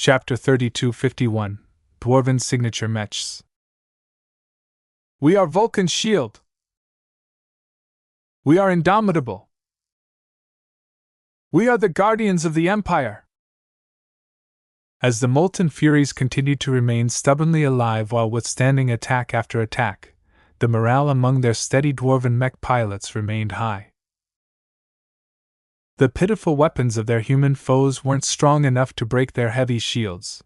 Chapter 3251 Dwarven Signature Mechs. We are Vulcan's shield. We are indomitable. We are the guardians of the Empire. As the molten furies continued to remain stubbornly alive while withstanding attack after attack, the morale among their steady dwarven mech pilots remained high. The pitiful weapons of their human foes weren't strong enough to break their heavy shields.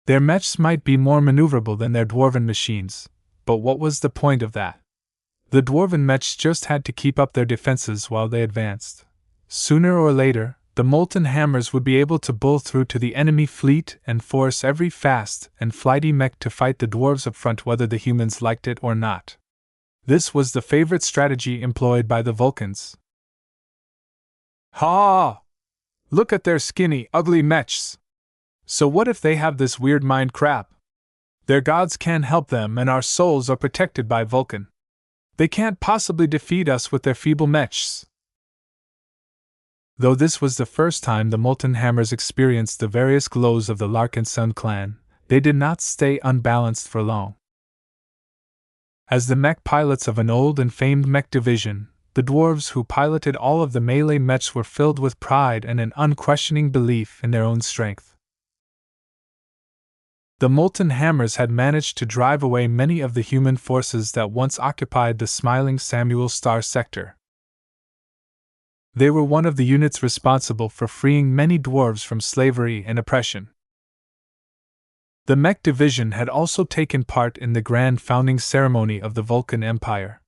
Their mechs might be more maneuverable than their dwarven machines, but what was the point of that? The dwarven mechs just had to keep up their defenses while they advanced. Sooner or later, the molten hammers would be able to bull through to the enemy fleet and force every fast and flighty mech to fight the dwarves up front whether the humans liked it or not. This was the favorite strategy employed by the Vulcans. Ha! Look at their skinny, ugly mechs. So what if they have this weird mind crap? Their gods can't help them and our souls are protected by Vulcan. They can't possibly defeat us with their feeble mechs. Though this was the first time the Molten Hammers experienced the various glows of the Larkinson clan, they did not stay unbalanced for long. As the mech pilots of an old and famed mech division, the dwarves who piloted all of the melee mechs were filled with pride and an unquestioning belief in their own strength. The Molten Hammers had managed to drive away many of the human forces that once occupied the Smiling Samuel Star sector. They were one of the units responsible for freeing many dwarves from slavery and oppression. The Mech Division had also taken part in the grand founding ceremony of the Vulcan Empire.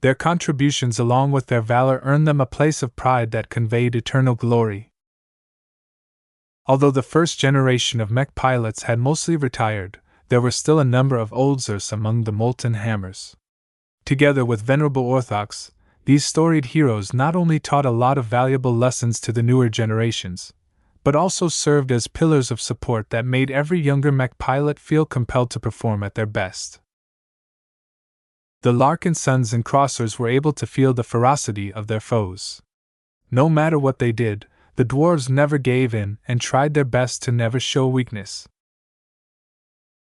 Their contributions along with their valor earned them a place of pride that conveyed eternal glory. Although the first generation of mech pilots had mostly retired, there were still a number of oldsters among the Molten Hammers. Together with venerable Orthox, these storied heroes not only taught a lot of valuable lessons to the newer generations, but also served as pillars of support that made every younger mech pilot feel compelled to perform at their best. The Larkinsons and Crossers were able to feel the ferocity of their foes. No matter what they did, the dwarves never gave in and tried their best to never show weakness.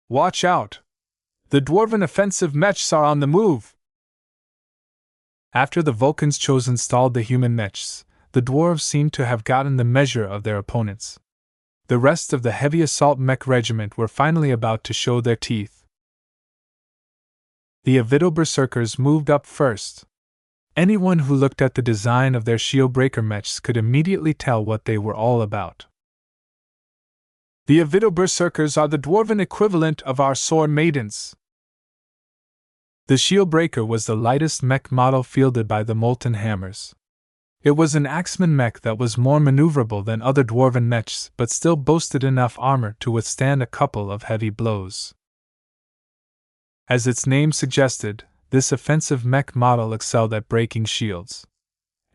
Watch out! The dwarven offensive mechs are on the move! After the Vulcans chose installed the human mechs, the dwarves seemed to have gotten the measure of their opponents. The rest of the heavy assault mech regiment were finally about to show their teeth. The Avito Berserkers moved up first. Anyone who looked at the design of their shield breaker mechs could immediately tell what they were all about. The Avito Berserkers are the dwarven equivalent of our sword maidens. The shield breaker was the lightest mech model fielded by the Molten Hammers. It was an axeman mech that was more maneuverable than other dwarven mechs but still boasted enough armor to withstand a couple of heavy blows. As its name suggested, this offensive mech model excelled at breaking shields.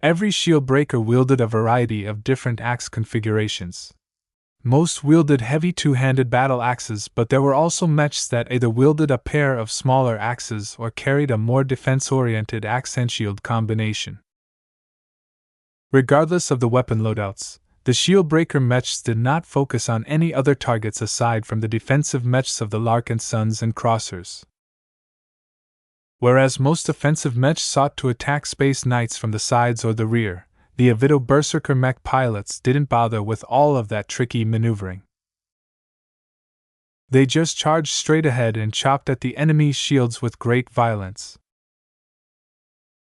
Every shield breaker wielded a variety of different axe configurations. Most wielded heavy two-handed battle axes, but there were also mechs that either wielded a pair of smaller axes or carried a more defense-oriented axe and shield combination. Regardless of the weapon loadouts, the shield breaker mechs did not focus on any other targets aside from the defensive mechs of the Larkinsons and Crossers. Whereas most offensive mechs sought to attack Space Knights from the sides or the rear, the Avito Berserker mech pilots didn't bother with all of that tricky maneuvering. They just charged straight ahead and chopped at the enemy's shields with great violence.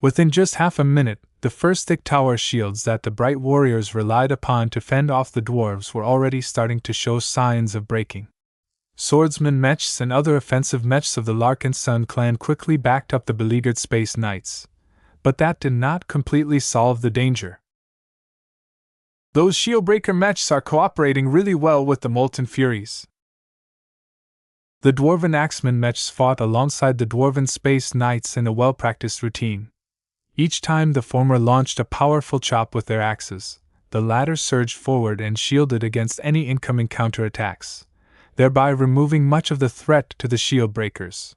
Within just half a minute, the first thick tower shields that the Bright Warriors relied upon to fend off the dwarves were already starting to show signs of breaking. Swordsman mechs and other offensive mechs of the Larkinson clan quickly backed up the beleaguered Space Knights, but that did not completely solve the danger. Those shieldbreaker mechs are cooperating really well with the Molten Furies. The Dwarven Axeman mechs fought alongside the Dwarven Space Knights in a well-practiced routine. Each time the former launched a powerful chop with their axes, the latter surged forward and shielded against any incoming counterattacks, thereby removing much of the threat to the shield breakers.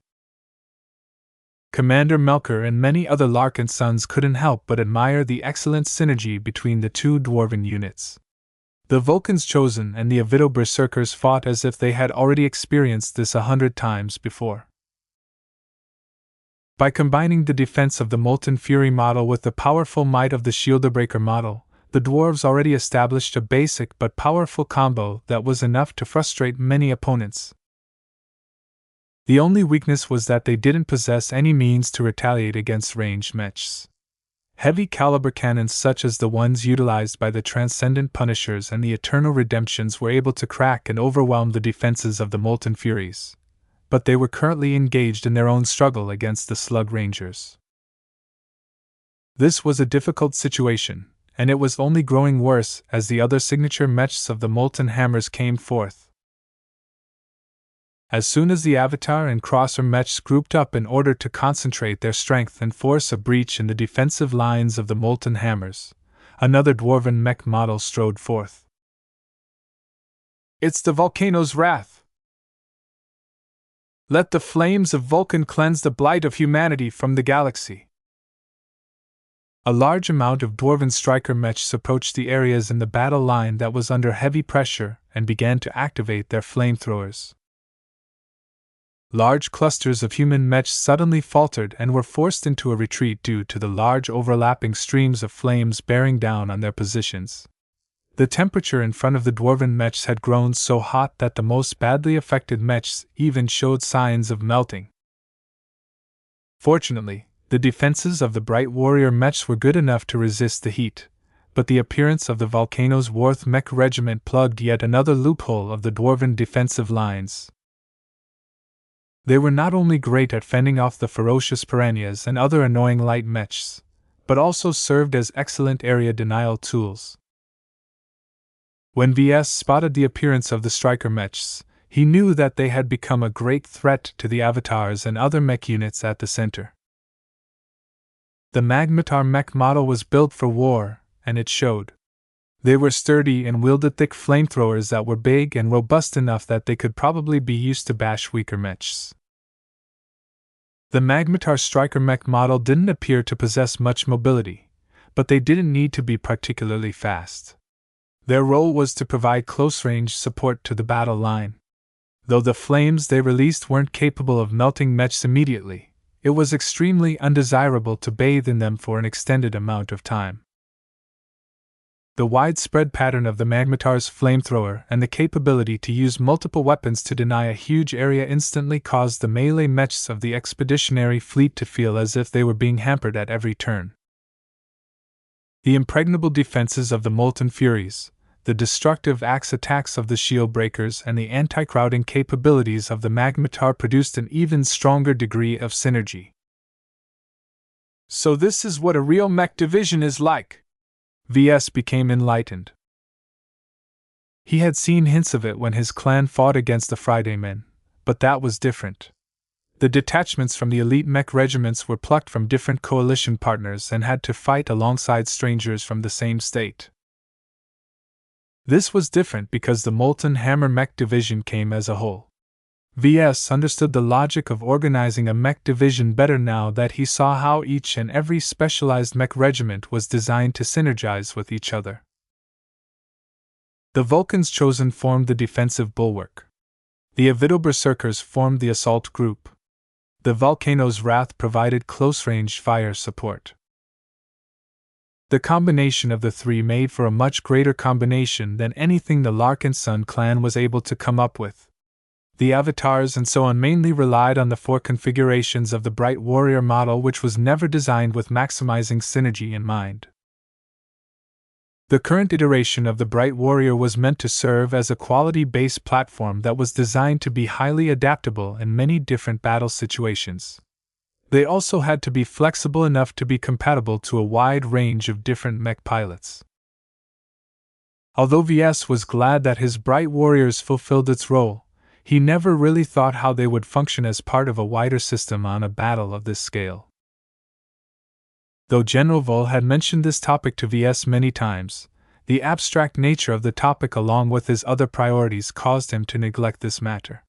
Commander Melker and many other Larkinsons couldn't help but admire the excellent synergy between the two dwarven units. The Vulcan's Chosen and the Avito Berserkers fought as if they had already experienced this 100 times before. By combining the defense of the Molten Fury model with the powerful might of the Shieldbreaker model, the dwarves already established a basic but powerful combo that was enough to frustrate many opponents. The only weakness was that they didn't possess any means to retaliate against ranged mechs. Heavy caliber cannons such as the ones utilized by the Transcendent Punishers and the Eternal Redemptions were able to crack and overwhelm the defenses of the Molten Furies, but they were currently engaged in their own struggle against the Slug Rangers. This was a difficult situation, and it was only growing worse as the other signature mechs of the Molten Hammers came forth. As soon as the Avatar and Crosser mechs grouped up in order to concentrate their strength and force a breach in the defensive lines of the Molten Hammers, another Dwarven mech model strode forth. It's the Volcano's Wrath! Let the flames of Vulcan cleanse the blight of humanity from the galaxy! A large amount of Dwarven striker mechs approached the areas in the battle line that was under heavy pressure and began to activate their flamethrowers. Large clusters of human mechs suddenly faltered and were forced into a retreat due to the large overlapping streams of flames bearing down on their positions. The temperature in front of the Dwarven mechs had grown so hot that the most badly affected mechs even showed signs of melting. Fortunately, the defenses of the Bright Warrior mechs were good enough to resist the heat, but the appearance of the Volcano's Wrath mech regiment plugged yet another loophole of the Dwarven defensive lines. They were not only great at fending off the ferocious piranhas and other annoying light mechs, but also served as excellent area denial tools. When Ves spotted the appearance of the striker mechs, he knew that they had become a great threat to the avatars and other mech units at the center. The Magmatar mech model was built for war, and it showed. They were sturdy and wielded thick flamethrowers that were big and robust enough that they could probably be used to bash weaker mechs. The Magmatar striker mech model didn't appear to possess much mobility, but they didn't need to be particularly fast. Their role was to provide close-range support to the battle line. Though the flames they released weren't capable of melting mechs immediately, it was extremely undesirable to bathe in them for an extended amount of time. The widespread pattern of the Magmatar's flamethrower and the capability to use multiple weapons to deny a huge area instantly caused the melee mechs of the expeditionary fleet to feel as if they were being hampered at every turn. The impregnable defenses of the Molten Furies, the destructive axe attacks of the shield breakers, and the anti-crowding capabilities of the Magmatar produced an even stronger degree of synergy. So this is what a real mech division is like! Ves became enlightened. He had seen hints of it when his clan fought against the Friday Men, but that was different. The detachments from the elite mech regiments were plucked from different coalition partners and had to fight alongside strangers from the same state. This was different because the Molten Hammer mech division came as a whole. Ves understood the logic of organizing a mech division better now that he saw how each and every specialized mech regiment was designed to synergize with each other. The Vulcan's Chosen formed the defensive bulwark. The Avito Berserkers formed the assault group. The Volcano's Wrath provided close-range fire support. The combination of the three made for a much greater combination than anything the Larkinson clan was able to come up with. The avatars and so on mainly relied on the four configurations of the Bright Warrior model, which was never designed with maximizing synergy in mind. The current iteration of the Bright Warrior was meant to serve as a quality-based platform that was designed to be highly adaptable in many different battle situations. They also had to be flexible enough to be compatible to a wide range of different mech pilots. Although Ves was glad that his Bright Warriors fulfilled its role, he never really thought how they would function as part of a wider system on a battle of this scale. Though General Vol had mentioned this topic to Ves many times, the abstract nature of the topic along with his other priorities caused him to neglect this matter.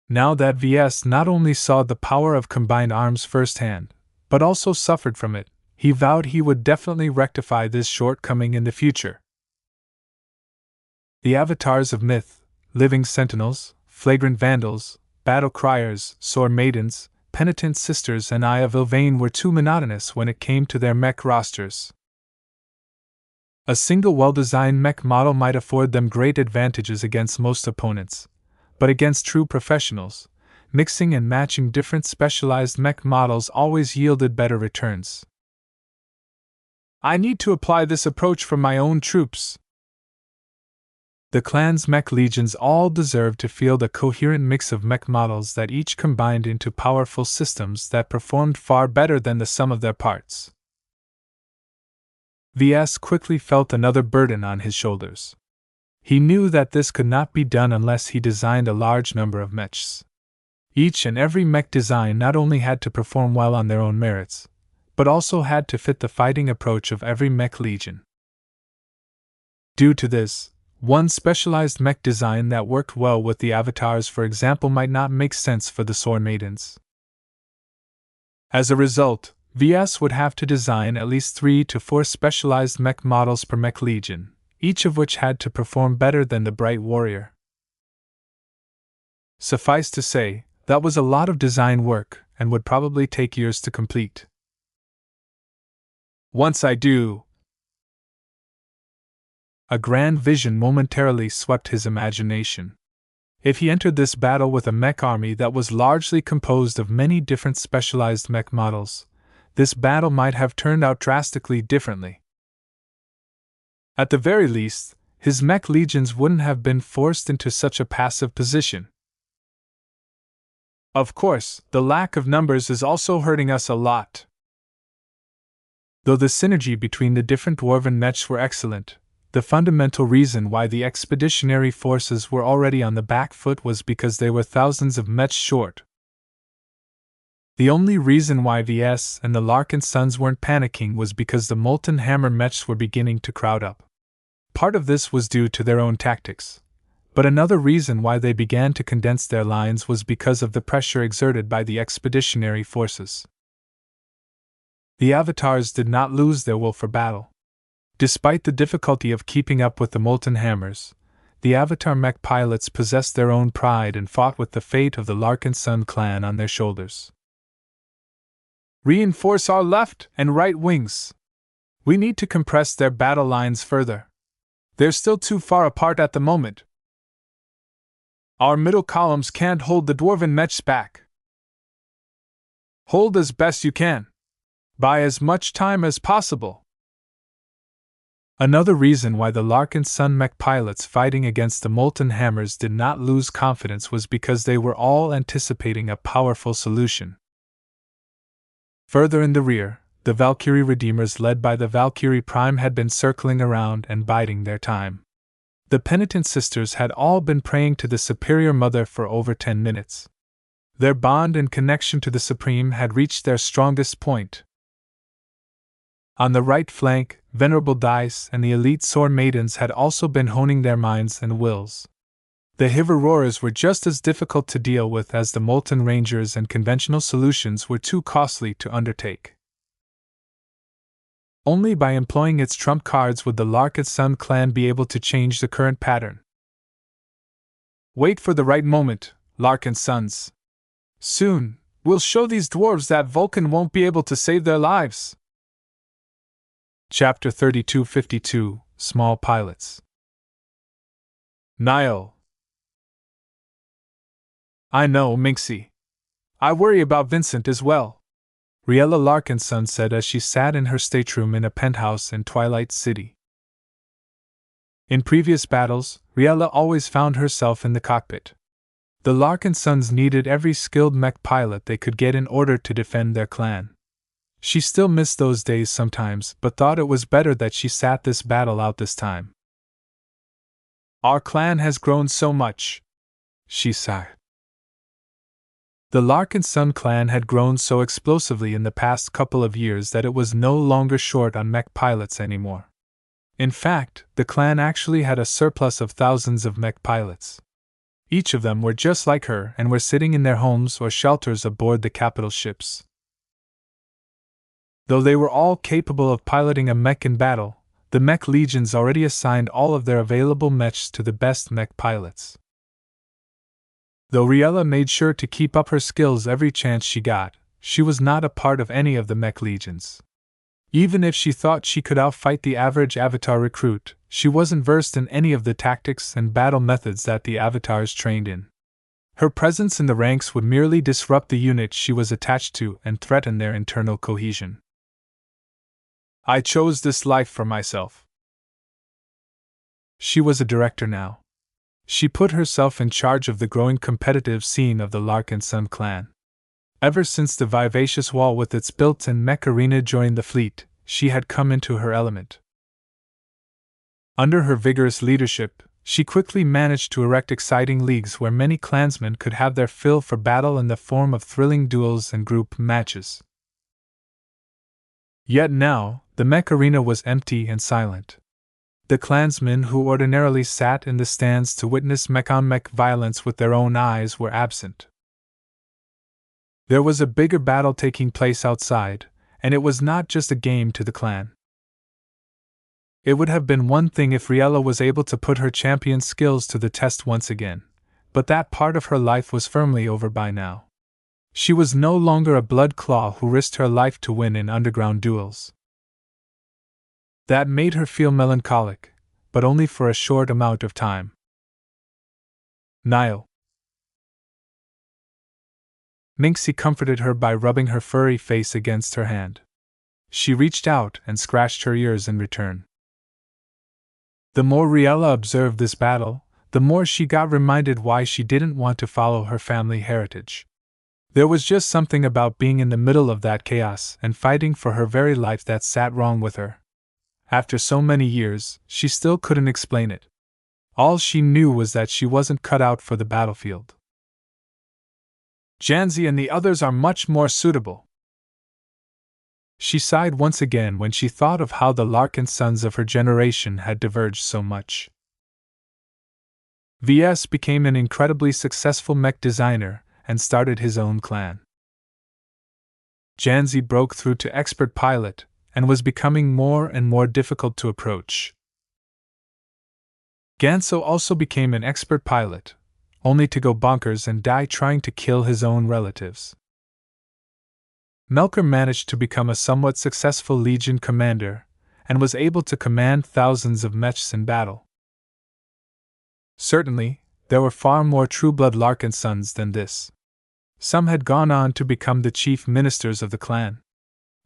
Now that Ves not only saw the power of combined arms firsthand, but also suffered from it, he vowed he would definitely rectify this shortcoming in the future. The avatars of myth, living sentinels, flagrant vandals, battle criers, sword maidens, penitent sisters, and Eye of Ilvain were too monotonous when it came to their mech rosters. A single well-designed mech model might afford them great advantages against most opponents, but against true professionals, mixing and matching different specialized mech models always yielded better returns. I need to apply this approach for my own troops. The clan's mech legions all deserved to field a coherent mix of mech models that each combined into powerful systems that performed far better than the sum of their parts. Ves quickly felt another burden on his shoulders. He knew that this could not be done unless he designed a large number of mechs. Each and every mech design not only had to perform well on their own merits, but also had to fit the fighting approach of every mech legion. Due to this, one specialized mech design that worked well with the avatars, for example, might not make sense for the sword maidens. As a result, Ves would have to design at least 3 to 4 specialized mech models per mech legion, each of which had to perform better than the bright warrior. Suffice to say, that was a lot of design work and would probably take years to complete. Once I do, a grand vision momentarily swept his imagination. If he entered this battle with a mech army that was largely composed of many different specialized mech models, this battle might have turned out drastically differently. At the very least, his mech legions wouldn't have been forced into such a passive position. Of course, the lack of numbers is also hurting us a lot. Though the synergy between the different dwarven mechs were excellent, the fundamental reason why the expeditionary forces were already on the back foot was because they were thousands of mechs short. The only reason why Ves and the Larkinsons weren't panicking was because the Molten Hammer mechs were beginning to crowd up. Part of this was due to their own tactics, but another reason why they began to condense their lines was because of the pressure exerted by the expeditionary forces. The avatars did not lose their will for battle. Despite the difficulty of keeping up with the Molten Hammers, the avatar mech pilots possessed their own pride and fought with the fate of the Larkinson clan on their shoulders. Reinforce our left and right wings. We need to compress their battle lines further. They're still too far apart at the moment. Our middle columns can't hold the dwarven mechs back. Hold as best you can. Buy as much time as possible. Another reason why the Larkinson mech pilots fighting against the Molten Hammers did not lose confidence was because they were all anticipating a powerful solution. Further in the rear, the Valkyrie Redeemers led by the Valkyrie Prime had been circling around and biding their time. The penitent sisters had all been praying to the Superior Mother for over 10 minutes. Their bond and connection to the Supreme had reached their strongest point. On the right flank, Venerable Dice and the elite sword maidens had also been honing their minds and wills. The Hiverorers were just as difficult to deal with as the Molten Rangers, and conventional solutions were too costly to undertake. Only by employing its trump cards would the Larkinson clan be able to change the current pattern. Wait for the right moment, Larkinsons. Soon, we'll show these dwarves that Vulcan won't be able to save their lives. Chapter 3252, Small Pilots. Niall. I know, Minxie. I worry about Vincent as well, Riella Larkinson said as she sat in her stateroom in a penthouse in Twilight City. In previous battles, Riella always found herself in the cockpit. The Larkinsons needed every skilled mech pilot they could get in order to defend their clan. She still missed those days sometimes, but thought it was better that she sat this battle out this time. Our clan has grown so much, she sighed. The Larkinson clan had grown so explosively in the past couple of years that it was no longer short on mech pilots anymore. In fact, the clan actually had a surplus of thousands of mech pilots. Each of them were just like her and were sitting in their homes or shelters aboard the capital ships. Though they were all capable of piloting a mech in battle, the mech legions already assigned all of their available mechs to the best mech pilots. Though Riella made sure to keep up her skills every chance she got, she was not a part of any of the mech legions. Even if she thought she could outfight the average Avatar recruit, she wasn't versed in any of the tactics and battle methods that the Avatars trained in. Her presence in the ranks would merely disrupt the unit she was attached to and threaten their internal cohesion. I chose this life for myself. She was a director now. She put herself in charge of the growing competitive scene of the Larkinson clan. Ever since the vivacious wall with its built-in mech arena joined the fleet, she had come into her element. Under her vigorous leadership, she quickly managed to erect exciting leagues where many clansmen could have their fill for battle in the form of thrilling duels and group matches. Yet now, the mech arena was empty and silent. The clansmen who ordinarily sat in the stands to witness mech-on-mech violence with their own eyes were absent. There was a bigger battle taking place outside, and it was not just a game to the clan. It would have been one thing if Riella was able to put her champion skills to the test once again, but that part of her life was firmly over by now. She was no longer a blood claw who risked her life to win in underground duels. That made her feel melancholic, but only for a short amount of time. Niall. Minxie comforted her by rubbing her furry face against her hand. She reached out and scratched her ears in return. The more Riella observed this battle, the more she got reminded why she didn't want to follow her family heritage. There was just something about being in the middle of that chaos and fighting for her very life that sat wrong with her. After so many years, she still couldn't explain it. All she knew was that she wasn't cut out for the battlefield. Janzi and the others are much more suitable. She sighed once again when she thought of how the Larkinsons of her generation had diverged so much. Ves became an incredibly successful mech designer and started his own clan. Janzi broke through to expert pilot and was becoming more and more difficult to approach. Ganso also became an expert pilot, only to go bonkers and die trying to kill his own relatives. Melker managed to become a somewhat successful Legion commander, and was able to command thousands of mechs in battle. Certainly, there were far more true-blood Larkinsons than this. Some had gone on to become the chief ministers of the clan.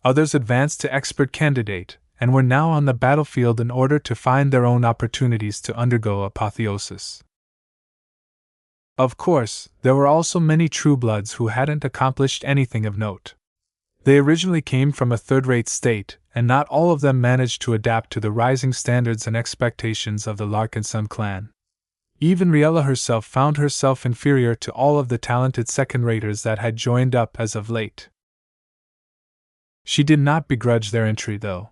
Others advanced to expert candidate, and were now on the battlefield in order to find their own opportunities to undergo apotheosis. Of course, there were also many true-bloods who hadn't accomplished anything of note. They originally came from a third-rate state, and not all of them managed to adapt to the rising standards and expectations of the Larkinson clan. Even Riella herself found herself inferior to all of the talented second-raters that had joined up as of late. She did not begrudge their entry, though.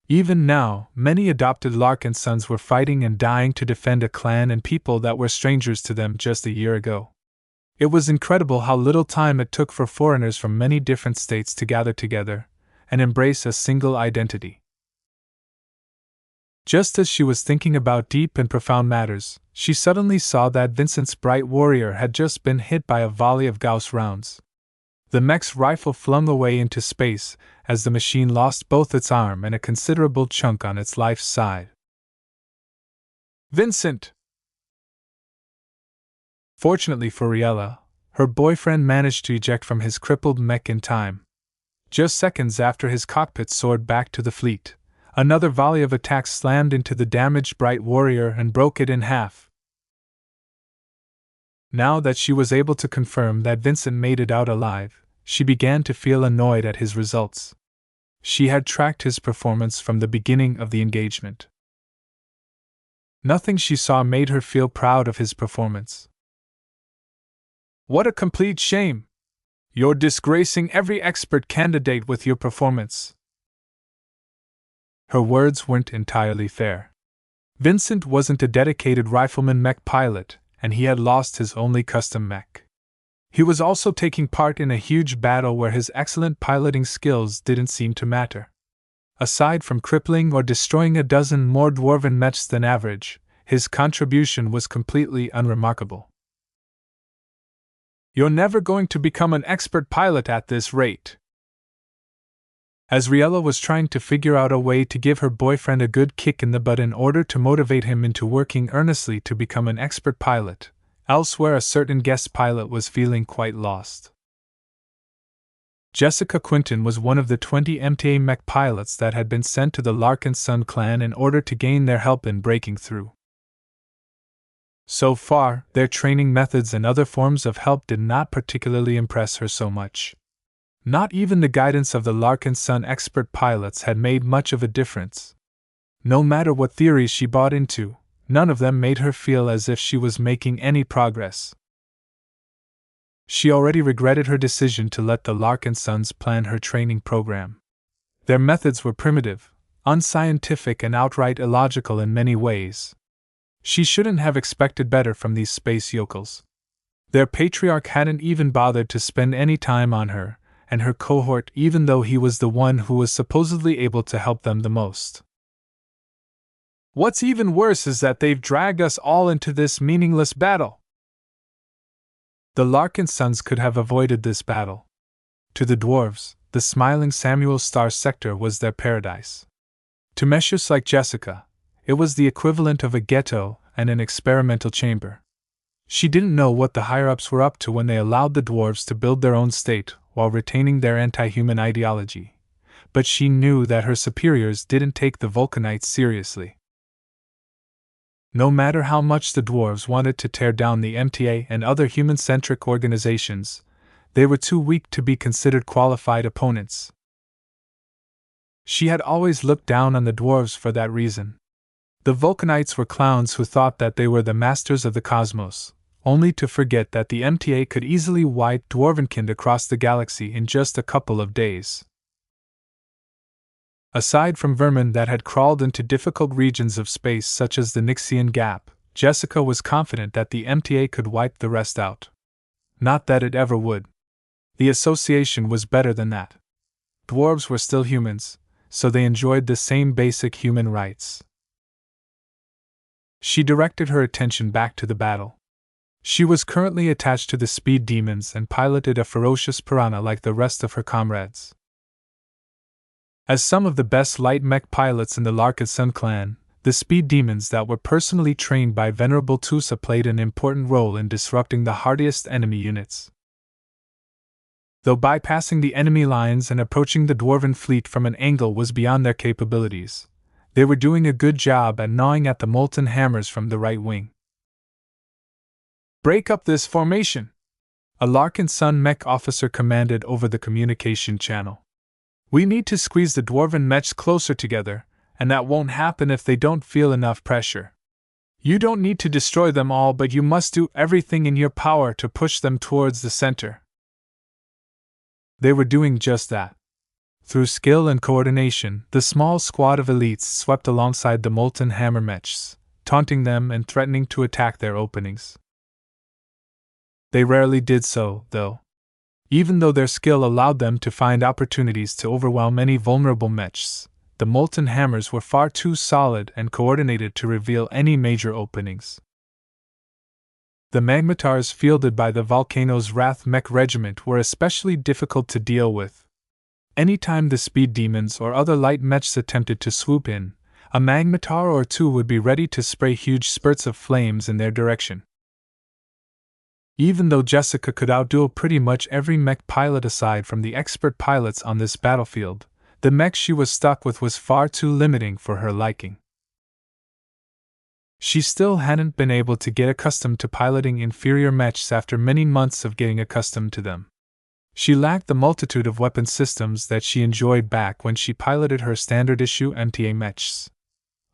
Even now, many adopted Larkinsons were fighting and dying to defend a clan and people that were strangers to them just a year ago. It was incredible how little time it took for foreigners from many different states to gather together and embrace a single identity. Just as she was thinking about deep and profound matters, she suddenly saw that Vincent's bright warrior had just been hit by a volley of Gauss rounds. The mech's rifle flung away into space as the machine lost both its arm and a considerable chunk on its left side. Vincent! Fortunately for Riella, her boyfriend managed to eject from his crippled mech in time. Just seconds after his cockpit soared back to the fleet, another volley of attacks slammed into the damaged bright warrior and broke it in half. Now that she was able to confirm that Vincent made it out alive, she began to feel annoyed at his results. She had tracked his performance from the beginning of the engagement. Nothing she saw made her feel proud of his performance. What a complete shame! You're disgracing every expert candidate with your performance. Her words weren't entirely fair. Vincent wasn't a dedicated rifleman mech pilot, and he had lost his only custom mech. He was also taking part in a huge battle where his excellent piloting skills didn't seem to matter. Aside from crippling or destroying a dozen more dwarven mechs than average, his contribution was completely unremarkable. "You're never going to become an expert pilot at this rate." As Riella was trying to figure out a way to give her boyfriend a good kick in the butt in order to motivate him into working earnestly to become an expert pilot, elsewhere a certain guest pilot was feeling quite lost. Jessica Quinton was one of the 20 MTA mech pilots that had been sent to the Larkinson clan in order to gain their help in breaking through. So far, their training methods and other forms of help did not particularly impress her so much. Not even the guidance of the Larkinson expert pilots had made much of a difference. No matter what theories she bought into, none of them made her feel as if she was making any progress. She already regretted her decision to let the Larkinsons plan her training program. Their methods were primitive, unscientific, and outright illogical in many ways. She shouldn't have expected better from these space yokels. Their patriarch hadn't even bothered to spend any time on her and her cohort, even though he was the one who was supposedly able to help them the most. "What's even worse is that they've dragged us all into this meaningless battle." The Larkinsons could have avoided this battle. To the dwarves, the smiling Samuel Star sector was their paradise. To meshers like Jessica, it was the equivalent of a ghetto and an experimental chamber. She didn't know what the higher-ups were up to when they allowed the dwarves to build their own state while retaining their anti-human ideology, but she knew that her superiors didn't take the Vulcanites seriously. No matter how much the dwarves wanted to tear down the MTA and other human-centric organizations, they were too weak to be considered qualified opponents. She had always looked down on the dwarves for that reason. The Vulcanites were clowns who thought that they were the masters of the cosmos, only to forget that the MTA could easily wipe Dwarvenkind across the galaxy in just a couple of days. Aside from vermin that had crawled into difficult regions of space such as the Nixian Gap, Jessica was confident that the MTA could wipe the rest out. Not that it ever would. The association was better than that. Dwarves were still humans, so they enjoyed the same basic human rights. She directed her attention back to the battle. She was currently attached to the speed demons and piloted a ferocious piranha like the rest of her comrades. As some of the best light mech pilots in the Larkinson clan, the speed demons that were personally trained by Venerable Tusa played an important role in disrupting the hardiest enemy units. Though bypassing the enemy lines and approaching the dwarven fleet from an angle was beyond their capabilities, they were doing a good job at gnawing at the molten hammers from the right wing. "Break up this formation," a Larkinson mech officer commanded over the communication channel. "We need to squeeze the dwarven mechs closer together, and that won't happen if they don't feel enough pressure. You don't need to destroy them all, but you must do everything in your power to push them towards the center." They were doing just that. Through skill and coordination, the small squad of elites swept alongside the molten hammer mechs, taunting them and threatening to attack their openings. They rarely did so, though. Even though their skill allowed them to find opportunities to overwhelm any vulnerable mechs, the molten hammers were far too solid and coordinated to reveal any major openings. The magmatars fielded by the Volcano's Wrath mech regiment were especially difficult to deal with. Anytime the speed demons or other light mechs attempted to swoop in, a magmatar or two would be ready to spray huge spurts of flames in their direction. Even though Jessica could outduel pretty much every mech pilot aside from the expert pilots on this battlefield, the mech she was stuck with was far too limiting for her liking. She still hadn't been able to get accustomed to piloting inferior mechs after many months of getting accustomed to them. She lacked the multitude of weapon systems that she enjoyed back when she piloted her standard-issue MTA mechs.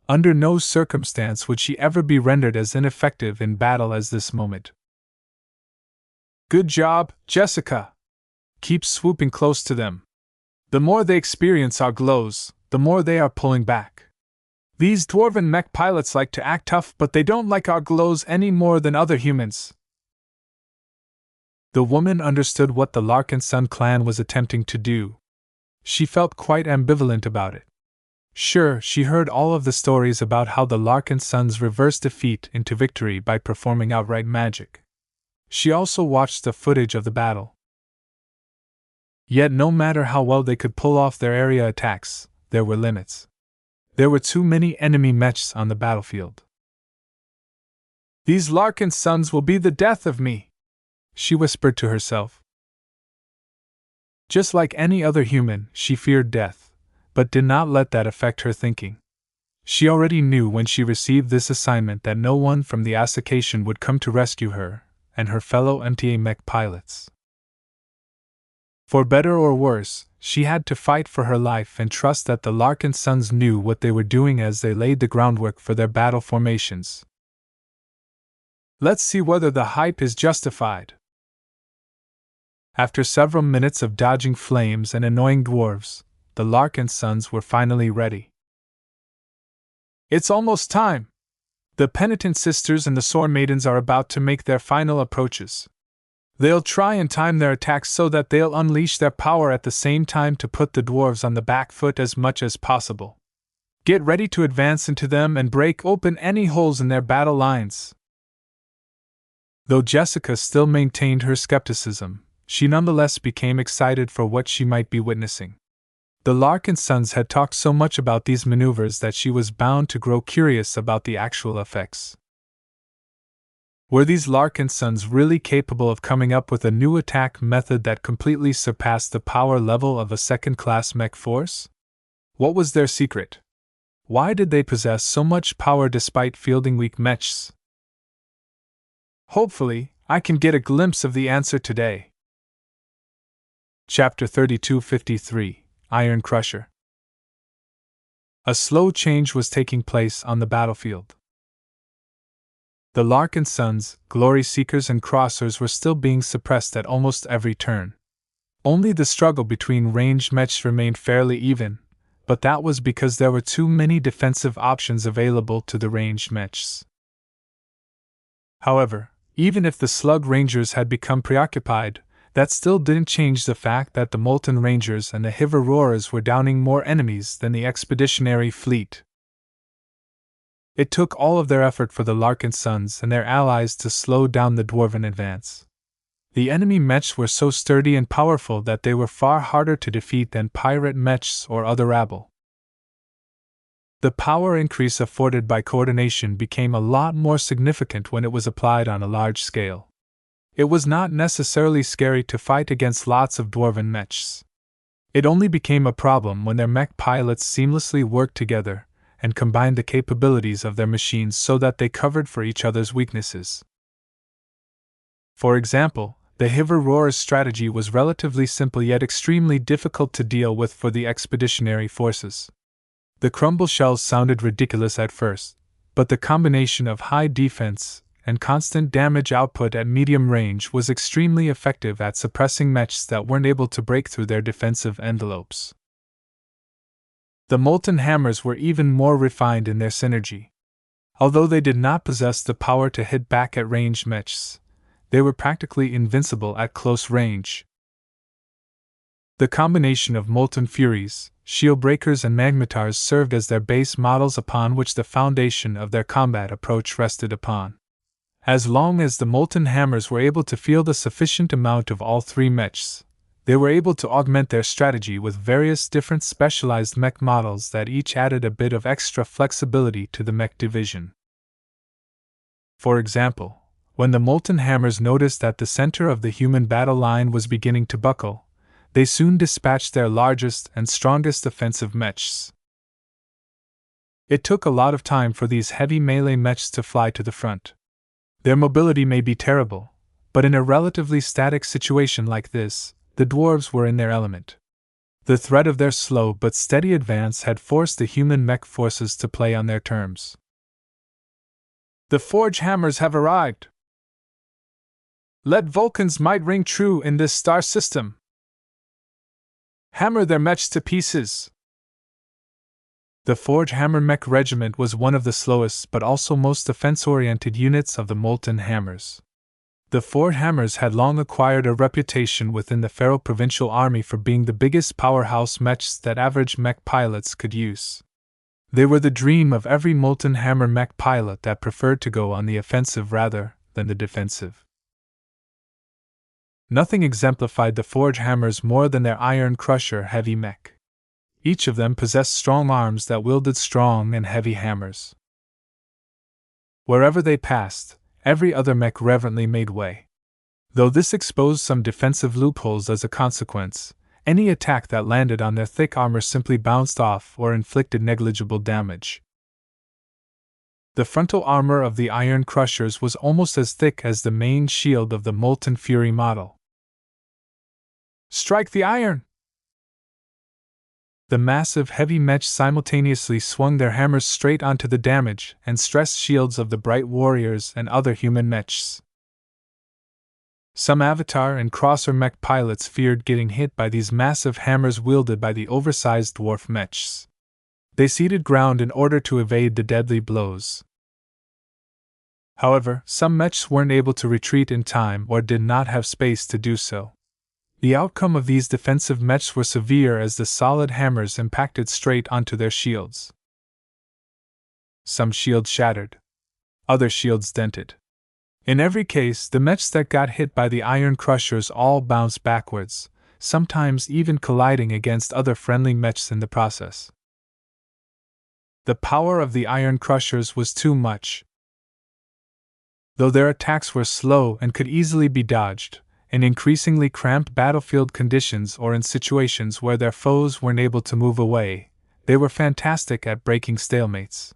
Under no circumstance would she ever be rendered as ineffective in battle as this moment. "Good job, Jessica! Keep swooping close to them. The more they experience our glows, the more they are pulling back. These dwarven mech pilots like to act tough, but they don't like our glows any more than other humans." The woman understood what the Larkinson clan was attempting to do. She felt quite ambivalent about it. Sure, she heard all of the stories about how the Larkinsons reversed defeat into victory by performing outright magic. She also watched the footage of the battle. Yet no matter how well they could pull off their area attacks, there were limits. There were too many enemy mechs on the battlefield. "These Larkinsons will be the death of me," she whispered to herself. Just like any other human, she feared death, but did not let that affect her thinking. She already knew when she received this assignment that no one from the association would come to rescue her and her fellow mech pilots. For better or worse, she had to fight for her life and trust that the Larkinsons knew what they were doing as they laid the groundwork for their battle formations. Let's see whether the hype is justified. After several minutes of dodging flames and annoying dwarves, the Larkinsons were finally ready. It's almost time! The penitent sisters and the sword maidens are about to make their final approaches. They'll try and time their attacks so that they'll unleash their power at the same time to put the dwarves on the back foot as much as possible. Get ready to advance into them and break open any holes in their battle lines. Though Jessica still maintained her skepticism, she nonetheless became excited for what she might be witnessing. The Larkinsons had talked so much about these maneuvers that she was bound to grow curious about the actual effects. Were these Larkinsons really capable of coming up with a new attack method that completely surpassed the power level of a second-class mech force? What was their secret? Why did they possess so much power despite fielding weak mechs? Hopefully, I can get a glimpse of the answer today. Chapter 3253, Iron Crusher. A slow change was taking place on the battlefield. The Larkinsons, glory seekers and crossers were still being suppressed at almost every turn. Only the struggle between ranged mechs remained fairly even, but that was because there were too many defensive options available to the ranged mechs. However, even if the Slug Rangers had become preoccupied, that still didn't change the fact that the Molten Rangers and the Hiver-Roarers were downing more enemies than the Expeditionary Fleet. It took all of their effort for the Larkinsons and their allies to slow down the Dwarven advance. The enemy mechs were so sturdy and powerful that they were far harder to defeat than pirate mechs or other rabble. The power increase afforded by coordination became a lot more significant when it was applied on a large scale. It was not necessarily scary to fight against lots of Dwarven mechs. It only became a problem when their mech pilots seamlessly worked together and combined the capabilities of their machines so that they covered for each other's weaknesses. For example, the Hiver-Roarer's strategy was relatively simple yet extremely difficult to deal with for the expeditionary forces. The crumble shells sounded ridiculous at first, but the combination of high defense and constant damage output at medium range was extremely effective at suppressing mechs that weren't able to break through their defensive envelopes. The Molten Hammers were even more refined in their synergy. Although they did not possess the power to hit back at ranged mechs, they were practically invincible at close range. The combination of Molten Furies, Shield Breakers and Magmatars served as their base models upon which the foundation of their combat approach rested upon. As long as the Molten Hammers were able to field a sufficient amount of all three mechs, they were able to augment their strategy with various different specialized mech models that each added a bit of extra flexibility to the mech division. For example, when the Molten Hammers noticed that the center of the human battle line was beginning to buckle, they soon dispatched their largest and strongest offensive mechs. It took a lot of time for these heavy melee mechs to fly to the front. Their mobility may be terrible, but in a relatively static situation like this, the dwarves were in their element. The threat of their slow but steady advance had forced the human mech forces to play on their terms. The Forge Hammers have arrived! Let Vulcan's might ring true in this star system! Hammer their mechs to pieces! The Forge Hammer Mech Regiment was one of the slowest but also most defense-oriented units of the Molten Hammers. The Forge Hammers had long acquired a reputation within the Pharaoh Provincial Army for being the biggest powerhouse mechs that average mech pilots could use. They were the dream of every molten hammer mech pilot that preferred to go on the offensive rather than the defensive. Nothing exemplified the Forge hammers more than their iron crusher heavy mech. Each of them possessed strong arms that wielded strong and heavy hammers. Wherever they passed, every other mech reverently made way. Though this exposed some defensive loopholes as a consequence, any attack that landed on their thick armor simply bounced off or inflicted negligible damage. The frontal armor of the iron crushers was almost as thick as the main shield of the Molten Fury model. "Strike the iron!" The massive heavy mech simultaneously swung their hammers straight onto the damage and stress shields of the bright warriors and other human mechs. Some Avatar and Crosser mech pilots feared getting hit by these massive hammers wielded by the oversized dwarf mechs. They ceded ground in order to evade the deadly blows. However, some mechs weren't able to retreat in time or did not have space to do so. The outcome of these defensive mechs were severe as the solid hammers impacted straight onto their shields. Some shields shattered. Other shields dented. In every case, the mechs that got hit by the iron crushers all bounced backwards, sometimes even colliding against other friendly mechs in the process. The power of the iron crushers was too much. Though their attacks were slow and could easily be dodged, in increasingly cramped battlefield conditions or in situations where their foes weren't able to move away, they were fantastic at breaking stalemates.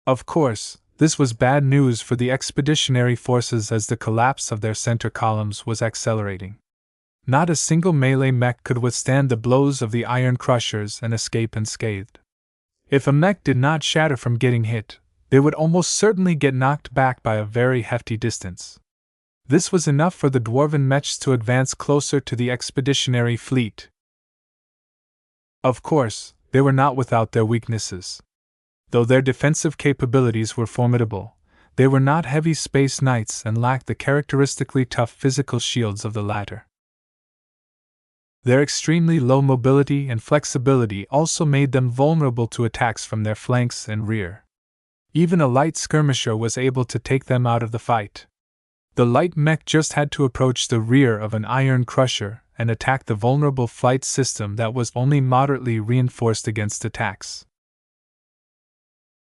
Of course, this was bad news for the expeditionary forces as the collapse of their center columns was accelerating. Not a single melee mech could withstand the blows of the iron crushers and escape unscathed. If a mech did not shatter from getting hit, they would almost certainly get knocked back by a very hefty distance. This was enough for the dwarven mechs to advance closer to the expeditionary fleet. Of course, they were not without their weaknesses. Though their defensive capabilities were formidable, they were not heavy space knights and lacked the characteristically tough physical shields of the latter. Their extremely low mobility and flexibility also made them vulnerable to attacks from their flanks and rear. Even a light skirmisher was able to take them out of the fight. The light mech just had to approach the rear of an iron crusher and attack the vulnerable flight system that was only moderately reinforced against attacks.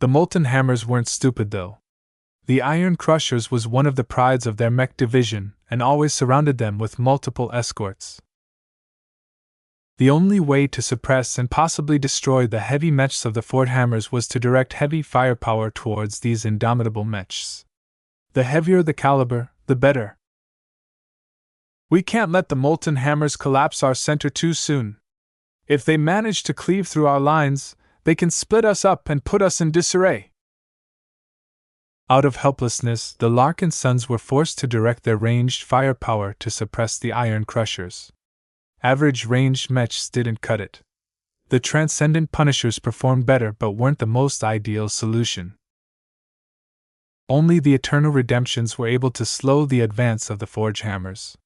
The molten hammers weren't stupid though. The iron crushers was one of the prides of their mech division and always surrounded them with multiple escorts. The only way to suppress and possibly destroy the heavy mechs of the Forge hammers was to direct heavy firepower towards these indomitable mechs. The heavier the caliber, the better. "We can't let the molten hammers collapse our center too soon. If they manage to cleave through our lines, they can split us up and put us in disarray." Out of helplessness, the Larkinsons were forced to direct their ranged firepower to suppress the iron crushers. Average ranged mechs didn't cut it. The transcendent punishers performed better but weren't the most ideal solution. Only the eternal redemptions were able to slow the advance of the Forge hammers.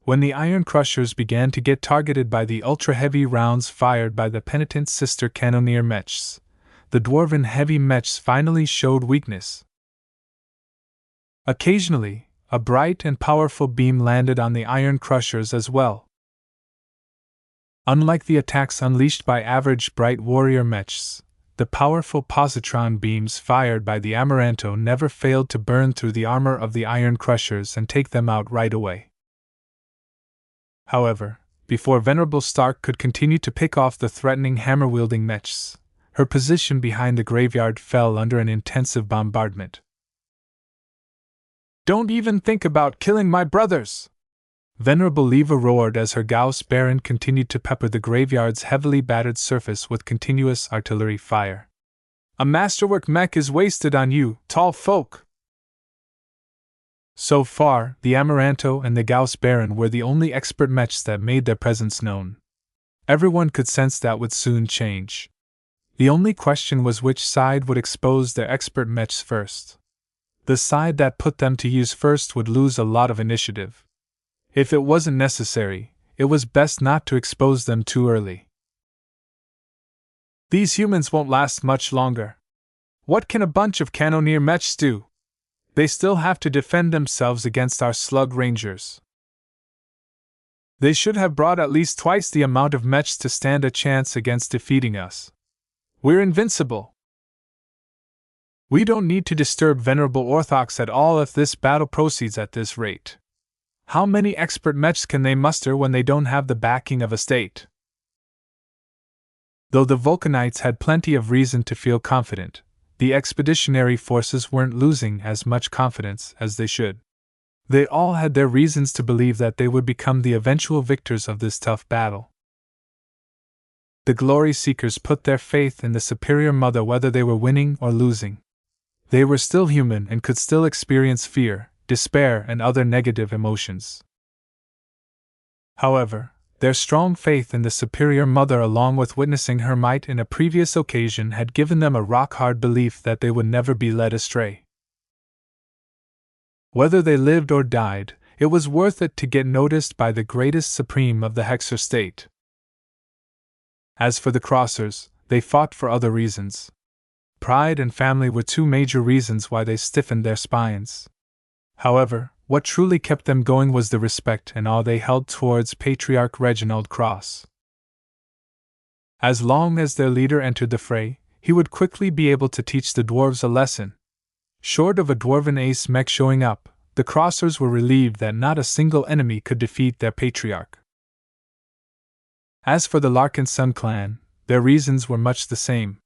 When the iron crushers began to get targeted by the ultra-heavy rounds fired by the penitent sister cannoneer mechs, the dwarven heavy mechs finally showed weakness. Occasionally, a bright and powerful beam landed on the iron crushers as well. Unlike the attacks unleashed by average bright warrior mechs, the powerful positron beams fired by the Amaranto never failed to burn through the armor of the iron crushers and take them out right away. However, before Venerable Stark could continue to pick off the threatening hammer-wielding mechs, her position behind the graveyard fell under an intensive bombardment. "Don't even think about killing my brothers!" Venerable Leva roared as her Gauss Baron continued to pepper the graveyard's heavily battered surface with continuous artillery fire. "A masterwork mech is wasted on you, tall folk!" So far, the Amaranto and the Gauss Baron were the only expert mechs that made their presence known. Everyone could sense that would soon change. The only question was which side would expose their expert mechs first. The side that put them to use first would lose a lot of initiative. If it wasn't necessary, it was best not to expose them too early. These humans won't last much longer. What can a bunch of cannoneer mechs do? They still have to defend themselves against our slug rangers. They should have brought at least twice the amount of mechs to stand a chance against defeating us. We're invincible. We don't need to disturb Venerable Orthox at all if this battle proceeds at this rate. How many expert mechs can they muster when they don't have the backing of a state? Though the Vulcanites had plenty of reason to feel confident, the expeditionary forces weren't losing as much confidence as they should. They all had their reasons to believe that they would become the eventual victors of this tough battle. The glory seekers put their faith in the superior mother whether they were winning or losing. They were still human and could still experience fear, despair, and other negative emotions. However, their strong faith in the superior mother, along with witnessing her might in a previous occasion, had given them a rock-hard belief that they would never be led astray. Whether they lived or died, it was worth it to get noticed by the greatest supreme of the Hexer state. As for the Crossers, they fought for other reasons. Pride and family were two major reasons why they stiffened their spines. However, what truly kept them going was the respect and awe they held towards Patriarch Reginald Cross. As long as their leader entered the fray, he would quickly be able to teach the dwarves a lesson. Short of a dwarven ace mech showing up, the Crossers were relieved that not a single enemy could defeat their patriarch. As for the Larkinson clan, their reasons were much the same.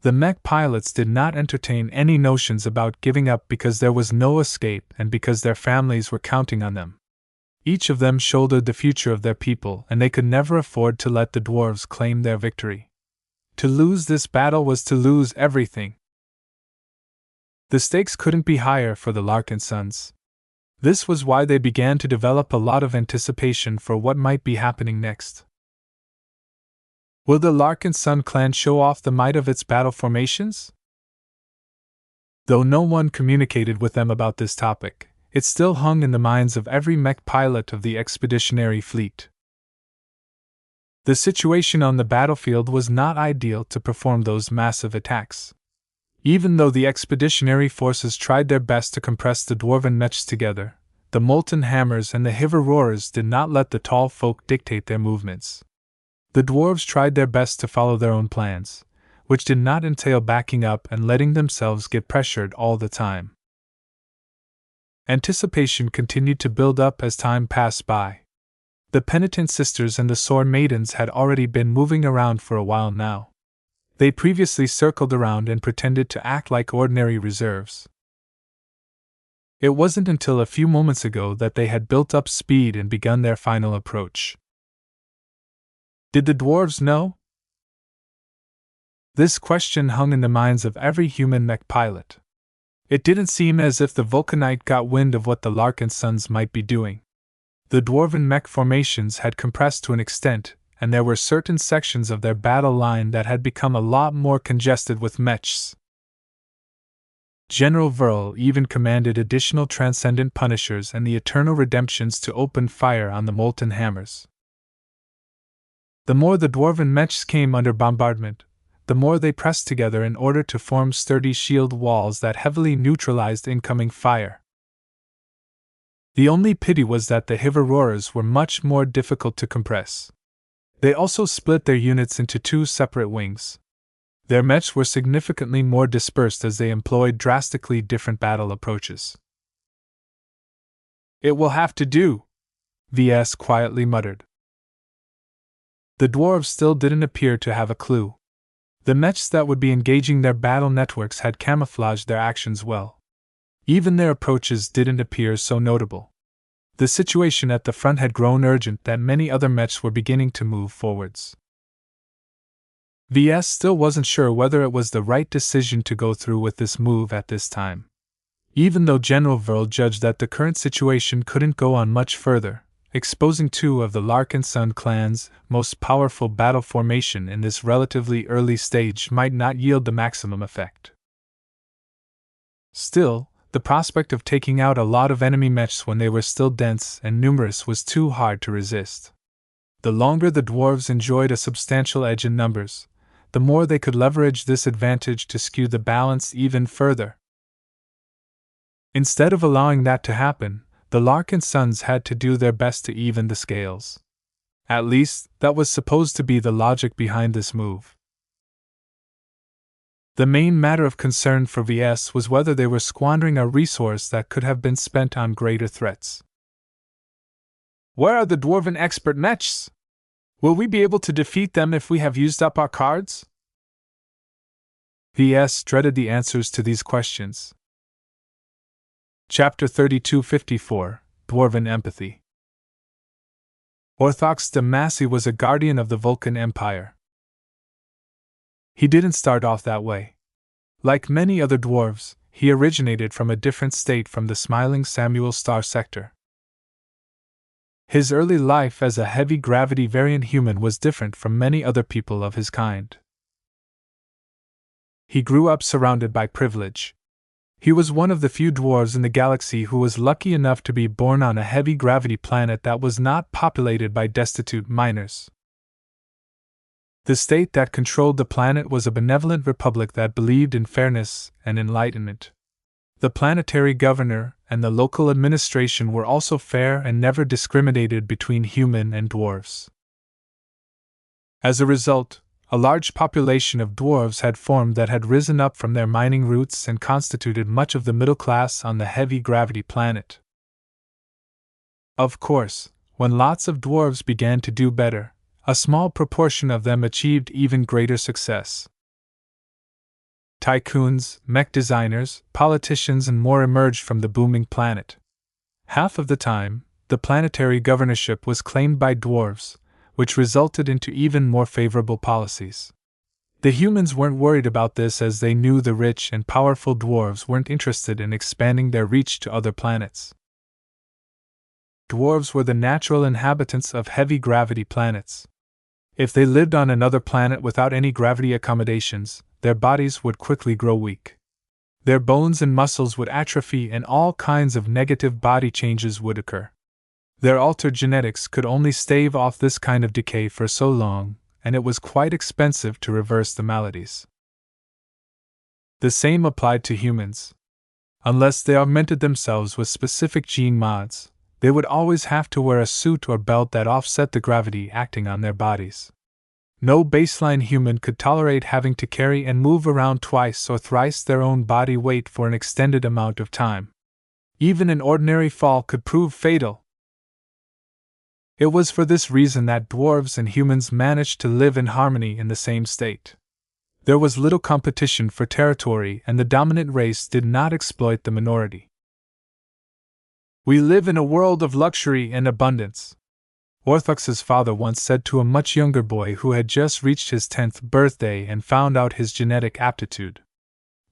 The mech pilots did not entertain any notions about giving up because there was no escape and because their families were counting on them. Each of them shouldered the future of their people, and they could never afford to let the dwarves claim their victory. To lose this battle was to lose everything. The stakes couldn't be higher for the Larkinsons. This was why they began to develop a lot of anticipation for what might be happening next. Will the Larkinson clan show off the might of its battle formations? Though no one communicated with them about this topic, it still hung in the minds of every mech pilot of the expeditionary fleet. The situation on the battlefield was not ideal to perform those massive attacks. Even though the expeditionary forces tried their best to compress the dwarven mechs together, the molten hammers and the hiver roarers did not let the tall folk dictate their movements. The dwarves tried their best to follow their own plans, which did not entail backing up and letting themselves get pressured all the time. Anticipation continued to build up as time passed by. The penitent sisters and the sword maidens had already been moving around for a while now. They previously circled around and pretended to act like ordinary reserves. It wasn't until a few moments ago that they had built up speed and begun their final approach. Did the dwarves know? This question hung in the minds of every human mech pilot. It didn't seem as if the Vulcanite got wind of what the Larkinsons might be doing. The dwarven mech formations had compressed to an extent, and there were certain sections of their battle line that had become a lot more congested with mechs. General Verl even commanded additional Transcendent Punishers and the Eternal Redemptions to open fire on the molten hammers. The more the dwarven mechs came under bombardment, the more they pressed together in order to form sturdy shield walls that heavily neutralized incoming fire. The only pity was that the hiver roarers were much more difficult to compress. They also split their units into two separate wings. Their mechs were significantly more dispersed as they employed drastically different battle approaches. "It will have to do," Ves quietly muttered. The dwarves still didn't appear to have a clue. The mechs that would be engaging their battle networks had camouflaged their actions well. Even their approaches didn't appear so notable. The situation at the front had grown urgent that many other mechs were beginning to move forwards. Ves still wasn't sure whether it was the right decision to go through with this move at this time. Even though General Verl judged that the current situation couldn't go on much further, exposing two of the Larkinson clan's most powerful battle formation in this relatively early stage might not yield the maximum effect. Still, the prospect of taking out a lot of enemy mechs when they were still dense and numerous was too hard to resist. The longer the dwarves enjoyed a substantial edge in numbers, the more they could leverage this advantage to skew the balance even further. Instead of allowing that to happen, the Larkinsons had to do their best to even the scales. At least, that was supposed to be the logic behind this move. The main matter of concern for VS was whether they were squandering a resource that could have been spent on greater threats. Where are the dwarven expert mechs? Will we be able to defeat them if we have used up our cards? VS dreaded the answers to these questions. Chapter 3254, Dwarven Empathy. Orthox de Massey was a guardian of the Vulcan Empire. He didn't start off that way. Like many other dwarves, he originated from a different state from the smiling Samuel star sector. His early life as a heavy-gravity variant human was different from many other people of his kind. He grew up surrounded by privilege. He was one of the few dwarves in the galaxy who was lucky enough to be born on a heavy-gravity planet that was not populated by destitute miners. The state that controlled the planet was a benevolent republic that believed in fairness and enlightenment. The planetary governor and the local administration were also fair and never discriminated between human and dwarves. As a result, a large population of dwarves had formed that had risen up from their mining roots and constituted much of the middle class on the heavy-gravity planet. Of course, when lots of dwarves began to do better, a small proportion of them achieved even greater success. Tycoons, mech designers, politicians, and more emerged from the booming planet. Half of the time, the planetary governorship was claimed by dwarves, which resulted into even more favorable policies. The humans weren't worried about this as they knew the rich and powerful dwarves weren't interested in expanding their reach to other planets. Dwarves were the natural inhabitants of heavy-gravity planets. If they lived on another planet without any gravity accommodations, their bodies would quickly grow weak. Their bones and muscles would atrophy and all kinds of negative body changes would occur. Their altered genetics could only stave off this kind of decay for so long, and it was quite expensive to reverse the maladies. The same applied to humans. Unless they augmented themselves with specific gene mods, they would always have to wear a suit or belt that offset the gravity acting on their bodies. No baseline human could tolerate having to carry and move around twice or thrice their own body weight for an extended amount of time. Even an ordinary fall could prove fatal. It was for this reason that dwarves and humans managed to live in harmony in the same state. There was little competition for territory, and the dominant race did not exploit the minority. We live in a world of luxury and abundance, Orthox's father once said to a much younger boy who had just reached his 10th birthday and found out his genetic aptitude.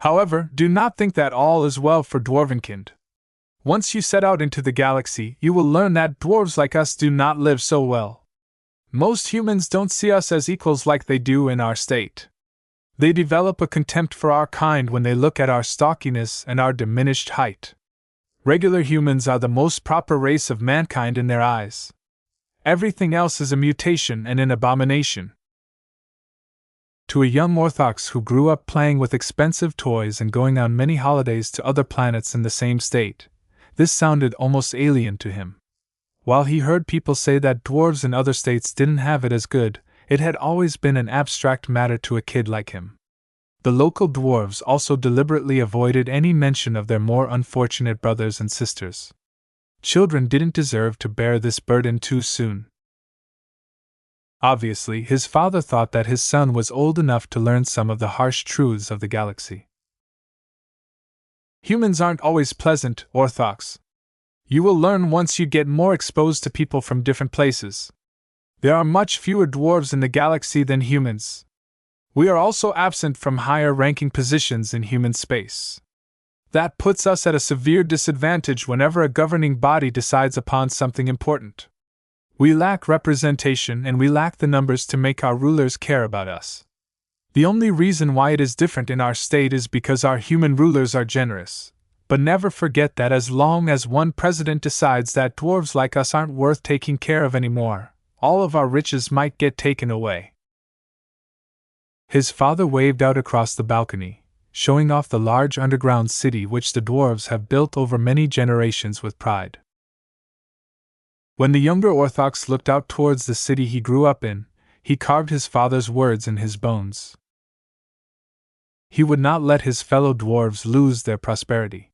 However, do not think that all is well for dwarvenkind. Once you set out into the galaxy, you will learn that dwarves like us do not live so well. Most humans don't see us as equals like they do in our state. They develop a contempt for our kind when they look at our stockiness and our diminished height. Regular humans are the most proper race of mankind in their eyes. Everything else is a mutation and an abomination. To a young Orthox who grew up playing with expensive toys and going on many holidays to other planets in the same state, this sounded almost alien to him. While he heard people say that dwarves in other states didn't have it as good, it had always been an abstract matter to a kid like him. The local dwarves also deliberately avoided any mention of their more unfortunate brothers and sisters. Children didn't deserve to bear this burden too soon. Obviously, his father thought that his son was old enough to learn some of the harsh truths of the galaxy. Humans aren't always pleasant, Orthox. You will learn once you get more exposed to people from different places. There are much fewer dwarves in the galaxy than humans. We are also absent from higher-ranking positions in human space. That puts us at a severe disadvantage whenever a governing body decides upon something important. We lack representation and we lack the numbers to make our rulers care about us. The only reason why it is different in our state is because our human rulers are generous. But never forget that as long as one president decides that dwarves like us aren't worth taking care of anymore, all of our riches might get taken away. His father waved out across the balcony, showing off the large underground city which the dwarves have built over many generations with pride. When the younger Orthox looked out towards the city he grew up in, he carved his father's words in his bones. He would not let his fellow dwarves lose their prosperity.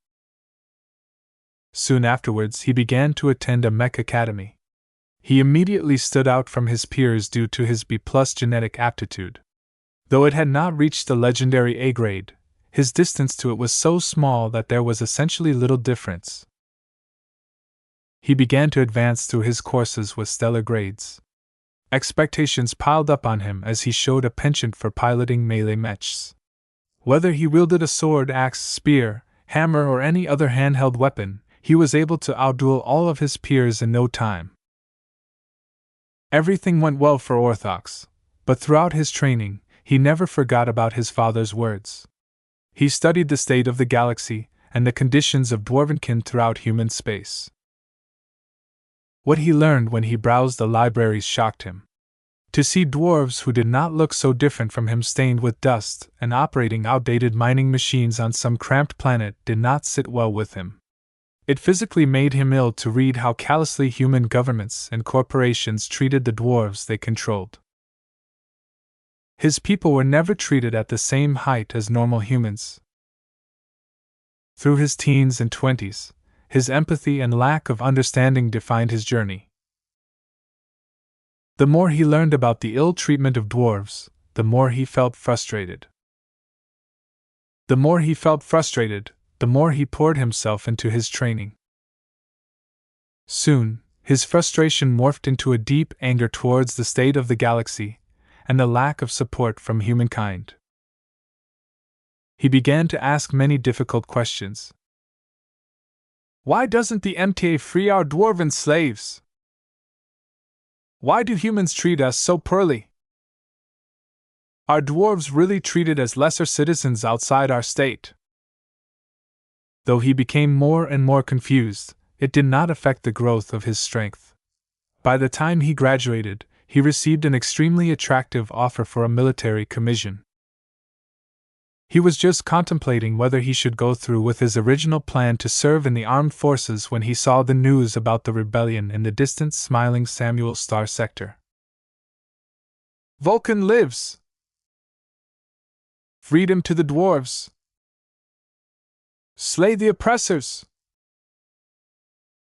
Soon afterwards, he began to attend a mech academy. He immediately stood out from his peers due to his B+ genetic aptitude. Though it had not reached the legendary A grade, his distance to it was so small that there was essentially little difference. He began to advance through his courses with stellar grades. Expectations piled up on him as he showed a penchant for piloting melee mechs. Whether he wielded a sword, axe, spear, hammer, or any other handheld weapon, he was able to outduel all of his peers in no time. Everything went well for Orthox, but throughout his training, he never forgot about his father's words. He studied the state of the galaxy and the conditions of dwarvenkin throughout human space. What he learned when he browsed the libraries shocked him. To see dwarves who did not look so different from him stained with dust and operating outdated mining machines on some cramped planet did not sit well with him. It physically made him ill to read how callously human governments and corporations treated the dwarves they controlled. His people were never treated at the same height as normal humans. Through his teens and 20s, his empathy and lack of understanding defined his journey. The more he learned about the ill treatment of dwarves, the more he felt frustrated. The more he poured himself into his training. Soon, his frustration morphed into a deep anger towards the state of the galaxy and the lack of support from humankind. He began to ask many difficult questions. Why doesn't the MTA free our dwarven slaves? Why do humans treat us so poorly? Are dwarves really treated as lesser citizens outside our state? Though he became more and more confused, it did not affect the growth of his strength. By the time he graduated, he received an extremely attractive offer for a military commission. He was just contemplating whether he should go through with his original plan to serve in the armed forces when he saw the news about the rebellion in the distant smiling Samuel Star sector. Vulcan lives! Freedom to the dwarves! Slay the oppressors!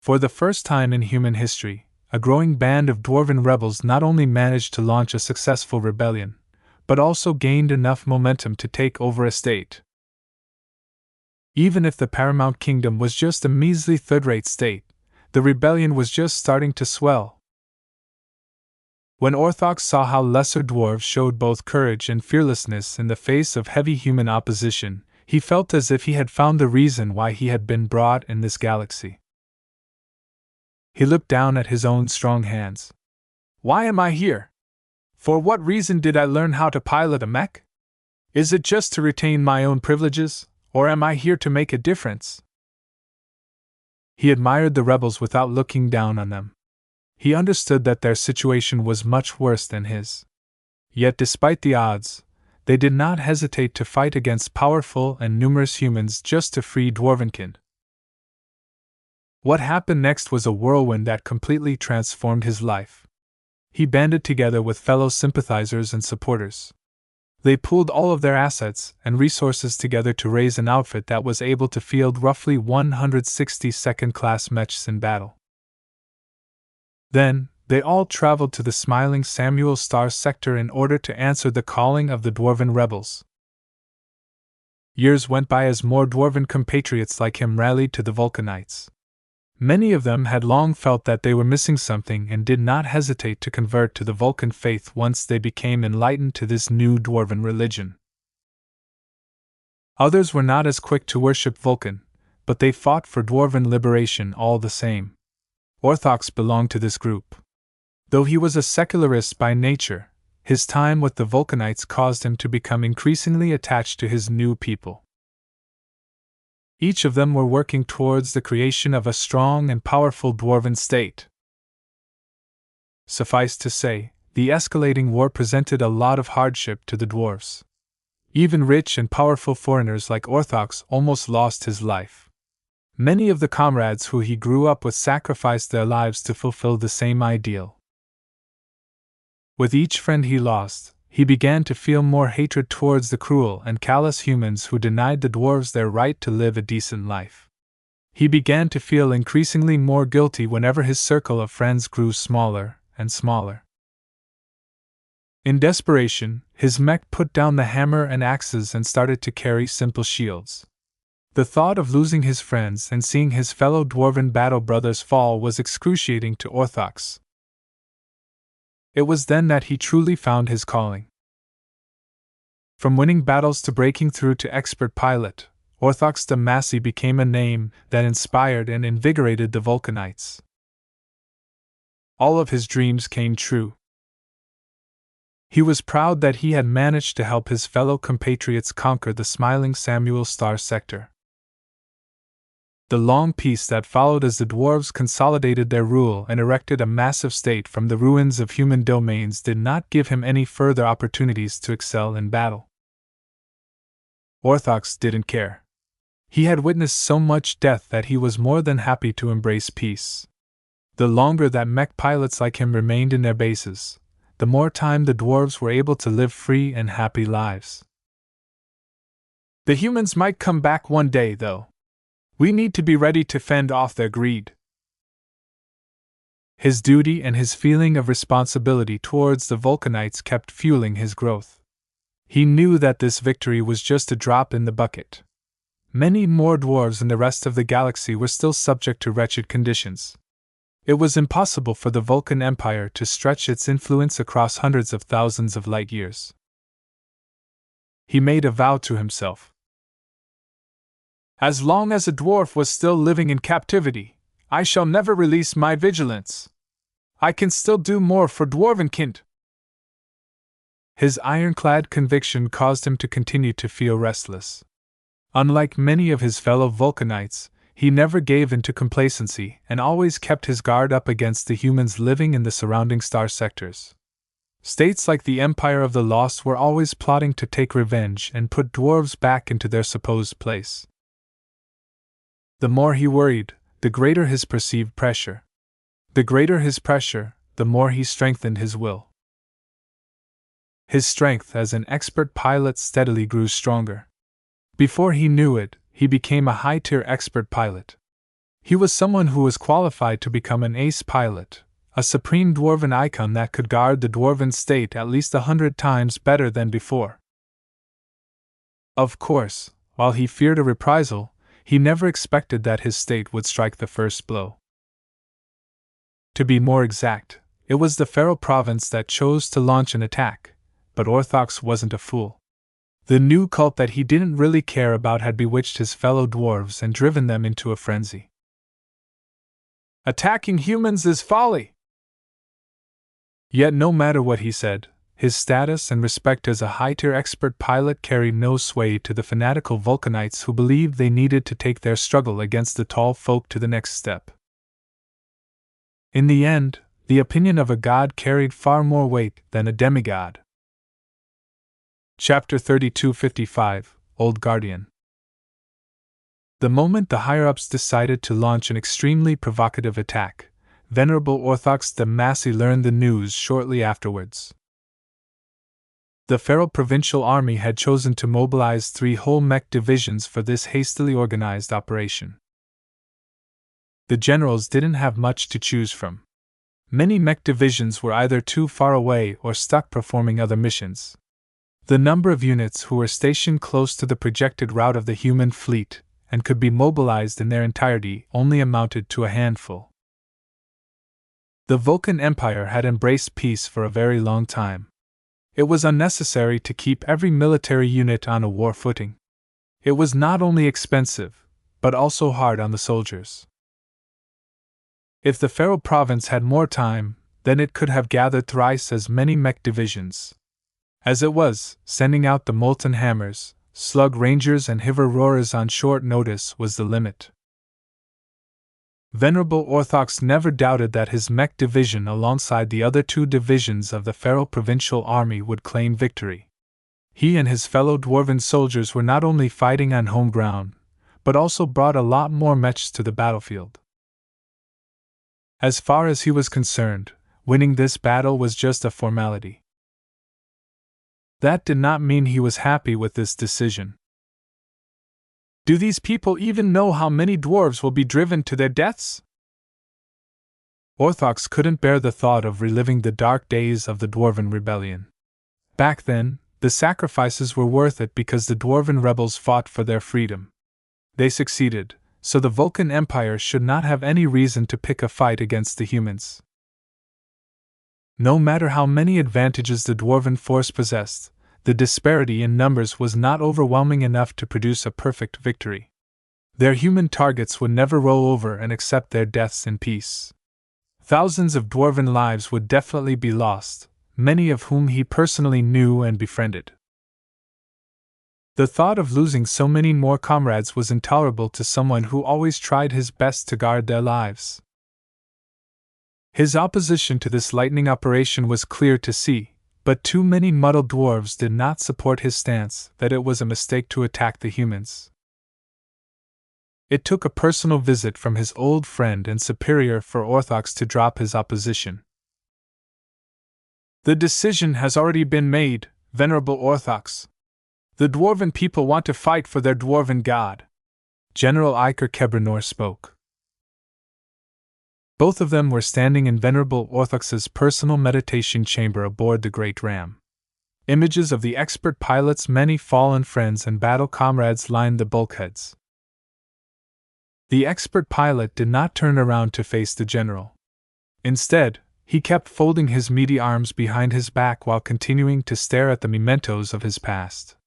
For the first time in human history, a growing band of dwarven rebels not only managed to launch a successful rebellion, but also gained enough momentum to take over a state. Even if the Paramount Kingdom was just a measly third-rate state, the rebellion was just starting to swell. When Orthox saw how lesser dwarves showed both courage and fearlessness in the face of heavy human opposition, he felt as if he had found the reason why he had been brought in this galaxy. He looked down at his own strong hands. Why am I here? For what reason did I learn how to pilot a mech? Is it just to retain my own privileges, or am I here to make a difference? He admired the rebels without looking down on them. He understood that their situation was much worse than his. Yet despite the odds, they did not hesitate to fight against powerful and numerous humans just to free dwarvenkin. What happened next was a whirlwind that completely transformed his life. He banded together with fellow sympathizers and supporters. They pooled all of their assets and resources together to raise an outfit that was able to field roughly 160 second-class mechs in battle. Then, they all traveled to the smiling Samuel Star sector in order to answer the calling of the dwarven rebels. Years went by as more dwarven compatriots like him rallied to the Vulcanites. Many of them had long felt that they were missing something and did not hesitate to convert to the Vulcan faith once they became enlightened to this new dwarven religion. Others were not as quick to worship Vulcan, but they fought for dwarven liberation all the same. Orthox belonged to this group. Though he was a secularist by nature, his time with the Vulcanites caused him to become increasingly attached to his new people. Each of them were working towards the creation of a strong and powerful dwarven state. Suffice to say, the escalating war presented a lot of hardship to the dwarves. Even rich and powerful foreigners like Orthox almost lost his life. Many of the comrades who he grew up with sacrificed their lives to fulfill the same ideal. With each friend he lost, he began to feel more hatred towards the cruel and callous humans who denied the dwarves their right to live a decent life. He began to feel increasingly more guilty whenever his circle of friends grew smaller and smaller. In desperation, his mech put down the hammer and axes and started to carry simple shields. The thought of losing his friends and seeing his fellow dwarven battle brothers fall was excruciating to Orthox. It was then that he truly found his calling. From winning battles to breaking through to expert pilot, Orthox de Massey became a name that inspired and invigorated the Vulcanites. All of his dreams came true. He was proud that he had managed to help his fellow compatriots conquer the smiling Samuel Star sector. The long peace that followed as the dwarves consolidated their rule and erected a massive state from the ruins of human domains did not give him any further opportunities to excel in battle. Orthox didn't care. He had witnessed so much death that he was more than happy to embrace peace. The longer that mech pilots like him remained in their bases, the more time the dwarves were able to live free and happy lives. The humans might come back one day, though. We need to be ready to fend off their greed. His duty and his feeling of responsibility towards the Vulcanites kept fueling his growth. He knew that this victory was just a drop in the bucket. Many more dwarves in the rest of the galaxy were still subject to wretched conditions. It was impossible for the Vulcan Empire to stretch its influence across hundreds of thousands of light years. He made a vow to himself. As long as a dwarf was still living in captivity, I shall never release my vigilance. I can still do more for dwarvenkind. His ironclad conviction caused him to continue to feel restless. Unlike many of his fellow Vulcanites, he never gave in to complacency and always kept his guard up against the humans living in the surrounding star sectors. States like the Empire of the Lost were always plotting to take revenge and put dwarves back into their supposed place. The more he worried, the greater his perceived pressure. The greater his pressure, the more he strengthened his will. His strength as an expert pilot steadily grew stronger. Before he knew it, he became a high-tier expert pilot. He was someone who was qualified to become an ace pilot, a supreme dwarven icon that could guard the dwarven state at least 100 times better than before. Of course, while he feared a reprisal, he never expected that his state would strike the first blow. To be more exact, it was the Feral Province that chose to launch an attack, but Orthox wasn't a fool. The new cult that he didn't really care about had bewitched his fellow dwarves and driven them into a frenzy. Attacking humans is folly! Yet no matter what he said, his status and respect as a high-tier expert pilot carried no sway to the fanatical Vulcanites who believed they needed to take their struggle against the tall folk to the next step. In the end, the opinion of a god carried far more weight than a demigod. Chapter 3255, Old Guardian. The moment the higher-ups decided to launch an extremely provocative attack, Venerable Orthox de Massey learned the news shortly afterwards. The Feral Provincial Army had chosen to mobilize 3 whole mech divisions for this hastily organized operation. The generals didn't have much to choose from. Many mech divisions were either too far away or stuck performing other missions. The number of units who were stationed close to the projected route of the human fleet and could be mobilized in their entirety only amounted to a handful. The Vulcan Empire had embraced peace for a very long time. It was unnecessary to keep every military unit on a war footing. It was not only expensive, but also hard on the soldiers. If the Feral Province had more time, then it could have gathered thrice as many mech divisions. As it was, sending out the Molten Hammers, Slug Rangers and Hiver Roarers on short notice was the limit. Venerable Orthox never doubted that his Mech division alongside the other 2 divisions of the Feral Provincial Army would claim victory. He and his fellow dwarven soldiers were not only fighting on home ground, but also brought a lot more mechs to the battlefield. As far as he was concerned, winning this battle was just a formality. That did not mean he was happy with this decision. Do these people even know how many dwarves will be driven to their deaths? Orthox couldn't bear the thought of reliving the dark days of the Dwarven Rebellion. Back then, the sacrifices were worth it because the Dwarven rebels fought for their freedom. They succeeded, so the Vulcan Empire should not have any reason to pick a fight against the humans. No matter how many advantages the Dwarven force possessed, the disparity in numbers was not overwhelming enough to produce a perfect victory. Their human targets would never roll over and accept their deaths in peace. Thousands of Dwarven lives would definitely be lost, many of whom he personally knew and befriended. The thought of losing so many more comrades was intolerable to someone who always tried his best to guard their lives. His opposition to this lightning operation was clear to see, but too many muddled dwarves did not support his stance that it was a mistake to attack the humans. It took a personal visit from his old friend and superior for Orthox to drop his opposition. The decision has already been made, Venerable Orthox. The Dwarven people want to fight for their Dwarven god. General Iker Kebranor spoke. Both of them were standing in Venerable Orthox's personal meditation chamber aboard the Great Ram. Images of the expert pilot's many fallen friends and battle comrades lined the bulkheads. The expert pilot did not turn around to face the general. Instead, he kept folding his meaty arms behind his back while continuing to stare at the mementos of his past.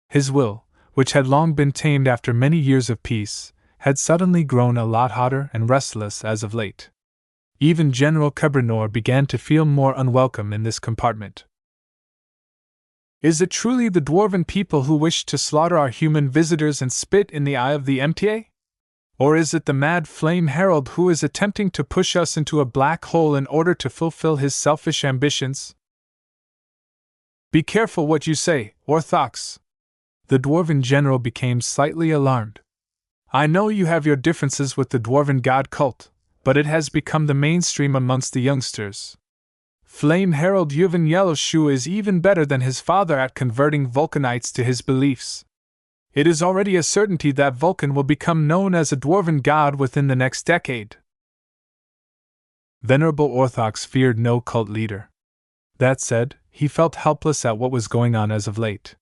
His will, which had long been tamed after many years of peace, had suddenly grown a lot hotter and restless as of late. Even General Kebranor began to feel more unwelcome in this compartment. Is it truly the Dwarven people who wish to slaughter our human visitors and spit in the eye of the MTA? Or is it the mad Flame Herald who is attempting to push us into a black hole in order to fulfill his selfish ambitions? Be careful what you say, Orthox. The Dwarven general became slightly alarmed. I know you have your differences with the Dwarven god cult, but it has become the mainstream amongst the youngsters. Flame Herald Yuvin Yellowshoe is even better than his father at converting Vulcanites to his beliefs. It is already a certainty that Vulcan will become known as a Dwarven god within the next decade. Venerable Orthox feared no cult leader. That said, he felt helpless at what was going on as of late.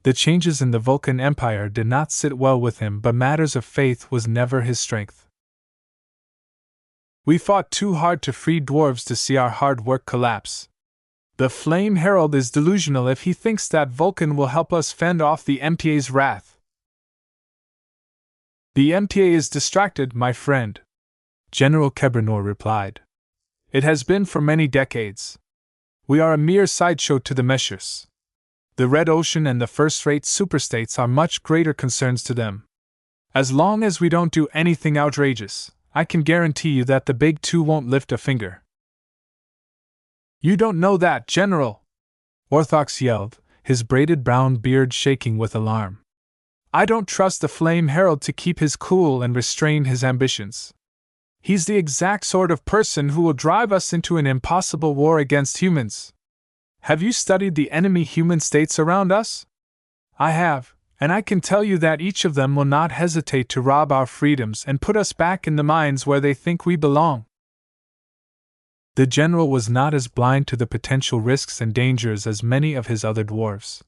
The changes in the Vulcan Empire did not sit well with him, but matters of faith was never his strength. We fought too hard to free dwarves to see our hard work collapse. The Flame Herald is delusional if he thinks that Vulcan will help us fend off the MTA's wrath. The MTA is distracted, my friend, General Kebranor replied. It has been for many decades. We are a mere sideshow to the Meshers. The Red Ocean and the first-rate superstates are much greater concerns to them. As long as we don't do anything outrageous, I can guarantee you that the Big Two won't lift a finger. You don't know that, General! Orthox yelled, his braided brown beard shaking with alarm. I don't trust the Flame Herald to keep his cool and restrain his ambitions. He's the exact sort of person who will drive us into an impossible war against humans. Have you studied the enemy human states around us? I have, and I can tell you that each of them will not hesitate to rob our freedoms and put us back in the mines where they think we belong. The general was not as blind to the potential risks and dangers as many of his other dwarves.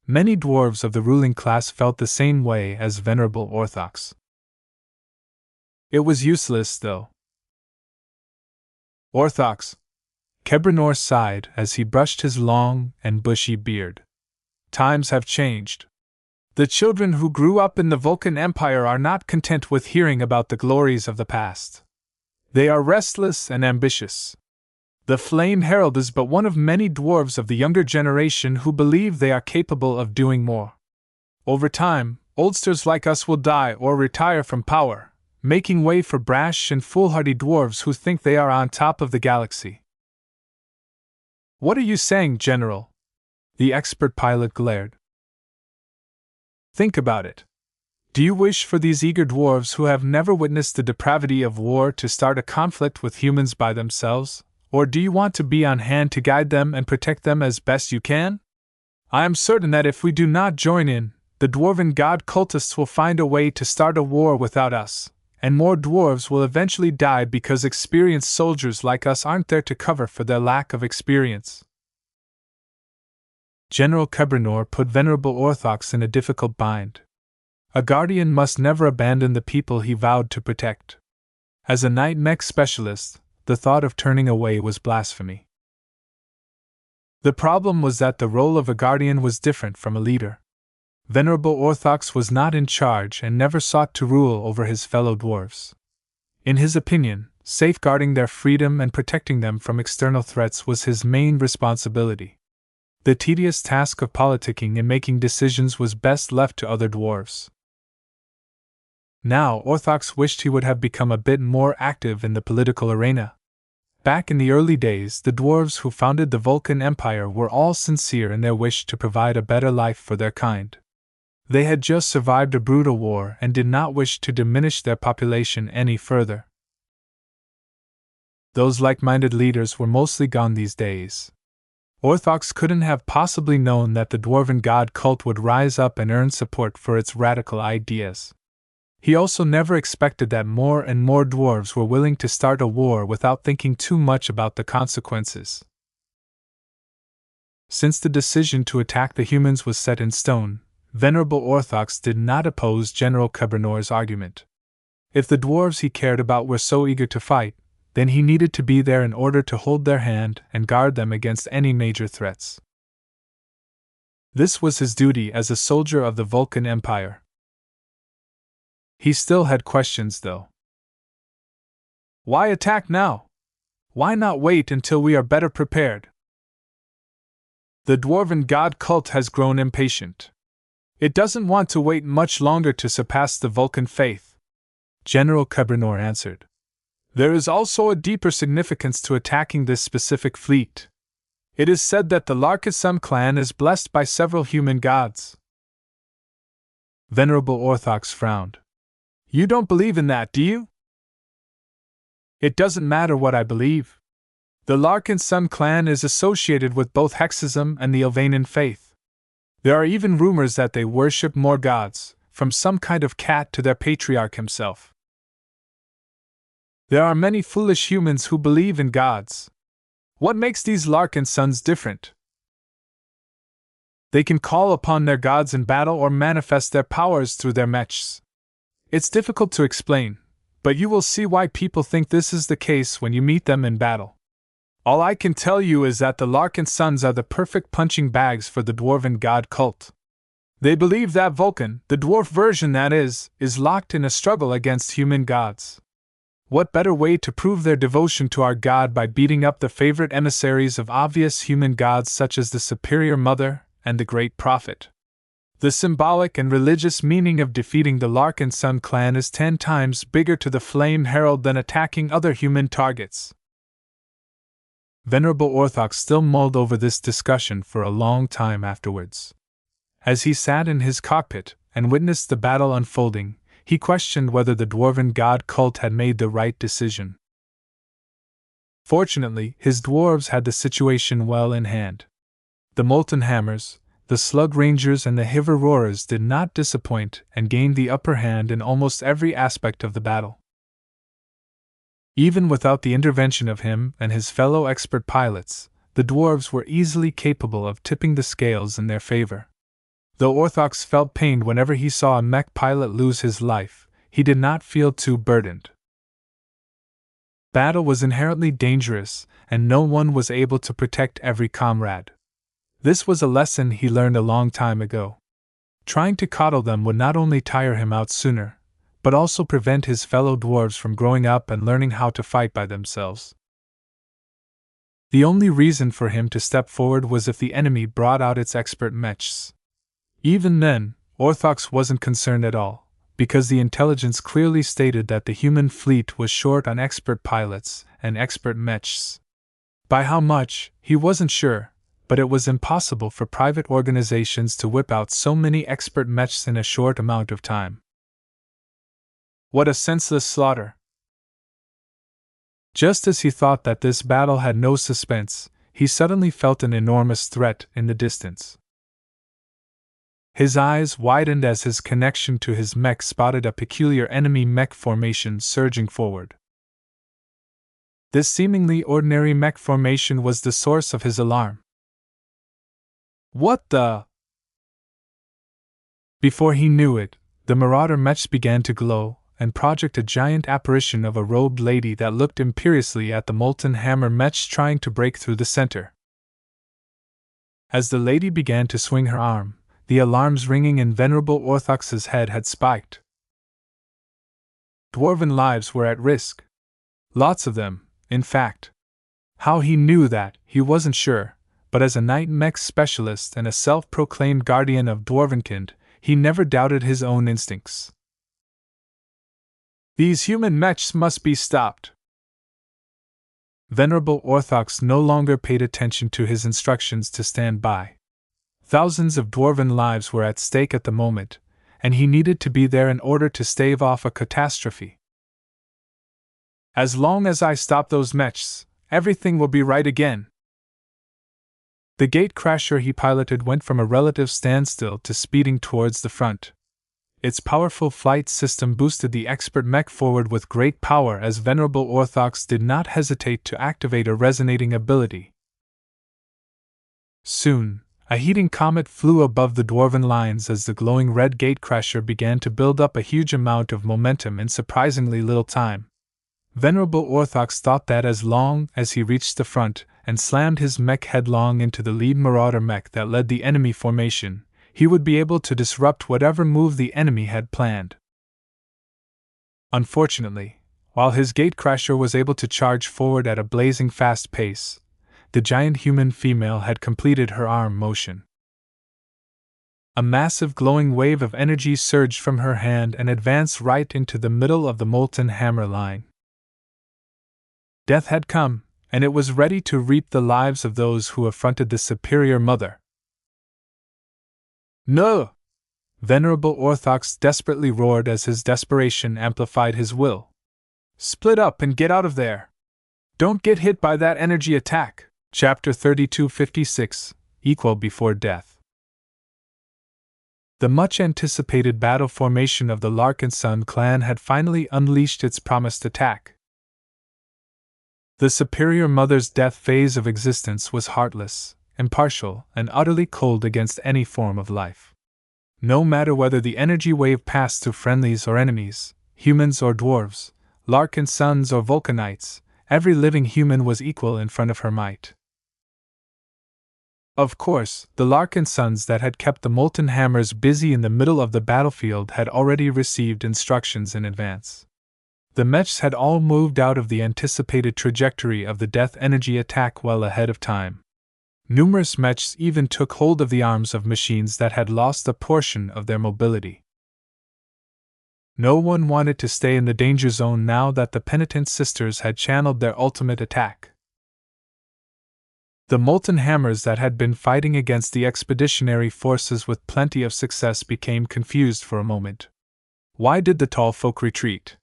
Many dwarves of the ruling class felt the same way as Venerable Orthox. It was useless, though. Orthox, Kebranor sighed as he brushed his long and bushy beard. Times have changed. The children who grew up in the Vulcan Empire are not content with hearing about the glories of the past. They are restless and ambitious. The Flame Herald is but one of many dwarves of the younger generation who believe they are capable of doing more. Over time, oldsters like us will die or retire from power, making way for brash and foolhardy dwarves who think they are on top of the galaxy. What are you saying, General? The expert pilot glared. Think about it. Do you wish for these eager dwarves who have never witnessed the depravity of war to start a conflict with humans by themselves, or do you want to be on hand to guide them and protect them as best you can? I am certain that if we do not join in, the dwarven god cultists will find a way to start a war without us, and more dwarves will eventually die because experienced soldiers like us aren't there to cover for their lack of experience. General Kebranor put Venerable Orthox in a difficult bind. A guardian must never abandon the people he vowed to protect. As a night mech specialist, the thought of turning away was blasphemy. The problem was that the role of a guardian was different from a leader. Venerable Orthox was not in charge and never sought to rule over his fellow dwarves. In his opinion, safeguarding their freedom and protecting them from external threats was his main responsibility. The tedious task of politicking and making decisions was best left to other dwarves. Now, Orthox wished he would have become a bit more active in the political arena. Back in the early days, the dwarves who founded the Vulcan Empire were all sincere in their wish to provide a better life for their kind. They had just survived a brutal war and did not wish to diminish their population any further. Those like-minded leaders were mostly gone these days. Orthox couldn't have possibly known that the dwarven god cult would rise up and earn support for its radical ideas. He also never expected that more and more dwarves were willing to start a war without thinking too much about the consequences. Since the decision to attack the humans was set in stone, Venerable Orthox did not oppose General Kebranor's argument. If the dwarves he cared about were so eager to fight, then he needed to be there in order to hold their hand and guard them against any major threats. This was his duty as a soldier of the Vulcan Empire. He still had questions, though. Why attack now? Why not wait until we are better prepared? The dwarven god cult has grown impatient. It doesn't want to wait much longer to surpass the Vulcan faith, General Kebranor answered. There is also a deeper significance to attacking this specific fleet. It is said that the Larkinson clan is blessed by several human gods. Venerable Orthox frowned. You don't believe in that, do you? It doesn't matter what I believe. The Larkinson clan is associated with both Hexism and the Ilvanan faith. There are even rumors that they worship more gods, from some kind of cat to their patriarch himself. There are many foolish humans who believe in gods. What makes these Larkinsons different? They can call upon their gods in battle or manifest their powers through their mechs. It's difficult to explain, but you will see why people think this is the case when you meet them in battle. All I can tell you is that the Larkinsons are the perfect punching bags for the dwarven god cult. They believe that Vulcan, the dwarf version that is locked in a struggle against human gods. What better way to prove their devotion to our god by beating up the favorite emissaries of obvious human gods such as the Superior Mother and the Great Prophet? The symbolic and religious meaning of defeating the Larkinson clan is 10 times bigger to the Flame Herald than attacking other human targets. Venerable Orthox still mulled over this discussion for a long time afterwards. As he sat in his cockpit and witnessed the battle unfolding, he questioned whether the dwarven god cult had made the right decision. Fortunately, his dwarves had the situation well in hand. The Molten Hammers, the Slug Rangers and the Hiver Roarers did not disappoint and gained the upper hand in almost every aspect of the battle. Even without the intervention of him and his fellow expert pilots, the dwarves were easily capable of tipping the scales in their favor. Though Orthox felt pained whenever he saw a mech pilot lose his life, he did not feel too burdened. Battle was inherently dangerous, and no one was able to protect every comrade. This was a lesson he learned a long time ago. Trying to coddle them would not only tire him out sooner, but also prevent his fellow dwarves from growing up and learning how to fight by themselves. The only reason for him to step forward was if the enemy brought out its expert mechs. Even then, Orthox wasn't concerned at all, because the intelligence clearly stated that the human fleet was short on expert pilots and expert mechs. By how much, he wasn't sure, but it was impossible for private organizations to whip out so many expert mechs in a short amount of time. What a senseless slaughter! Just as he thought that this battle had no suspense, he suddenly felt an enormous threat in the distance. His eyes widened as his connection to his mech spotted a peculiar enemy mech formation surging forward. This seemingly ordinary mech formation was the source of his alarm. What the? Before he knew it, the marauder mechs began to glow and project a giant apparition of a robed lady that looked imperiously at the molten hammer mech trying to break through the center. As the lady began to swing her arm, the alarms ringing in Venerable Orthox's head had spiked. Dwarven lives were at risk. Lots of them, in fact. How he knew that, he wasn't sure, but as a knight mech specialist and a self-proclaimed guardian of Dwarvenkind, he never doubted his own instincts. These human mechs must be stopped. Venerable Orthox no longer paid attention to his instructions to stand by. Thousands of dwarven lives were at stake at the moment, and he needed to be there in order to stave off a catastrophe. As long as I stop those mechs, everything will be right again. The gatecrasher he piloted went from a relative standstill to speeding towards the front. Its powerful flight system boosted the expert mech forward with great power as Venerable Orthox did not hesitate to activate a resonating ability. Soon, a heating comet flew above the dwarven lines as the glowing red gatecrasher began to build up a huge amount of momentum in surprisingly little time. Venerable Orthox thought that as long as he reached the front and slammed his mech headlong into the lead marauder mech that led the enemy formation, he would be able to disrupt whatever move the enemy had planned. Unfortunately, while his gatecrasher was able to charge forward at a blazing fast pace, the giant human female had completed her arm motion. A massive glowing wave of energy surged from her hand and advanced right into the middle of the molten hammer line. Death had come, and it was ready to reap the lives of those who affronted the superior mother. No! Venerable Orthox desperately roared as his desperation amplified his will. Split up and get out of there! Don't get hit by that energy attack! Chapter 3256, Equal Before Death. The much-anticipated battle formation of the Larkinson clan had finally unleashed its promised attack. The superior mother's death phase of existence was heartless, impartial, and utterly cold against any form of life. No matter whether the energy wave passed through friendlies or enemies, humans or dwarves, Larkinsons or Vulcanites, every living human was equal in front of her might. Of course, the Larkinsons that had kept the molten hammers busy in the middle of the battlefield had already received instructions in advance. The mechs had all moved out of the anticipated trajectory of the death energy attack well ahead of time. Numerous mechs even took hold of the arms of machines that had lost a portion of their mobility. No one wanted to stay in the danger zone now that the penitent sisters had channeled their ultimate attack. The molten hammers that had been fighting against the expeditionary forces with plenty of success became confused for a moment. Why did the tall folk retreat?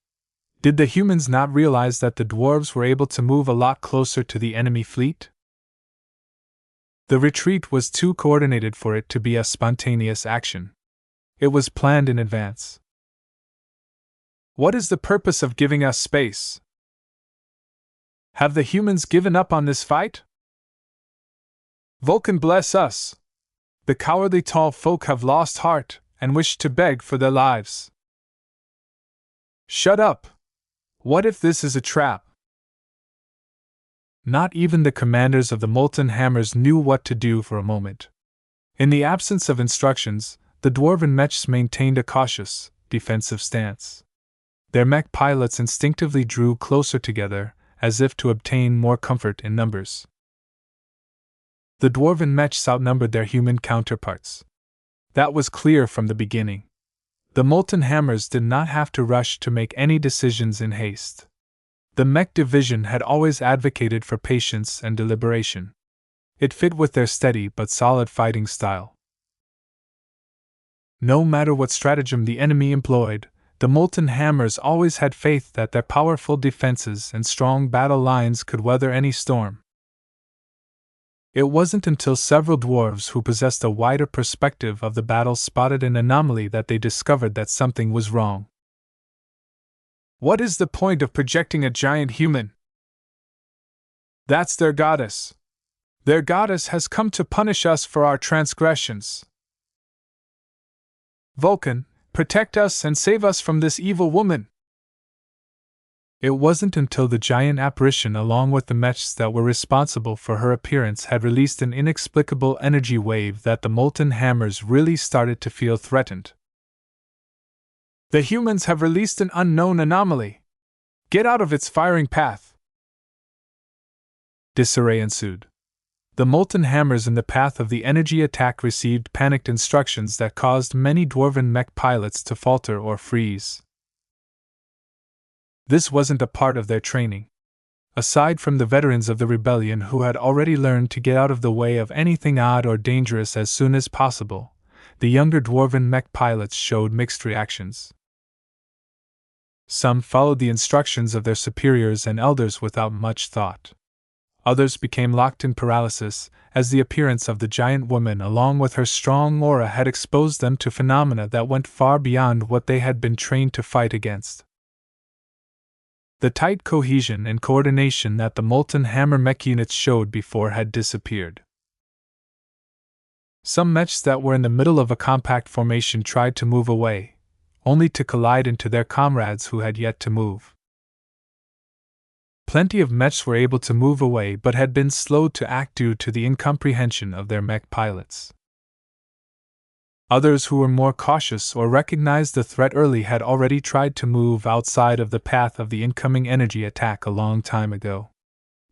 Did the humans not realize that the dwarves were able to move a lot closer to the enemy fleet? The retreat was too coordinated for it to be a spontaneous action. It was planned in advance. What is the purpose of giving us space? Have the humans given up on this fight? Vulcan bless us! The cowardly tall folk have lost heart and wish to beg for their lives. Shut up! What if this is a trap? Not even the commanders of the molten hammers knew what to do for a moment. In the absence of instructions, the dwarven mechs maintained a cautious, defensive stance. Their mech pilots instinctively drew closer together, as if to obtain more comfort in numbers. The dwarven mechs outnumbered their human counterparts. That was clear from the beginning. The molten hammers did not have to rush to make any decisions in haste. The mech division had always advocated for patience and deliberation. It fit with their steady but solid fighting style. No matter what stratagem the enemy employed, the molten hammers always had faith that their powerful defenses and strong battle lines could weather any storm. It wasn't until several dwarves who possessed a wider perspective of the battle spotted an anomaly that they discovered that something was wrong. What is the point of projecting a giant human? That's their goddess. Their goddess has come to punish us for our transgressions. Vulcan, protect us and save us from this evil woman. It wasn't until the giant apparition, along with the mechs that were responsible for her appearance, had released an inexplicable energy wave that the molten hammers really started to feel threatened. The humans have released an unknown anomaly. Get out of its firing path. Disarray ensued. The molten hammers in the path of the energy attack received panicked instructions that caused many dwarven mech pilots to falter or freeze. This wasn't a part of their training. Aside from the veterans of the rebellion who had already learned to get out of the way of anything odd or dangerous as soon as possible, the younger dwarven mech pilots showed mixed reactions. Some followed the instructions of their superiors and elders without much thought. Others became locked in paralysis, as the appearance of the giant woman along with her strong aura had exposed them to phenomena that went far beyond what they had been trained to fight against. The tight cohesion and coordination that the molten hammer mech units showed before had disappeared. Some mechs that were in the middle of a compact formation tried to move away, only to collide into their comrades who had yet to move. Plenty of mechs were able to move away but had been slowed to act due to the incomprehension of their mech pilots. Others who were more cautious or recognized the threat early had already tried to move outside of the path of the incoming energy attack a long time ago.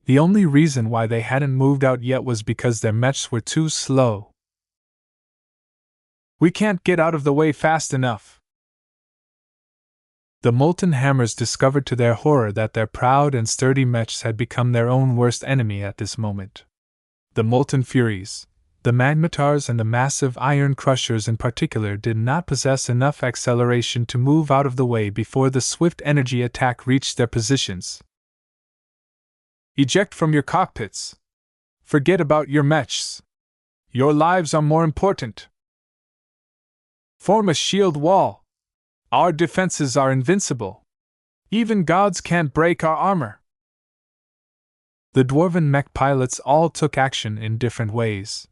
The only reason why they hadn't moved out yet was because their mechs were too slow. We can't get out of the way fast enough. The molten hammers discovered to their horror that their proud and sturdy mechs had become their own worst enemy at this moment. The molten furies, the magmatars and the massive iron crushers in particular did not possess enough acceleration to move out of the way before the swift energy attack reached their positions. Eject from your cockpits. Forget about your mechs. Your lives are more important. Form a shield wall. Our defenses are invincible. Even gods can't break our armor. The dwarven mech pilots all took action in different ways.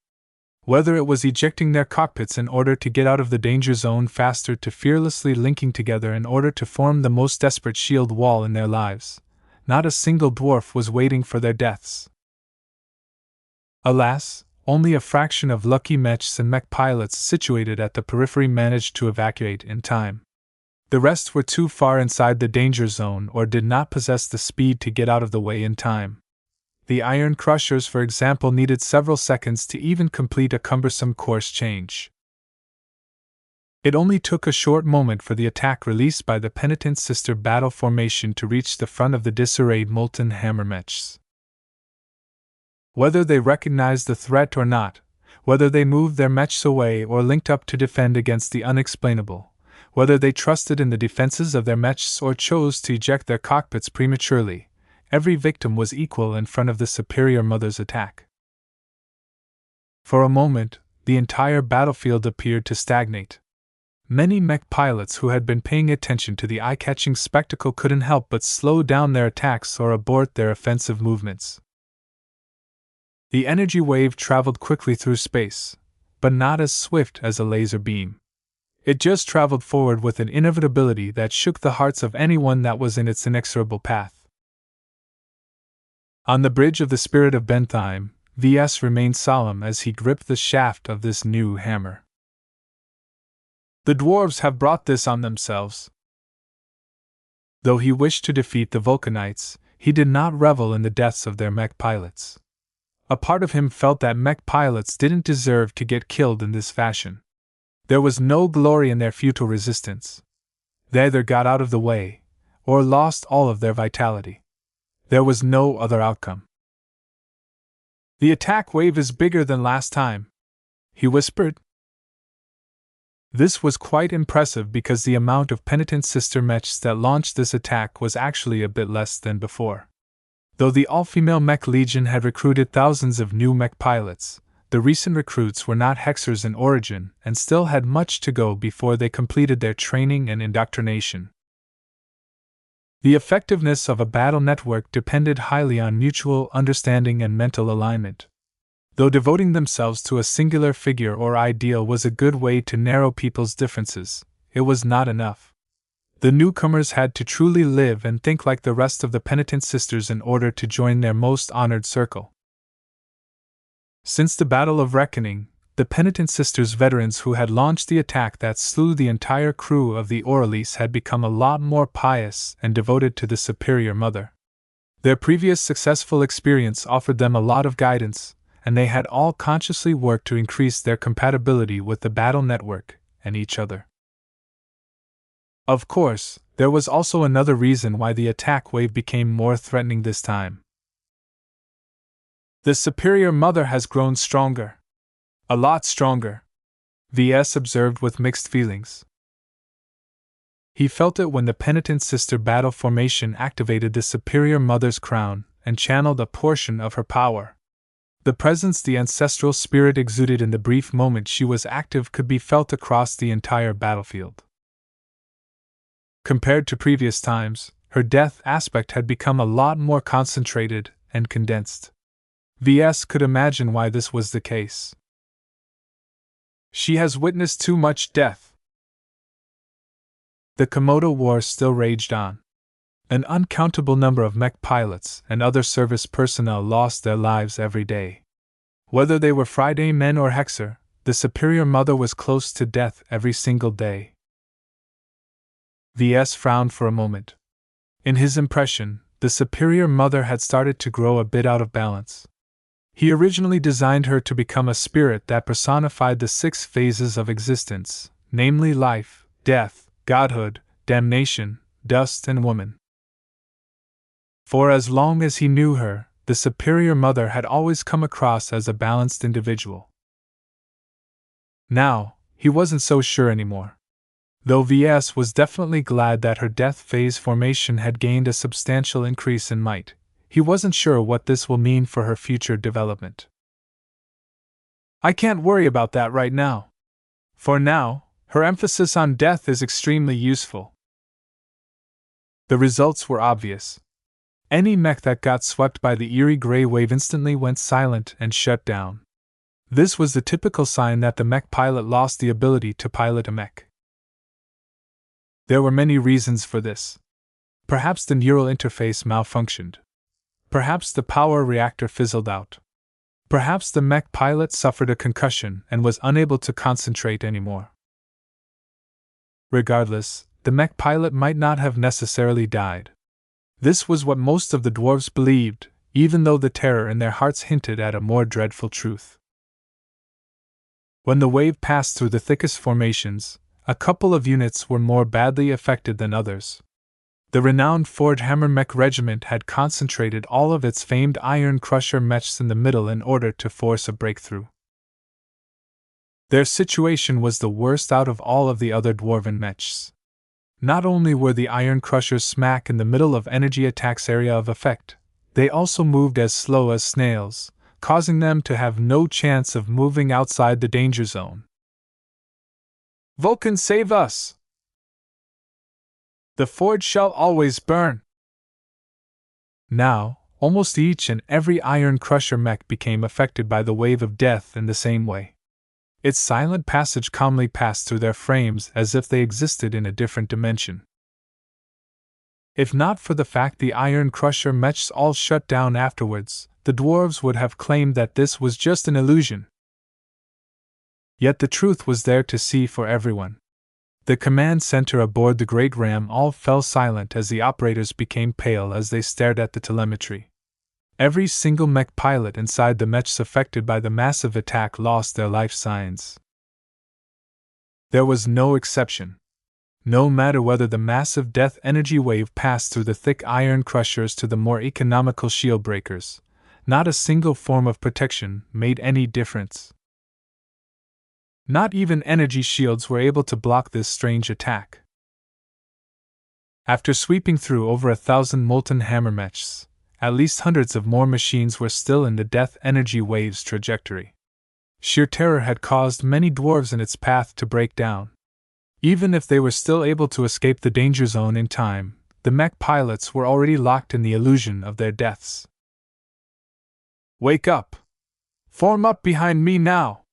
Whether it was ejecting their cockpits in order to get out of the danger zone faster to fearlessly linking together in order to form the most desperate shield wall in their lives, not a single dwarf was waiting for their deaths. Alas, only a fraction of lucky mechs and mech pilots situated at the periphery managed to evacuate in time. The rest were too far inside the danger zone or did not possess the speed to get out of the way in time. The iron crushers, for example, needed several seconds to even complete a cumbersome course change. It only took a short moment for the attack released by the penitent sister battle formation to reach the front of the disarrayed molten hammer mechs. Whether they recognized the threat or not, whether they moved their mechs away or linked up to defend against the unexplainable, whether they trusted in the defenses of their mechs or chose to eject their cockpits prematurely, every victim was equal in front of the superior mother's attack. For a moment, the entire battlefield appeared to stagnate. Many mech pilots who had been paying attention to the eye-catching spectacle couldn't help but slow down their attacks or abort their offensive movements. The energy wave traveled quickly through space, but not as swift as a laser beam. It just traveled forward with an inevitability that shook the hearts of anyone that was in its inexorable path. On the bridge of the Spirit of Bentheim, Ves remained solemn as he gripped the shaft of this new hammer. The dwarves have brought this on themselves. Though he wished to defeat the Vulcanites, he did not revel in the deaths of their mech pilots. A part of him felt that mech pilots didn't deserve to get killed in this fashion. There was no glory in their futile resistance. They either got out of the way, or lost all of their vitality. There was no other outcome. "The attack wave is bigger than last time," he whispered. This was quite impressive because the amount of penitent sister mechs that launched this attack was actually a bit less than before. Though the all-female Mech Legion had recruited thousands of new mech pilots, the recent recruits were not hexers in origin and still had much to go before they completed their training and indoctrination. The effectiveness of a battle network depended highly on mutual understanding and mental alignment. Though devoting themselves to a singular figure or ideal was a good way to narrow people's differences, it was not enough. The newcomers had to truly live and think like the rest of the penitent sisters in order to join their most honored circle. Since the Battle of Reckoning, the penitent sisters' veterans who had launched the attack that slew the entire crew of the Orelise had become a lot more pious and devoted to the Superior Mother. Their previous successful experience offered them a lot of guidance, and they had all consciously worked to increase their compatibility with the battle network and each other. Of course, there was also another reason why the attack wave became more threatening this time. "The Superior Mother has grown stronger. A lot stronger," Ves observed with mixed feelings. He felt it when the penitent sister battle formation activated the Superior Mother's crown and channeled a portion of her power. The presence the ancestral spirit exuded in the brief moment she was active could be felt across the entire battlefield. Compared to previous times, her death aspect had become a lot more concentrated and condensed. Ves could imagine why this was the case. "She has witnessed too much death." The Komodo War still raged on. An uncountable number of mech pilots and other service personnel lost their lives every day. Whether they were Friday men or hexer, the Superior Mother was close to death every single day. Ves frowned for a moment. In his impression, the Superior Mother had started to grow a bit out of balance. He originally designed her to become a spirit that personified the 6 phases of existence, namely life, death, godhood, damnation, dust, and woman. For as long as he knew her, the Superior Mother had always come across as a balanced individual. Now, he wasn't so sure anymore. Though Ves was definitely glad that her death phase formation had gained a substantial increase in might, he wasn't sure what this will mean for her future development. "I can't worry about that right now. For now, her emphasis on death is extremely useful." The results were obvious. Any mech that got swept by the eerie gray wave instantly went silent and shut down. This was the typical sign that the mech pilot lost the ability to pilot a mech. There were many reasons for this. Perhaps the neural interface malfunctioned. Perhaps the power reactor fizzled out. Perhaps the mech pilot suffered a concussion and was unable to concentrate anymore. Regardless, the mech pilot might not have necessarily died. This was what most of the dwarves believed, even though the terror in their hearts hinted at a more dreadful truth. When the wave passed through the thickest formations, a couple of units were more badly affected than others. The renowned Forgehammer Mech Regiment had concentrated all of its famed Iron Crusher mechs in the middle in order to force a breakthrough. Their situation was the worst out of all of the other dwarven mechs. Not only were the Iron Crushers smack in the middle of energy attack's area of effect, they also moved as slow as snails, causing them to have no chance of moving outside the danger zone. "Vulcan, save us! The forge shall always burn!" Now, almost each and every Iron Crusher mech became affected by the wave of death in the same way. Its silent passage calmly passed through their frames as if they existed in a different dimension. If not for the fact the Iron Crusher mechs all shut down afterwards, the dwarves would have claimed that this was just an illusion. Yet the truth was there to see for everyone. The command center aboard the Great Ram all fell silent as the operators became pale as they stared at the telemetry. Every single mech pilot inside the mechs affected by the massive attack lost their life signs. There was no exception. No matter whether the massive death energy wave passed through the thick iron crushers to the more economical shield breakers, not a single form of protection made any difference. Not even energy shields were able to block this strange attack. After sweeping through over 1,000 molten hammer mechs, at least hundreds of more machines were still in the death energy wave's trajectory. Sheer terror had caused many dwarves in its path to break down. Even if they were still able to escape the danger zone in time, the mech pilots were already locked in the illusion of their deaths. "Wake up! Form up behind me now!"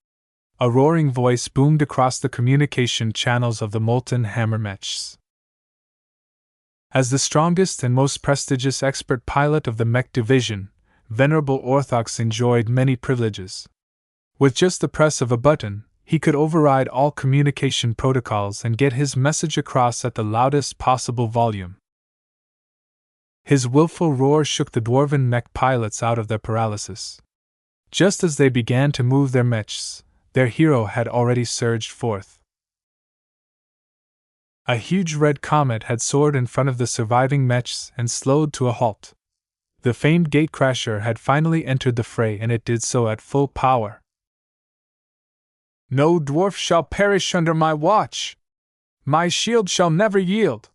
A roaring voice boomed across the communication channels of the molten hammer mechs. As the strongest and most prestigious expert pilot of the mech division, Venerable Orthox enjoyed many privileges. With just the press of a button, he could override all communication protocols and get his message across at the loudest possible volume. His willful roar shook the dwarven mech pilots out of their paralysis. Just as they began to move their mechs, their hero had already surged forth. A huge red comet had soared in front of the surviving mechs and slowed to a halt. The famed gatecrasher had finally entered the fray, and it did so at full power. "No dwarf shall perish under my watch! My shield shall never yield!"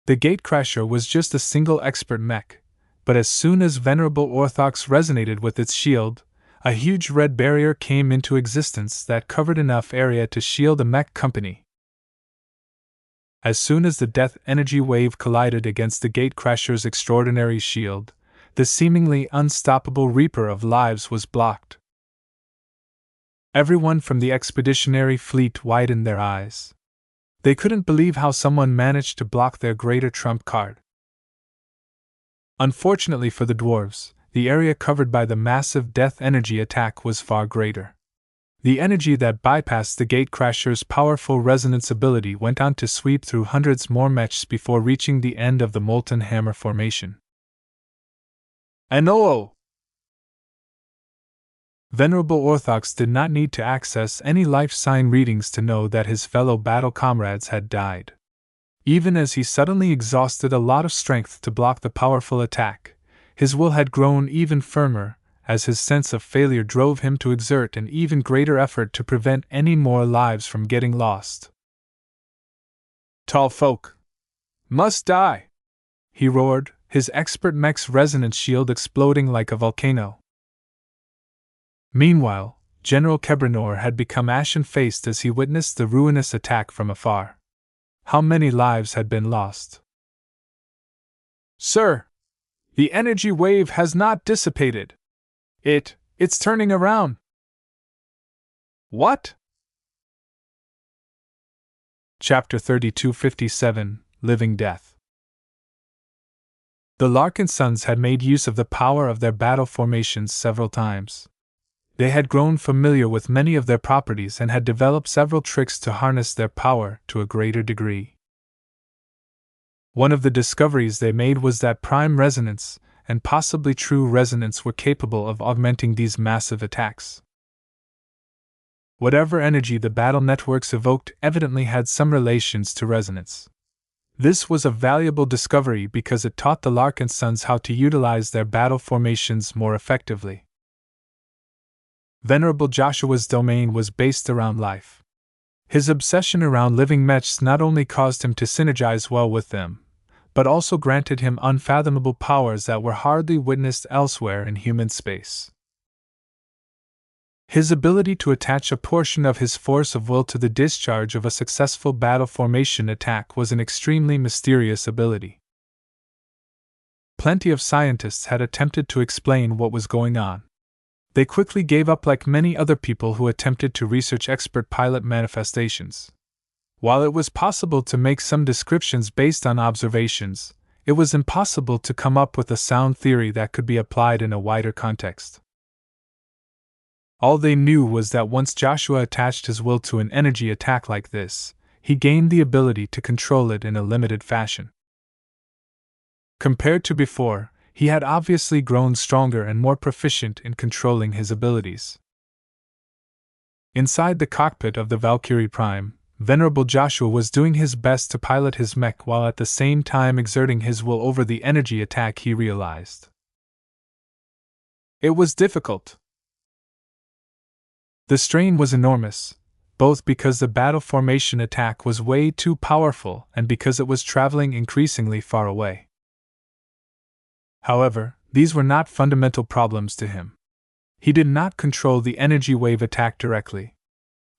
The gatecrasher was just a single expert mech, but as soon as Venerable Orthox resonated with its shield, a huge red barrier came into existence that covered enough area to shield a mech company. As soon as the death energy wave collided against the gatecrasher's extraordinary shield, the seemingly unstoppable reaper of lives was blocked. Everyone from the expeditionary fleet widened their eyes. They couldn't believe how someone managed to block their greater trump card. Unfortunately for the dwarves, the area covered by the massive death energy attack was far greater. The energy that bypassed the gatecrasher's powerful resonance ability went on to sweep through hundreds more mechs before reaching the end of the molten hammer formation. "No!" Venerable Orthox did not need to access any life sign readings to know that his fellow battle comrades had died. Even as he suddenly exhausted a lot of strength to block the powerful attack, his will had grown even firmer, as his sense of failure drove him to exert an even greater effort to prevent any more lives from getting lost. "Tall folk must die!" he roared, his expert mech's resonance shield exploding like a volcano. Meanwhile, General Kebranor had become ashen-faced as he witnessed the ruinous attack from afar. How many lives had been lost? "Sir, the energy wave has not dissipated. It's turning around." "What?" Chapter 3257, Living Death. The Larkinsons had made use of the power of their battle formations several times. They had grown familiar with many of their properties and had developed several tricks to harness their power to a greater degree. One of the discoveries they made was that prime resonance and possibly true resonance were capable of augmenting these massive attacks. Whatever energy the battle networks evoked evidently had some relations to resonance. This was a valuable discovery because it taught the Larkinsons how to utilize their battle formations more effectively. Venerable Joshua's domain was based around life. His obsession around living mechs not only caused him to synergize well with them, but also granted him unfathomable powers that were hardly witnessed elsewhere in human space. His ability to attach a portion of his force of will to the discharge of a successful battle formation attack was an extremely mysterious ability. Plenty of scientists had attempted to explain what was going on. They quickly gave up, like many other people who attempted to research expert pilot manifestations. While it was possible to make some descriptions based on observations, it was impossible to come up with a sound theory that could be applied in a wider context. All they knew was that once Joshua attached his will to an energy attack like this, he gained the ability to control it in a limited fashion. Compared to before, he had obviously grown stronger and more proficient in controlling his abilities. Inside the cockpit of the Valkyrie Prime, Venerable Joshua was doing his best to pilot his mech while at the same time exerting his will over the energy attack he realized. It was difficult. The strain was enormous, both because the battle formation attack was way too powerful and because it was traveling increasingly far away. However, these were not fundamental problems to him. He did not control the energy wave attack directly.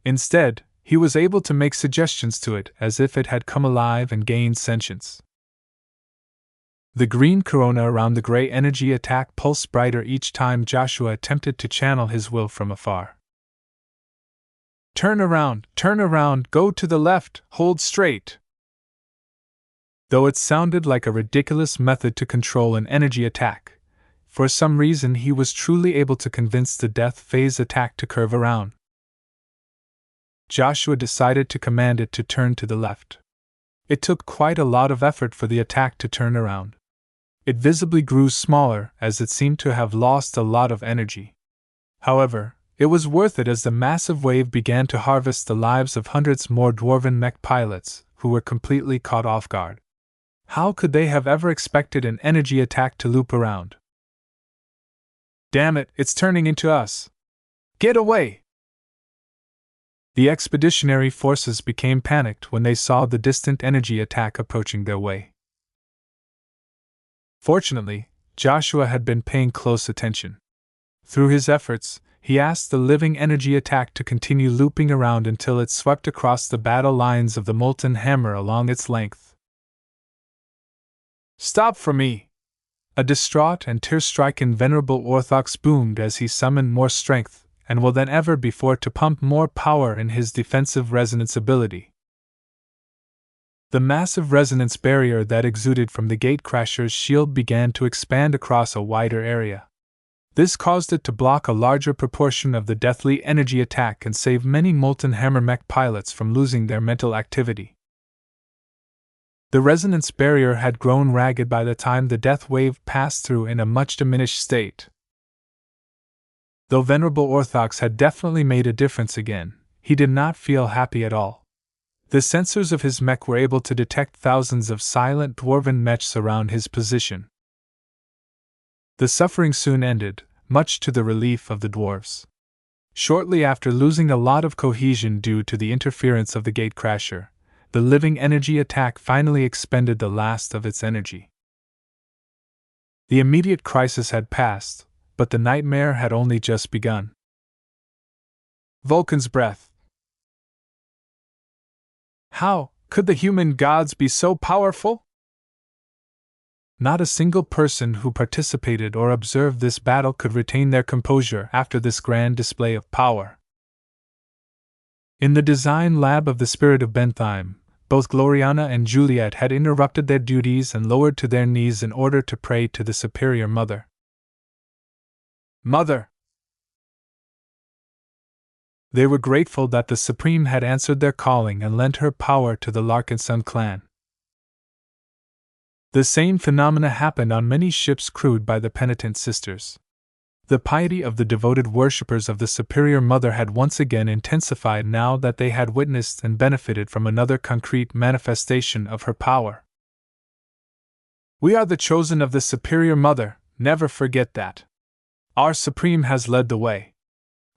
Instead, he was able to make suggestions to it as if it had come alive and gained sentience. The green corona around the gray energy attack pulsed brighter each time Joshua attempted to channel his will from afar. Turn around, go to the left, hold straight. Though it sounded like a ridiculous method to control an energy attack, for some reason he was truly able to convince the death phase attack to curve around. Joshua decided to command it to turn to the left. It took quite a lot of effort for the attack to turn around. It visibly grew smaller as it seemed to have lost a lot of energy. However, it was worth it as the massive wave began to harvest the lives of hundreds more dwarven mech pilots who were completely caught off guard. How could they have ever expected an energy attack to loop around? Damn it, it's turning into us! Get away! The expeditionary forces became panicked when they saw the distant energy attack approaching their way. Fortunately, Joshua had been paying close attention. Through his efforts, he asked the living energy attack to continue looping around until it swept across the battle lines of the molten hammer along its length. Stop for me! A distraught and tear-stricken Venerable Orthox boomed as he summoned more strength and will than ever before to pump more power in his defensive resonance ability. The massive resonance barrier that exuded from the gatecrasher's shield began to expand across a wider area. This caused it to block a larger proportion of the deathly energy attack and save many molten hammer mech pilots from losing their mental activity. The resonance barrier had grown ragged by the time the death wave passed through in a much diminished state. Though Venerable Orthox had definitely made a difference again, he did not feel happy at all. The sensors of his mech were able to detect thousands of silent dwarven mechs around his position. The suffering soon ended, much to the relief of the dwarves. Shortly after losing a lot of cohesion due to the interference of the gatecrasher, the living energy attack finally expended the last of its energy. The immediate crisis had passed, but the nightmare had only just begun. Vulcan's breath. How could the human gods be so powerful? Not a single person who participated or observed this battle could retain their composure after this grand display of power. In the design lab of the Spirit of Bentheim, both Gloriana and Juliet had interrupted their duties and lowered to their knees in order to pray to the Superior Mother. Mother! They were grateful that the Supreme had answered their calling and lent her power to the Larkinson clan. The same phenomena happened on many ships crewed by the penitent sisters. The piety of the devoted worshippers of the Superior Mother had once again intensified now that they had witnessed and benefited from another concrete manifestation of her power. We are the chosen of the Superior Mother, never forget that. Our Supreme has led the way.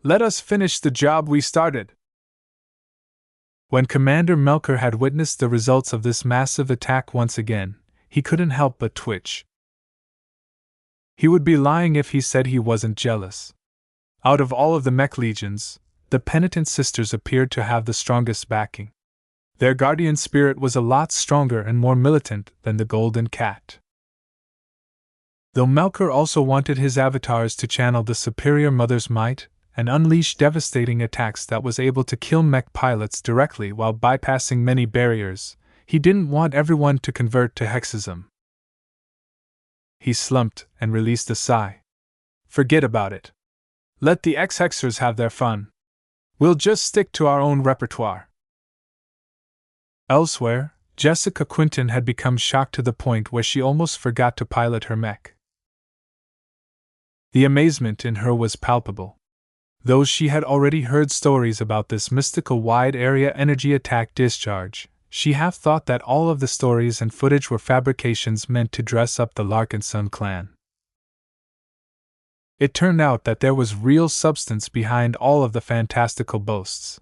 Let us finish the job we started. When Commander Melker had witnessed the results of this massive attack once again, he couldn't help but twitch. He would be lying if he said he wasn't jealous. Out of all of the mech legions, the penitent sisters appeared to have the strongest backing. Their guardian spirit was a lot stronger and more militant than the Golden Cat. Though Melker also wanted his avatars to channel the Superior Mother's might and unleash devastating attacks that was able to kill mech pilots directly while bypassing many barriers, he didn't want everyone to convert to hexism. He slumped and released a sigh. Forget about it. Let the ex-hexers have their fun. We'll just stick to our own repertoire. Elsewhere, Jessica Quinton had become shocked to the point where she almost forgot to pilot her mech. The amazement in her was palpable. Though she had already heard stories about this mystical wide-area energy attack discharge, she half thought that all of the stories and footage were fabrications meant to dress up the Larkinson clan. It turned out that there was real substance behind all of the fantastical boasts.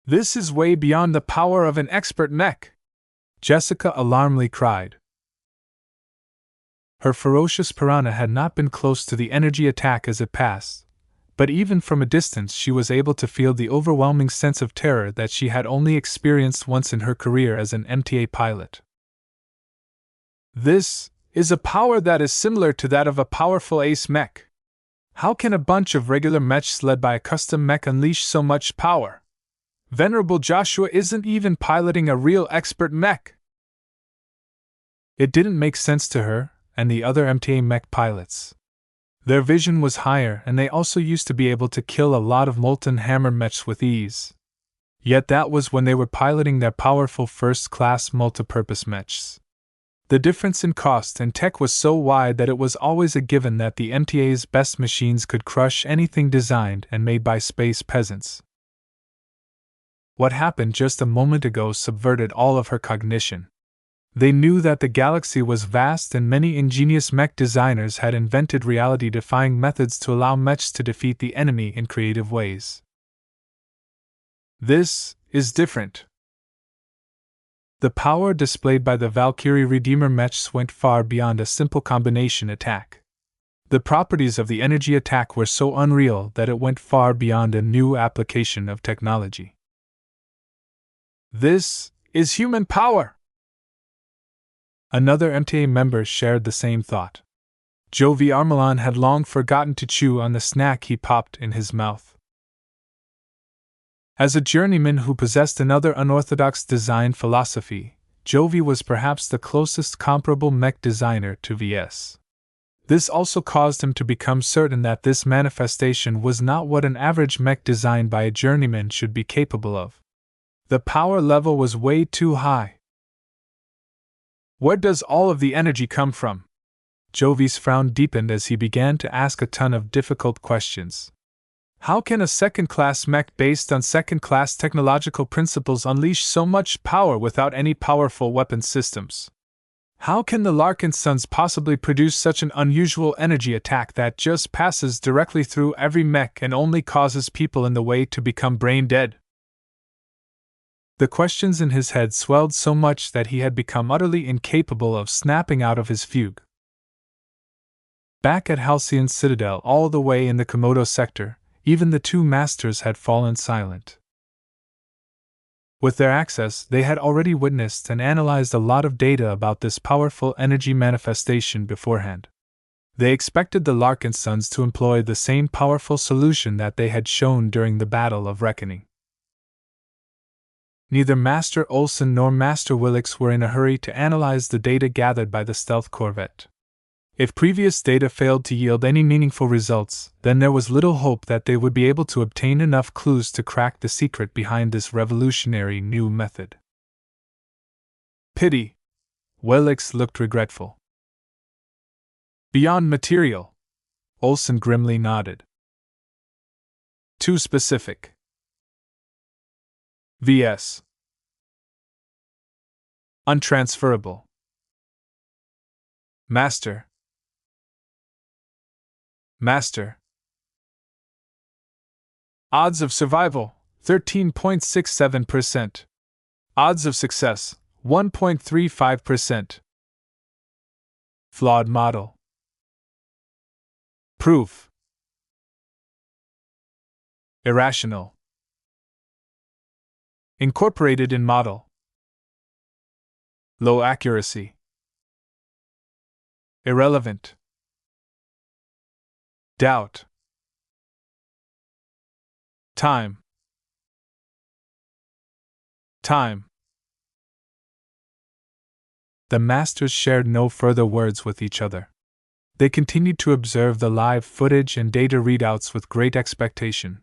"This is way beyond the power of an expert mech!" Jessica alarmedly cried. Her ferocious piranha had not been close to the energy attack as it passed, but even from a distance she was able to feel the overwhelming sense of terror that she had only experienced once in her career as an MTA pilot. "This is a power that is similar to that of a powerful ace mech. How can a bunch of regular mechs led by a custom mech unleash so much power? Venerable Joshua isn't even piloting a real expert mech." It didn't make sense to her and the other MTA mech pilots. Their vision was higher, and they also used to be able to kill a lot of molten hammer mechs with ease. Yet that was when they were piloting their powerful first-class multipurpose mechs. The difference in cost and tech was so wide that it was always a given that the MTA's best machines could crush anything designed and made by space peasants. What happened just a moment ago subverted all of her cognition. They knew that the galaxy was vast and many ingenious mech designers had invented reality-defying methods to allow mechs to defeat the enemy in creative ways. This is different. The power displayed by the Valkyrie Redeemer mechs went far beyond a simple combination attack. The properties of the energy attack were so unreal that it went far beyond a new application of technology. "This is human power!" Another MTA member shared the same thought. Jovi Armelon had long forgotten to chew on the snack he popped in his mouth. As a journeyman who possessed another unorthodox design philosophy, Jovi was perhaps the closest comparable mech designer to Ves. This also caused him to become certain that this manifestation was not what an average mech designed by a journeyman should be capable of. The power level was way too high. "Where does all of the energy come from?" Jovi's frown deepened as he began to ask a ton of difficult questions. How can a second-class mech based on second-class technological principles unleash so much power without any powerful weapon systems? How can the Larkinsons possibly produce such an unusual energy attack that just passes directly through every mech and only causes people in the way to become brain dead? The questions in his head swelled so much that he had become utterly incapable of snapping out of his fugue. Back at Halcyon Citadel, all the way in the Komodo sector, even the two masters had fallen silent. With their access, they had already witnessed and analyzed a lot of data about this powerful energy manifestation beforehand. They expected the Larkinsons to employ the same powerful solution that they had shown during the Battle of Reckoning. Neither Master Olson nor Master Willix were in a hurry to analyze the data gathered by the stealth corvette. If previous data failed to yield any meaningful results, then there was little hope that they would be able to obtain enough clues to crack the secret behind this revolutionary new method. "Pity." Willix looked regretful. "Beyond material." Olson grimly nodded. "Too specific." Vs. Untransferable. Master. Odds of survival, 13.67%. Odds of success, 1.35%. Flawed model. Proof. Irrational. Incorporated in model. Low accuracy. Irrelevant. Doubt. Time. The masters shared no further words with each other. They continued to observe the live footage and data readouts with great expectation.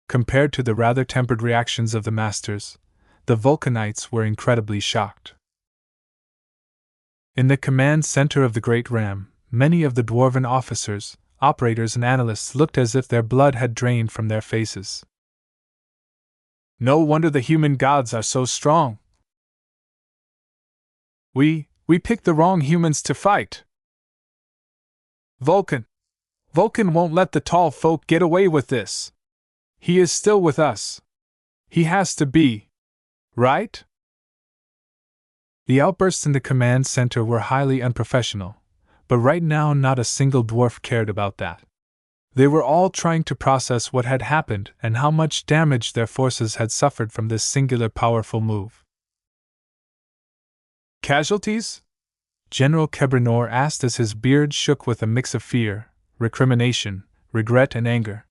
Compared to the rather tempered reactions of the masters, the Vulcanites were incredibly shocked. In the command center of the Great Ram, many of the dwarven officers, operators and analysts looked as if their blood had drained from their faces. No wonder the human gods are so strong. We picked the wrong humans to fight. Vulcan won't let the tall folk get away with this. He is still with us. He has to be. Right? The outbursts in the command center were highly unprofessional, but right now not a single dwarf cared about that. They were all trying to process what had happened and how much damage their forces had suffered from this singular powerful move. Casualties? General Kebranor asked as his beard shook with a mix of fear, recrimination, regret, and anger.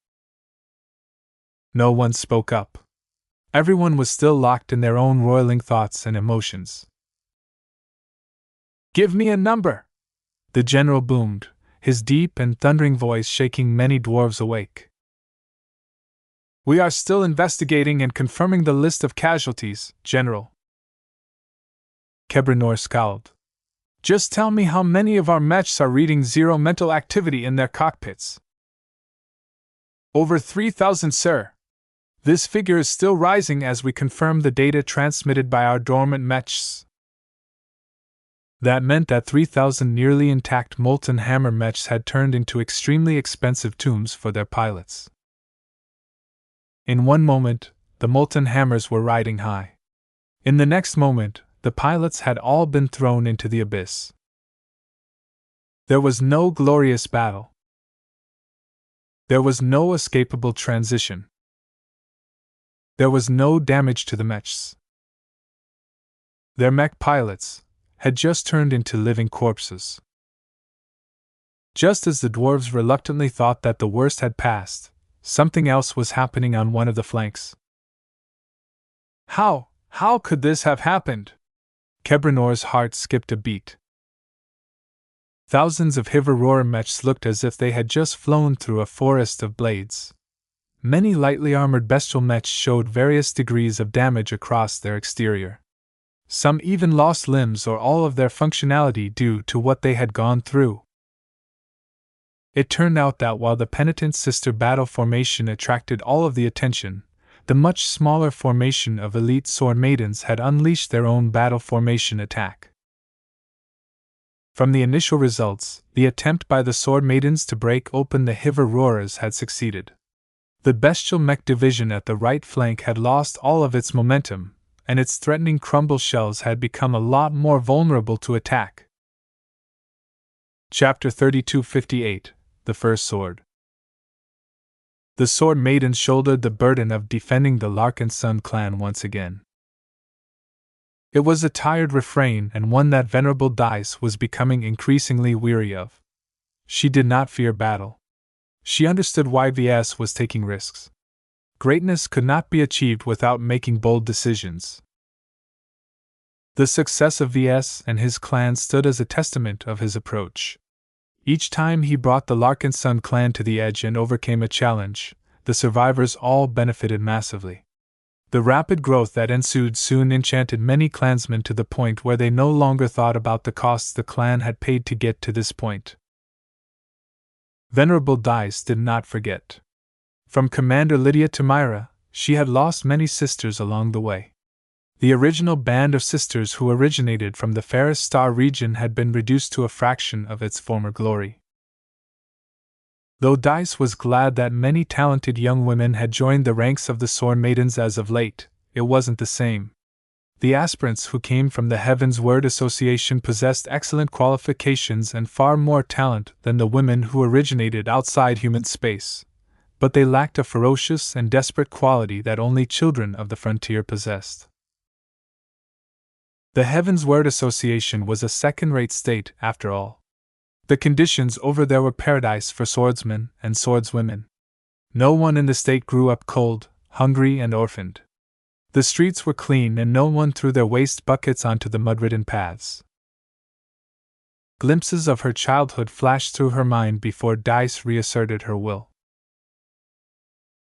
No one spoke up. Everyone was still locked in their own roiling thoughts and emotions. Give me a number! The general boomed, his deep and thundering voice shaking many dwarves awake. We are still investigating and confirming the list of casualties, General. Kebranor scowled. Just tell me how many of our mechs are reading zero mental activity in their cockpits. Over 3,000, sir. This figure is still rising as we confirm the data transmitted by our dormant mechs. That meant that 3,000 nearly intact molten hammer mechs had turned into extremely expensive tombs for their pilots. In one moment, the molten hammers were riding high. In the next moment, the pilots had all been thrown into the abyss. There was no glorious battle. There was no escapable transition. There was no damage to the mechs. Their mech pilots had just turned into living corpses. Just as the dwarves reluctantly thought that the worst had passed, something else was happening on one of the flanks. How could this have happened? Kebranor's heart skipped a beat. Thousands of Hiver-roar mechs looked as if they had just flown through a forest of blades. Many lightly armored bestial mechs showed various degrees of damage across their exterior. Some even lost limbs or all of their functionality due to what they had gone through. It turned out that while the penitent sister battle formation attracted all of the attention, the much smaller formation of elite sword maidens had unleashed their own battle formation attack. From the initial results, the attempt by the sword maidens to break open the Hiver-roarers had succeeded. The bestial mech division at the right flank had lost all of its momentum, and its threatening crumble shells had become a lot more vulnerable to attack. Chapter 3258 The First Sword. The sword maidens shouldered the burden of defending the Larkinson clan once again. It was a tired refrain and one that Venerable Dice was becoming increasingly weary of. She did not fear battle. She understood why Ves was taking risks. Greatness could not be achieved without making bold decisions. The success of Ves and his clan stood as a testament of his approach. Each time he brought the Larkinson clan to the edge and overcame a challenge, the survivors all benefited massively. The rapid growth that ensued soon enchanted many clansmen to the point where they no longer thought about the costs the clan had paid to get to this point. Venerable Dice did not forget. From Commander Lydia to Myra, she had lost many sisters along the way. The original band of sisters who originated from the Fairest Star region had been reduced to a fraction of its former glory. Though Dice was glad that many talented young women had joined the ranks of the Sword Maidens as of late, it wasn't the same. The aspirants who came from the Heaven's Word Association possessed excellent qualifications and far more talent than the women who originated outside human space, but they lacked a ferocious and desperate quality that only children of the frontier possessed. The Heaven's Word Association was a second-rate state, after all. The conditions over there were paradise for swordsmen and swordswomen. No one in the state grew up cold, hungry, and orphaned. The streets were clean and no one threw their waste buckets onto the mud-ridden paths. Glimpses of her childhood flashed through her mind before Dice reasserted her will.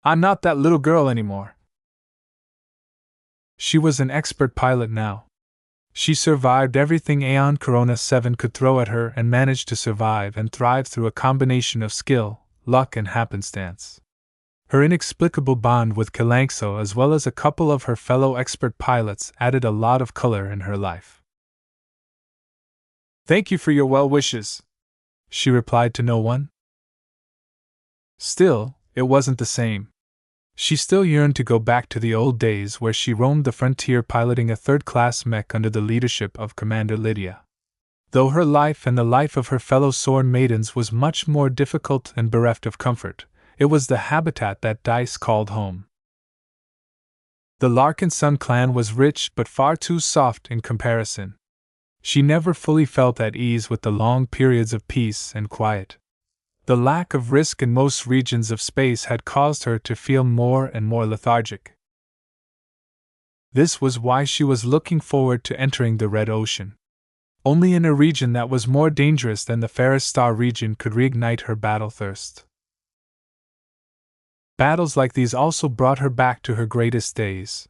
I'm not that little girl anymore. She was an expert pilot now. She survived everything Aeon Corona 7 could throw at her and managed to survive and thrive through a combination of skill, luck, and happenstance. Her inexplicable bond with Kalanxo as well as a couple of her fellow expert pilots added a lot of color in her life. "Thank you for your well wishes," she replied to no one. Still, it wasn't the same. She still yearned to go back to the old days where she roamed the frontier piloting a third-class mech under the leadership of Commander Lydia. Though her life and the life of her fellow sword maidens was much more difficult and bereft of comfort, it was the habitat that Dice called home. The Larkinson clan was rich but far too soft in comparison. She never fully felt at ease with the long periods of peace and quiet. The lack of risk in most regions of space had caused her to feel more and more lethargic. This was why she was looking forward to entering the Red Ocean. Only in a region that was more dangerous than the Fairest Star region could reignite her battle thirst. Battles like these also brought her back to her greatest days.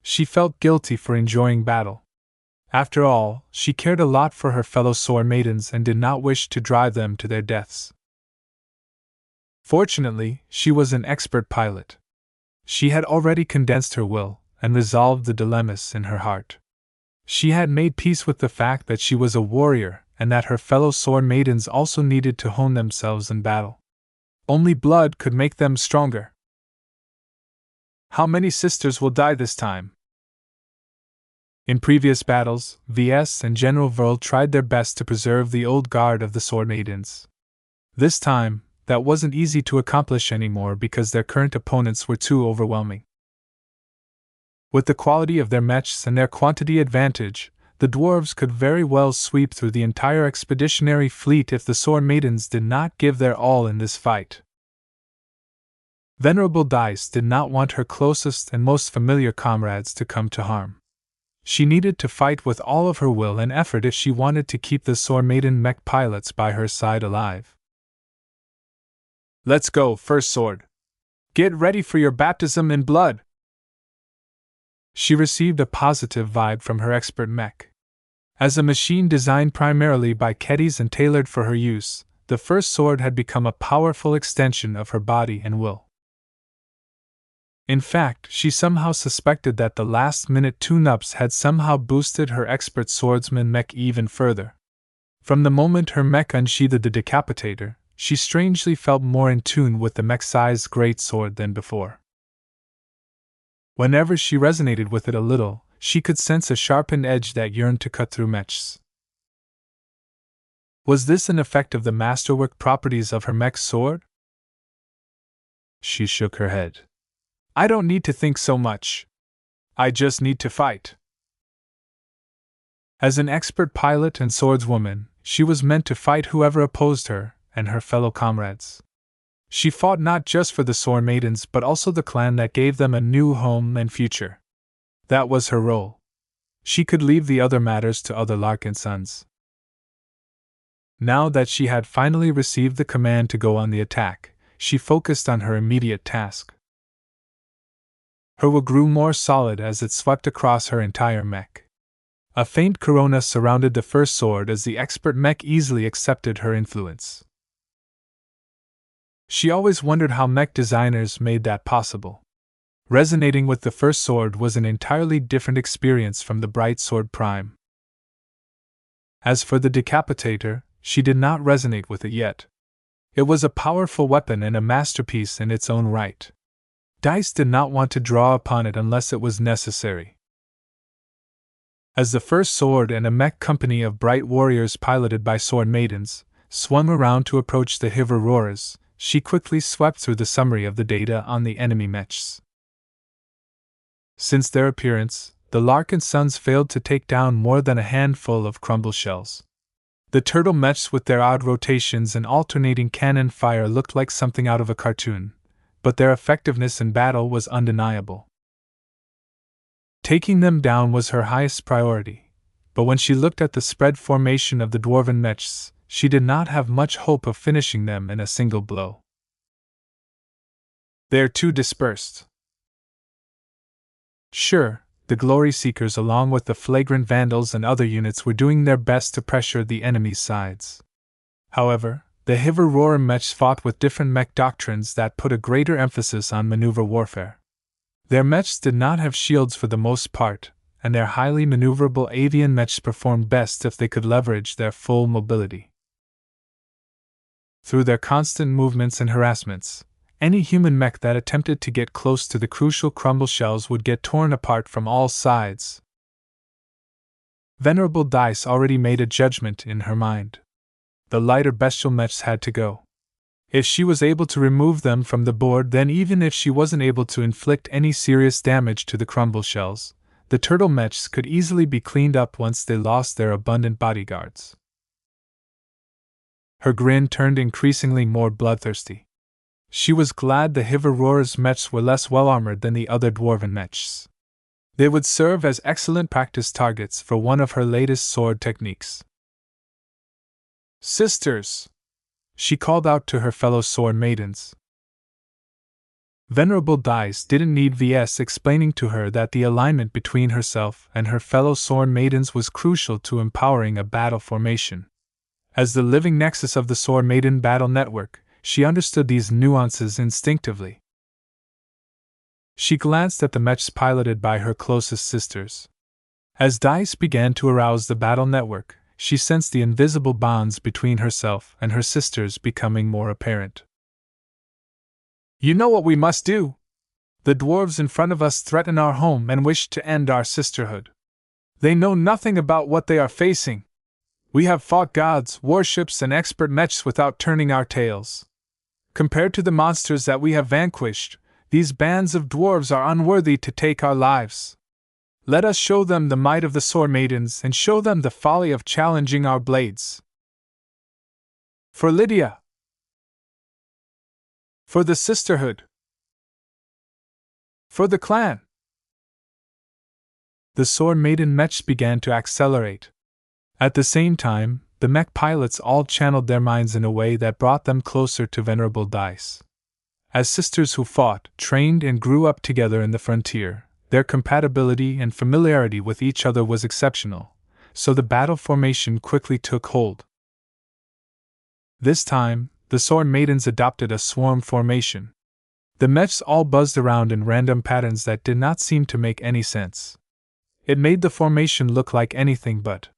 She felt guilty for enjoying battle. After all, she cared a lot for her fellow sword maidens and did not wish to drive them to their deaths. Fortunately, she was an expert pilot. She had already condensed her will and resolved the dilemmas in her heart. She had made peace with the fact that she was a warrior and that her fellow sword maidens also needed to hone themselves in battle. Only blood could make them stronger. "How many sisters will die this time?" In previous battles, Ves and General Verl tried their best to preserve the old guard of the sword maidens. This time, that wasn't easy to accomplish anymore because their current opponents were too overwhelming. With the quality of their mechs and their quantity advantage, the dwarves could very well sweep through the entire expeditionary fleet if the sword maidens did not give their all in this fight. Venerable Dice did not want her closest and most familiar comrades to come to harm. She needed to fight with all of her will and effort if she wanted to keep the sword maiden mech pilots by her side alive. "Let's go, First Sword. Get ready for your baptism in blood." She received a positive vibe from her expert mech. As a machine designed primarily by Keddies and tailored for her use, the First Sword had become a powerful extension of her body and will. In fact, she somehow suspected that the last-minute tune-ups had somehow boosted her expert swordsman mech even further. From the moment her mech unsheathed the decapitator, she strangely felt more in tune with the mech-sized great sword than before. Whenever she resonated with it a little, she could sense a sharpened edge that yearned to cut through mechs. Was this an effect of the masterwork properties of her mech sword? She shook her head. "I don't need to think so much. I just need to fight." As an expert pilot and swordswoman, she was meant to fight whoever opposed her and her fellow comrades. She fought not just for the sword maidens but also the clan that gave them a new home and future. That was her role. She could leave the other matters to other Larkinsons. Now that she had finally received the command to go on the attack, she focused on her immediate task. Her will grew more solid as it swept across her entire mech. A faint corona surrounded the First Sword as the expert mech easily accepted her influence. She always wondered how mech designers made that possible. Resonating with the First Sword was an entirely different experience from the Bright Sword Prime. As for the Decapitator, she did not resonate with it yet. It was a powerful weapon and a masterpiece in its own right. Dice did not want to draw upon it unless it was necessary. As the First Sword and a mech company of bright warriors piloted by sword maidens swung around to approach the Hiveroras, she quickly swept through the summary of the data on the enemy mechs. Since their appearance, the Larkinsons failed to take down more than a handful of crumble shells. The turtle mechs with their odd rotations and alternating cannon fire looked like something out of a cartoon, but their effectiveness in battle was undeniable. Taking them down was her highest priority, but when she looked at the spread formation of the dwarven mechs, she did not have much hope of finishing them in a single blow. "They're too dispersed." Sure, The Glory Seekers, along with the Flagrant Vandals and other units, were doing their best to pressure the enemy's sides. However, the Hiver-Roarer Mechs fought with different mech doctrines that put a greater emphasis on maneuver warfare. Their mechs did not have shields for the most part, and their highly maneuverable avian mechs performed best if they could leverage their full mobility. Through their constant movements and harassments, any human mech that attempted to get close to the crucial crumble shells would get torn apart from all sides. Venerable Dice already made a judgment in her mind. The lighter bestial mechs had to go. If she was able to remove them from the board, then even if she wasn't able to inflict any serious damage to the crumble shells, the turtle mechs could easily be cleaned up once they lost their abundant bodyguards. Her grin turned increasingly more bloodthirsty. She was glad the Hiver-Roarer's mechs were less well-armored than the other dwarven mechs. They would serve as excellent practice targets for one of her latest sword techniques. "Sisters!" she called out to her fellow sword maidens. Venerable Dice didn't need VS explaining to her that the alignment between herself and her fellow sword maidens was crucial to empowering a battle formation. As the living nexus of the Sword Maiden battle network, she understood these nuances instinctively. She glanced at the mechs piloted by her closest sisters. As Dice began to arouse the battle network, she sensed the invisible bonds between herself and her sisters becoming more apparent. "You know what we must do? The dwarves in front of us threaten our home and wish to end our sisterhood. They know nothing about what they are facing. We have fought gods, warships, and expert mechs without turning our tails. Compared to the monsters that we have vanquished, these bands of dwarves are unworthy to take our lives. Let us show them the might of the Sword Maidens and show them the folly of challenging our blades. For Lydia. For the sisterhood. For the clan." The Sword Maiden mechs began to accelerate. At the same time, the mech pilots all channeled their minds in a way that brought them closer to Venerable Dice. As sisters who fought, trained, and grew up together in the frontier, their compatibility and familiarity with each other was exceptional, so the battle formation quickly took hold. This time, the Sword Maidens adopted a swarm formation. The mechs all buzzed around in random patterns that did not seem to make any sense. It made the formation look like anything but.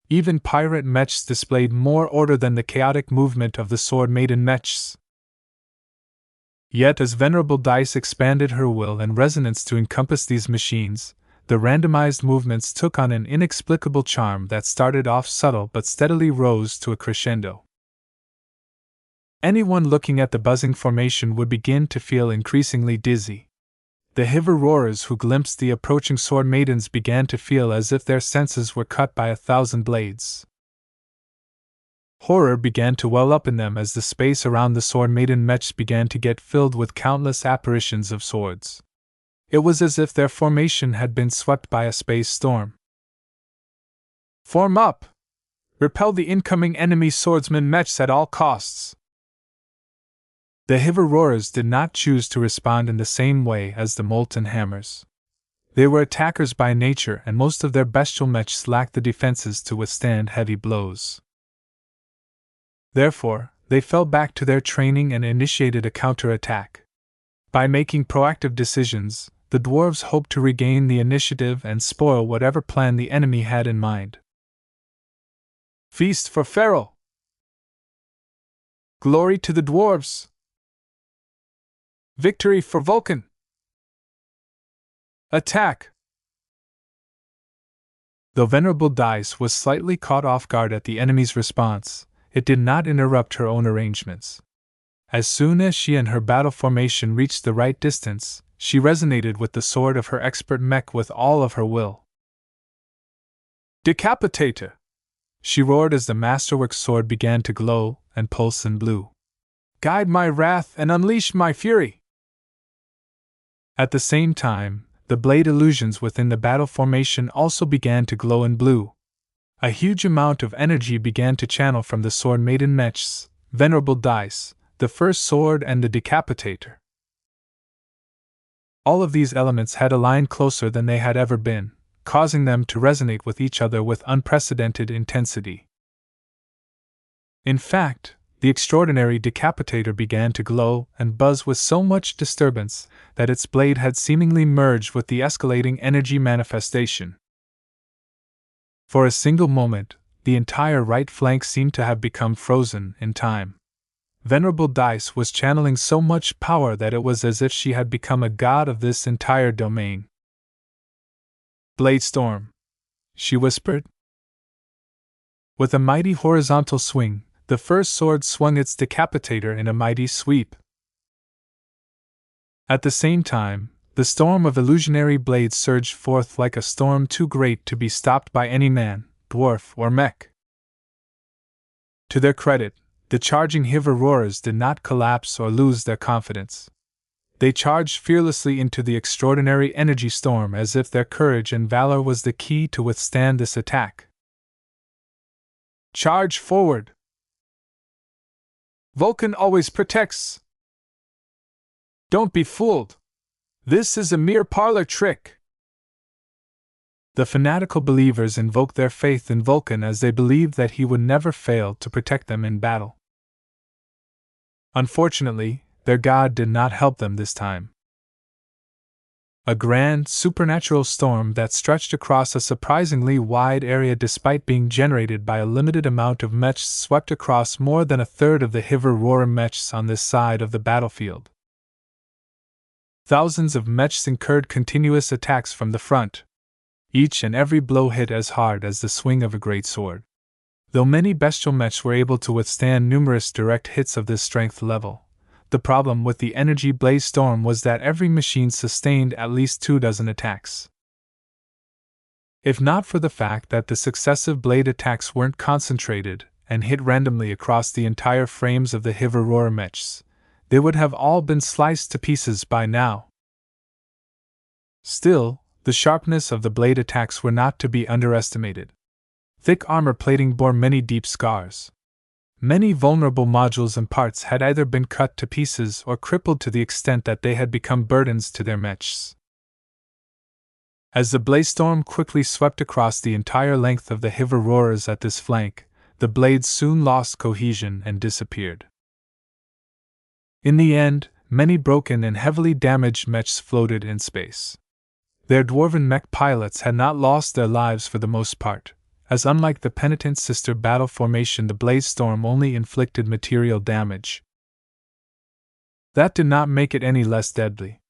Even pirate mechs displayed more order than the chaotic movement of the Sword Maiden mechs. Yet as Venerable Dice expanded her will and resonance to encompass these machines, the randomized movements took on an inexplicable charm that started off subtle but steadily rose to a crescendo. Anyone looking at the buzzing formation would begin to feel increasingly dizzy. The Hiver-Roarers who glimpsed the approaching Sword Maidens began to feel as if their senses were cut by 1,000 blades. Horror began to well up in them as the space around the Sword Maiden mechs began to get filled with countless apparitions of swords. It was as if their formation had been swept by a space storm. "Form up! Repel the incoming enemy swordsman mechs at all costs!" The Hiver-Roarers did not choose to respond in the same way as the Molten Hammers. They were attackers by nature, and most of their bestial mechs lacked the defenses to withstand heavy blows. Therefore, they fell back to their training and initiated a counterattack. By making proactive decisions, the dwarves hoped to regain the initiative and spoil whatever plan the enemy had in mind. Feast for Feral! Glory to the dwarves! Victory for Vulcan! Attack! Though Venerable Dice was slightly caught off guard at the enemy's response, it did not interrupt her own arrangements. As soon as she and her battle formation reached the right distance, she resonated with the sword of her expert mech with all of her will. Decapitator! She roared as the masterwork sword began to glow and pulse and blue. Guide my wrath and unleash my fury! At the same time, the blade illusions within the battle formation also began to glow and blue. A huge amount of energy began to channel from the Sword Maiden mechs, Venerable Dice, the First Sword, and the Decapitator. All of these elements had aligned closer than they had ever been, causing them to resonate with each other with unprecedented intensity. In fact, the extraordinary decapitator began to glow and buzz with so much disturbance that its blade had seemingly merged with the escalating energy manifestation. For a single moment, the entire right flank seemed to have become frozen in time. Venerable Dice was channeling so much power that it was as if she had become a god of this entire domain. "Blade Storm," she whispered. With a mighty horizontal swing, the first sword swung its decapitator in a mighty sweep. At the same time, the storm of illusionary blades surged forth like a storm too great to be stopped by any man, dwarf, or mech. To their credit, the charging Hiver-roarers did not collapse or lose their confidence. They charged fearlessly into the extraordinary energy storm as if their courage and valor was the key to withstand this attack. "Charge forward! Vulcan always protects! Don't be fooled! This is a mere parlor trick!" The fanatical believers invoked their faith in Vulcan as they believed that he would never fail to protect them in battle. Unfortunately, their god did not help them this time. A grand, supernatural storm that stretched across a surprisingly wide area despite being generated by a limited amount of mechs swept across more than a third of the Hiver-roarer mechs on this side of the battlefield. Thousands of mechs incurred continuous attacks from the front. Each and every blow hit as hard as the swing of a great sword. Though many bestial mechs were able to withstand numerous direct hits of this strength level, the problem with the energy blaze storm was that every machine sustained at least 24 attacks. If not for the fact that the successive blade attacks weren't concentrated and hit randomly across the entire frames of the Hiver-roarer mechs, they would have all been sliced to pieces by now. Still, the sharpness of the blade attacks were not to be underestimated. Thick armor plating bore many deep scars. Many vulnerable modules and parts had either been cut to pieces or crippled to the extent that they had become burdens to their mechs. As the blaze storm quickly swept across the entire length of the Hiver-roarers at this flank, the blades soon lost cohesion and disappeared. In the end, many broken and heavily damaged mechs floated in space. Their dwarven mech pilots had not lost their lives for the most part, as unlike the penitent sister battle formation, the blaze storm only inflicted material damage. That did not make it any less deadly.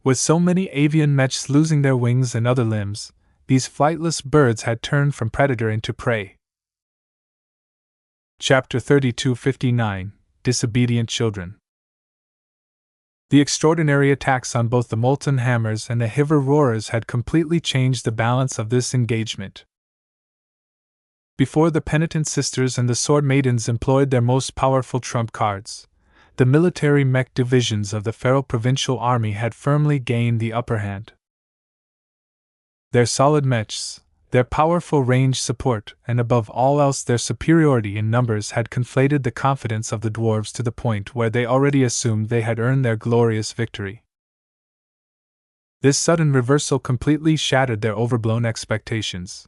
With so many avian mechs losing their wings and other limbs, these flightless birds had turned from predator into prey. Chapter 3259 Disobedient Children. The extraordinary attacks on both the molten hammers and the Hiver-roarers had completely changed the balance of this engagement. Before the penitent sisters and the sword maidens employed their most powerful trump cards, the military mech divisions of the feral provincial army had firmly gained the upper hand. Their solid mechs, their powerful range support, and above all else their superiority in numbers had conflated the confidence of the dwarves to the point where they already assumed they had earned their glorious victory. This sudden reversal completely shattered their overblown expectations.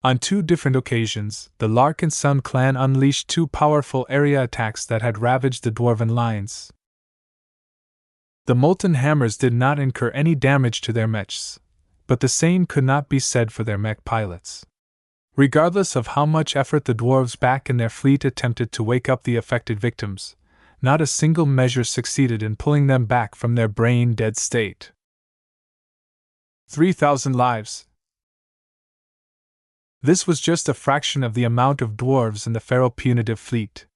On 2 different occasions, the Larkinson clan unleashed 2 powerful area attacks that had ravaged the dwarven lines. The molten hammers did not incur any damage to their mechs, but the same could not be said for their mech pilots. Regardless of how much effort the dwarves back in their fleet attempted to wake up the affected victims, not a single measure succeeded in pulling them back from their brain-dead state. 3,000 lives. This was just a fraction of the amount of dwarves in the feral punitive fleet.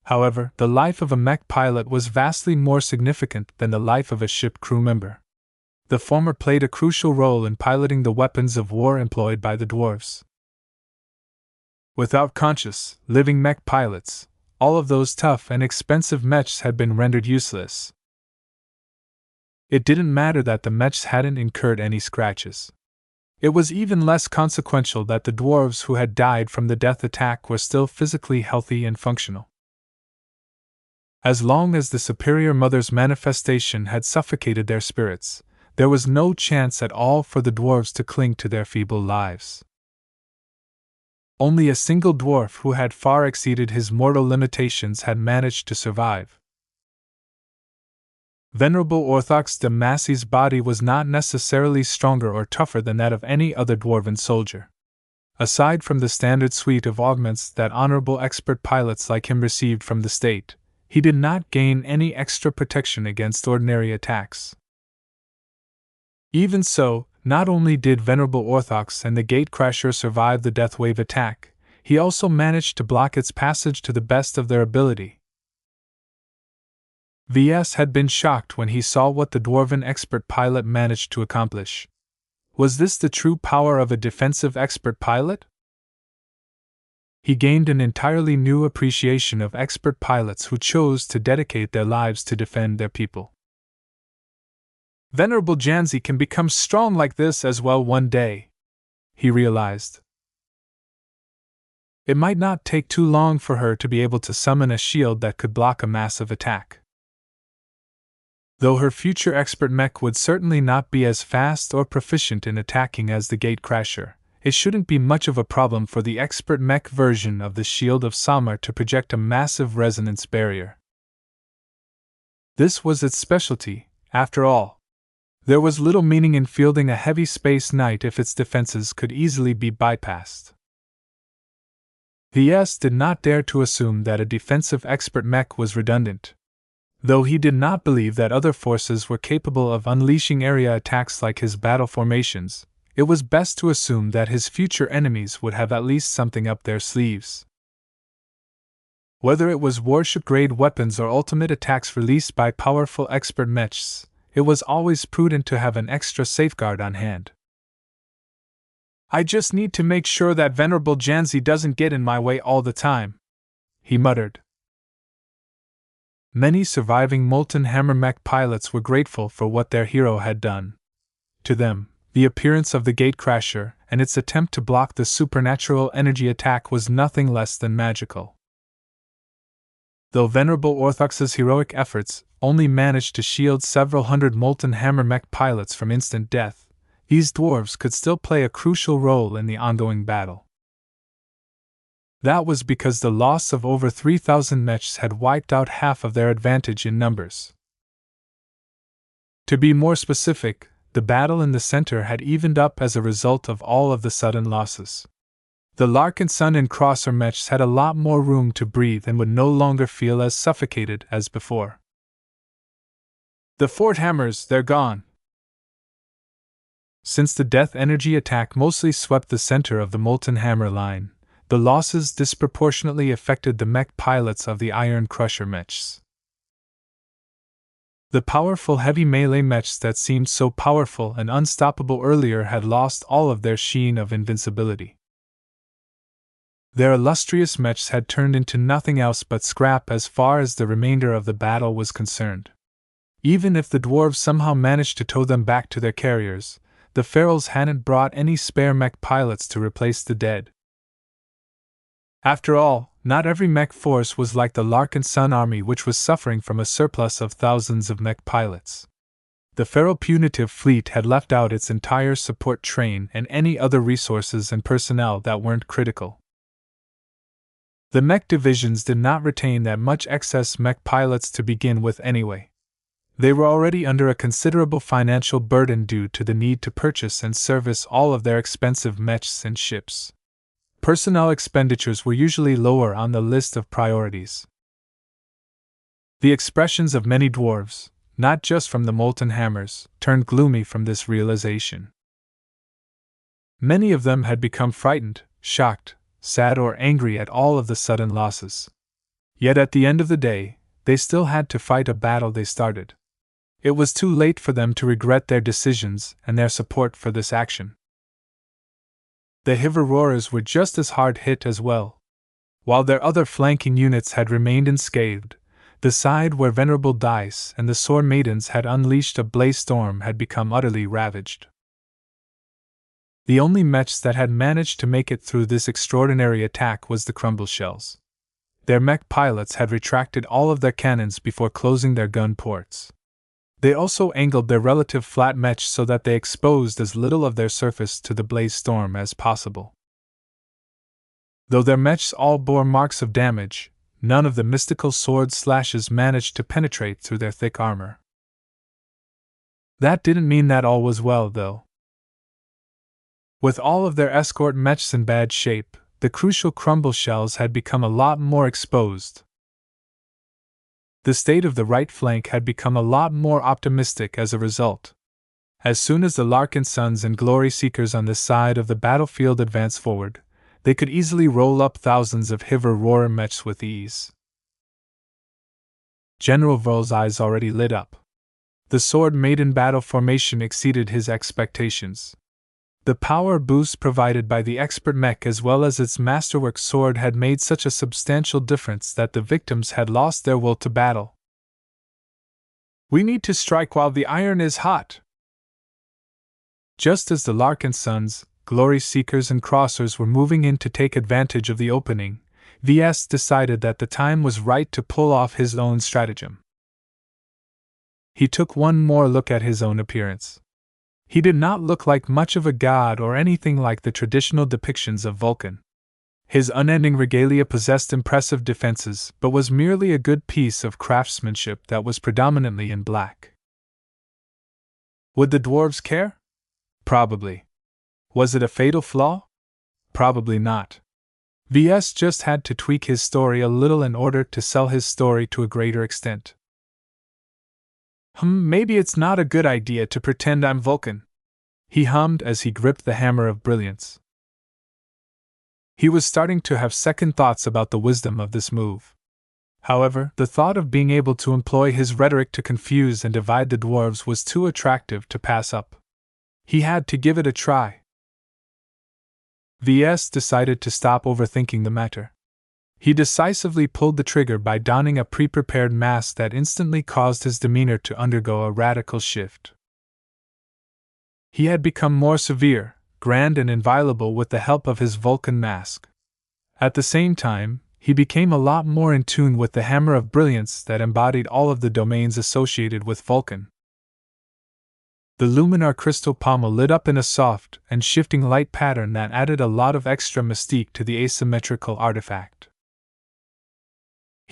However, the life of a mech pilot was vastly more significant than the life of a ship crew member. The former played a crucial role in piloting the weapons of war employed by the dwarves. Without conscious, living mech pilots, all of those tough and expensive mechs had been rendered useless. It didn't matter that the mechs hadn't incurred any scratches. It was even less consequential that the dwarves who had died from the death attack were still physically healthy and functional. As long as the Superior Mother's manifestation had suffocated their spirits, there was no chance at all for the dwarves to cling to their feeble lives. Only a single dwarf who had far exceeded his mortal limitations had managed to survive. Venerable Orthox de Massey's body was not necessarily stronger or tougher than that of any other dwarven soldier. Aside from the standard suite of augments that honorable expert pilots like him received from the state, he did not gain any extra protection against ordinary attacks. Even so, not only did Venerable Orthox and the Gatecrasher survive the Deathwave attack, he also managed to block its passage to the best of their ability. Ves had been shocked when he saw what the dwarven expert pilot managed to accomplish. Was this the true power of a defensive expert pilot? He gained an entirely new appreciation of expert pilots who chose to dedicate their lives to defend their people. Venerable Janzi can become strong like this as well one day, he realized. It might not take too long for her to be able to summon a shield that could block a massive attack. Though her future expert mech would certainly not be as fast or proficient in attacking as the Gatecrasher, it shouldn't be much of a problem for the expert mech version of the Shield of Samar to project a massive resonance barrier. This was its specialty, after all. There was little meaning in fielding a heavy space knight if its defenses could easily be bypassed. Ves did not dare to assume that a defensive expert mech was redundant. Though he did not believe that other forces were capable of unleashing area attacks like his battle formations, it was best to assume that his future enemies would have at least something up their sleeves. Whether it was warship-grade weapons or ultimate attacks released by powerful expert mechs, it was always prudent to have an extra safeguard on hand. I just need to make sure that Venerable Janzi doesn't get in my way all the time, he muttered. Many surviving Molten Hammer mech pilots were grateful for what their hero had done. To them, the appearance of the Gatecrasher and its attempt to block the supernatural energy attack was nothing less than magical. Though Venerable Orthox's heroic efforts only managed to shield several hundred Molten Hammer mech pilots from instant death, these dwarves could still play a crucial role in the ongoing battle. That was because the loss of over 3,000 mechs had wiped out half of their advantage in numbers. To be more specific, the battle in the center had evened up as a result of all of the sudden losses. The Larkinson and Crosser mechs had a lot more room to breathe and would no longer feel as suffocated as before. The Fort Hammers, they're gone. Since the death energy attack mostly swept the center of the Molten Hammer line, the losses disproportionately affected the mech pilots of the Iron Crusher mechs. The powerful heavy melee mechs that seemed so powerful and unstoppable earlier had lost all of their sheen of invincibility. Their illustrious mechs had turned into nothing else but scrap as far as the remainder of the battle was concerned. Even if the dwarves somehow managed to tow them back to their carriers, the ferals hadn't brought any spare mech pilots to replace the dead. After all, not every mech force was like the Larkinson army, which was suffering from a surplus of thousands of mech pilots. The feral punitive fleet had left out its entire support train and any other resources and personnel that weren't critical. The mech divisions did not retain that much excess mech pilots to begin with anyway. They were already under a considerable financial burden due to the need to purchase and service all of their expensive mechs and ships. Personnel expenditures were usually lower on the list of priorities. The expressions of many dwarves, not just from the Molten Hammers, turned gloomy from this realization. Many of them had become frightened, shocked, sad or angry at all of the sudden losses. Yet at the end of the day, they still had to fight a battle they started. It was too late for them to regret their decisions and their support for this action. The Hiverorers were just as hard hit as well. While their other flanking units had remained unscathed, the side where Venerable Dice and the Sword Maidens had unleashed a blaze storm had become utterly ravaged. The only mechs that had managed to make it through this extraordinary attack was the Crumble Shells. Their mech pilots had retracted all of their cannons before closing their gun ports. They also angled their relative flat mechs so that they exposed as little of their surface to the blaze storm as possible. Though their mechs all bore marks of damage, none of the mystical sword slashes managed to penetrate through their thick armor. That didn't mean that all was well, though. With all of their escort mechs in bad shape, the crucial crumble shells had become a lot more exposed. The state of the right flank had become a lot more optimistic as a result. As soon as the Larkinsons and Glory Seekers on this side of the battlefield advanced forward, they could easily roll up thousands of Hiver Roarer mechs with ease. General Vrl's eyes already lit up. The sword maiden battle formation exceeded his expectations. The power boost provided by the expert mech as well as its masterwork sword had made such a substantial difference that the victims had lost their will to battle. We need to strike while the iron is hot. Just as the Larkinsons, Glory Seekers and Crossers were moving in to take advantage of the opening, Ves decided that the time was right to pull off his own stratagem. He took one more look at his own appearance. He did not look like much of a god or anything like the traditional depictions of Vulcan. His unending regalia possessed impressive defenses, but was merely a good piece of craftsmanship that was predominantly in black. Would the dwarves care? Probably. Was it a fatal flaw? Probably not. Ves just had to tweak his story a little in order to sell his story to a greater extent. Maybe it's not a good idea to pretend I'm Vulcan, he hummed as he gripped the hammer of brilliance. He was starting to have second thoughts about the wisdom of this move. However, the thought of being able to employ his rhetoric to confuse and divide the dwarves was too attractive to pass up. He had to give it a try. Ves decided to stop overthinking the matter. He decisively pulled the trigger by donning a pre-prepared mask that instantly caused his demeanor to undergo a radical shift. He had become more severe, grand and inviolable with the help of his Vulcan mask. At the same time, he became a lot more in tune with the hammer of brilliance that embodied all of the domains associated with Vulcan. The luminar crystal pommel lit up in a soft and shifting light pattern that added a lot of extra mystique to the asymmetrical artifact.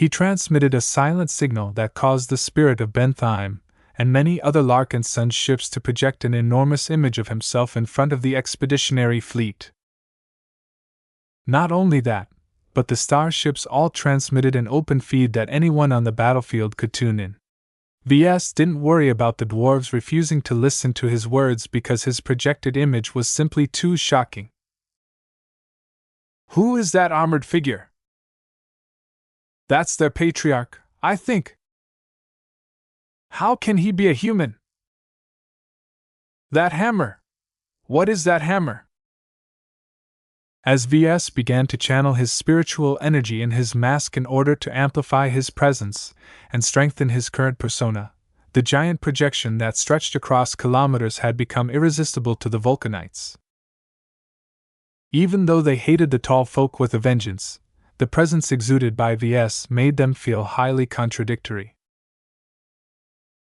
He transmitted a silent signal that caused the spirit of Bentheim and many other Larkinson ships to project an enormous image of himself in front of the expeditionary fleet. Not only that, but the starships all transmitted an open feed that anyone on the battlefield could tune in. Ves didn't worry about the dwarves refusing to listen to his words because his projected image was simply too shocking. Who is that armored figure? That's their patriarch, I think. How can he be a human? That hammer! What is that hammer? As Ves began to channel his spiritual energy in his mask in order to amplify his presence and strengthen his current persona, the giant projection that stretched across kilometers had become irresistible to the Vulcanites. Even though they hated the tall folk with a vengeance, the presence exuded by Ves made them feel highly contradictory.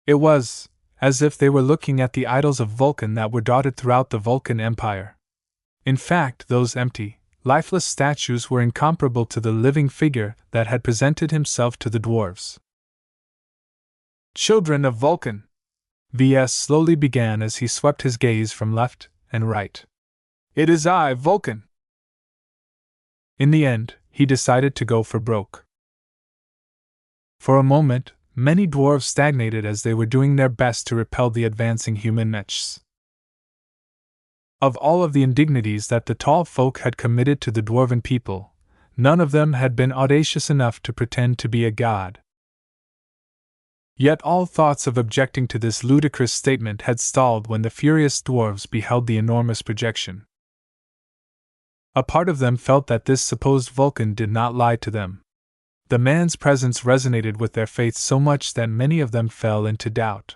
It was as if they were looking at the idols of Vulcan that were dotted throughout the Vulcan Empire. In fact, those empty, lifeless statues were incomparable to the living figure that had presented himself to the dwarves. Children of Vulcan, Ves slowly began as he swept his gaze from left and right. It is I, Vulcan. In the end, he decided to go for broke. For a moment, many dwarves stagnated as they were doing their best to repel the advancing human mechs. Of all of the indignities that the tall folk had committed to the dwarven people, none of them had been audacious enough to pretend to be a god. Yet all thoughts of objecting to this ludicrous statement had stalled when the furious dwarves beheld the enormous projection. A part of them felt that this supposed Vulcan did not lie to them. The man's presence resonated with their faith so much that many of them fell into doubt.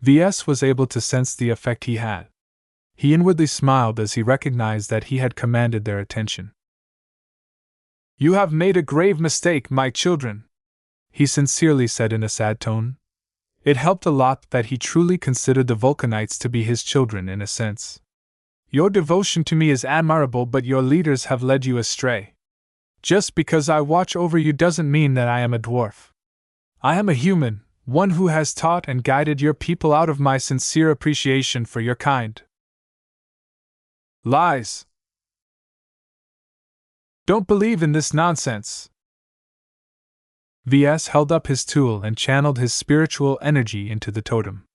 Ves was able to sense the effect he had. He inwardly smiled as he recognized that he had commanded their attention. You have made a grave mistake, my children, he sincerely said in a sad tone. It helped a lot that he truly considered the Vulcanites to be his children in a sense. Your devotion to me is admirable, but your leaders have led you astray. Just because I watch over you doesn't mean that I am a dwarf. I am a human, one who has taught and guided your people out of my sincere appreciation for your kind. Lies. Don't believe in this nonsense. Ves held up his tool and channeled his spiritual energy into the totem.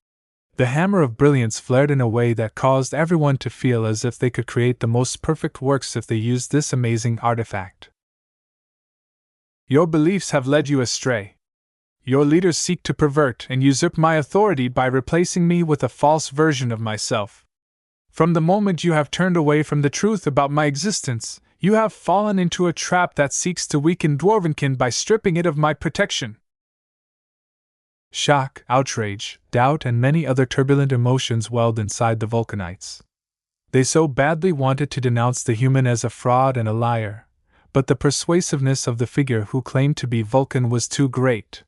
The hammer of brilliance flared in a way that caused everyone to feel as if they could create the most perfect works if they used this amazing artifact. Your beliefs have led you astray. Your leaders seek to pervert and usurp my authority by replacing me with a false version of myself. From the moment you have turned away from the truth about my existence, you have fallen into a trap that seeks to weaken Dwarvenkind by stripping it of my protection. Shock, outrage, doubt, and many other turbulent emotions welled inside the Vulcanites. They so badly wanted to denounce the human as a fraud and a liar, but the persuasiveness of the figure who claimed to be Vulcan was too great.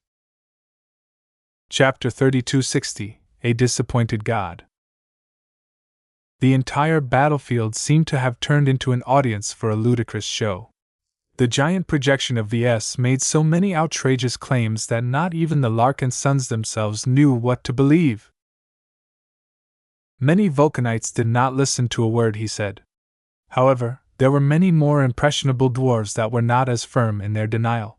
Chapter 3260 A Disappointed God. The entire battlefield seemed to have turned into an audience for a ludicrous show. The giant projection of Ves made so many outrageous claims that not even the Larkinsons themselves knew what to believe. Many Vulcanites did not listen to a word he said. However, there were many more impressionable dwarves that were not as firm in their denial.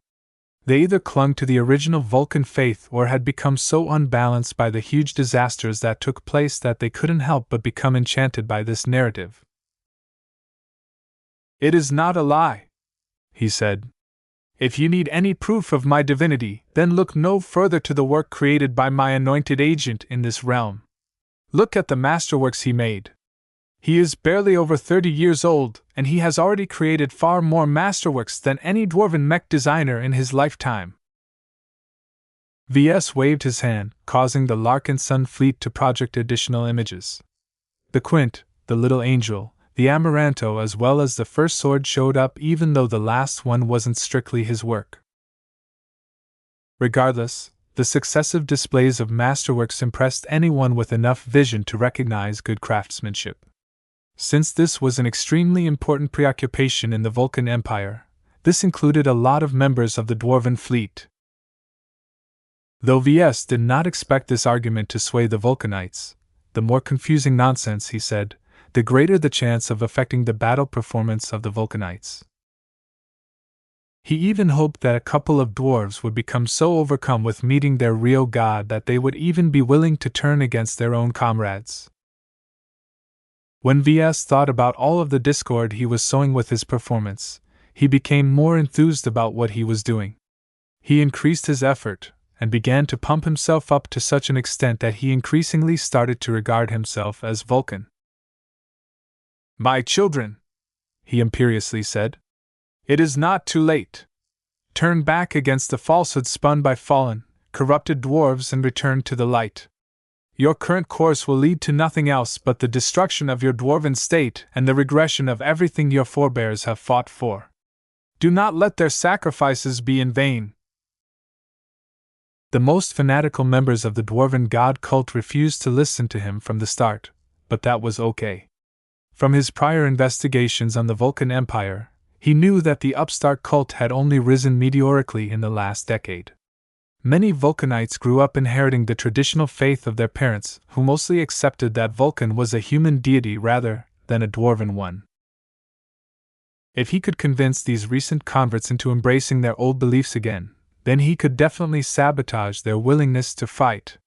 They either clung to the original Vulcan faith or had become so unbalanced by the huge disasters that took place that they couldn't help but become enchanted by this narrative. It is not a lie, he said. If you need any proof of my divinity, then look no further to the work created by my anointed agent in this realm. Look at the masterworks he made. He is barely over 30 years old, and he has already created far more masterworks than any dwarven mech designer in his lifetime. Ves waved his hand, causing the Larkinson fleet to project additional images. The Quint, the Little Angel, the Amaranto, as well as the first sword showed up, even though the last one wasn't strictly his work. Regardless, the successive displays of masterworks impressed anyone with enough vision to recognize good craftsmanship. Since this was an extremely important preoccupation in the Vulcan Empire, this included a lot of members of the Dwarven fleet. Though Ves did not expect this argument to sway the Vulcanites, the more confusing nonsense he said, the greater the chance of affecting the battle performance of the Vulcanites. He even hoped that a couple of dwarves would become so overcome with meeting their real god that they would even be willing to turn against their own comrades. When Ves thought about all of the discord he was sowing with his performance, he became more enthused about what he was doing. He increased his effort, and began to pump himself up to such an extent that he increasingly started to regard himself as Vulcan. My children, he imperiously said, it is not too late. Turn back against the falsehood spun by fallen, corrupted dwarves and return to the light. Your current course will lead to nothing else but the destruction of your dwarven state and the regression of everything your forebears have fought for. Do not let their sacrifices be in vain. The most fanatical members of the dwarven god cult refused to listen to him from the start, but that was okay. From his prior investigations on the Vulcan Empire, he knew that the upstart cult had only risen meteorically in the last decade. Many Vulcanites grew up inheriting the traditional faith of their parents, who mostly accepted that Vulcan was a human deity rather than a dwarven one. If he could convince these recent converts into embracing their old beliefs again, then he could definitely sabotage their willingness to fight.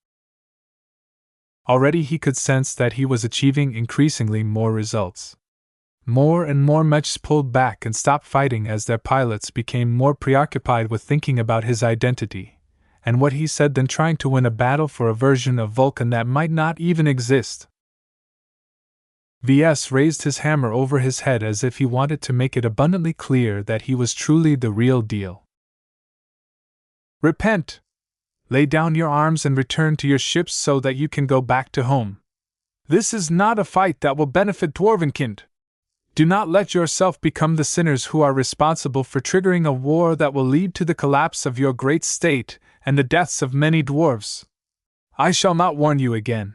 Already he could sense that he was achieving increasingly more results. More and more mechs pulled back and stopped fighting as their pilots became more preoccupied with thinking about his identity and what he said than trying to win a battle for a version of Vulcan that might not even exist. Ves raised his hammer over his head as if he wanted to make it abundantly clear that he was truly the real deal. Repent! Lay down your arms and return to your ships so that you can go back to home. This is not a fight that will benefit Dwarvenkind. Do not let yourself become the sinners who are responsible for triggering a war that will lead to the collapse of your great state and the deaths of many dwarves. I shall not warn you again.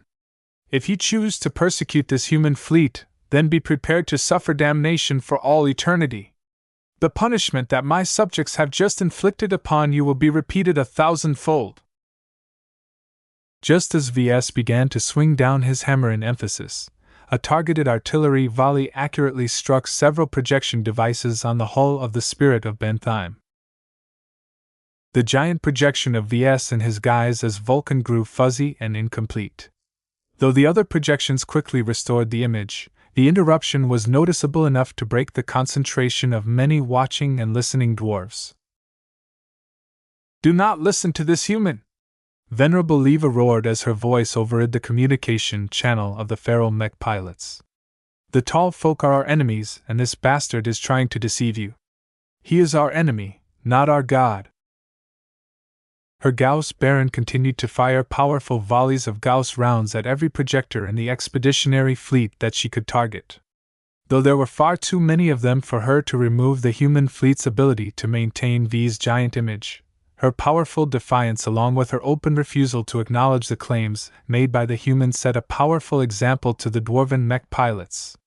If you choose to persecute this human fleet, then be prepared to suffer damnation for all eternity. The punishment that my subjects have just inflicted upon you will be repeated 1,000-fold. Just as Ves began to swing down his hammer in emphasis, a targeted artillery volley accurately struck several projection devices on the hull of the Spirit of Bentheim. The giant projection of Ves in his guise as Vulcan grew fuzzy and incomplete. Though the other projections quickly restored the image, the interruption was noticeable enough to break the concentration of many watching and listening dwarves. Do not listen to this human! Venerable Leva roared as her voice overrid the communication channel of the feral mech pilots. The tall folk are our enemies, and this bastard is trying to deceive you. He is our enemy, not our god. Her Gauss Baron continued to fire powerful volleys of Gauss rounds at every projector in the expeditionary fleet that she could target. Though there were far too many of them for her to remove the human fleet's ability to maintain V's giant image, her powerful defiance along with her open refusal to acknowledge the claims made by the humans set a powerful example to the dwarven mech pilots.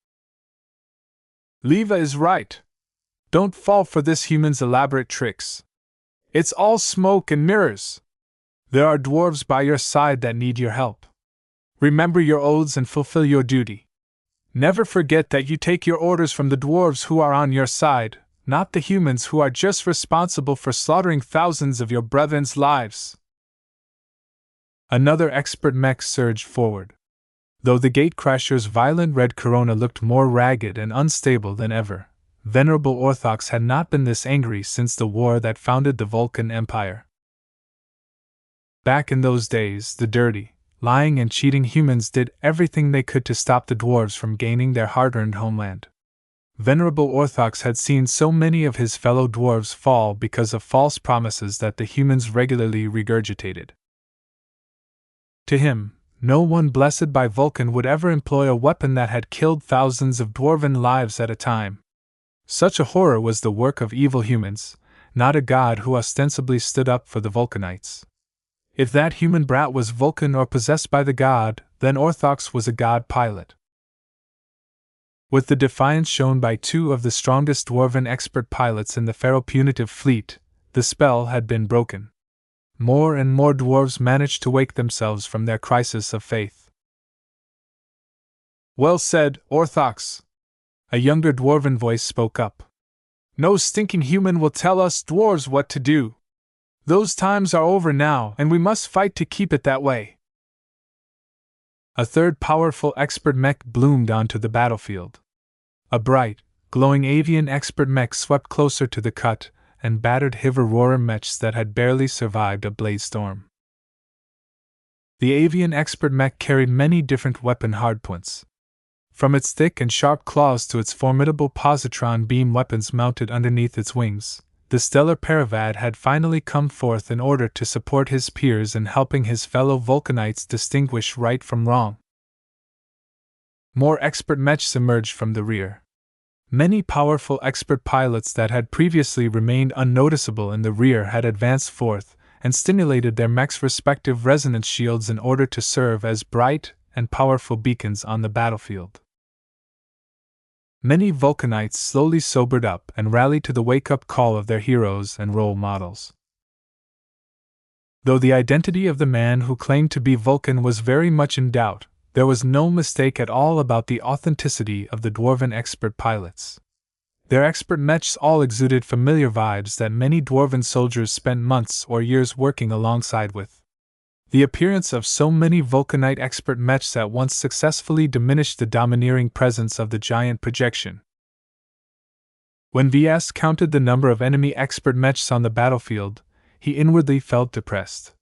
Leva is right. Don't fall for this human's elaborate tricks. It's all smoke and mirrors. There are dwarves by your side that need your help. Remember your oaths and fulfill your duty. Never forget that you take your orders from the dwarves who are on your side, not the humans who are just responsible for slaughtering thousands of your brethren's lives. Another expert mech surged forward. Though the gatecrasher's violent red corona looked more ragged and unstable than ever, Venerable Orthox had not been this angry since the war that founded the Vulcan Empire. Back in those days, the dirty, lying and cheating humans did everything they could to stop the dwarves from gaining their hard-earned homeland. Venerable Orthox had seen so many of his fellow dwarves fall because of false promises that the humans regularly regurgitated. To him, no one blessed by Vulcan would ever employ a weapon that had killed thousands of dwarven lives at a time. Such a horror was the work of evil humans, not a god who ostensibly stood up for the Vulcanites. If that human brat was Vulcan or possessed by the god, then Orthox was a god pilot. With the defiance shown by two of the strongest dwarven expert pilots in the feral punitive fleet, the spell had been broken. More and more dwarves managed to wake themselves from their crisis of faith. Well said, Orthox. A younger dwarven voice spoke up. No stinking human will tell us dwarves what to do. Those times are over now, and we must fight to keep it that way. A third powerful expert mech bloomed onto the battlefield. A bright, glowing avian expert mech swept closer to the cut and battered hiver-roarer mechs that had barely survived a blaze storm. The avian expert mech carried many different weapon hardpoints. From its thick and sharp claws to its formidable positron beam weapons mounted underneath its wings, the stellar Paravad had finally come forth in order to support his peers in helping his fellow Vulcanites distinguish right from wrong. More expert mechs emerged from the rear. Many powerful expert pilots that had previously remained unnoticeable in the rear had advanced forth and stimulated their mechs' respective resonance shields in order to serve as bright and powerful beacons on the battlefield. Many Vulcanites slowly sobered up and rallied to the wake-up call of their heroes and role models. Though the identity of the man who claimed to be Vulcan was very much in doubt, there was no mistake at all about the authenticity of the dwarven expert pilots. Their expert mechs all exuded familiar vibes that many dwarven soldiers spent months or years working alongside with. The appearance of so many Vulcanite expert mechs at once successfully diminished the domineering presence of the giant projection. When Ves counted the number of enemy expert mechs on the battlefield, he inwardly felt depressed.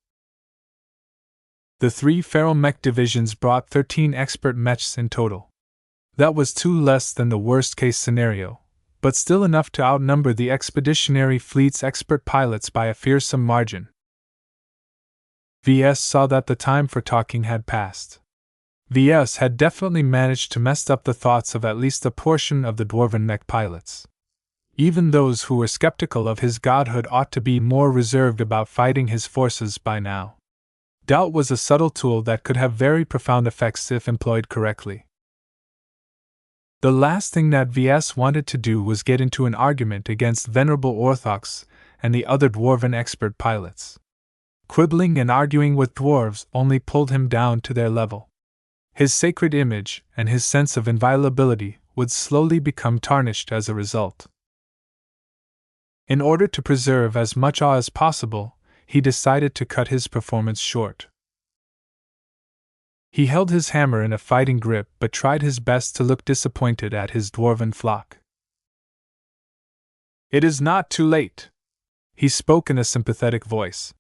The three feral mech divisions brought 13 expert mechs in total. That was 2 less than the worst-case scenario, but still enough to outnumber the expeditionary fleet's expert pilots by a fearsome margin. Ves saw that the time for talking had passed. Ves had definitely managed to mess up the thoughts of at least a portion of the dwarven mech pilots. Even those who were skeptical of his godhood ought to be more reserved about fighting his forces by now. Doubt was a subtle tool that could have very profound effects if employed correctly. The last thing that Ves wanted to do was get into an argument against Venerable Orthox and the other dwarven expert pilots. Quibbling and arguing with dwarves only pulled him down to their level. His sacred image and his sense of inviolability would slowly become tarnished as a result. In order to preserve as much awe as possible, he decided to cut his performance short. He held his hammer in a fighting grip but tried his best to look disappointed at his dwarven flock. "It is not too late," he spoke in a sympathetic voice.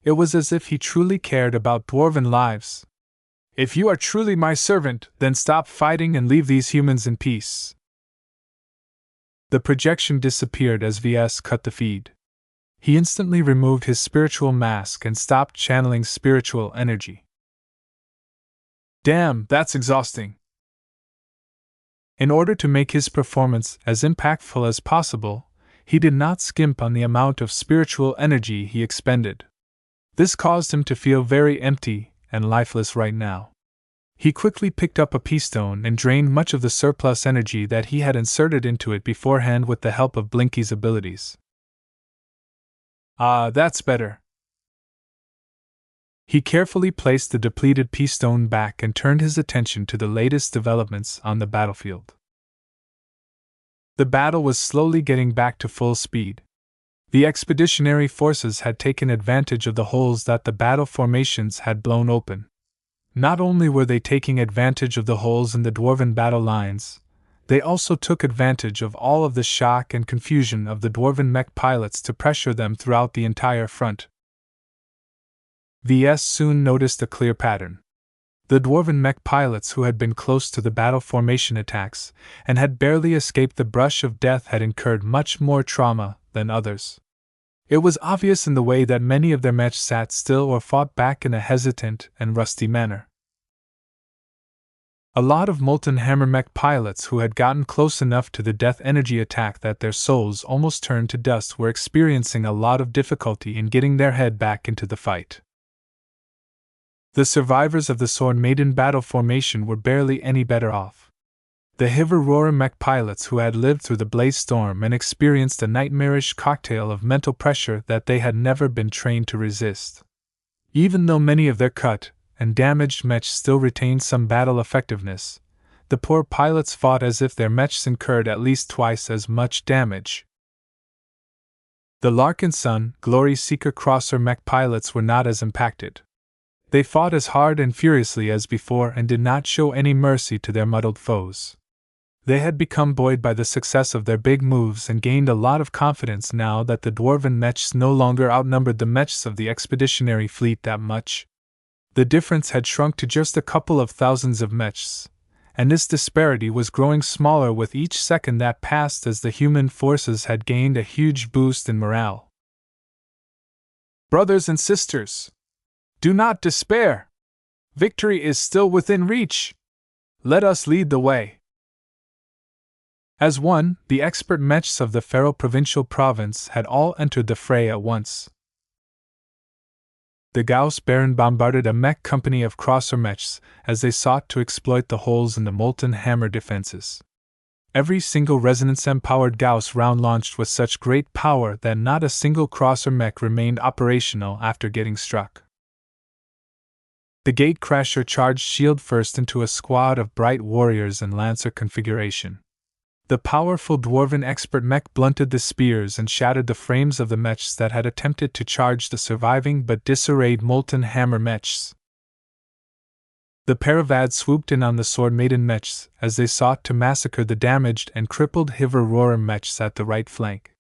It was as if he truly cared about dwarven lives. "If you are truly my servant, then stop fighting and leave these humans in peace." The projection disappeared as Ves cut the feed. He instantly removed his spiritual mask and stopped channeling spiritual energy. "Damn, that's exhausting." In order to make his performance as impactful as possible, he did not skimp on the amount of spiritual energy he expended. This caused him to feel very empty and lifeless right now. He quickly picked up a peastone and drained much of the surplus energy that he had inserted into it beforehand with the help of Blinky's abilities. "Ah, that's better." He carefully placed the depleted peastone back and turned his attention to the latest developments on the battlefield. The battle was slowly getting back to full speed. The expeditionary forces had taken advantage of the holes that the battle formations had blown open. Not only were they taking advantage of the holes in the dwarven battle lines, they also took advantage of all of the shock and confusion of the dwarven mech pilots to pressure them throughout the entire front. Ves soon noticed a clear pattern. The dwarven mech pilots who had been close to the battle formation attacks and had barely escaped the brush of death had incurred much more trauma than others. It was obvious in the way that many of their mechs sat still or fought back in a hesitant and rusty manner. A lot of molten hammer mech pilots who had gotten close enough to the death energy attack that their souls almost turned to dust were experiencing a lot of difficulty in getting their head back into the fight. The survivors of the Sword Maiden battle formation were barely any better off. The Hiverora mech pilots who had lived through the blaze storm and experienced a nightmarish cocktail of mental pressure that they had never been trained to resist. Even though many of their cut and damaged mechs still retained some battle effectiveness, the poor pilots fought as if their mechs incurred at least twice as much damage. The Larkinson, Glory Seeker Crosser mech pilots were not as impacted. They fought as hard and furiously as before and did not show any mercy to their muddled foes. They had become buoyed by the success of their big moves and gained a lot of confidence now that the dwarven mechs no longer outnumbered the mechs of the expeditionary fleet that much. The difference had shrunk to just a couple of thousands of mechs, and this disparity was growing smaller with each second that passed as the human forces had gained a huge boost in morale. "Brothers and sisters, do not despair! Victory is still within reach! Let us lead the way!" As one, the expert mechs of the Pharaoh provincial province had all entered the fray at once. The Gauss Baron bombarded a mech company of crosser mechs as they sought to exploit the holes in the molten hammer defenses. Every single resonance-empowered Gauss round launched with such great power that not a single crosser mech remained operational after getting struck. The Gatecrasher charged shield first into a squad of bright warriors in Lancer configuration. The powerful dwarven expert mech blunted the spears and shattered the frames of the mechs that had attempted to charge the surviving but disarrayed molten hammer mechs. The Paravad swooped in on the Sword Maiden mechs as they sought to massacre the damaged and crippled Hiverora mechs at the right flank.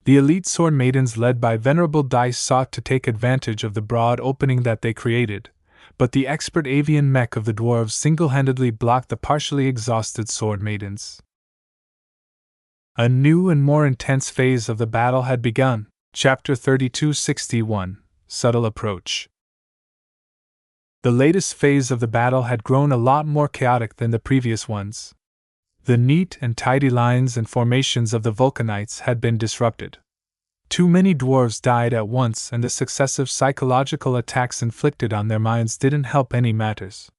The elite Sword Maidens led by Venerable Dice sought to take advantage of the broad opening that they created, but the expert avian mech of the dwarves single-handedly blocked the partially exhausted Sword Maidens. A new and more intense phase of the battle had begun. Chapter 3261, Subtle Approach. The latest phase of the battle had grown a lot more chaotic than the previous ones. The neat and tidy lines and formations of the Vulcanites had been disrupted. Too many dwarves died at once, and the successive psychological attacks inflicted on their minds didn't help any matters.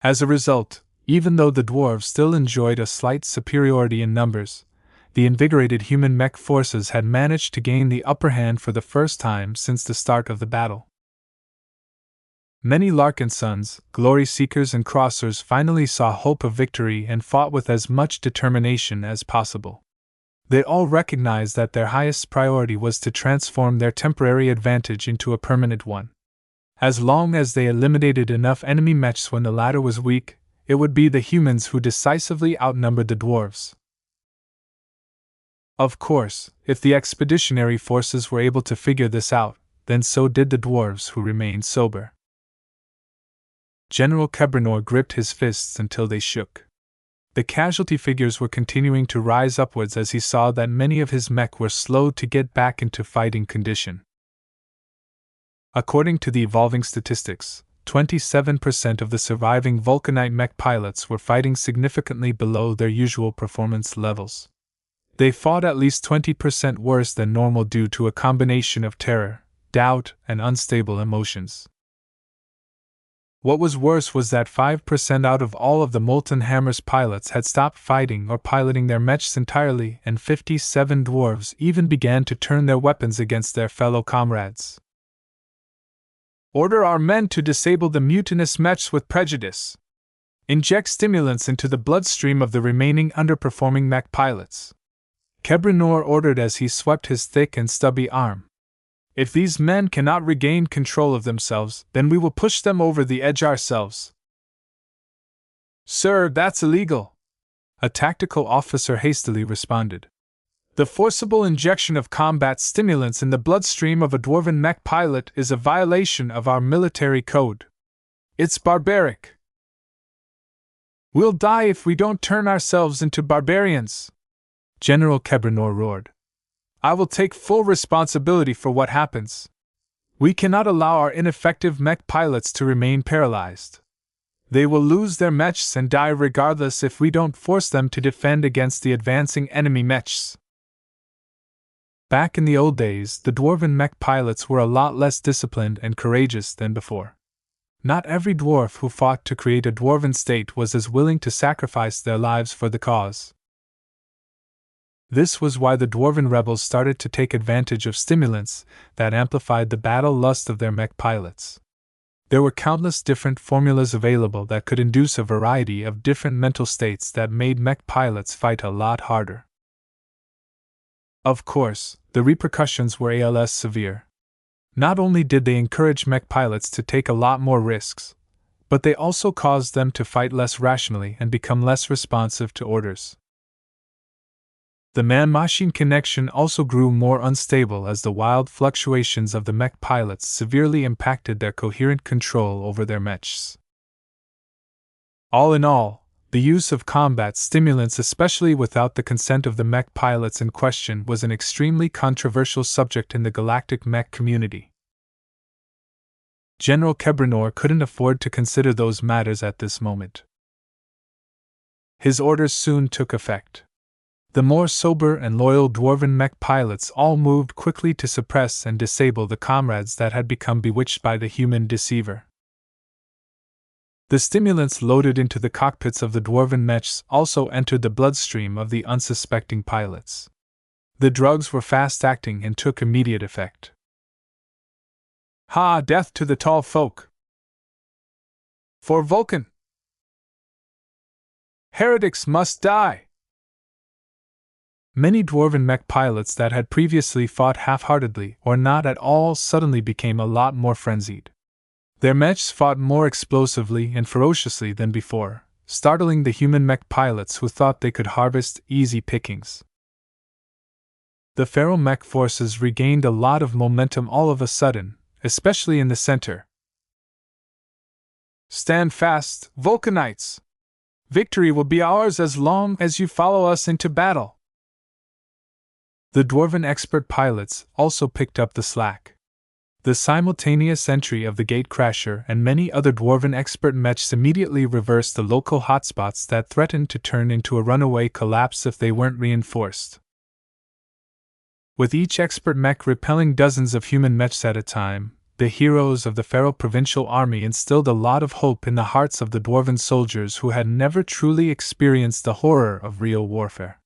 As a result, even though the dwarves still enjoyed a slight superiority in numbers, the invigorated human mech forces had managed to gain the upper hand for the first time since the start of the battle. Many Larkinsons, glory seekers, and crossers finally saw hope of victory and fought with as much determination as possible. They all recognized that their highest priority was to transform their temporary advantage into a permanent one. As long as they eliminated enough enemy mechs when the latter was weak, it would be the humans who decisively outnumbered the dwarves. Of course, if the expeditionary forces were able to figure this out, then so did the dwarves who remained sober. General Kebranor gripped his fists until they shook. The casualty figures were continuing to rise upwards as he saw that many of his mech were slow to get back into fighting condition. According to the evolving statistics, 27% of the surviving Vulcanite mech pilots were fighting significantly below their usual performance levels. They fought at least 20% worse than normal due to a combination of terror, doubt, and unstable emotions. What was worse was that 5% out of all of the Molten Hammer's pilots had stopped fighting or piloting their mechs entirely, and 57 dwarves even began to turn their weapons against their fellow comrades. Order our men to disable the mutinous mechs with prejudice. Inject stimulants into the bloodstream of the remaining underperforming mech pilots. Kebranor ordered as he swept his thick and stubby arm. If these men cannot regain control of themselves, then we will push them over the edge ourselves. Sir, that's illegal, a tactical officer hastily responded. The forcible injection of combat stimulants in the bloodstream of a dwarven mech pilot is a violation of our military code. It's barbaric. We'll die if we don't turn ourselves into barbarians, General Kebranor roared. I will take full responsibility for what happens. We cannot allow our ineffective mech pilots to remain paralyzed. They will lose their mechs and die regardless if we don't force them to defend against the advancing enemy mechs. Back in the old days, the dwarven mech pilots were a lot less disciplined and courageous than before. Not every dwarf who fought to create a dwarven state was as willing to sacrifice their lives for the cause. This was why the dwarven rebels started to take advantage of stimulants that amplified the battle lust of their mech pilots. There were countless different formulas available that could induce a variety of different mental states that made mech pilots fight a lot harder. Of course, the repercussions were less severe. Not only did they encourage mech pilots to take a lot more risks, but they also caused them to fight less rationally and become less responsive to orders. The man-machine connection also grew more unstable as the wild fluctuations of the mech pilots severely impacted their coherent control over their mechs. All in all, the use of combat stimulants, especially without the consent of the mech pilots in question, was an extremely controversial subject in the galactic mech community. General Kebranor couldn't afford to consider those matters at this moment. His orders soon took effect. The more sober and loyal dwarven mech pilots all moved quickly to suppress and disable the comrades that had become bewitched by the human deceiver. The stimulants loaded into the cockpits of the dwarven mechs also entered the bloodstream of the unsuspecting pilots. The drugs were fast-acting and took immediate effect. Ha! Death to the tall folk! For Vulcan! Heretics must die! Many dwarven mech pilots that had previously fought half-heartedly or not at all suddenly became a lot more frenzied. Their mechs fought more explosively and ferociously than before, startling the human mech pilots who thought they could harvest easy pickings. The feral mech forces regained a lot of momentum all of a sudden, especially in the center. Stand fast, Vulcanites! Victory will be ours as long as you follow us into battle. The dwarven expert pilots also picked up the slack. The simultaneous entry of the Gatecrasher and many other dwarven expert mechs immediately reversed the local hotspots that threatened to turn into a runaway collapse if they weren't reinforced. With each expert mech repelling dozens of human mechs at a time, the heroes of the feral provincial army instilled a lot of hope in the hearts of the dwarven soldiers who had never truly experienced the horror of real warfare.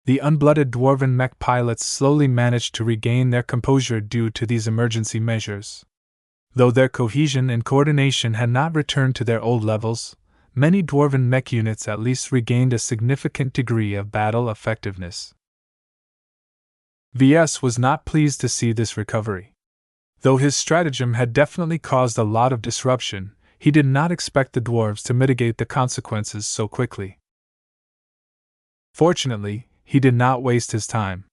The unblooded dwarven mech pilots slowly managed to regain their composure due to these emergency measures. Though their cohesion and coordination had not returned to their old levels, many dwarven mech units at least regained a significant degree of battle effectiveness. Ves was not pleased to see this recovery. Though his stratagem had definitely caused a lot of disruption, he did not expect the dwarves to mitigate the consequences so quickly. Fortunately, he did not waste his time.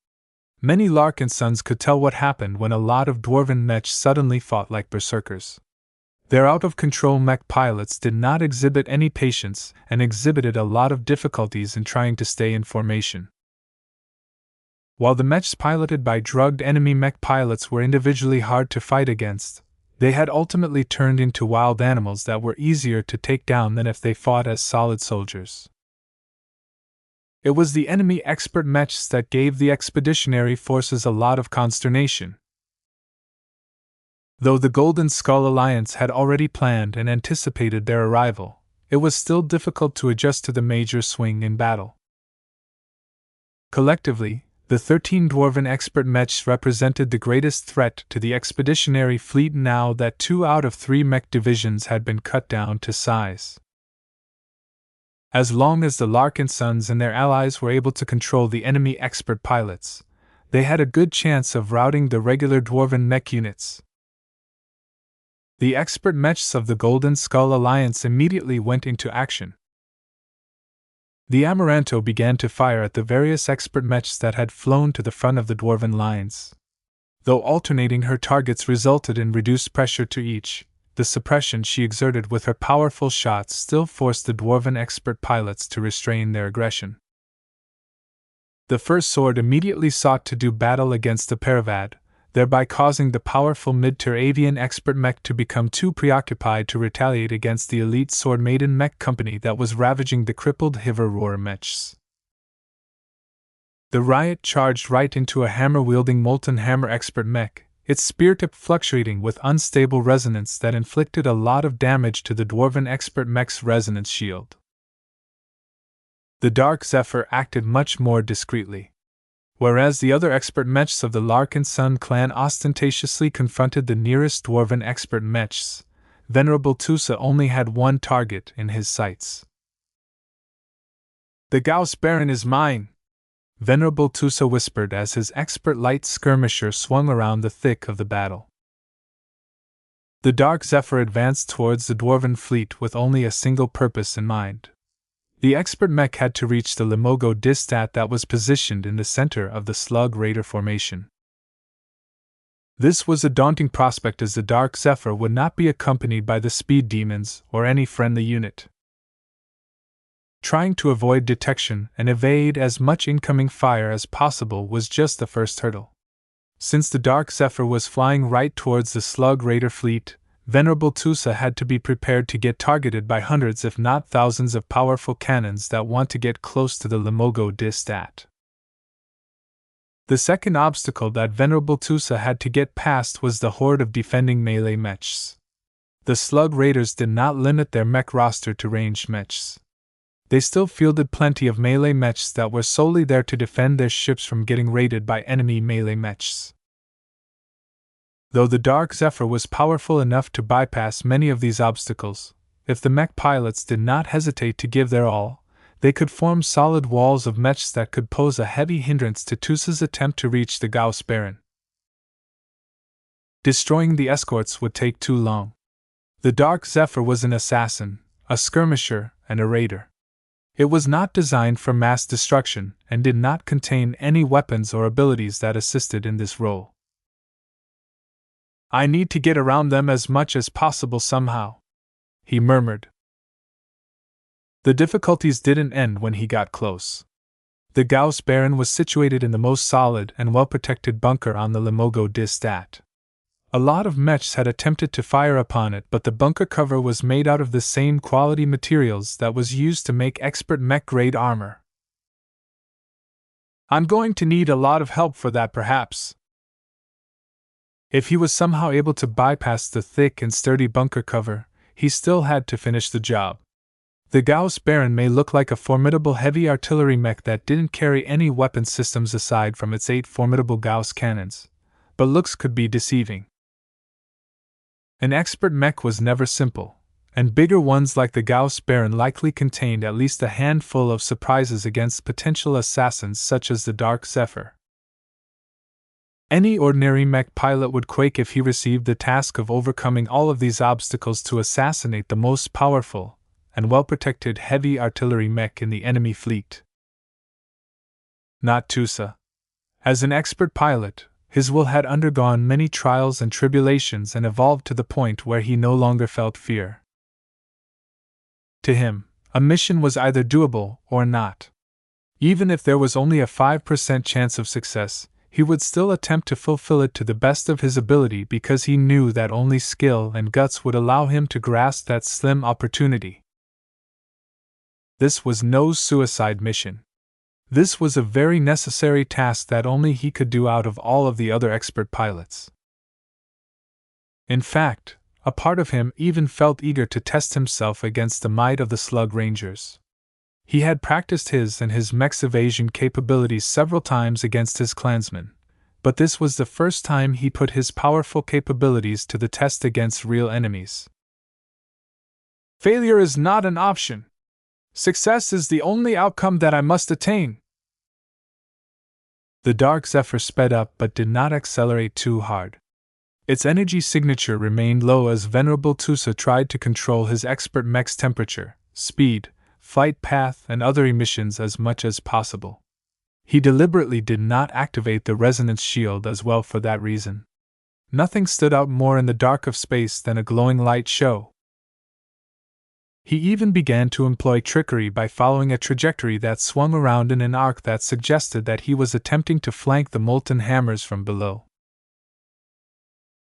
Many Larkinsons could tell what happened when a lot of dwarven mechs suddenly fought like berserkers. Their out-of-control mech pilots did not exhibit any patience and exhibited a lot of difficulties in trying to stay in formation. While the mechs piloted by drugged enemy mech pilots were individually hard to fight against, they had ultimately turned into wild animals that were easier to take down than if they fought as solid soldiers. It was the enemy expert mechs that gave the expeditionary forces a lot of consternation. Though the Golden Skull Alliance had already planned and anticipated their arrival, it was still difficult to adjust to the major swing in battle. Collectively, the 13 dwarven expert mechs represented the greatest threat to the expeditionary fleet now that 2 out of 3 mech divisions had been cut down to size. As long as the Larkinsons and their allies were able to control the enemy expert pilots, they had a good chance of routing the regular dwarven mech units. The expert mechs of the Golden Skull Alliance immediately went into action. The Amaranto began to fire at the various expert mechs that had flown to the front of the dwarven lines. Though alternating her targets resulted in reduced pressure to each, the suppression she exerted with her powerful shots still forced the dwarven expert pilots to restrain their aggression. The First Sword immediately sought to do battle against the Paravad, thereby causing the powerful mid-tier avian expert mech to become too preoccupied to retaliate against the elite Sword Maiden mech company that was ravaging the crippled Hiver-Roar mechs. The Riot charged right into a hammer-wielding Molten Hammer expert mech, its spear tip fluctuating with unstable resonance that inflicted a lot of damage to the dwarven expert mech's resonance shield. The Dark Zephyr acted much more discreetly. Whereas the other expert mechs of the Larkinson clan ostentatiously confronted the nearest dwarven expert mechs, Venerable Tusa only had one target in his sights. "The Gauss Baron is mine!" Venerable Tusa whispered as his expert light skirmisher swung around the thick of the battle. The Dark Zephyr advanced towards the dwarven fleet with only a single purpose in mind. The expert mech had to reach the Limogo Distat that was positioned in the center of the Slug Raider formation. This was a daunting prospect as the Dark Zephyr would not be accompanied by the Speed Demons or any friendly unit. Trying to avoid detection and evade as much incoming fire as possible was just the first hurdle. Since the Dark Zephyr was flying right towards the Slug Raider fleet, Venerable Tusa had to be prepared to get targeted by hundreds if not thousands of powerful cannons that want to get close to the Limogo Distat. The second obstacle that Venerable Tusa had to get past was the horde of defending melee mechs. The Slug Raiders did not limit their mech roster to ranged mechs. They still fielded plenty of melee mechs that were solely there to defend their ships from getting raided by enemy melee mechs. Though the Dark Zephyr was powerful enough to bypass many of these obstacles, if the mech pilots did not hesitate to give their all, they could form solid walls of mechs that could pose a heavy hindrance to Tusa's attempt to reach the Gauss Baron. Destroying the escorts would take too long. The Dark Zephyr was an assassin, a skirmisher, and a raider. It was not designed for mass destruction and did not contain any weapons or abilities that assisted in this role. "I need to get around them as much as possible somehow," he murmured. The difficulties didn't end when he got close. The Gauss Baron was situated in the most solid and well-protected bunker on the Limogo Distat. A lot of mechs had attempted to fire upon it, but the bunker cover was made out of the same quality materials that was used to make expert mech-grade armor. I'm going to need a lot of help for that, perhaps. If he was somehow able to bypass the thick and sturdy bunker cover, he still had to finish the job. The Gauss Baron may look like a formidable heavy artillery mech that didn't carry any weapon systems aside from its 8 formidable Gauss cannons, but looks could be deceiving. An expert mech was never simple, and bigger ones like the Gauss Baron likely contained at least a handful of surprises against potential assassins such as the Dark Zephyr. Any ordinary mech pilot would quake if he received the task of overcoming all of these obstacles to assassinate the most powerful and well-protected heavy artillery mech in the enemy fleet. Not Tusa. As an expert pilot, his will had undergone many trials and tribulations and evolved to the point where he no longer felt fear. To him, a mission was either doable or not. Even if there was only a 5% chance of success, he would still attempt to fulfill it to the best of his ability because he knew that only skill and guts would allow him to grasp that slim opportunity. This was no suicide mission. This was a very necessary task that only he could do out of all of the other expert pilots. In fact, a part of him even felt eager to test himself against the might of the Slug Rangers. He had practiced his and his mech's evasion capabilities several times against his clansmen, but this was the first time he put his powerful capabilities to the test against real enemies. Failure is not an option. Success is the only outcome that I must attain. The Dark Zephyr sped up but did not accelerate too hard. Its energy signature remained low as Venerable Tusa tried to control his expert mech's temperature, speed, flight path, and other emissions as much as possible. He deliberately did not activate the resonance shield as well for that reason. Nothing stood out more in the dark of space than a glowing light show. He even began to employ trickery by following a trajectory that swung around in an arc that suggested that he was attempting to flank the molten hammers from below.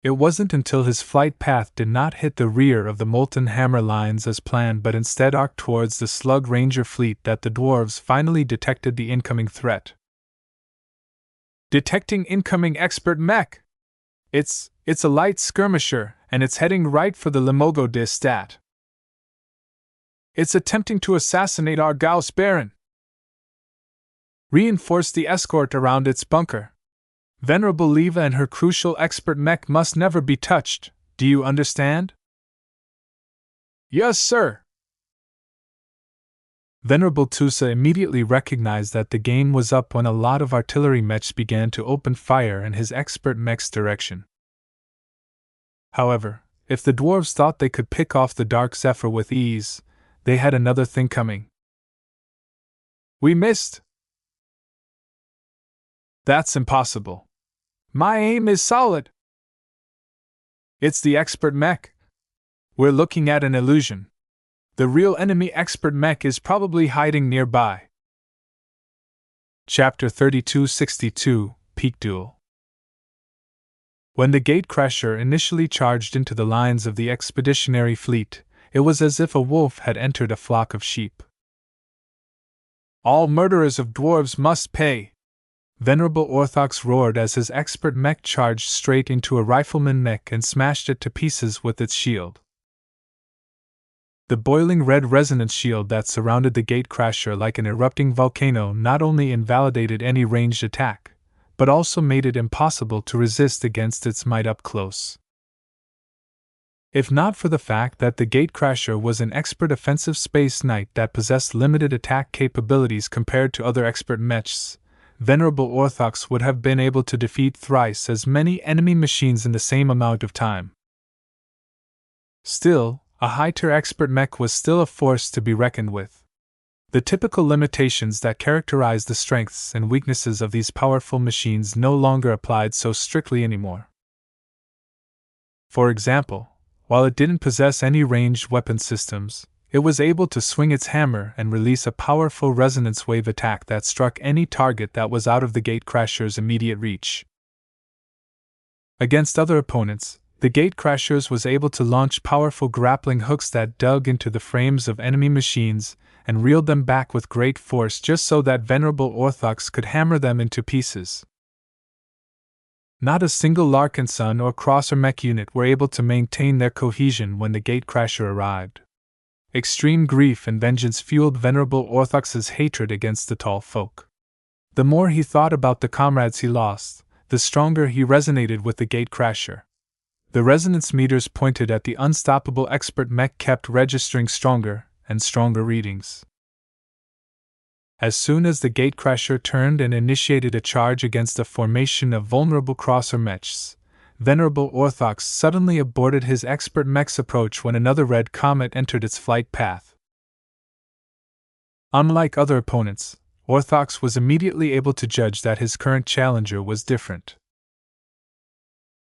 It wasn't until his flight path did not hit the rear of the molten hammer lines as planned but instead arced towards the Slug Ranger fleet that the dwarves finally detected the incoming threat. Detecting incoming expert mech! It's a light skirmisher, and it's heading right for the Limogo Distat. It's attempting to assassinate our Gauss Baron. Reinforce the escort around its bunker. Venerable Leva and her crucial expert mech must never be touched, do you understand? Yes, sir. Venerable Tusa immediately recognized that the game was up when a lot of artillery mechs began to open fire in his expert mech's direction. However, if the dwarves thought they could pick off the Dark Zephyr with ease, they had another thing coming. We missed. That's impossible. My aim is solid. It's the expert mech. We're looking at an illusion. The real enemy expert mech is probably hiding nearby. Chapter 3262, Peak Duel. When the Gatecrasher initially charged into the lines of the expeditionary fleet, it was as if a wolf had entered a flock of sheep. All murderers of dwarves must pay! Venerable Orthox roared as his expert mech charged straight into a rifleman mech and smashed it to pieces with its shield. The boiling red resonance shield that surrounded the Gatecrasher like an erupting volcano not only invalidated any ranged attack, but also made it impossible to resist against its might up close. If not for the fact that the Gatecrasher was an expert offensive space knight that possessed limited attack capabilities compared to other expert mechs, Venerable Orthox would have been able to defeat thrice as many enemy machines in the same amount of time. Still, a high-tier expert mech was still a force to be reckoned with. The typical limitations that characterize the strengths and weaknesses of these powerful machines no longer applied so strictly anymore. For example, while it didn't possess any ranged weapon systems, It was able to swing its hammer and release a powerful resonance wave attack that struck any target that was out of the gatecrasher's immediate reach. Against other opponents, the gatecrashers was able to launch powerful grappling hooks that dug into the frames of enemy machines and reeled them back with great force just so that venerable Orthox could hammer them into pieces. Not a single Larkinson or Crosser mech unit were able to maintain their cohesion when the gatecrasher arrived. Extreme grief and vengeance fueled venerable Orthox's hatred against the tall folk. The more he thought about the comrades he lost, the stronger he resonated with the gatecrasher. The resonance meters pointed at the unstoppable expert mech kept registering stronger and stronger readings. As soon as the gatecrasher turned and initiated a charge against a formation of vulnerable crosser mechs, venerable Orthox suddenly aborted his expert mech's approach when another red comet entered its flight path. Unlike other opponents, Orthox was immediately able to judge that his current challenger was different.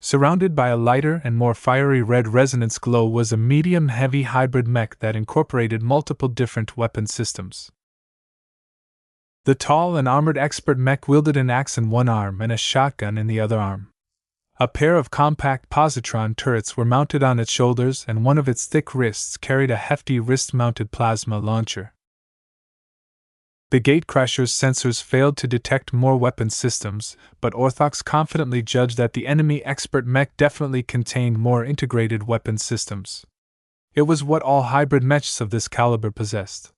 Surrounded by a lighter and more fiery red resonance glow was a medium-heavy hybrid mech that incorporated multiple different weapon systems. The tall and armored expert mech wielded an axe in one arm and a shotgun in the other arm. A pair of compact positron turrets were mounted on its shoulders, and one of its thick wrists carried a hefty wrist-mounted plasma launcher. The gatecrasher's sensors failed to detect more weapon systems, but Orthox confidently judged that the enemy expert mech definitely contained more integrated weapon systems. It was what all hybrid mechs of this caliber possessed.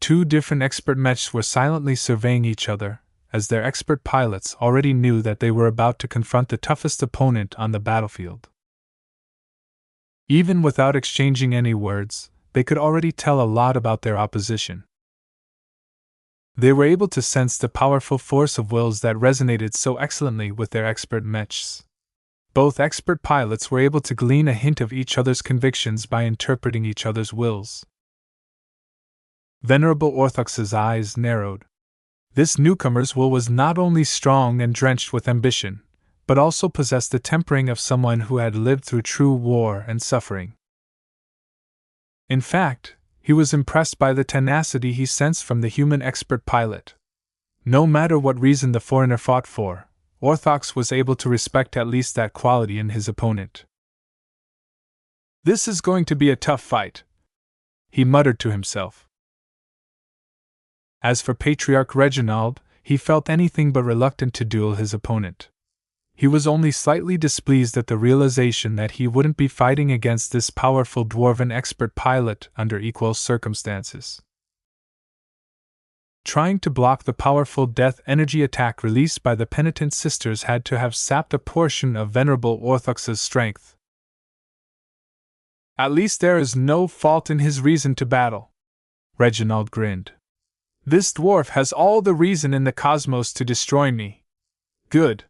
Two different expert mechs were silently surveying each other, as their expert pilots already knew that they were about to confront the toughest opponent on the battlefield. Even without exchanging any words, they could already tell a lot about their opposition. They were able to sense the powerful force of wills that resonated so excellently with their expert mechs. Both expert pilots were able to glean a hint of each other's convictions by interpreting each other's wills. Venerable Orthox's eyes narrowed. This newcomer's will was not only strong and drenched with ambition, but also possessed the tempering of someone who had lived through true war and suffering. In fact, he was impressed by the tenacity he sensed from the human expert pilot. No matter what reason the foreigner fought for, Orthox was able to respect at least that quality in his opponent. "This is going to be a tough fight," he muttered to himself. As for Patriarch Reginald, he felt anything but reluctant to duel his opponent. He was only slightly displeased at the realization that he wouldn't be fighting against this powerful dwarven expert pilot under equal circumstances. Trying to block the powerful death energy attack released by the penitent sisters had to have sapped a portion of venerable Orthox's strength. "At least there is no fault in his reason to battle," Reginald grinned. "This dwarf has all the reason in the cosmos to destroy me. Good.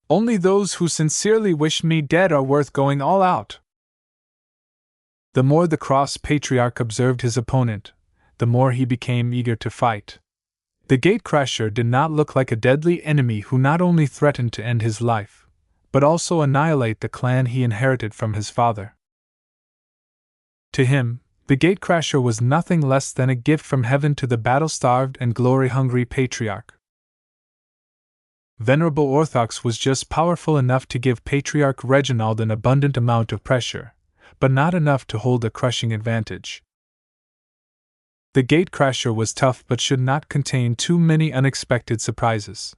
Only those who sincerely wish me dead are worth going all out." The more the Cross Patriarch observed his opponent, the more he became eager to fight. The gatecrasher did not look like a deadly enemy who not only threatened to end his life, but also annihilate the clan he inherited from his father. To him, the gatecrasher was nothing less than a gift from heaven to the battle-starved and glory-hungry patriarch. Venerable Orthox was just powerful enough to give Patriarch Reginald an abundant amount of pressure, but not enough to hold a crushing advantage. The gatecrasher was tough but should not contain too many unexpected surprises.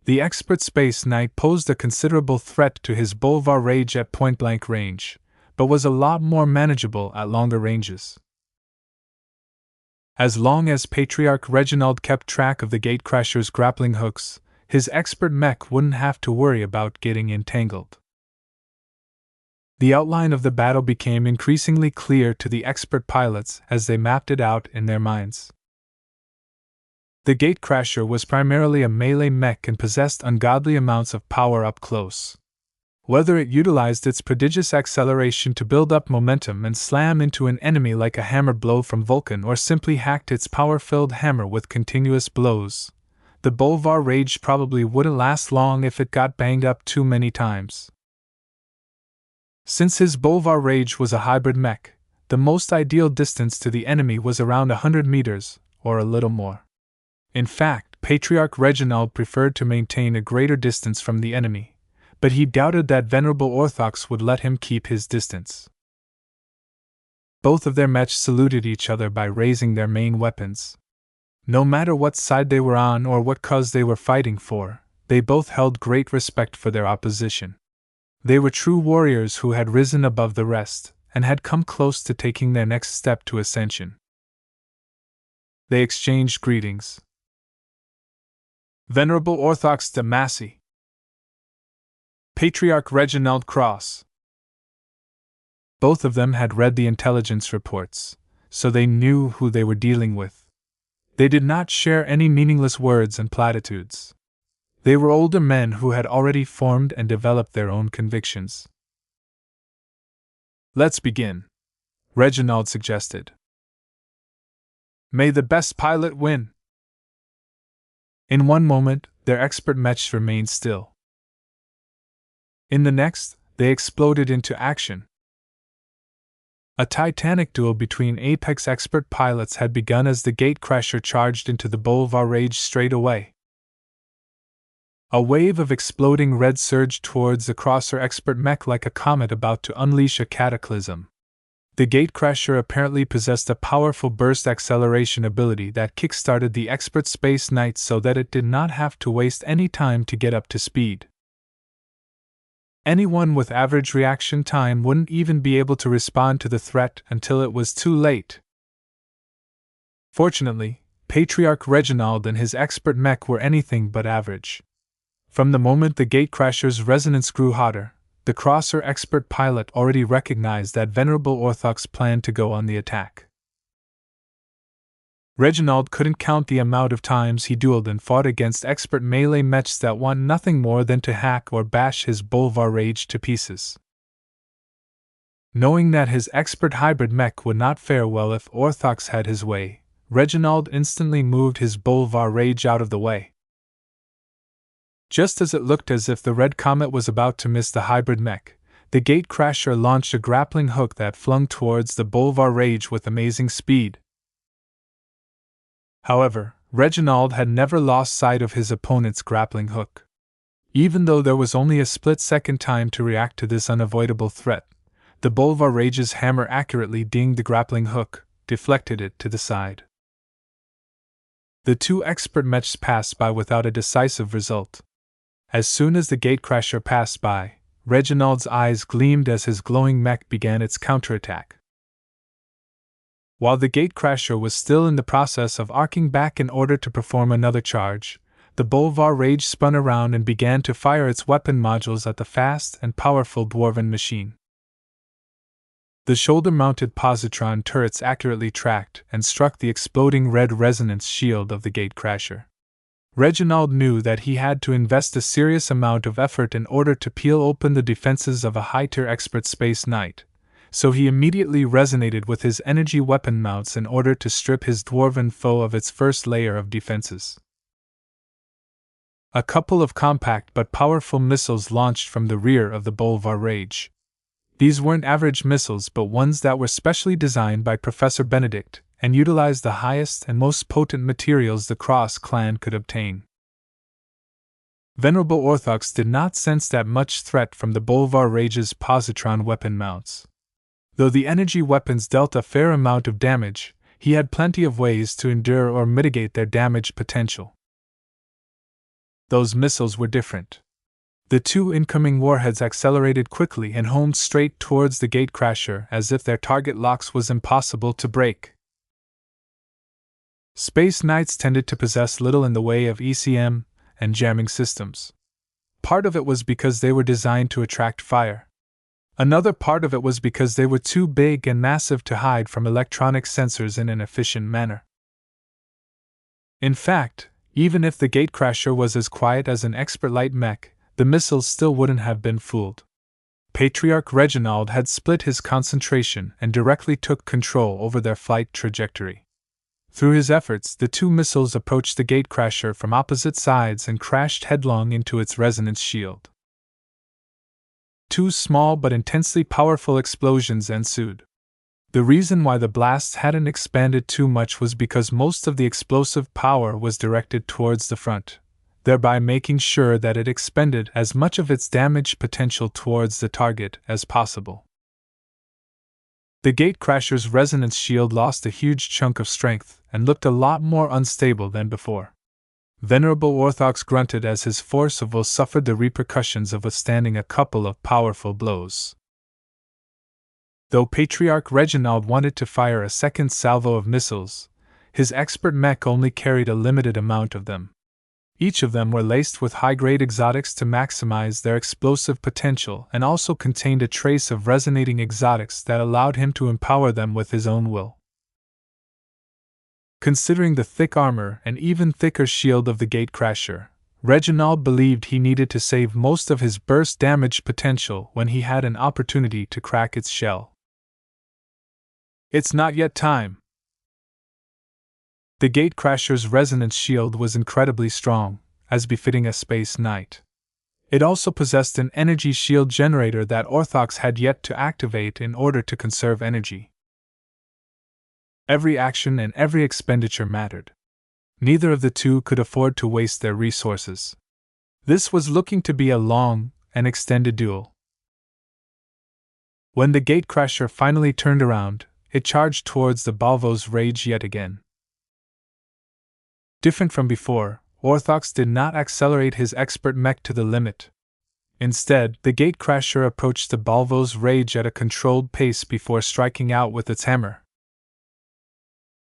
The expert Space Knight posed a considerable threat to his Bolvar Rage at point-blank range, but was a lot more manageable at longer ranges. As long as Patriarch Reginald kept track of the gatecrasher's grappling hooks, his expert mech wouldn't have to worry about getting entangled. The outline of the battle became increasingly clear to the expert pilots as they mapped it out in their minds. The gatecrasher was primarily a melee mech and possessed ungodly amounts of power up close. Whether it utilized its prodigious acceleration to build up momentum and slam into an enemy like a hammer blow from Vulcan or simply hacked its power-filled hammer with continuous blows, the Bolvar Rage probably wouldn't last long if it got banged up too many times. Since his Bolvar Rage was a hybrid mech, the most ideal distance to the enemy was around 100 meters, or a little more. In fact, Patriarch Reginald preferred to maintain a greater distance from the enemy, but he doubted that Venerable Orthox would let him keep his distance. Both of their mechs saluted each other by raising their main weapons. No matter what side they were on or what cause they were fighting for, they both held great respect for their opposition. They were true warriors who had risen above the rest, and had come close to taking their next step to ascension. They exchanged greetings. Venerable Orthox de Massey. Patriarch Reginald Cross. Both of them had read the intelligence reports, so they knew who they were dealing with. They did not share any meaningless words and platitudes. They were older men who had already formed and developed their own convictions. Let's begin, Reginald suggested. May the best pilot win. In one moment, their expert mechs remained still. In the next, they exploded into action. A titanic duel between Apex expert pilots had begun as the gatecrasher charged into the Boulevard Rage straight away. A wave of exploding red surged towards the crosser expert mech like a comet about to unleash a cataclysm. The gatecrasher apparently possessed a powerful burst acceleration ability that kick-started the expert Space Knight so that it did not have to waste any time to get up to speed. Anyone with average reaction time wouldn't even be able to respond to the threat until it was too late. Fortunately, Patriarch Reginald and his expert mech were anything but average. From the moment the gatecrasher's resonance grew hotter, the crosser expert pilot already recognized that Venerable Orthox planned to go on the attack. Reginald couldn't count the amount of times he dueled and fought against expert melee mechs that want nothing more than to hack or bash his Boulevard Rage to pieces. Knowing that his expert hybrid mech would not fare well if Orthox had his way, Reginald instantly moved his Boulevard Rage out of the way. Just as it looked as if the Red Comet was about to miss the hybrid mech, the gatecrasher launched a grappling hook that flung towards the Boulevard Rage with amazing speed. However, Reginald had never lost sight of his opponent's grappling hook. Even though there was only a split-second time to react to this unavoidable threat, the Boulevard Rage's hammer accurately dinged the grappling hook, deflected it to the side. The two expert mechs passed by without a decisive result. As soon as the gatecrasher passed by, Reginald's eyes gleamed as his glowing mech began its counterattack. While the gatecrasher was still in the process of arcing back in order to perform another charge, the Boulevard Rage spun around and began to fire its weapon modules at the fast and powerful dwarven machine. The shoulder-mounted positron turrets accurately tracked and struck the exploding red resonance shield of the gatecrasher. Reginald knew that he had to invest a serious amount of effort in order to peel open the defenses of a high-tier expert Space Knight, so he immediately resonated with his energy weapon mounts in order to strip his dwarven foe of its first layer of defenses. A couple of compact but powerful missiles launched from the rear of the Boulevard Rage. These weren't average missiles but ones that were specially designed by Professor Benedict and utilized the highest and most potent materials the Cross clan could obtain. Venerable Orthox did not sense that much threat from the Boulevard Rage's positron weapon mounts. Though the energy weapons dealt a fair amount of damage, he had plenty of ways to endure or mitigate their damage potential. Those missiles were different. The two incoming warheads accelerated quickly and homed straight towards the gatecrasher as if their target locks was impossible to break. Space Knights tended to possess little in the way of ECM and jamming systems. Part of it was because they were designed to attract fire. Another part of it was because they were too big and massive to hide from electronic sensors in an efficient manner. In fact, even if the gatecrasher was as quiet as an expert light mech, the missiles still wouldn't have been fooled. Patriarch Reginald had split his concentration and directly took control over their flight trajectory. Through his efforts, the two missiles approached the gatecrasher from opposite sides and crashed headlong into its resonance shield. Two small but intensely powerful explosions ensued. The reason why the blasts hadn't expanded too much was because most of the explosive power was directed towards the front, thereby making sure that it expended as much of its damage potential towards the target as possible. The gatecrasher's resonance shield lost a huge chunk of strength and looked a lot more unstable than before. Venerable Orthox grunted as his force of will suffered the repercussions of withstanding a couple of powerful blows. Though Patriarch Reginald wanted to fire a second salvo of missiles, his expert mech only carried a limited amount of them. Each of them were laced with high-grade exotics to maximize their explosive potential and also contained a trace of resonating exotics that allowed him to empower them with his own will. Considering the thick armor and even thicker shield of the gatecrasher, Reginald believed he needed to save most of his burst damage potential when he had an opportunity to crack its shell. It's not yet time. The gatecrasher's resonance shield was incredibly strong, as befitting a space knight. It also possessed an energy shield generator that Orthox had yet to activate in order to conserve energy. Every action and every expenditure mattered. Neither of the two could afford to waste their resources. This was looking to be a long and extended duel. When the gatecrasher finally turned around, it charged towards the Balvo's rage yet again. Different from before, Orthox did not accelerate his expert mech to the limit. Instead, the gatecrasher approached the Balvo's rage at a controlled pace before striking out with its hammer.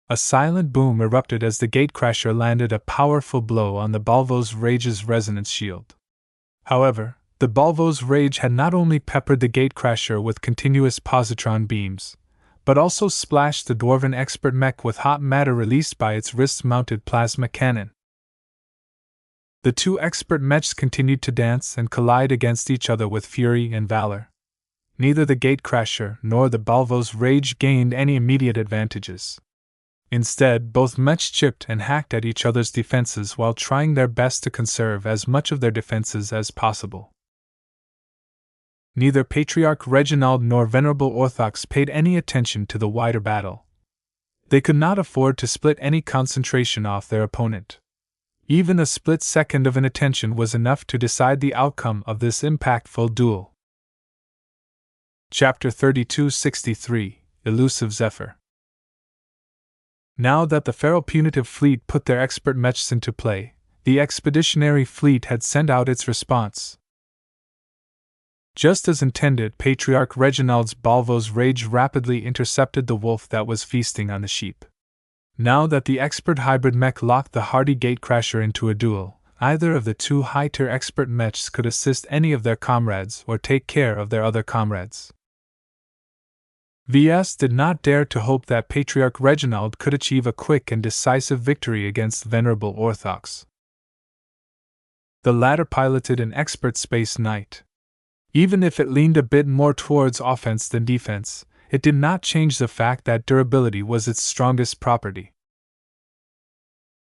A silent boom erupted as the gatecrasher landed a powerful blow on the Balvo's rage's resonance shield. However, the Balvo's rage had not only peppered the gatecrasher with continuous positron beams, but also splashed the dwarven expert mech with hot matter released by its wrist-mounted plasma cannon. The two expert mechs continued to dance and collide against each other with fury and valor. Neither the gatecrasher nor the Balvo's rage gained any immediate advantages. Instead, both mechs chipped and hacked at each other's defenses while trying their best to conserve as much of their defenses as possible. Neither Patriarch Reginald nor Venerable Orthox paid any attention to the wider battle. They could not afford to split any concentration off their opponent. Even a split second of inattention was enough to decide the outcome of this impactful duel. Chapter 3263 Elusive Zephyr. Now that the Feral Punitive Fleet put their expert mechs into play, the Expeditionary Fleet had sent out its response. Just as intended, Patriarch Reginald's Balvo's rage rapidly intercepted the wolf that was feasting on the sheep. Now that the expert hybrid mech locked the hardy gatecrasher into a duel, either of the two high-tier expert mechs could assist any of their comrades or take care of their other comrades. Ves did not dare to hope that Patriarch Reginald could achieve a quick and decisive victory against Venerable Orthox. The latter piloted an expert space knight. Even if it leaned a bit more towards offense than defense, it did not change the fact that durability was its strongest property.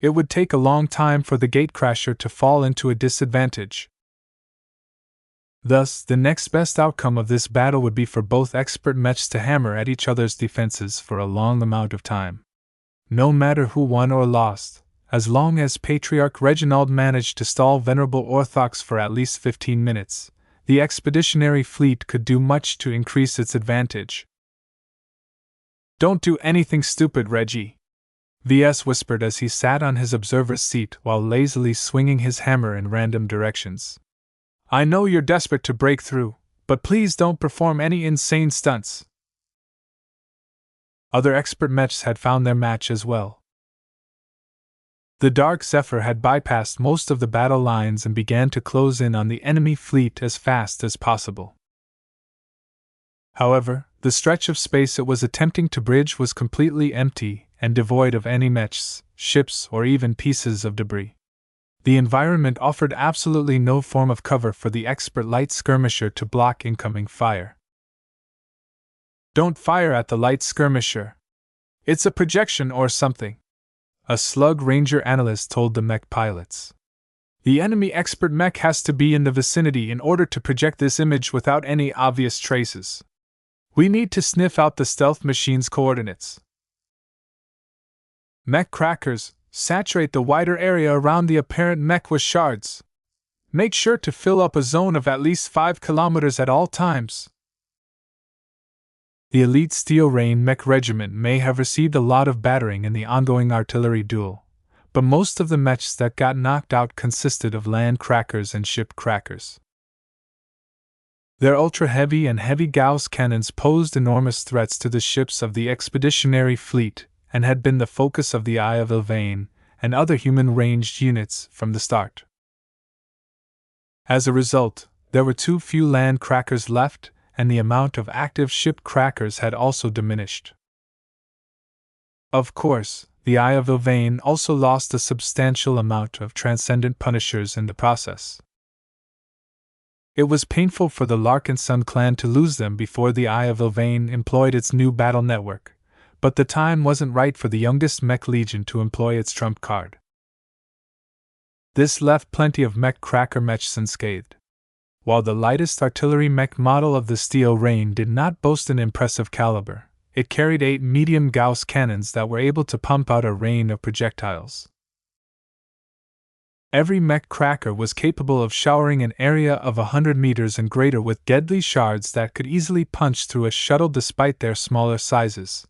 It would take a long time for the gatecrasher to fall into a disadvantage. Thus, the next best outcome of this battle would be for both expert mechs to hammer at each other's defenses for a long amount of time. No matter who won or lost, as long as Patriarch Reginald managed to stall Venerable Orthox for at least 15 minutes, the Expeditionary Fleet could do much to increase its advantage. "Don't do anything stupid, Reggie," Ves whispered as he sat on his observer's seat while lazily swinging his hammer in random directions. "I know you're desperate to break through, but please don't perform any insane stunts." Other expert mechs had found their match as well. The Dark Zephyr had bypassed most of the battle lines and began to close in on the enemy fleet as fast as possible. However, the stretch of space it was attempting to bridge was completely empty and devoid of any mechs, ships, or even pieces of debris. The environment offered absolutely no form of cover for the expert light skirmisher to block incoming fire. "Don't fire at the light skirmisher. It's a projection or something," a Slug Ranger analyst told the mech pilots. "The enemy expert mech has to be in the vicinity in order to project this image without any obvious traces." We need to sniff out the stealth machine's coordinates. Mech crackers, saturate the wider area around the apparent mech with shards. Make sure to fill up a zone of at least 5 kilometers at all times. The elite Steel Rain Mech Regiment may have received a lot of battering in the ongoing artillery duel, but most of the mechs that got knocked out consisted of land crackers and ship crackers. Their ultra-heavy and heavy Gauss cannons posed enormous threats to the ships of the expeditionary fleet and had been the focus of the Eye of Ilvain and other human-ranged units from the start. As a result, there were too few land crackers left, and the amount of active ship crackers had also diminished. Of course, the Eye of Ilvain also lost a substantial amount of transcendent punishers in the process. It was painful for the Larkinson clan to lose them before the Eye of Ilvain employed its new battle network, but the time wasn't right for the youngest Mech Legion to employ its trump card. This left plenty of mech cracker mechs unscathed. While the lightest artillery mech model of the Steel Rain did not boast an impressive caliber, it carried 8 medium Gauss cannons that were able to pump out a rain of projectiles. Every mech cracker was capable of showering an area of 100 meters and greater with deadly shards that could easily punch through a shuttle despite their smaller sizes.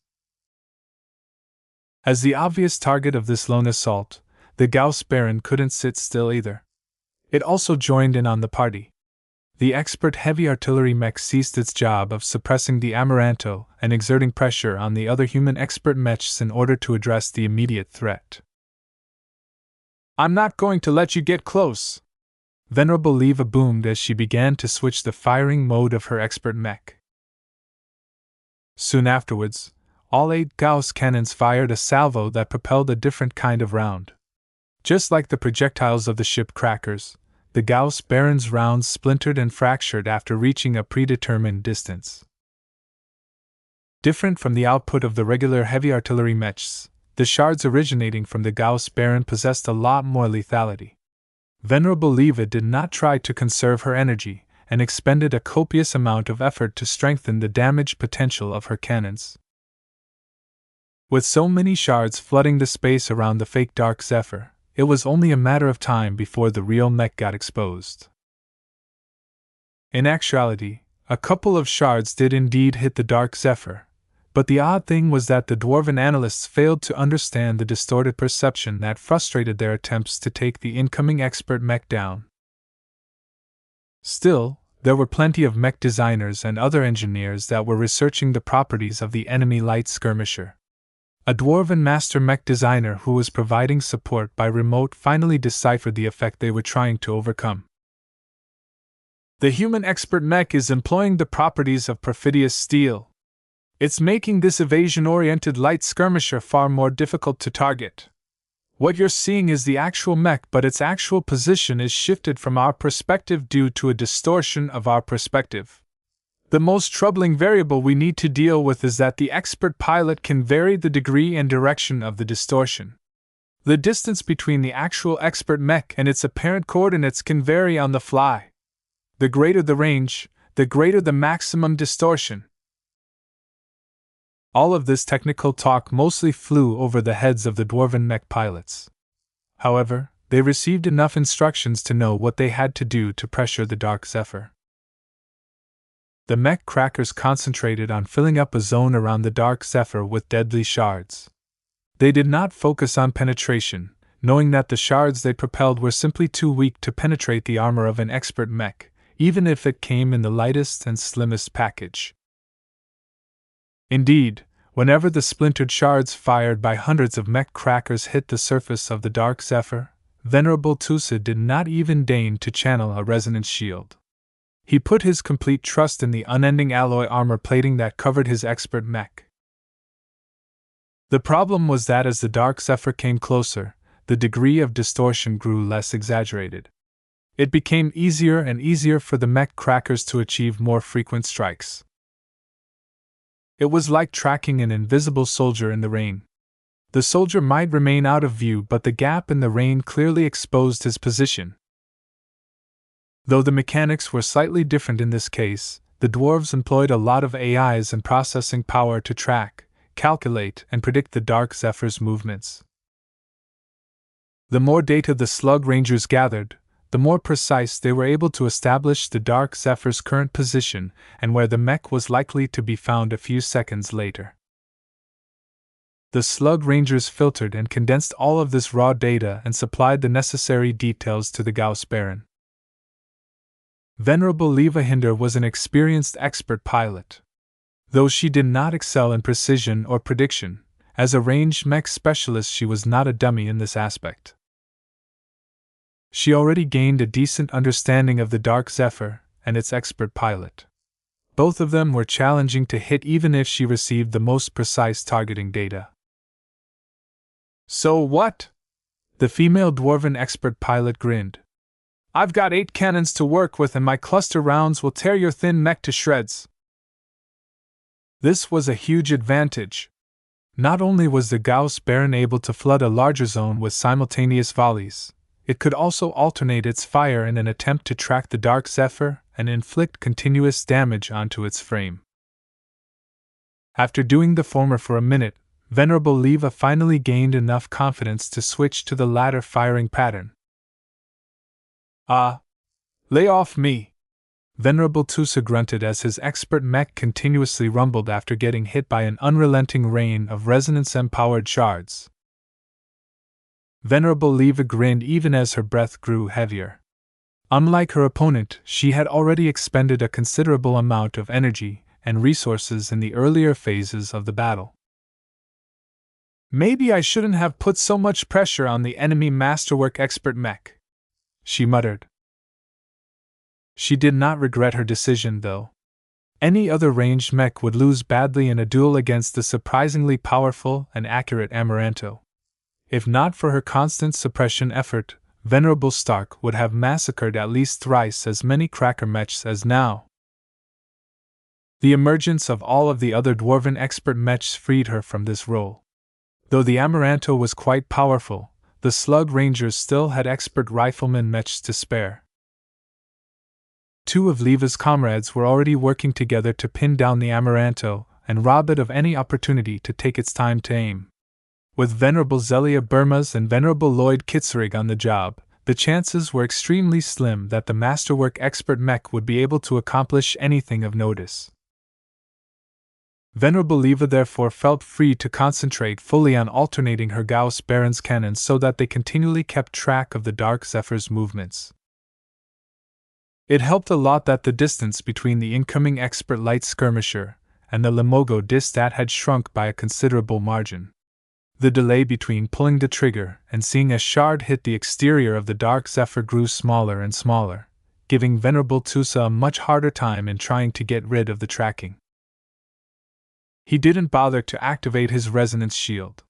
As the obvious target of this lone assault, the Gauss Baron couldn't sit still either. It also joined in on the party. The expert heavy artillery mech ceased its job of suppressing the Amaranto and exerting pressure on the other human expert mechs in order to address the immediate threat. "I'm not going to let you get close," Venerable Leva boomed as she began to switch the firing mode of her expert mech. Soon afterwards, all 8 Gauss cannons fired a salvo that propelled a different kind of round. Just like the projectiles of the ship crackers, the Gauss Baron's rounds splintered and fractured after reaching a predetermined distance. Different from the output of the regular heavy artillery mechs, the shards originating from the Gauss Baron possessed a lot more lethality. Venerable Leva did not try to conserve her energy, and expended a copious amount of effort to strengthen the damage potential of her cannons. With so many shards flooding the space around the fake Dark Zephyr, it was only a matter of time before the real mech got exposed. In actuality, a couple of shards did indeed hit the Dark Zephyr, but the odd thing was that the dwarven analysts failed to understand the distorted perception that frustrated their attempts to take the incoming expert mech down. Still, there were plenty of mech designers and other engineers that were researching the properties of the enemy light skirmisher. A dwarven master mech designer who was providing support by remote finally deciphered the effect they were trying to overcome. "The human expert mech is employing the properties of perfidious steel. It's making this evasion-oriented light skirmisher far more difficult to target. What you're seeing is the actual mech, but its actual position is shifted from our perspective due to a distortion of our perspective. The most troubling variable we need to deal with is that the expert pilot can vary the degree and direction of the distortion. The distance between the actual expert mech and its apparent coordinates can vary on the fly. The greater the range, the greater the maximum distortion." All of this technical talk mostly flew over the heads of the dwarven mech pilots. However, they received enough instructions to know what they had to do to pressure the Dark Zephyr. The mech crackers concentrated on filling up a zone around the Dark Zephyr with deadly shards. They did not focus on penetration, knowing that the shards they propelled were simply too weak to penetrate the armor of an expert mech, even if it came in the lightest and slimmest package. Indeed, whenever the splintered shards fired by hundreds of mech crackers hit the surface of the Dark Zephyr, Venerable Tusa did not even deign to channel a resonance shield. He put his complete trust in the unending alloy armor plating that covered his expert mech. The problem was that as the Dark Zephyr came closer, the degree of distortion grew less exaggerated. It became easier and easier for the mech crackers to achieve more frequent strikes. It was like tracking an invisible soldier in the rain. The soldier might remain out of view, but the gap in the rain clearly exposed his position. Though the mechanics were slightly different in this case, the dwarves employed a lot of AIs and processing power to track, calculate, and predict the Dark Zephyr's movements. The more data the Slug Rangers gathered, the more precise they were able to establish the Dark Zephyr's current position and where the mech was likely to be found a few seconds later. The Slug Rangers filtered and condensed all of this raw data and supplied the necessary details to the Gauss Baron. Venerable Leva Hinder was an experienced expert pilot. Though she did not excel in precision or prediction, as a ranged mech specialist she was not a dummy in this aspect. She already gained a decent understanding of the Dark Zephyr and its expert pilot. Both of them were challenging to hit even if she received the most precise targeting data. So what? The female dwarven expert pilot grinned. I've got 8 cannons to work with and my cluster rounds will tear your thin mech to shreds. This was a huge advantage. Not only was the Gauss Baron able to flood a larger zone with simultaneous volleys, it could also alternate its fire in an attempt to track the Dark Zephyr and inflict continuous damage onto its frame. After doing the former for a minute, Venerable Leva finally gained enough confidence to switch to the latter firing pattern. Lay off me! Venerable Tusa grunted as his expert mech continuously rumbled after getting hit by an unrelenting rain of resonance-empowered shards. Venerable Leva grinned even as her breath grew heavier. Unlike her opponent, she had already expended a considerable amount of energy and resources in the earlier phases of the battle. Maybe I shouldn't have put so much pressure on the enemy masterwork expert mech, she muttered. She did not regret her decision, though. Any other ranged mech would lose badly in a duel against the surprisingly powerful and accurate Amaranto. If not for her constant suppression effort, Venerable Stark would have massacred at least thrice as many cracker mechs as now. The emergence of all of the other dwarven expert mechs freed her from this role. Though the Amaranto was quite powerful, the Slug Rangers still had expert rifleman mechs to spare. 2 of Leva's comrades were already working together to pin down the Amaranto and rob it of any opportunity to take its time to aim. With Venerable Zelia Burmas and Venerable Lloyd Kitzerig on the job, the chances were extremely slim that the masterwork expert mech would be able to accomplish anything of notice. Venerable Leva therefore felt free to concentrate fully on alternating her Gauss Baron's cannons so that they continually kept track of the Dark Zephyr's movements. It helped a lot that the distance between the incoming expert light skirmisher and the Limogo Distat had shrunk by a considerable margin. The delay between pulling the trigger and seeing a shard hit the exterior of the Dark Zephyr grew smaller and smaller, giving Venerable Tusa a much harder time in trying to get rid of the tracking. He didn't bother to activate his resonance shield.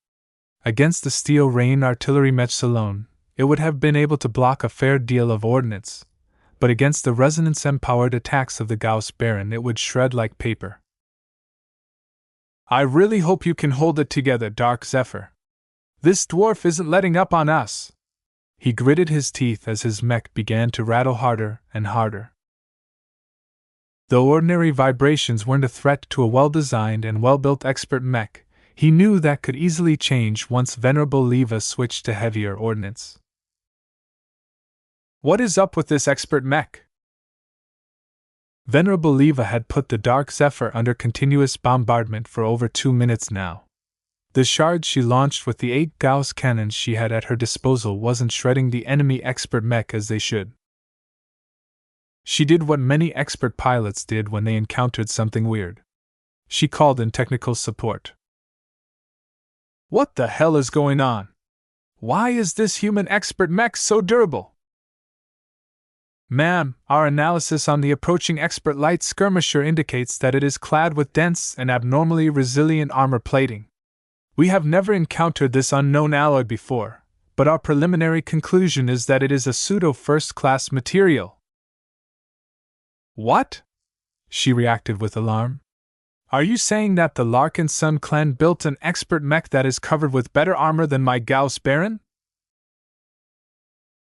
Against the steel rain artillery mechs alone, it would have been able to block a fair deal of ordnance, but against the resonance-empowered attacks of the Gauss Baron it would shred like paper. I really hope you can hold it together, Dark Zephyr. This dwarf isn't letting up on us. He gritted his teeth as his mech began to rattle harder and harder. Though ordinary vibrations weren't a threat to a well-designed and well-built expert mech, he knew that could easily change once Venerable Leva switched to heavier ordnance. What is up with this expert mech? Venerable Leva had put the Dark Zephyr under continuous bombardment for over 2 minutes now. The shards she launched with the 8 Gauss cannons she had at her disposal wasn't shredding the enemy expert mech as they should. She did what many expert pilots did when they encountered something weird. She called in technical support. What the hell is going on? Why is this human expert mech so durable? Ma'am, our analysis on the approaching expert light skirmisher indicates that it is clad with dense and abnormally resilient armor plating. We have never encountered this unknown alloy before, but our preliminary conclusion is that it is a pseudo-first-class material. What? She reacted with alarm. Are you saying that the Larkinson clan built an expert mech that is covered with better armor than my Gauss Baron?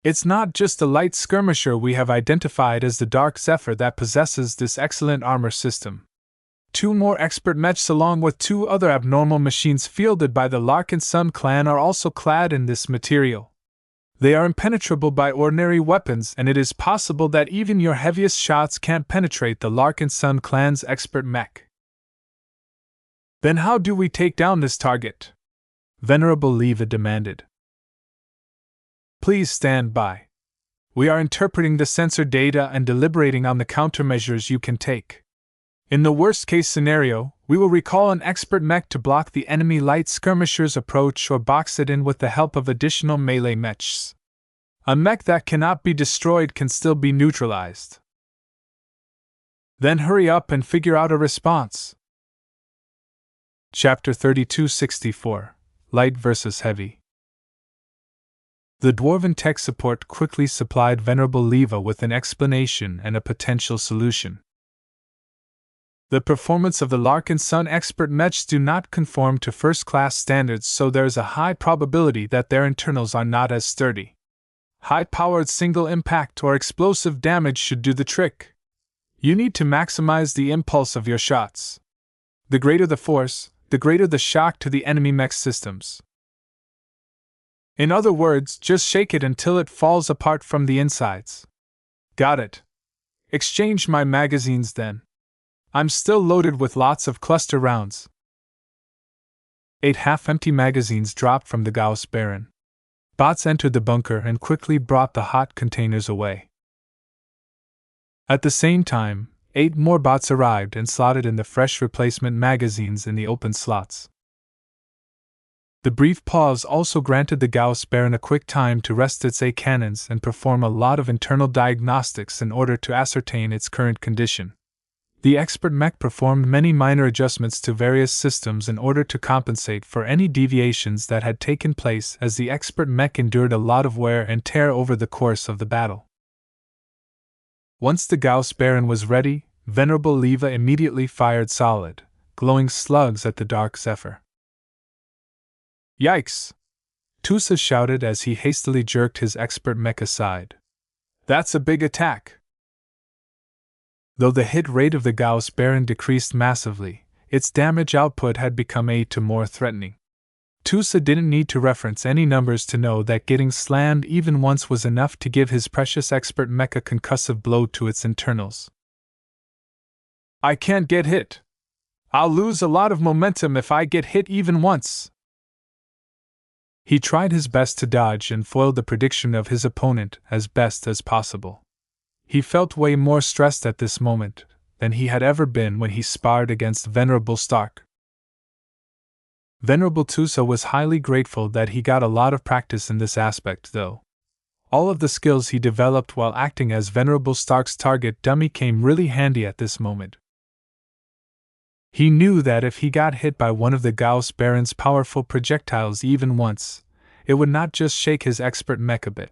It's not just the light skirmisher we have identified as the Dark Zephyr that possesses this excellent armor system. 2 more expert mechs along with 2 other abnormal machines fielded by the Larkinson clan are also clad in this material. They are impenetrable by ordinary weapons, and it is possible that even your heaviest shots can't penetrate the Larkinson clan's expert mech. Then how do we take down this target? Venerable Leva demanded. Please stand by. We are interpreting the sensor data and deliberating on the countermeasures you can take. In the worst-case scenario, we will recall an expert mech to block the enemy light skirmisher's approach or box it in with the help of additional melee mechs. A mech that cannot be destroyed can still be neutralized. Then hurry up and figure out a response. Chapter 3264 Light vs. Heavy. The Dwarven tech support quickly supplied Venerable Leva with an explanation and a potential solution. The performance of the Larkinson expert mechs do not conform to first-class standards, so there is a high probability that their internals are not as sturdy. High-powered single impact or explosive damage should do the trick. You need to maximize the impulse of your shots. The greater the force, the greater the shock to the enemy mech systems. In other words, just shake it until it falls apart from the insides. Got it. Exchange my magazines then. I'm still loaded with lots of cluster rounds. 8 half-empty magazines dropped from the Gauss Baron. Bots entered the bunker and quickly brought the hot containers away. At the same time, 8 more bots arrived and slotted in the fresh replacement magazines in the open slots. The brief pause also granted the Gauss Baron a quick time to rest its A cannons and perform a lot of internal diagnostics in order to ascertain its current condition. The expert mech performed many minor adjustments to various systems in order to compensate for any deviations that had taken place, as the expert mech endured a lot of wear and tear over the course of the battle. Once the Gauss Baron was ready, Venerable Leva immediately fired solid, glowing slugs at the Dark Zephyr. Yikes! Tusa shouted as he hastily jerked his expert mech aside. That's a big attack! Though the hit rate of the Gauss Baron decreased massively, its damage output had become a to more threatening. Tusa didn't need to reference any numbers to know that getting slammed even once was enough to give his precious expert mech a concussive blow to its internals. I can't get hit. I'll lose a lot of momentum if I get hit even once. He tried his best to dodge and foil the prediction of his opponent as best as possible. He felt way more stressed at this moment than he had ever been when he sparred against Venerable Stark. Venerable Tusa was highly grateful that he got a lot of practice in this aspect, though. All of the skills he developed while acting as Venerable Stark's target dummy came really handy at this moment. He knew that if he got hit by one of the Gauss Baron's powerful projectiles even once, it would not just shake his expert mech a bit.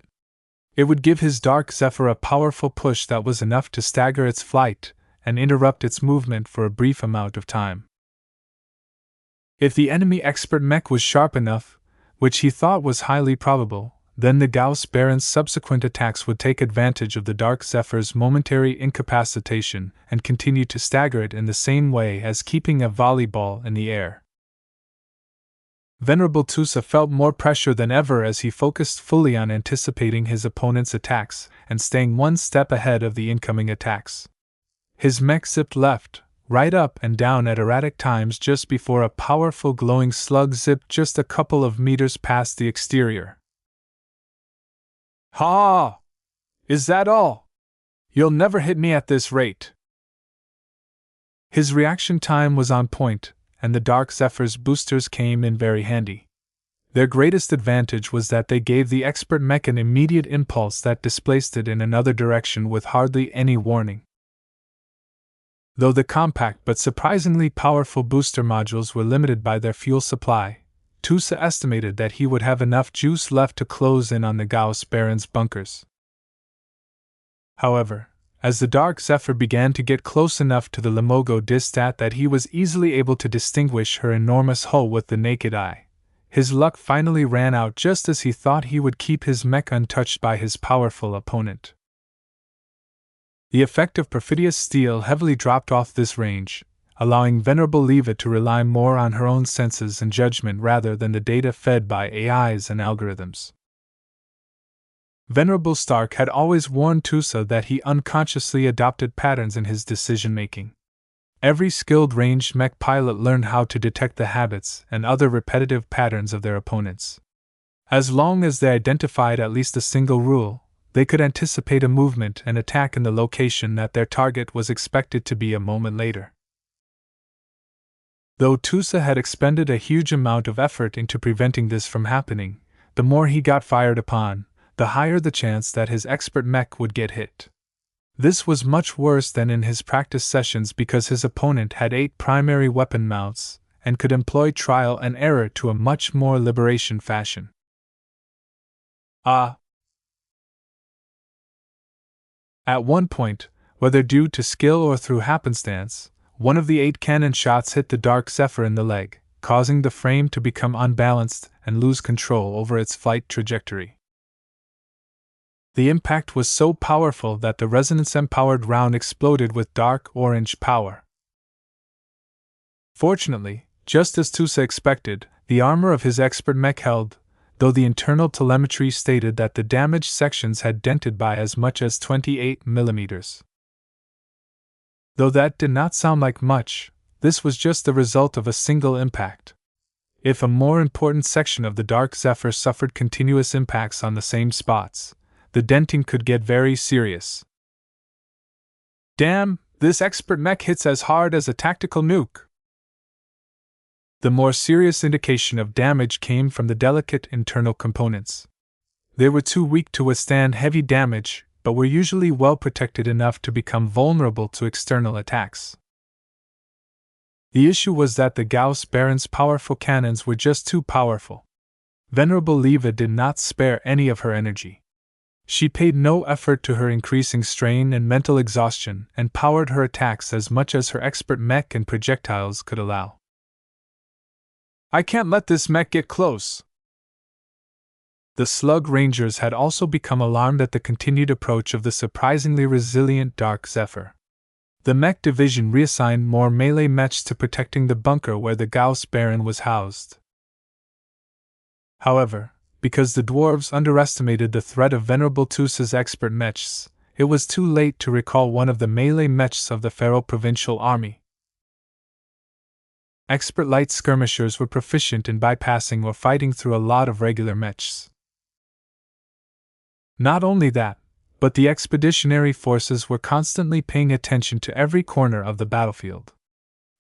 It would give his Dark Zephyr a powerful push that was enough to stagger its flight and interrupt its movement for a brief amount of time. If the enemy expert mech was sharp enough, which he thought was highly probable, then the Gauss Baron's subsequent attacks would take advantage of the Dark Zephyr's momentary incapacitation and continue to stagger it in the same way as keeping a volleyball in the air. Venerable Tusa felt more pressure than ever as he focused fully on anticipating his opponent's attacks and staying one step ahead of the incoming attacks. His mech zipped left, right up and down at erratic times just before a powerful glowing slug zipped just a couple of meters past the exterior. Ha! Is that all? You'll never hit me at this rate. His reaction time was on point, and the Dark Zephyr's boosters came in very handy. Their greatest advantage was that they gave the expert mech an immediate impulse that displaced it in another direction with hardly any warning. Though the compact but surprisingly powerful booster modules were limited by their fuel supply, Tusa estimated that he would have enough juice left to close in on the Gauss Baron's bunkers. However, as the Dark Zephyr began to get close enough to the Limogo Distat that he was easily able to distinguish her enormous hull with the naked eye, his luck finally ran out just as he thought he would keep his mech untouched by his powerful opponent. The effect of perfidious steel heavily dropped off this range, allowing Venerable Leva to rely more on her own senses and judgment rather than the data fed by AIs and algorithms. Venerable Stark had always warned Tusa that he unconsciously adopted patterns in his decision-making. Every skilled ranged mech pilot learned how to detect the habits and other repetitive patterns of their opponents. As long as they identified at least a single rule, they could anticipate a movement and attack in the location that their target was expected to be a moment later. Though Tusa had expended a huge amount of effort into preventing this from happening, the more he got fired upon, the higher the chance that his expert mech would get hit. This was much worse than in his practice sessions because his opponent had 8 primary weapon mounts and could employ trial and error to a much more liberation fashion. At one point, whether due to skill or through happenstance, one of the 8 cannon shots hit the Dark Zephyr in the leg, causing the frame to become unbalanced and lose control over its flight trajectory. The impact was so powerful that the resonance-empowered round exploded with dark orange power. Fortunately, just as Tusa expected, the armor of his expert mech held, though the internal telemetry stated that the damaged sections had dented by as much as 28 millimeters. Though that did not sound like much, this was just the result of a single impact. If a more important section of the Dark Zephyr suffered continuous impacts on the same spots, the denting could get very serious. Damn, this expert mech hits as hard as a tactical nuke. The more serious indication of damage came from the delicate internal components. They were too weak to withstand heavy damage, but were usually well protected enough to become vulnerable to external attacks. The issue was that the Gauss Baron's powerful cannons were just too powerful. Venerable Leva did not spare any of her energy. She paid no effort to her increasing strain and mental exhaustion and powered her attacks as much as her expert mech and projectiles could allow. I can't let this mech get close. The Slug Rangers had also become alarmed at the continued approach of the surprisingly resilient Dark Zephyr. The mech division reassigned more melee mechs to protecting the bunker where the Gauss Baron was housed. However, because the dwarves underestimated the threat of Venerable Tusa's expert mechs, it was too late to recall one of the melee mechs of the Pharaoh Provincial Army. Expert light skirmishers were proficient in bypassing or fighting through a lot of regular mechs. Not only that, but the expeditionary forces were constantly paying attention to every corner of the battlefield.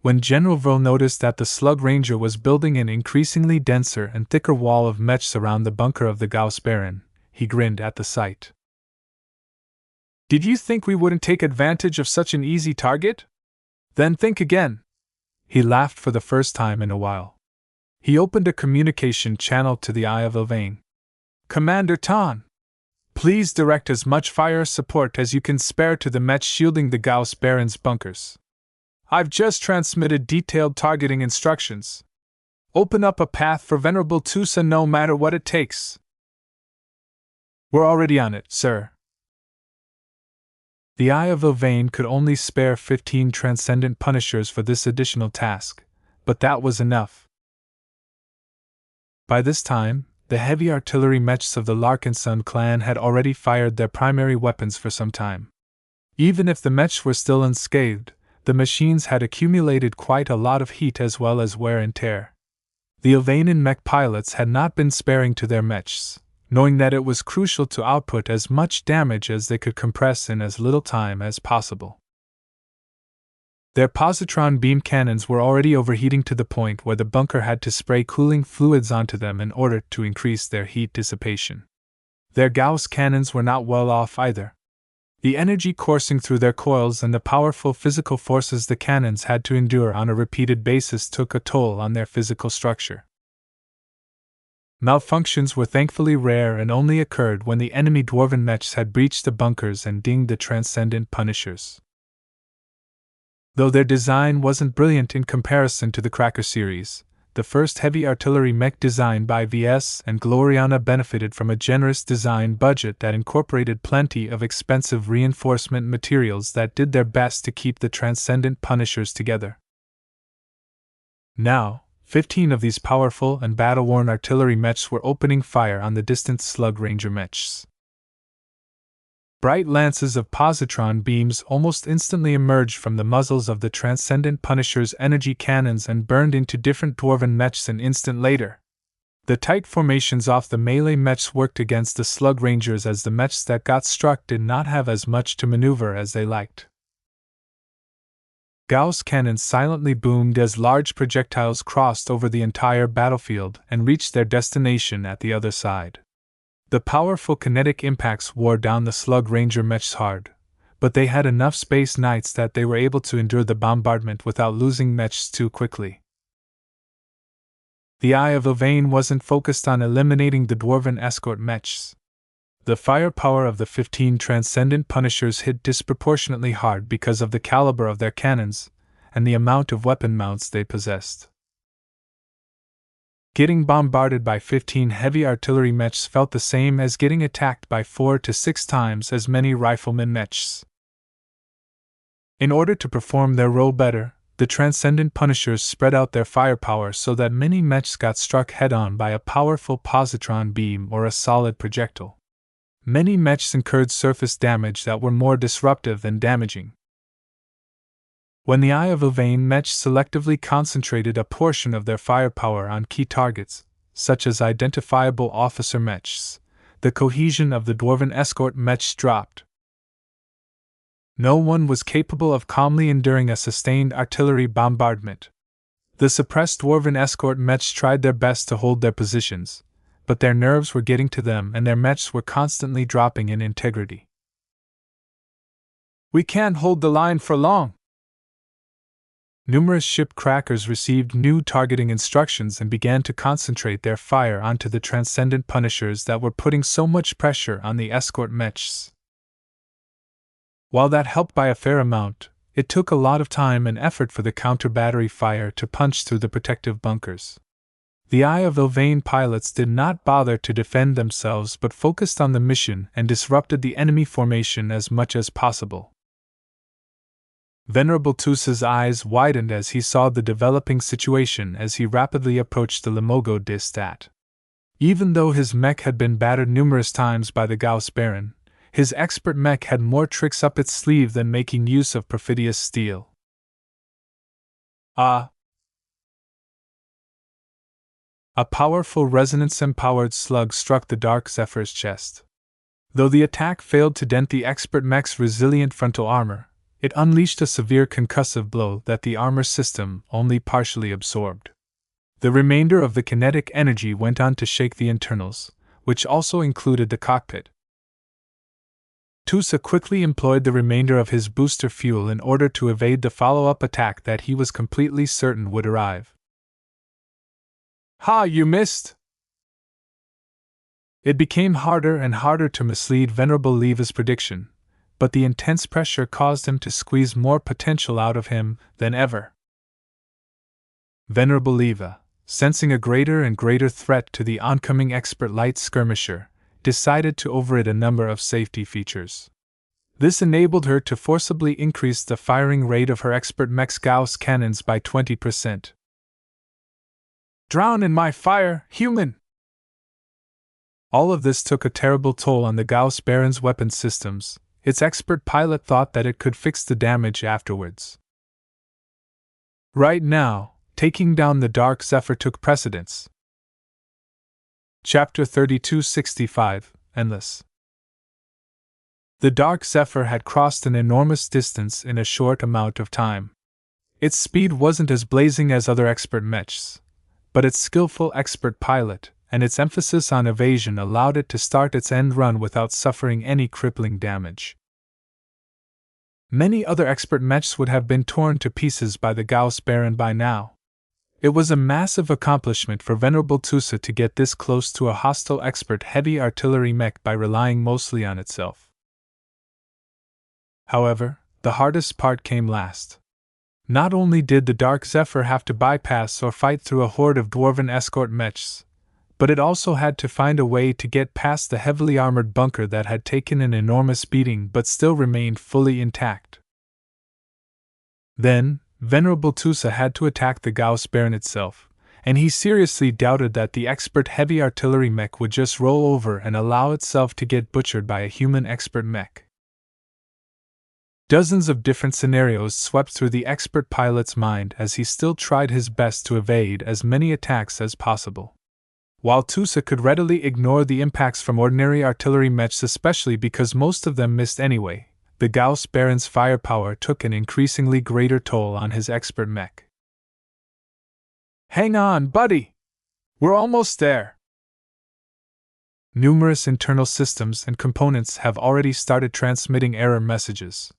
When General Vril noticed that the Slug Ranger was building an increasingly denser and thicker wall of mechs around the bunker of the Gauss Baron, he grinned at the sight. Did you think we wouldn't take advantage of such an easy target? Then think again. He laughed for the first time in a while. He opened a communication channel to the Eye of Ilvain. Commander Tan, please direct as much fire support as you can spare to the mech shielding the Gauss Baron's bunkers. I've just transmitted detailed targeting instructions. Open up a path for Venerable Tusa no matter what it takes. We're already on it, sir. The Eye of Ilvain could only spare 15 Transcendent Punishers for this additional task, but that was enough. By this time, the heavy artillery mechs of the Larkinson clan had already fired their primary weapons for some time. Even if the mechs were still unscathed, the machines had accumulated quite a lot of heat as well as wear and tear. The Ilvanian mech pilots had not been sparing to their mechs, knowing that it was crucial to output as much damage as they could compress in as little time as possible. Their positron beam cannons were already overheating to the point where the bunker had to spray cooling fluids onto them in order to increase their heat dissipation. Their Gauss cannons were not well off either. The energy coursing through their coils and the powerful physical forces the cannons had to endure on a repeated basis took a toll on their physical structure. Malfunctions were thankfully rare and only occurred when the enemy dwarven mechs had breached the bunkers and dinged the Transcendent Punishers. Though their design wasn't brilliant in comparison to the Cracker series, the first heavy artillery mech designed by Ves and Gloriana benefited from a generous design budget that incorporated plenty of expensive reinforcement materials that did their best to keep the transcendent Punishers together. Now, 15 of these powerful and battle-worn artillery mechs were opening fire on the distant Slug Ranger mechs. Bright lances of positron beams almost instantly emerged from the muzzles of the transcendent Punisher's energy cannons and burned into different dwarven mechs an instant later. The tight formations off the melee mechs worked against the Slug Rangers, as the mechs that got struck did not have as much to maneuver as they liked. Gauss cannons silently boomed as large projectiles crossed over the entire battlefield and reached their destination at the other side. The powerful kinetic impacts wore down the Slug Ranger mechs hard, but they had enough space knights that they were able to endure the bombardment without losing mechs too quickly. The eye of Ylvain wasn't focused on eliminating the dwarven escort mechs. The firepower of the 15 transcendent Punishers hit disproportionately hard because of the caliber of their cannons and the amount of weapon mounts they possessed. Getting bombarded by 15 heavy artillery mechs felt the same as getting attacked by 4 to 6 times as many riflemen mechs. In order to perform their role better, the transcendent Punishers spread out their firepower so that many mechs got struck head-on by a powerful positron beam or a solid projectile. Many mechs incurred surface damage that were more disruptive than damaging. When the Eye of Ylvain mechs selectively concentrated a portion of their firepower on key targets, such as identifiable officer mechs, the cohesion of the dwarven escort mechs dropped. No one was capable of calmly enduring a sustained artillery bombardment. The suppressed dwarven escort mechs tried their best to hold their positions, but their nerves were getting to them and their mechs were constantly dropping in integrity. "We can't hold the line for long." Numerous ship crackers received new targeting instructions and began to concentrate their fire onto the transcendent Punishers that were putting so much pressure on the escort mechs. While that helped by a fair amount, it took a lot of time and effort for the counter-battery fire to punch through the protective bunkers. The Eye of Ylvain pilots did not bother to defend themselves but focused on the mission and disrupted the enemy formation as much as possible. Venerable Tusa's eyes widened as he saw the developing situation as he rapidly approached the Limogo Distat. Even though his mech had been battered numerous times by the Gauss Baron, his expert mech had more tricks up its sleeve than making use of perfidious steel. A powerful resonance-empowered slug struck the Dark Zephyr's chest. Though the attack failed to dent the expert mech's resilient frontal armor, it unleashed a severe concussive blow that the armor system only partially absorbed. The remainder of the kinetic energy went on to shake the internals, which also included the cockpit. Tusa quickly employed the remainder of his booster fuel in order to evade the follow-up attack that he was completely certain would arrive. "Ha, you missed!" It became harder and harder to mislead Venerable Leva's prediction, but the intense pressure caused him to squeeze more potential out of him than ever. Venerable Leva, sensing a greater and greater threat to the oncoming expert light skirmisher, decided to override a number of safety features. This enabled her to forcibly increase the firing rate of her expert mech's Gauss cannons by 20%. "Drown in my fire, human!" All of this took a terrible toll on the Gauss Baron's weapon systems. Its expert pilot thought that it could fix the damage afterwards. Right now, taking down the Dark Zephyr took precedence. Chapter 3265, Endless. The Dark Zephyr had crossed an enormous distance in a short amount of time. Its speed wasn't as blazing as other expert mechs, but its skillful expert pilot and its emphasis on evasion allowed it to start its end run without suffering any crippling damage. Many other expert mechs would have been torn to pieces by the Gauss Baron by now. It was a massive accomplishment for Venerable Tusa to get this close to a hostile expert heavy artillery mech by relying mostly on itself. However, the hardest part came last. Not only did the Dark Zephyr have to bypass or fight through a horde of dwarven escort mechs, but it also had to find a way to get past the heavily armored bunker that had taken an enormous beating but still remained fully intact. Then, Venerable Tusa had to attack the Gauss Baron itself, and he seriously doubted that the expert heavy artillery mech would just roll over and allow itself to get butchered by a human expert mech. Dozens of different scenarios swept through the expert pilot's mind as he still tried his best to evade as many attacks as possible. While Tusa could readily ignore the impacts from ordinary artillery mechs, especially because most of them missed anyway, the Gauss Baron's firepower took an increasingly greater toll on his expert mech. "Hang on, buddy! We're almost there!" Numerous internal systems and components have already started transmitting error messages.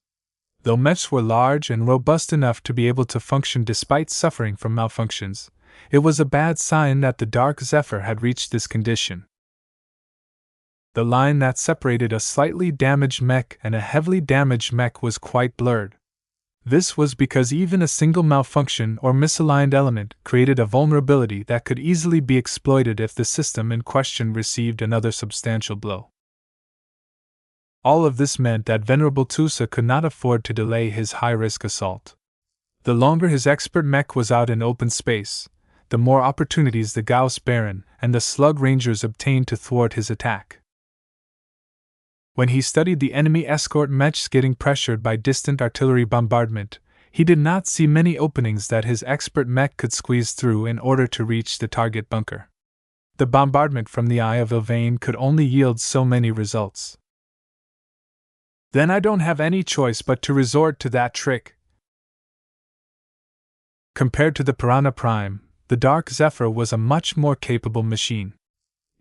Though mechs were large and robust enough to be able to function despite suffering from malfunctions, it was a bad sign that the Dark Zephyr had reached this condition. The line that separated a slightly damaged mech and a heavily damaged mech was quite blurred. This was because even a single malfunction or misaligned element created a vulnerability that could easily be exploited if the system in question received another substantial blow. All of this meant that Venerable Tusa could not afford to delay his high-risk assault. The longer his expert mech was out in open space, the more opportunities the Gauss Baron and the Slug Rangers obtained to thwart his attack. When he studied the enemy escort mechs getting pressured by distant artillery bombardment, he did not see many openings that his expert mech could squeeze through in order to reach the target bunker. The bombardment from the Eye of Ilvain could only yield so many results. "Then I don't have any choice but to resort to that trick." Compared to the Piranha Prime, the Dark Zephyr was a much more capable machine.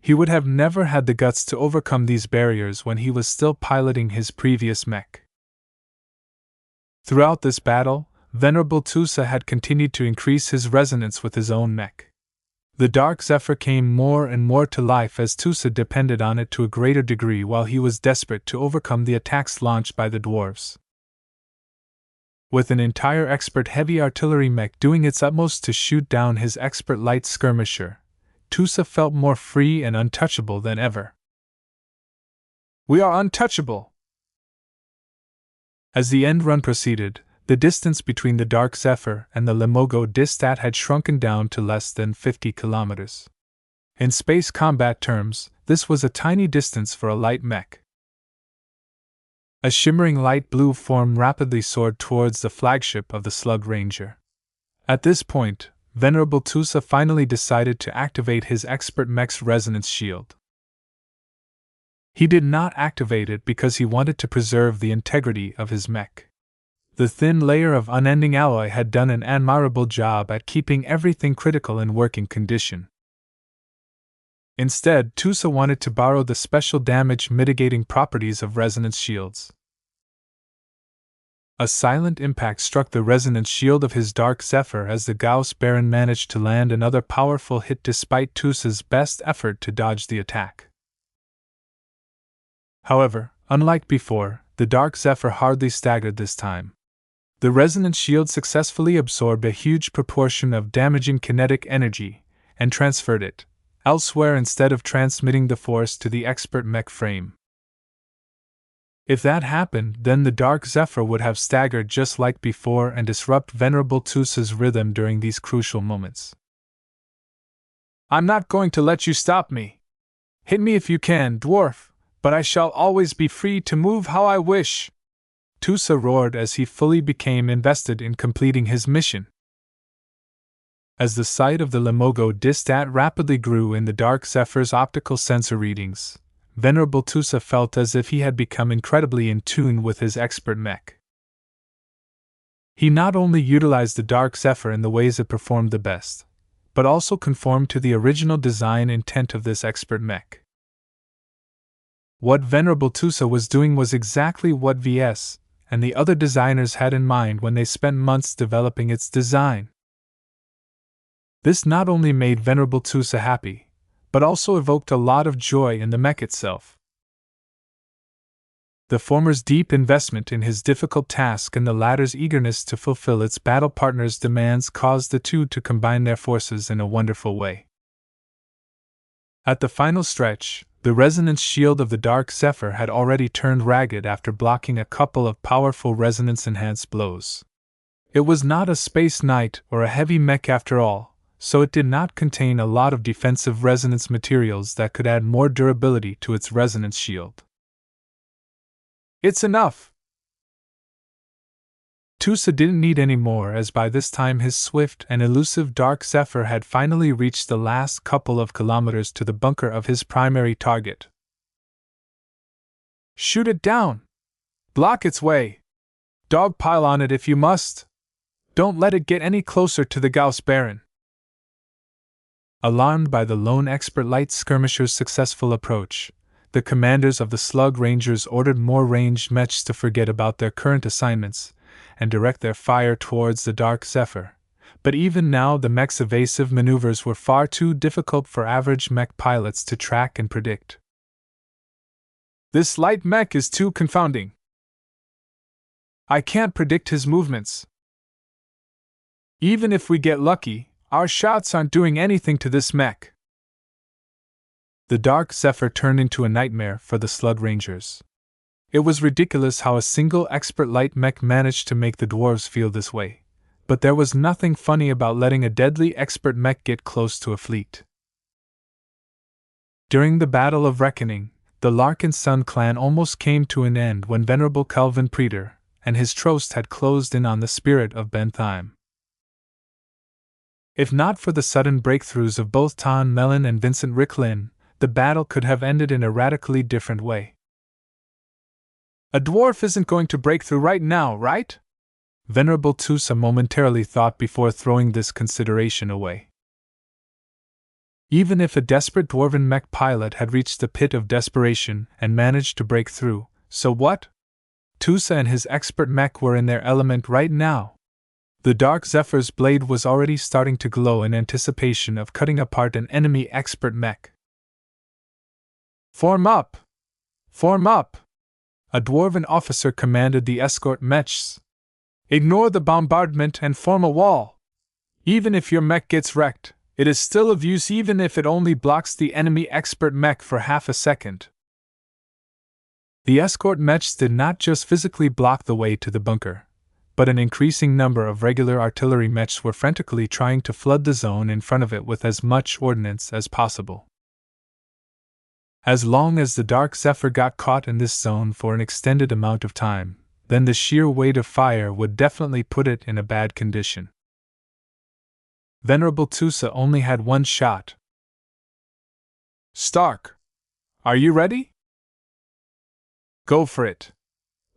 He would have never had the guts to overcome these barriers when he was still piloting his previous mech. Throughout this battle, Venerable Tusa had continued to increase his resonance with his own mech. The Dark Zephyr came more and more to life as Tusa depended on it to a greater degree while he was desperate to overcome the attacks launched by the dwarves. With an entire expert heavy artillery mech doing its utmost to shoot down his expert light skirmisher, Tusa felt more free and untouchable than ever. "We are untouchable!" As the end run proceeded, the distance between the Dark Zephyr and the Limogo Distat had shrunken down to less than 50 kilometers. In space combat terms, this was a tiny distance for a light mech. A shimmering light blue form rapidly soared towards the flagship of the Slug Ranger. At this point, Venerable Tusa finally decided to activate his expert mech's resonance shield. He did not activate it because he wanted to preserve the integrity of his mech. The thin layer of unending alloy had done an admirable job at keeping everything critical in working condition. Instead, Tusa wanted to borrow the special damage mitigating properties of resonance shields. A silent impact struck the resonance shield of his Dark Zephyr as the Gauss Baron managed to land another powerful hit despite Tusa's best effort to dodge the attack. However, unlike before, the Dark Zephyr hardly staggered this time. The resonance shield successfully absorbed a huge proportion of damaging kinetic energy and transferred it elsewhere instead of transmitting the force to the expert mech frame. If that happened, then the Dark Zephyr would have staggered just like before and disrupt Venerable Tusa's rhythm during these crucial moments. "I'm not going to let you stop me. Hit me if you can, dwarf, but I shall always be free to move how I wish," Tusa roared as he fully became invested in completing his mission. As the sight of the Limogo Distat rapidly grew in the Dark Zephyr's optical sensor readings, Venerable Tusa felt as if he had become incredibly in tune with his expert mech. He not only utilized the Dark Zephyr in the ways it performed the best, but also conformed to the original design intent of this expert mech. What Venerable Tusa was doing was exactly what Ves and the other designers had in mind when they spent months developing its design. This not only made Venerable Tusa happy, but also evoked a lot of joy in the mech itself. The former's deep investment in his difficult task and the latter's eagerness to fulfill its battle partner's demands caused the two to combine their forces in a wonderful way. At the final stretch, the resonance shield of the Dark Zephyr had already turned ragged after blocking a couple of powerful resonance-enhanced blows. It was not a space knight or a heavy mech after all, so it did not contain a lot of defensive resonance materials that could add more durability to its resonance shield. "It's enough!" Tusa didn't need any more, as by this time his swift and elusive Dark Zephyr had finally reached the last couple of kilometers to the bunker of his primary target. "Shoot it down! Block its way! Dogpile on it if you must! Don't let it get any closer to the Gauss Baron!" Alarmed by the lone expert light skirmisher's successful approach, the commanders of the Slug Rangers ordered more ranged mechs to forget about their current assignments and direct their fire towards the Dark Zephyr. But even now the mech's evasive maneuvers were far too difficult for average mech pilots to track and predict. "This light mech is too confounding. I can't predict his movements. Even if we get lucky, our shots aren't doing anything to this mech." The Dark Zephyr turned into a nightmare for the Slug Rangers. It was ridiculous how a single expert light mech managed to make the dwarves feel this way, but there was nothing funny about letting a deadly expert mech get close to a fleet. During the Battle of Reckoning, the Larkinson clan almost came to an end when Venerable Kelvin Preetor and his trost had closed in on the spirit of Bentheim. If not for the sudden breakthroughs of both Ton Mellon and Vincent Ricklin, the battle could have ended in a radically different way. "A dwarf isn't going to break through right now, right?" Venerable Tusa momentarily thought before throwing this consideration away. Even if a desperate dwarven mech pilot had reached the pit of desperation and managed to break through, so what? Tusa and his expert mech were in their element right now. The Dark Zephyr's blade was already starting to glow in anticipation of cutting apart an enemy expert mech. "Form up! Form up!" A dwarven officer commanded the escort mechs. "Ignore the bombardment and form a wall. Even if your mech gets wrecked, it is still of use even if it only blocks the enemy expert mech for half a second." The escort mechs did not just physically block the way to the bunker, but an increasing number of regular artillery mechs were frantically trying to flood the zone in front of it with as much ordnance as possible. As long as the Dark Zephyr got caught in this zone for an extended amount of time, then the sheer weight of fire would definitely put it in a bad condition. Venerable Tusa only had one shot. "Stark, are you ready?" "Go for it,"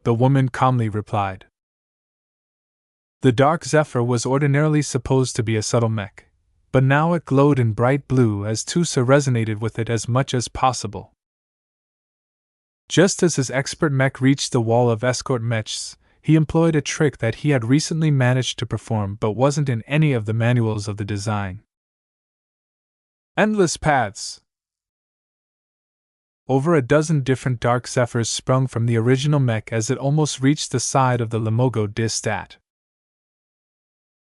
the woman calmly replied. The Dark Zephyr was ordinarily supposed to be a subtle mech, but now it glowed in bright blue as Tusa resonated with it as much as possible. Just as his expert mech reached the wall of escort mechs, he employed a trick that he had recently managed to perform but wasn't in any of the manuals of the design. Endless paths. Over a dozen different Dark Zephyrs sprung from the original mech as it almost reached the side of the Lamogo Distat.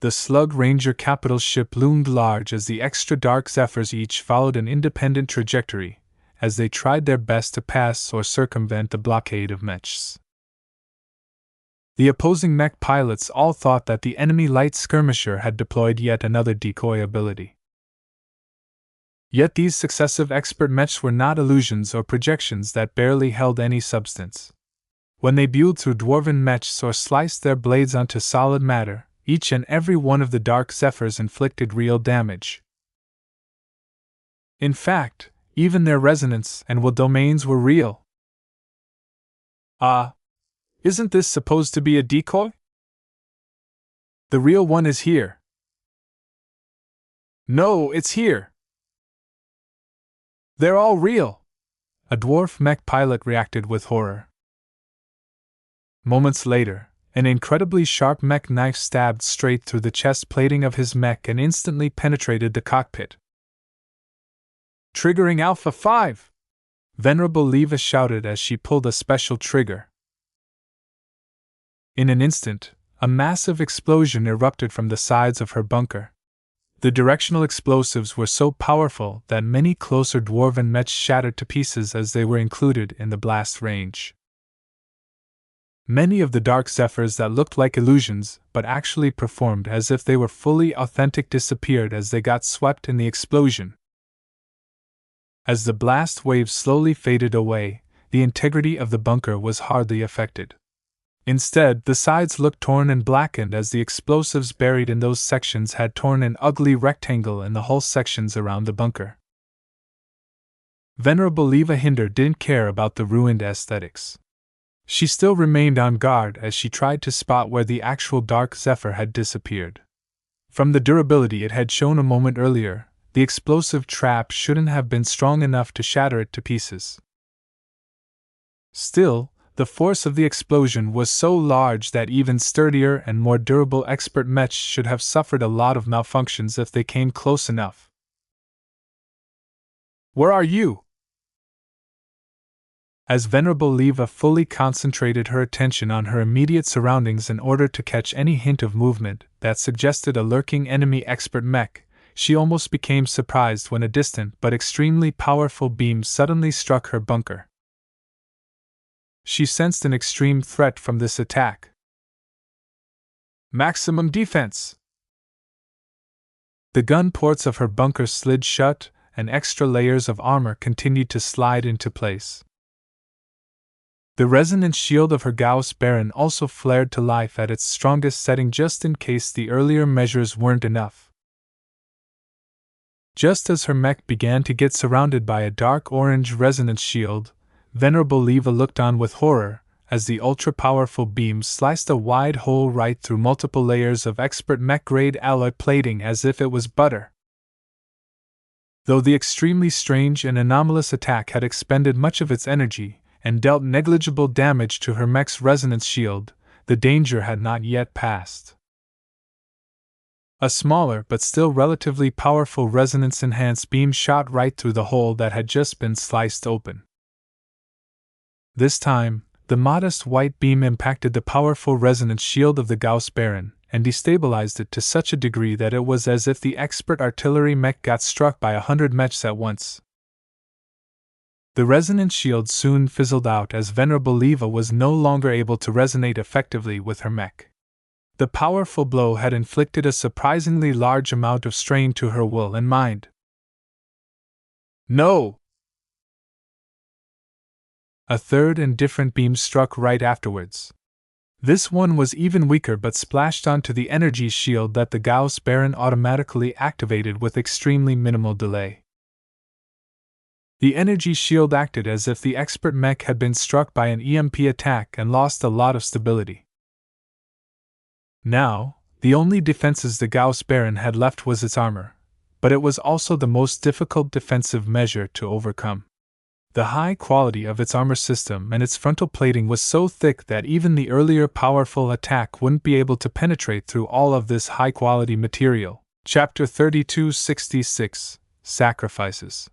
The Slug Ranger capital ship loomed large as the extra Dark Zephyrs each followed an independent trajectory, as they tried their best to pass or circumvent the blockade of mechs. The opposing mech pilots all thought that the enemy light skirmisher had deployed yet another decoy ability. Yet these successive expert mechs were not illusions or projections that barely held any substance. When they bewed through dwarven mechs or sliced their blades onto solid matter, each and every one of the Dark Zephyrs inflicted real damage. In fact, even their resonance and will domains were real. Isn't this supposed to be a decoy? The real one is here. No, it's here. They're all real. A dwarf mech pilot reacted with horror. Moments later, an incredibly sharp mech knife stabbed straight through the chest plating of his mech and instantly penetrated the cockpit. Triggering Alpha 5! Venerable Leva shouted as she pulled a special trigger. In an instant, a massive explosion erupted from the sides of her bunker. The directional explosives were so powerful that many closer dwarven mechs shattered to pieces as they were included in the blast range. Many of the dark zephyrs that looked like illusions but actually performed as if they were fully authentic disappeared as they got swept in the explosion. As the blast waves slowly faded away, the integrity of the bunker was hardly affected. Instead, the sides looked torn and blackened as the explosives buried in those sections had torn an ugly rectangle in the hull sections around the bunker. Venerable Leva Hinder didn't care about the ruined aesthetics. She still remained on guard as she tried to spot where the actual dark zephyr had disappeared. From the durability it had shown a moment earlier, the explosive trap shouldn't have been strong enough to shatter it to pieces. Still, the force of the explosion was so large that even sturdier and more durable expert mechs should have suffered a lot of malfunctions if they came close enough. "Where are you?" As Venerable Leva fully concentrated her attention on her immediate surroundings in order to catch any hint of movement that suggested a lurking enemy expert mech, she almost became surprised when a distant but extremely powerful beam suddenly struck her bunker. She sensed an extreme threat from this attack. Maximum defense! The gun ports of her bunker slid shut, and extra layers of armor continued to slide into place. The resonance shield of her Gauss Baron also flared to life at its strongest setting just in case the earlier measures weren't enough. Just as her mech began to get surrounded by a dark orange resonance shield, Venerable Leva looked on with horror as the ultra-powerful beam sliced a wide hole right through multiple layers of expert mech-grade alloy plating as if it was butter. Though the extremely strange and anomalous attack had expended much of its energy and dealt negligible damage to her mech's resonance shield, the danger had not yet passed. A smaller but still relatively powerful resonance-enhanced beam shot right through the hole that had just been sliced open. This time, the modest white beam impacted the powerful resonance shield of the Gauss Baron and destabilized it to such a degree that it was as if the expert artillery mech got struck by 100 mechs at once. The resonance shield soon fizzled out as Venerable Leva was no longer able to resonate effectively with her mech. The powerful blow had inflicted a surprisingly large amount of strain to her will and mind. No! A third and different beam struck right afterwards. This one was even weaker but splashed onto the energy shield that the Gauss Baron automatically activated with extremely minimal delay. The energy shield acted as if the expert mech had been struck by an EMP attack and lost a lot of stability. Now, the only defenses the Gauss Baron had left was its armor, but it was also the most difficult defensive measure to overcome. The high quality of its armor system and its frontal plating was so thick that even the earlier powerful attack wouldn't be able to penetrate through all of this high-quality material. Chapter 3266 Sacrifices.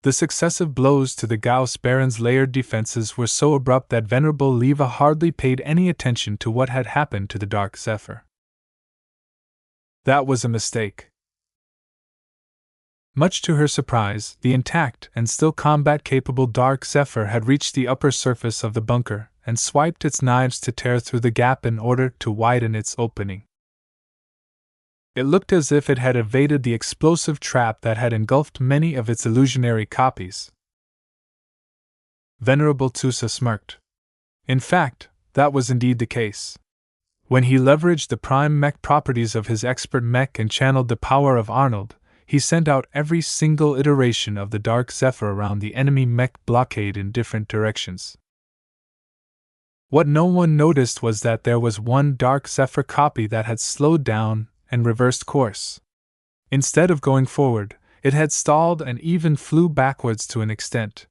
The successive blows to the Gauss Baron's layered defenses were so abrupt that Venerable Leva hardly paid any attention to what had happened to the Dark Zephyr. That was a mistake. Much to her surprise, the intact and still combat-capable Dark Zephyr had reached the upper surface of the bunker and swiped its knives to tear through the gap in order to widen its opening. It looked as if it had evaded the explosive trap that had engulfed many of its illusionary copies. Venerable Tusa smirked. In fact, that was indeed the case. When he leveraged the prime mech properties of his expert mech and channeled the power of Arnold, he sent out every single iteration of the Dark Zephyr around the enemy mech blockade in different directions. What no one noticed was that there was one Dark Zephyr copy that had slowed down and reversed course. Instead of going forward, it had stalled and even flew backwards to an extent.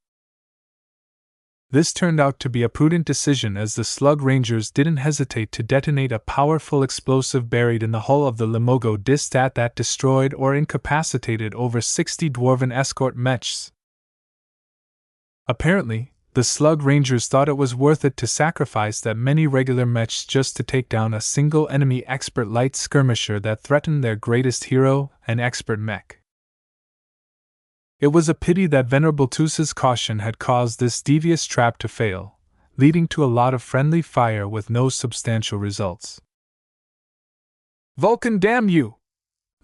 This turned out to be a prudent decision as the Slug Rangers didn't hesitate to detonate a powerful explosive buried in the hull of the Limogo Distat that destroyed or incapacitated over 60 dwarven escort mechs. Apparently, the Slug Rangers thought it was worth it to sacrifice that many regular mechs just to take down a single enemy expert light skirmisher that threatened their greatest hero, an expert mech. It was a pity that Venerable Tusa's caution had caused this devious trap to fail, leading to a lot of friendly fire with no substantial results. "Vulcan, damn you!"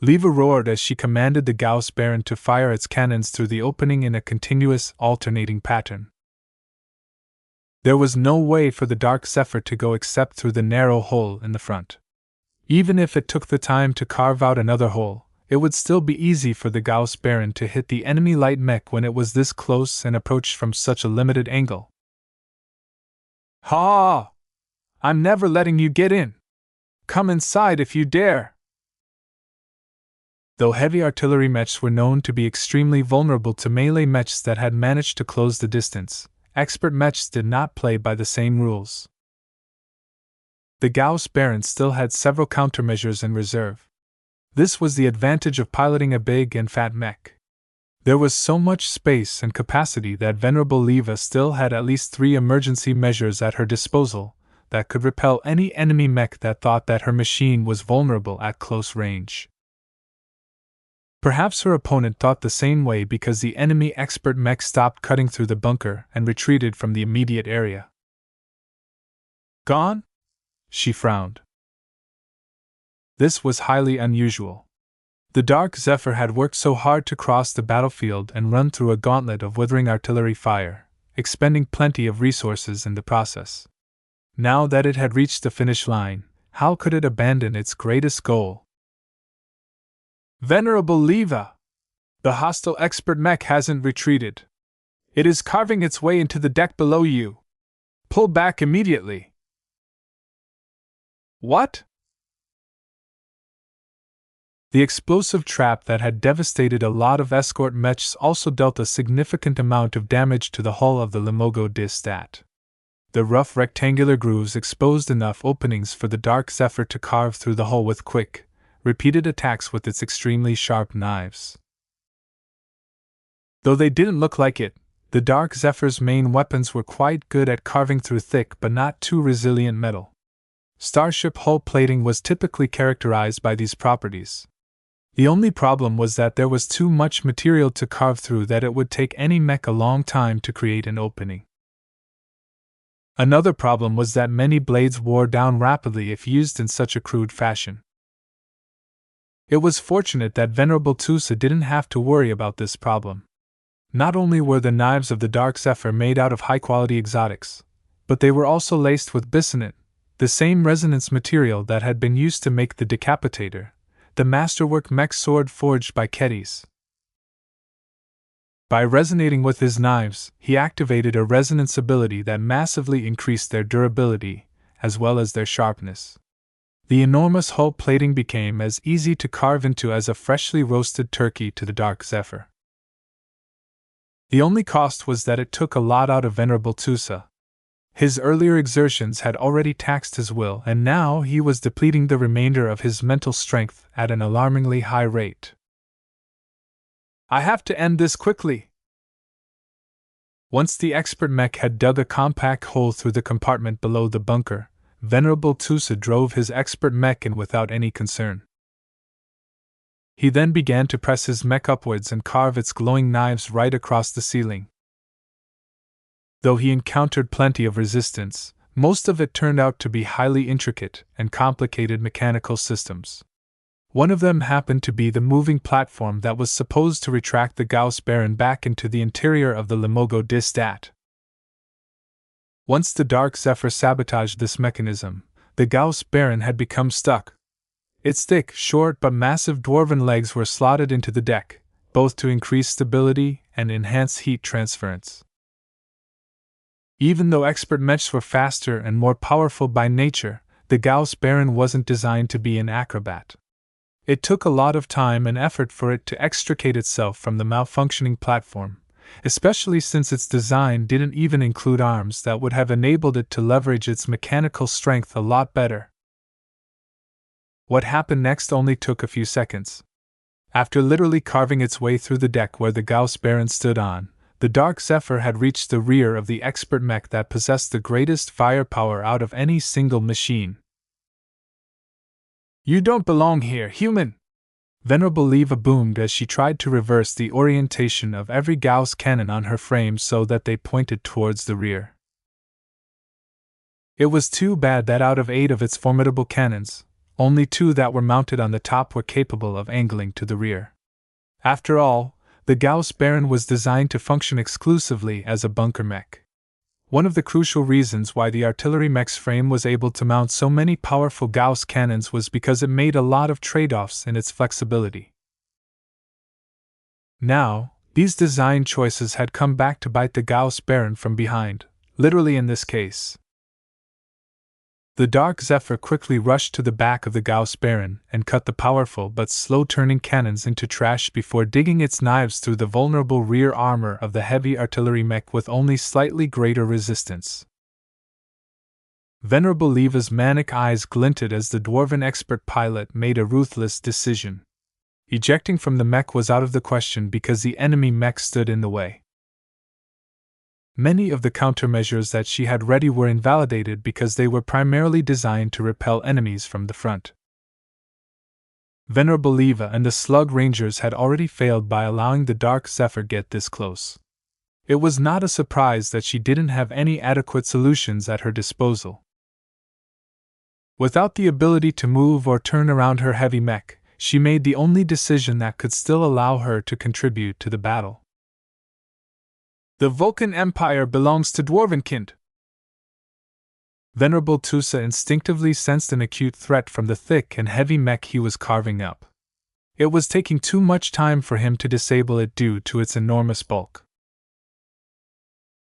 Leva roared as she commanded the Gauss Baron to fire its cannons through the opening in a continuous, alternating pattern. There was no way for the Dark Zephyr to go except through the narrow hole in the front. Even if it took the time to carve out another hole, it would still be easy for the Gauss Baron to hit the enemy light mech when it was this close and approached from such a limited angle. "Ha! I'm never letting you get in! Come inside if you dare!" Though heavy artillery mechs were known to be extremely vulnerable to melee mechs that had managed to close the distance, expert mechs did not play by the same rules. The Gauss Baron still had several countermeasures in reserve. This was the advantage of piloting a big and fat mech. There was so much space and capacity that Venerable Leva still had at least 3 emergency measures at her disposal that could repel any enemy mech that thought that her machine was vulnerable at close range. Perhaps her opponent thought the same way because the enemy expert mech stopped cutting through the bunker and retreated from the immediate area. "Gone?" she frowned. This was highly unusual. The Dark Zephyr had worked so hard to cross the battlefield and run through a gauntlet of withering artillery fire, expending plenty of resources in the process. Now that it had reached the finish line, how could it abandon its greatest goal? "Venerable Leva! The hostile expert mech hasn't retreated. It is carving its way into the deck below you. Pull back immediately." "What?" The explosive trap that had devastated a lot of escort mechs also dealt a significant amount of damage to the hull of the Limogo Distat. The rough rectangular grooves exposed enough openings for the Dark Zephyr to carve through the hull with quick, repeated attacks with its extremely sharp knives. Though they didn't look like it, the Dark Zephyr's main weapons were quite good at carving through thick but not too resilient metal. Starship hull plating was typically characterized by these properties. The only problem was that there was too much material to carve through, that it would take any mech a long time to create an opening. Another problem was that many blades wore down rapidly if used in such a crude fashion. It was fortunate that Venerable Tusa didn't have to worry about this problem. Not only were the knives of the Dark Zephyr made out of high-quality exotics, but they were also laced with bissonite, the same resonance material that had been used to make the Decapitator, the masterwork mech sword forged by Kedis. By resonating with his knives, he activated a resonance ability that massively increased their durability, as well as their sharpness. The enormous hull plating became as easy to carve into as a freshly roasted turkey to the Dark Zephyr. The only cost was that it took a lot out of Venerable Tusa. His earlier exertions had already taxed his will, and now he was depleting the remainder of his mental strength at an alarmingly high rate. "I have to end this quickly." Once the expert mech had dug a compact hole through the compartment below the bunker, Venerable Tusa drove his expert mech in without any concern. He then began to press his mech upwards and carve its glowing knives right across the ceiling. Though he encountered plenty of resistance, most of it turned out to be highly intricate and complicated mechanical systems. One of them happened to be the moving platform that was supposed to retract the Gauss Baron back into the interior of the Limogo Distat. Once the Dark Zephyr sabotaged this mechanism, the Gauss Baron had become stuck. Its thick, short but massive dwarven legs were slotted into the deck, both to increase stability and enhance heat transference. Even though expert mechs were faster and more powerful by nature, the Gauss Baron wasn't designed to be an acrobat. It took a lot of time and effort for it to extricate itself from the malfunctioning platform, especially since its design didn't even include arms that would have enabled it to leverage its mechanical strength a lot better. What happened next only took a few seconds. After literally carving its way through the deck where the Gauss Baron stood on, The Dark Zephyr had reached the rear of the expert mech that possessed the greatest firepower out of any single machine. "You don't belong here, human!" Venerable Leva boomed as she tried to reverse the orientation of every Gauss cannon on her frame so that they pointed towards the rear. It was too bad that out of 8 of its formidable cannons, only 2 that were mounted on the top were capable of angling to the rear. After all, the Gauss Baron was designed to function exclusively as a bunker mech. One of the crucial reasons why the artillery mech's frame was able to mount so many powerful Gauss cannons was because it made a lot of trade-offs in its flexibility. Now, these design choices had come back to bite the Gauss Baron from behind, literally in this case. The Dark Zephyr quickly rushed to the back of the Gauss Baron and cut the powerful but slow-turning cannons into trash before digging its knives through the vulnerable rear armor of the heavy artillery mech with only slightly greater resistance. Venerable Leva's manic eyes glinted as the dwarven expert pilot made a ruthless decision. Ejecting from the mech was out of the question because the enemy mech stood in the way. Many of the countermeasures that she had ready were invalidated because they were primarily designed to repel enemies from the front. Venerable Leva and the Slug Rangers had already failed by allowing the Dark Zephyr get this close. It was not a surprise that she didn't have any adequate solutions at her disposal. Without the ability to move or turn around her heavy mech, she made the only decision that could still allow her to contribute to the battle. "The Vulcan Empire belongs to Dwarvenkind." Venerable Tusa instinctively sensed an acute threat from the thick and heavy mech he was carving up. It was taking too much time for him to disable it due to its enormous bulk.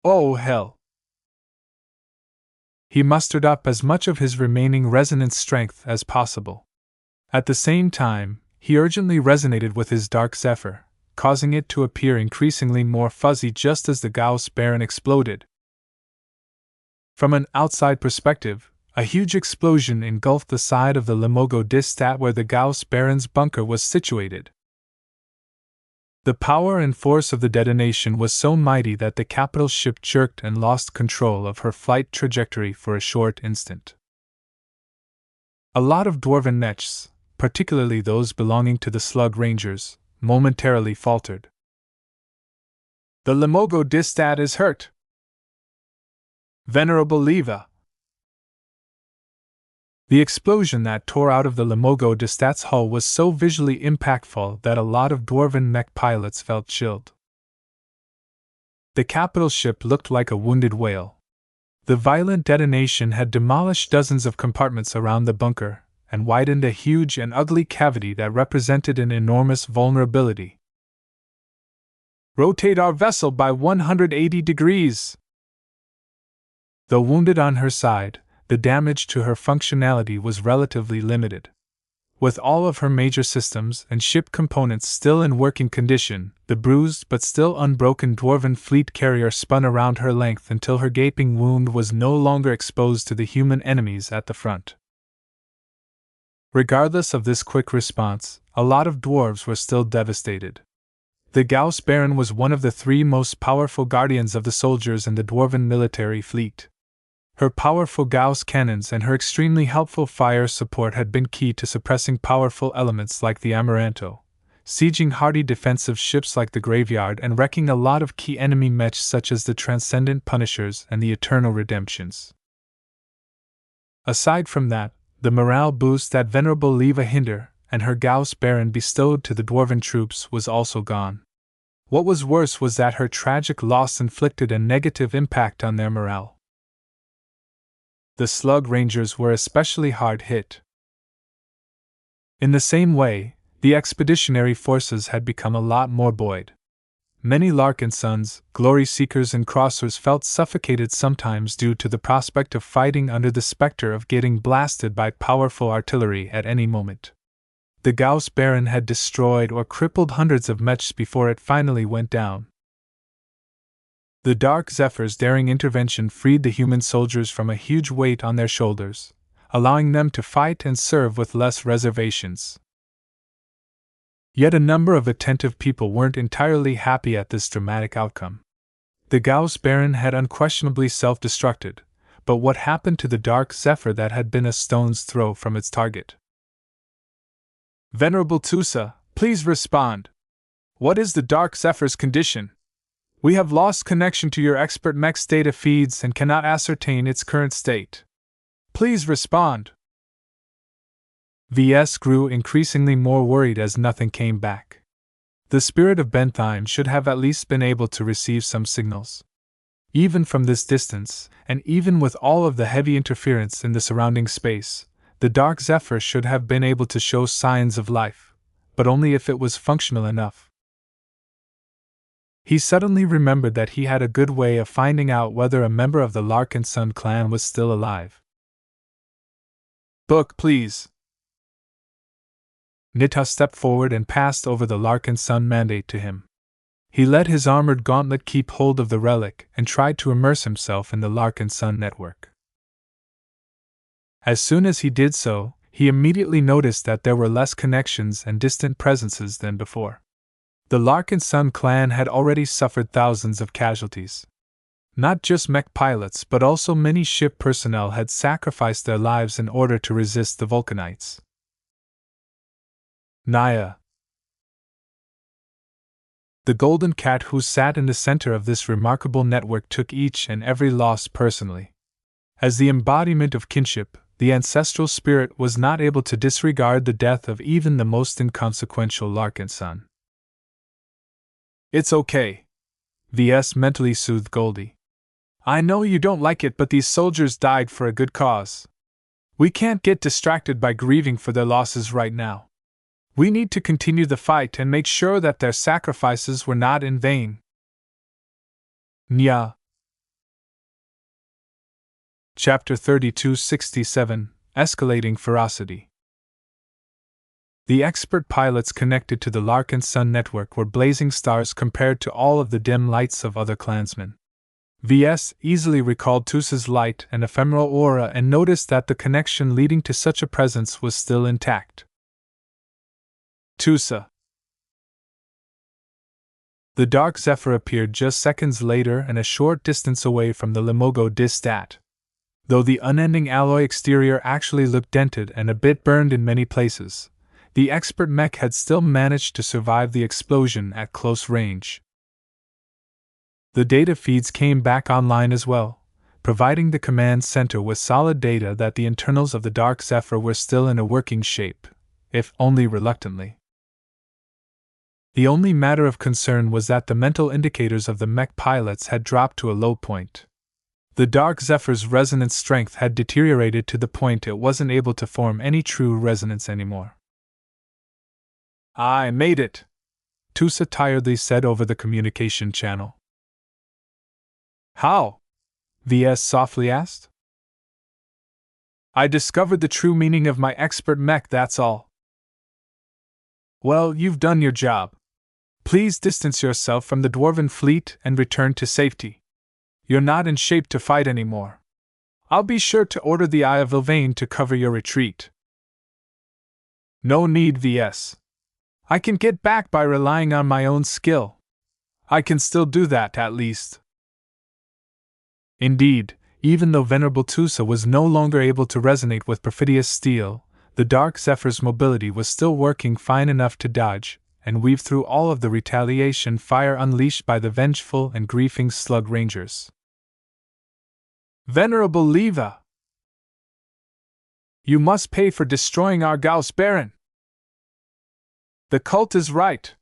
Oh hell! He mustered up as much of his remaining resonance strength as possible. At the same time, he urgently resonated with his Dark Zephyr, causing it to appear increasingly more fuzzy just as the Gauss Baron exploded. From an outside perspective, a huge explosion engulfed the side of the Limogo Distat where the Gauss Baron's bunker was situated. The power and force of the detonation was so mighty that the capital ship jerked and lost control of her flight trajectory for a short instant. A lot of dwarven mechs, particularly those belonging to the Slug Rangers, momentarily faltered. "The Limogo Distat is hurt!" "Venerable Leva!" The explosion that tore out of the Limogo Distat's hull was so visually impactful that a lot of dwarven mech pilots felt chilled. The capital ship looked like a wounded whale. The violent detonation had demolished dozens of compartments around the bunker, and widened a huge and ugly cavity that represented an enormous vulnerability. "Rotate our vessel by 180 degrees!" Though wounded on her side, the damage to her functionality was relatively limited. With all of her major systems and ship components still in working condition, the bruised but still unbroken dwarven fleet carrier spun around her length until her gaping wound was no longer exposed to the human enemies at the front. Regardless of this quick response, a lot of dwarves were still devastated. The Gauss Baron was one of the 3 most powerful guardians of the soldiers in the dwarven military fleet. Her powerful Gauss cannons and her extremely helpful fire support had been key to suppressing powerful elements like the Amaranto, sieging hardy defensive ships like the Graveyard, and wrecking a lot of key enemy mechs such as the Transcendent Punishers and the Eternal Redemptions. Aside from that, the morale boost that Venerable Leva Hinder and her Gauss Baron bestowed to the dwarven troops was also gone. What was worse was that her tragic loss inflicted a negative impact on their morale. The Slug Rangers were especially hard hit. In the same way, the expeditionary forces had become a lot more buoyed. Many Larkinsons, glory seekers, and crossers felt suffocated sometimes due to the prospect of fighting under the specter of getting blasted by powerful artillery at any moment. The Gauss Baron had destroyed or crippled hundreds of mechs before it finally went down. The Dark Zephyr's daring intervention freed the human soldiers from a huge weight on their shoulders, allowing them to fight and serve with less reservations. Yet a number of attentive people weren't entirely happy at this dramatic outcome. The Gauss Baron had unquestionably self-destructed, but what happened to the Dark Zephyr that had been a stone's throw from its target? Venerable Tusa, please respond. What is the Dark Zephyr's condition? We have lost connection to your expert mech's data feeds and cannot ascertain its current state. Please respond. VS grew increasingly more worried as nothing came back. The spirit of Bentheim should have at least been able to receive some signals. Even from this distance, and even with all of the heavy interference in the surrounding space, the Dark Zephyr should have been able to show signs of life, but only if it was functional enough. He suddenly remembered that he had a good way of finding out whether a member of the Larkinson clan was still alive. Book, please. Nita stepped forward and passed over the Larkinson mandate to him. He let his armored gauntlet keep hold of the relic and tried to immerse himself in the Larkinson network. As soon as he did so, he immediately noticed that there were less connections and distant presences than before. The Larkinson clan had already suffered thousands of casualties. Not just mech pilots but also many ship personnel had sacrificed their lives in order to resist the Vulcanites. Naya. The golden cat who sat in the center of this remarkable network took each and every loss personally. As the embodiment of kinship, the ancestral spirit was not able to disregard the death of even the most inconsequential Larkinson. It's okay. VS mentally soothed Goldie. I know you don't like it, but these soldiers died for a good cause. We can't get distracted by grieving for their losses right now. We need to continue the fight and make sure that their sacrifices were not in vain. Nya. Chapter 3267, Escalating Ferocity. The expert pilots connected to the Larkinson network were blazing stars compared to all of the dim lights of other clansmen. VS easily recalled Tusa's light and ephemeral aura and noticed that the connection leading to such a presence was still intact. Tusa. The Dark Zephyr appeared just seconds later and a short distance away from the Limogo Distat. Though the unending alloy exterior actually looked dented and a bit burned in many places, the expert mech had still managed to survive the explosion at close range. The data feeds came back online as well, providing the command center with solid data that the internals of the Dark Zephyr were still in a working shape, if only reluctantly. The only matter of concern was that the mental indicators of the mech pilots had dropped to a low point. The Dark Zephyr's resonance strength had deteriorated to the point it wasn't able to form any true resonance anymore. I made it, Tusa tiredly said over the communication channel. How? VS softly asked. I discovered the true meaning of my expert mech, that's all. Well, you've done your job. Please distance yourself from the Dwarven fleet and return to safety. You're not in shape to fight anymore. I'll be sure to order the Eye of Ilvain to cover your retreat. No need, VS. I can get back by relying on my own skill. I can still do that, at least. Indeed, even though Venerable Tusa was no longer able to resonate with perfidious steel, the Dark Zephyr's mobility was still working fine enough to dodge and weave through all of the retaliation fire unleashed by the vengeful and grieving Slug Rangers. Venerable Leva! You must pay for destroying our Gauss Baron! The cult is right.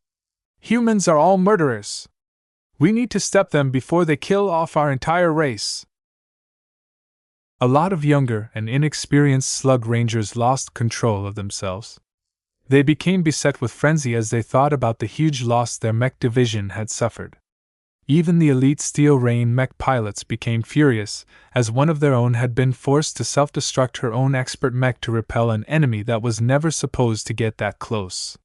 Humans are all murderers. We need to stop them before they kill off our entire race. A lot of younger and inexperienced Slug Rangers lost control of themselves. They became beset with frenzy as they thought about the huge loss their mech division had suffered. Even the elite Steel Rain mech pilots became furious, as one of their own had been forced to self-destruct her own expert mech to repel an enemy that was never supposed to get that close.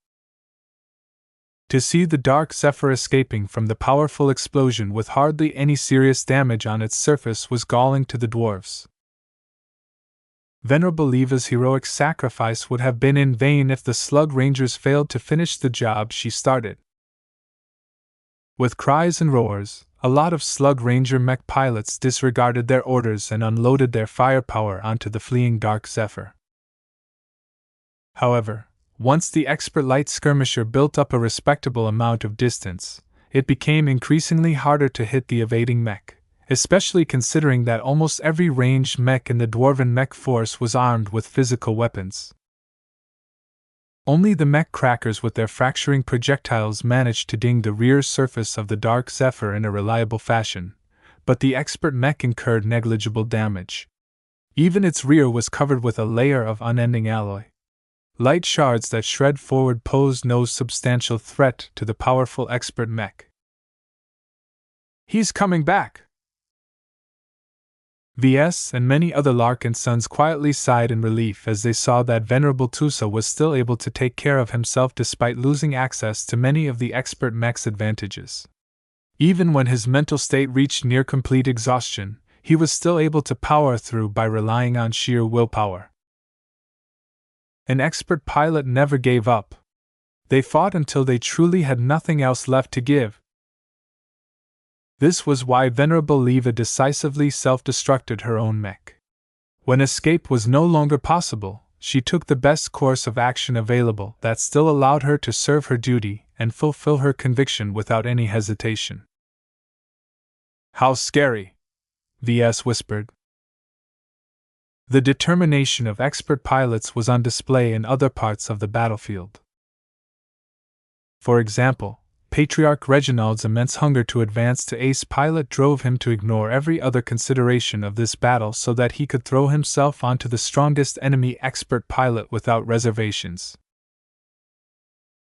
To see the Dark Zephyr escaping from the powerful explosion with hardly any serious damage on its surface was galling to the dwarves. Venerable Leva's heroic sacrifice would have been in vain if the Slug Rangers failed to finish the job she started. With cries and roars, a lot of Slug Ranger mech pilots disregarded their orders and unloaded their firepower onto the fleeing Dark Zephyr. However, once the expert light skirmisher built up a respectable amount of distance, it became increasingly harder to hit the evading mech, especially considering that almost every ranged mech in the Dwarven mech force was armed with physical weapons. Only the mech crackers with their fracturing projectiles managed to ding the rear surface of the Dark Zephyr in a reliable fashion, but the expert mech incurred negligible damage. Even its rear was covered with a layer of unending alloy. Light shards that shred forward posed no substantial threat to the powerful expert mech. "He's coming back!" Ves and many other Larkinsons quietly sighed in relief as they saw that Venerable Tusa was still able to take care of himself despite losing access to many of the expert mech's advantages. Even when his mental state reached near complete exhaustion, he was still able to power through by relying on sheer willpower. An expert pilot never gave up. They fought until they truly had nothing else left to give. This was why Venerable Leva decisively self-destructed her own mech. When escape was no longer possible, she took the best course of action available that still allowed her to serve her duty and fulfill her conviction without any hesitation. "How scary," Ves whispered. The determination of expert pilots was on display in other parts of the battlefield. For example, Patriarch Reginald's immense hunger to advance to ace pilot drove him to ignore every other consideration of this battle so that he could throw himself onto the strongest enemy expert pilot without reservations.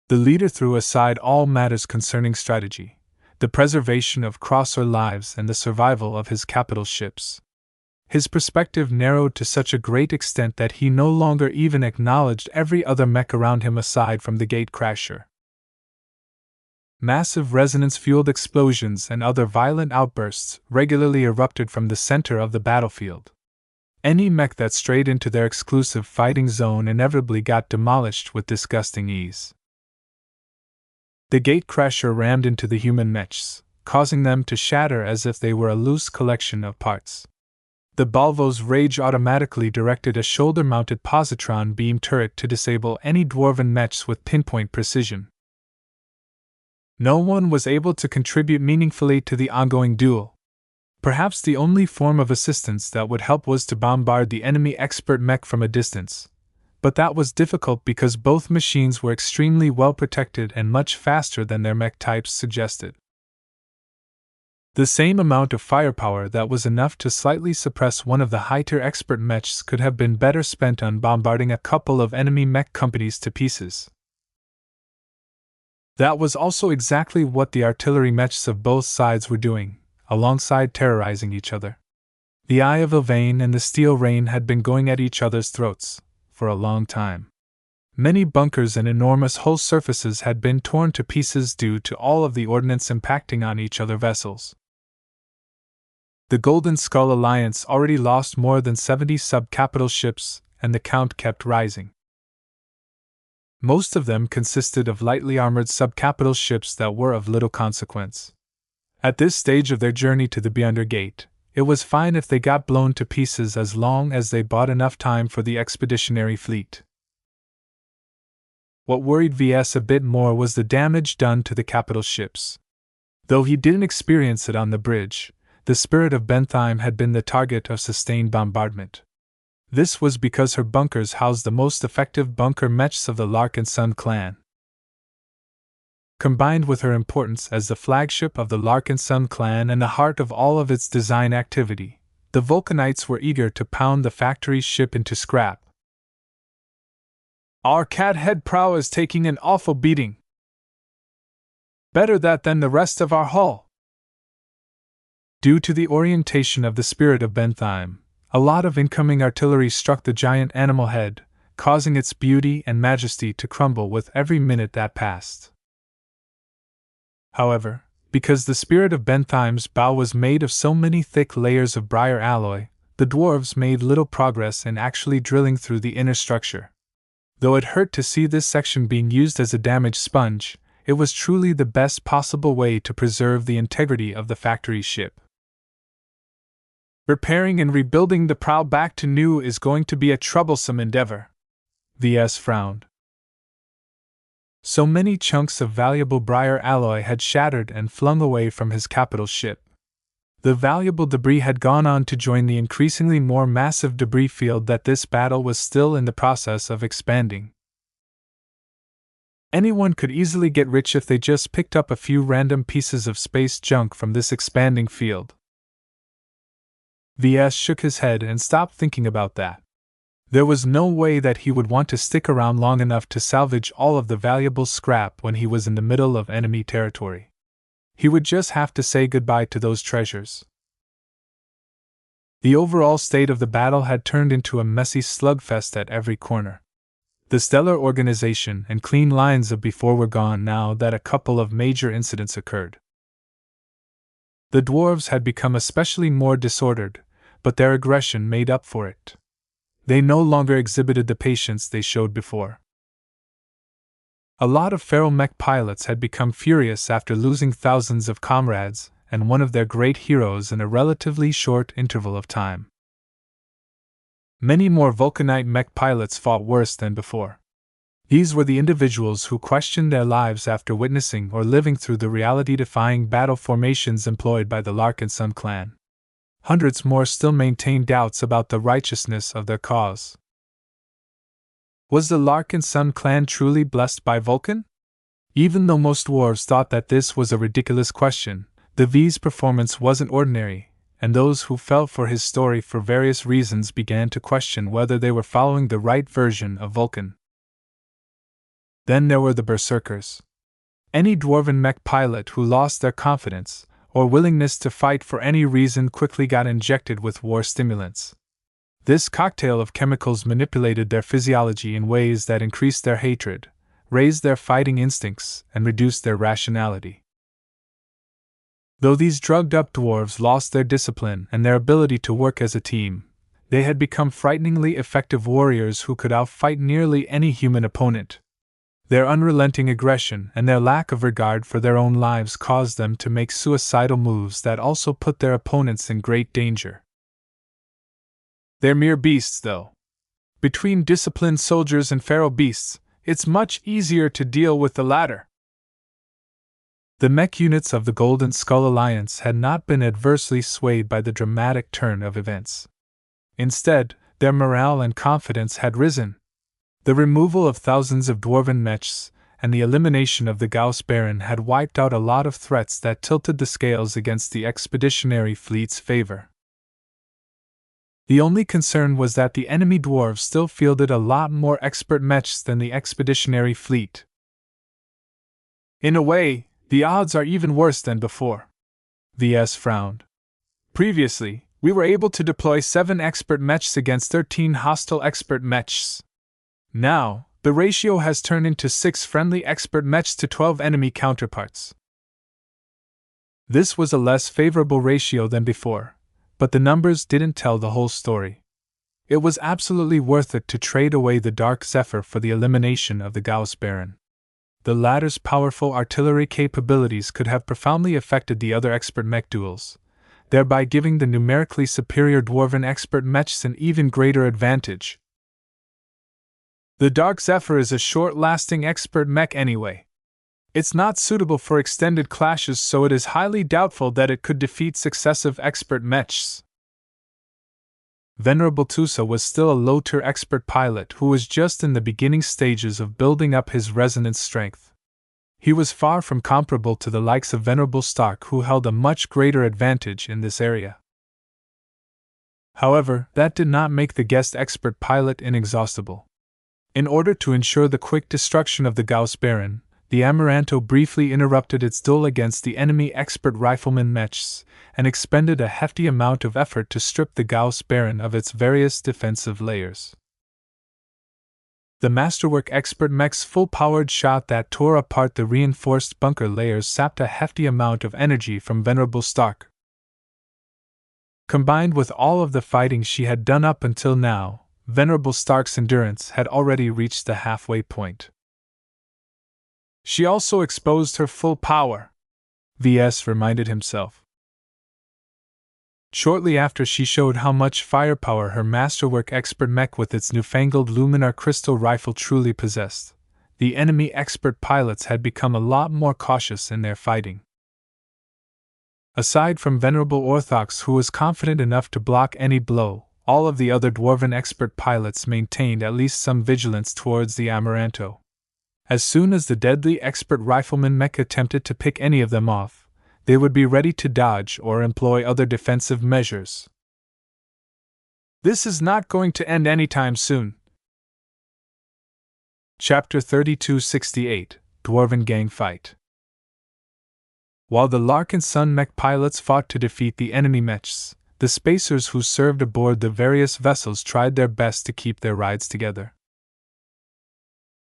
The leader threw aside all matters concerning strategy, the preservation of Crosser lives and the survival of his capital ships. His perspective narrowed to such a great extent that he no longer even acknowledged every other mech around him aside from the Gatecrasher. Massive resonance-fueled explosions and other violent outbursts regularly erupted from the center of the battlefield. Any mech that strayed into their exclusive fighting zone inevitably got demolished with disgusting ease. The Gatecrasher rammed into the human mechs, causing them to shatter as if they were a loose collection of parts. The Balvo's rage automatically directed a shoulder-mounted positron beam turret to disable any Dwarven mechs with pinpoint precision. No one was able to contribute meaningfully to the ongoing duel. Perhaps the only form of assistance that would help was to bombard the enemy expert mech from a distance, but that was difficult because both machines were extremely well protected and much faster than their mech types suggested. The same amount of firepower that was enough to slightly suppress one of the high-tier expert mechs could have been better spent on bombarding a couple of enemy mech companies to pieces. That was also exactly what the artillery mechs of both sides were doing, alongside terrorizing each other. The Eye of Ylvain and the Steel Rain had been going at each other's throats for a long time. Many bunkers and enormous hull surfaces had been torn to pieces due to all of the ordnance impacting on each other vessels. The Golden Skull Alliance already lost more than 70 sub-capital ships, and the count kept rising. Most of them consisted of lightly armored sub-capital ships that were of little consequence. At this stage of their journey to the Beyonder Gate, it was fine if they got blown to pieces as long as they bought enough time for the expeditionary fleet. What worried Ves a bit more was the damage done to the capital ships. Though he didn't experience it on the bridge, the Spirit of Bentheim had been the target of sustained bombardment. This was because her bunkers housed the most effective bunker mechs of the Larkinson clan. Combined with her importance as the flagship of the Larkinson clan and the heart of all of its design activity, the Vulcanites were eager to pound the factory's ship into scrap. "Our cathead prow is taking an awful beating. Better that than the rest of our hull." Due to the orientation of the Spirit of Bentheim, a lot of incoming artillery struck the giant animal head, causing its beauty and majesty to crumble with every minute that passed. However, because the Spirit of Bentheim's bow was made of so many thick layers of briar alloy, the dwarves made little progress in actually drilling through the inner structure. Though it hurt to see this section being used as a damage sponge, it was truly the best possible way to preserve the integrity of the factory ship. Repairing and rebuilding the prow back to new is going to be a troublesome endeavor. Ves frowned. So many chunks of valuable briar alloy had shattered and flung away from his capital ship. The valuable debris had gone on to join the increasingly more massive debris field that this battle was still in the process of expanding. Anyone could easily get rich if they just picked up a few random pieces of space junk from this expanding field. Ves shook his head and stopped thinking about that. There was no way that he would want to stick around long enough to salvage all of the valuable scrap when he was in the middle of enemy territory. He would just have to say goodbye to those treasures. The overall state of the battle had turned into a messy slugfest at every corner. The stellar organization and clean lines of before were gone now that a couple of major incidents occurred. The dwarves had become especially more disordered, but their aggression made up for it. They no longer exhibited the patience they showed before. A lot of feral mech pilots had become furious after losing thousands of comrades and one of their great heroes in a relatively short interval of time. Many more Vulcanite mech pilots fought worse than before. These were the individuals who questioned their lives after witnessing or living through the reality-defying battle formations employed by the Larkinson clan. Hundreds more still maintained doubts about the righteousness of their cause. Was the Larkinson clan truly blessed by Vulcan? Even though most dwarves thought that this was a ridiculous question, the V's performance wasn't ordinary, and those who fell for his story for various reasons began to question whether they were following the right version of Vulcan. Then there were the berserkers. Any dwarven mech pilot who lost their confidence or willingness to fight for any reason quickly got injected with war stimulants. This cocktail of chemicals manipulated their physiology in ways that increased their hatred, raised their fighting instincts, and reduced their rationality. Though these drugged-up dwarves lost their discipline and their ability to work as a team, they had become frighteningly effective warriors who could outfight nearly any human opponent. Their unrelenting aggression and their lack of regard for their own lives caused them to make suicidal moves that also put their opponents in great danger. They're mere beasts, though. Between disciplined soldiers and feral beasts, it's much easier to deal with the latter. The mech units of the Golden Skull Alliance had not been adversely swayed by the dramatic turn of events. Instead, their morale and confidence had risen. The removal of thousands of dwarven mechs and the elimination of the Gauss Baron had wiped out a lot of threats that tilted the scales against the expeditionary fleet's favor. The only concern was that the enemy dwarves still fielded a lot more expert mechs than the expeditionary fleet. In a way, the odds are even worse than before. Ves frowned. Previously, we were able to deploy 7 expert mechs against 13 hostile expert mechs. Now, the ratio has turned into 6 friendly expert mechs to 12 enemy counterparts. This was a less favorable ratio than before, but the numbers didn't tell the whole story. It was absolutely worth it to trade away the Dark Zephyr for the elimination of the Gauss Baron. The latter's powerful artillery capabilities could have profoundly affected the other expert mech duels, thereby giving the numerically superior dwarven expert mechs an even greater advantage. The Dark Zephyr is a short-lasting expert mech anyway. It's not suitable for extended clashes, so it is highly doubtful that it could defeat successive expert mechs. Venerable Tusa was still a low-tier expert pilot who was just in the beginning stages of building up his resonance strength. He was far from comparable to the likes of Venerable Stark, who held a much greater advantage in this area. However, that did not make the guest expert pilot inexhaustible. In order to ensure the quick destruction of the Gauss Baron, the Amaranto briefly interrupted its duel against the enemy expert rifleman mechs, and expended a hefty amount of effort to strip the Gauss Baron of its various defensive layers. The Masterwork expert mech's full-powered shot that tore apart the reinforced bunker layers sapped a hefty amount of energy from Venerable Stark. Combined with all of the fighting she had done up until now, Venerable Stark's endurance had already reached the halfway point. She also exposed her full power, Ves reminded himself. Shortly after she showed how much firepower her masterwork expert mech with its newfangled luminar crystal rifle truly possessed, the enemy expert pilots had become a lot more cautious in their fighting. Aside from Venerable Orthox, who was confident enough to block any blow, all of the other dwarven expert pilots maintained at least some vigilance towards the Amaranto. As soon as the deadly expert rifleman mech attempted to pick any of them off, they would be ready to dodge or employ other defensive measures. This is not going to end anytime soon. Chapter 3268 Dwarven Gang Fight. While the Larkinson mech pilots fought to defeat the enemy mechs, the spacers who served aboard the various vessels tried their best to keep their rides together.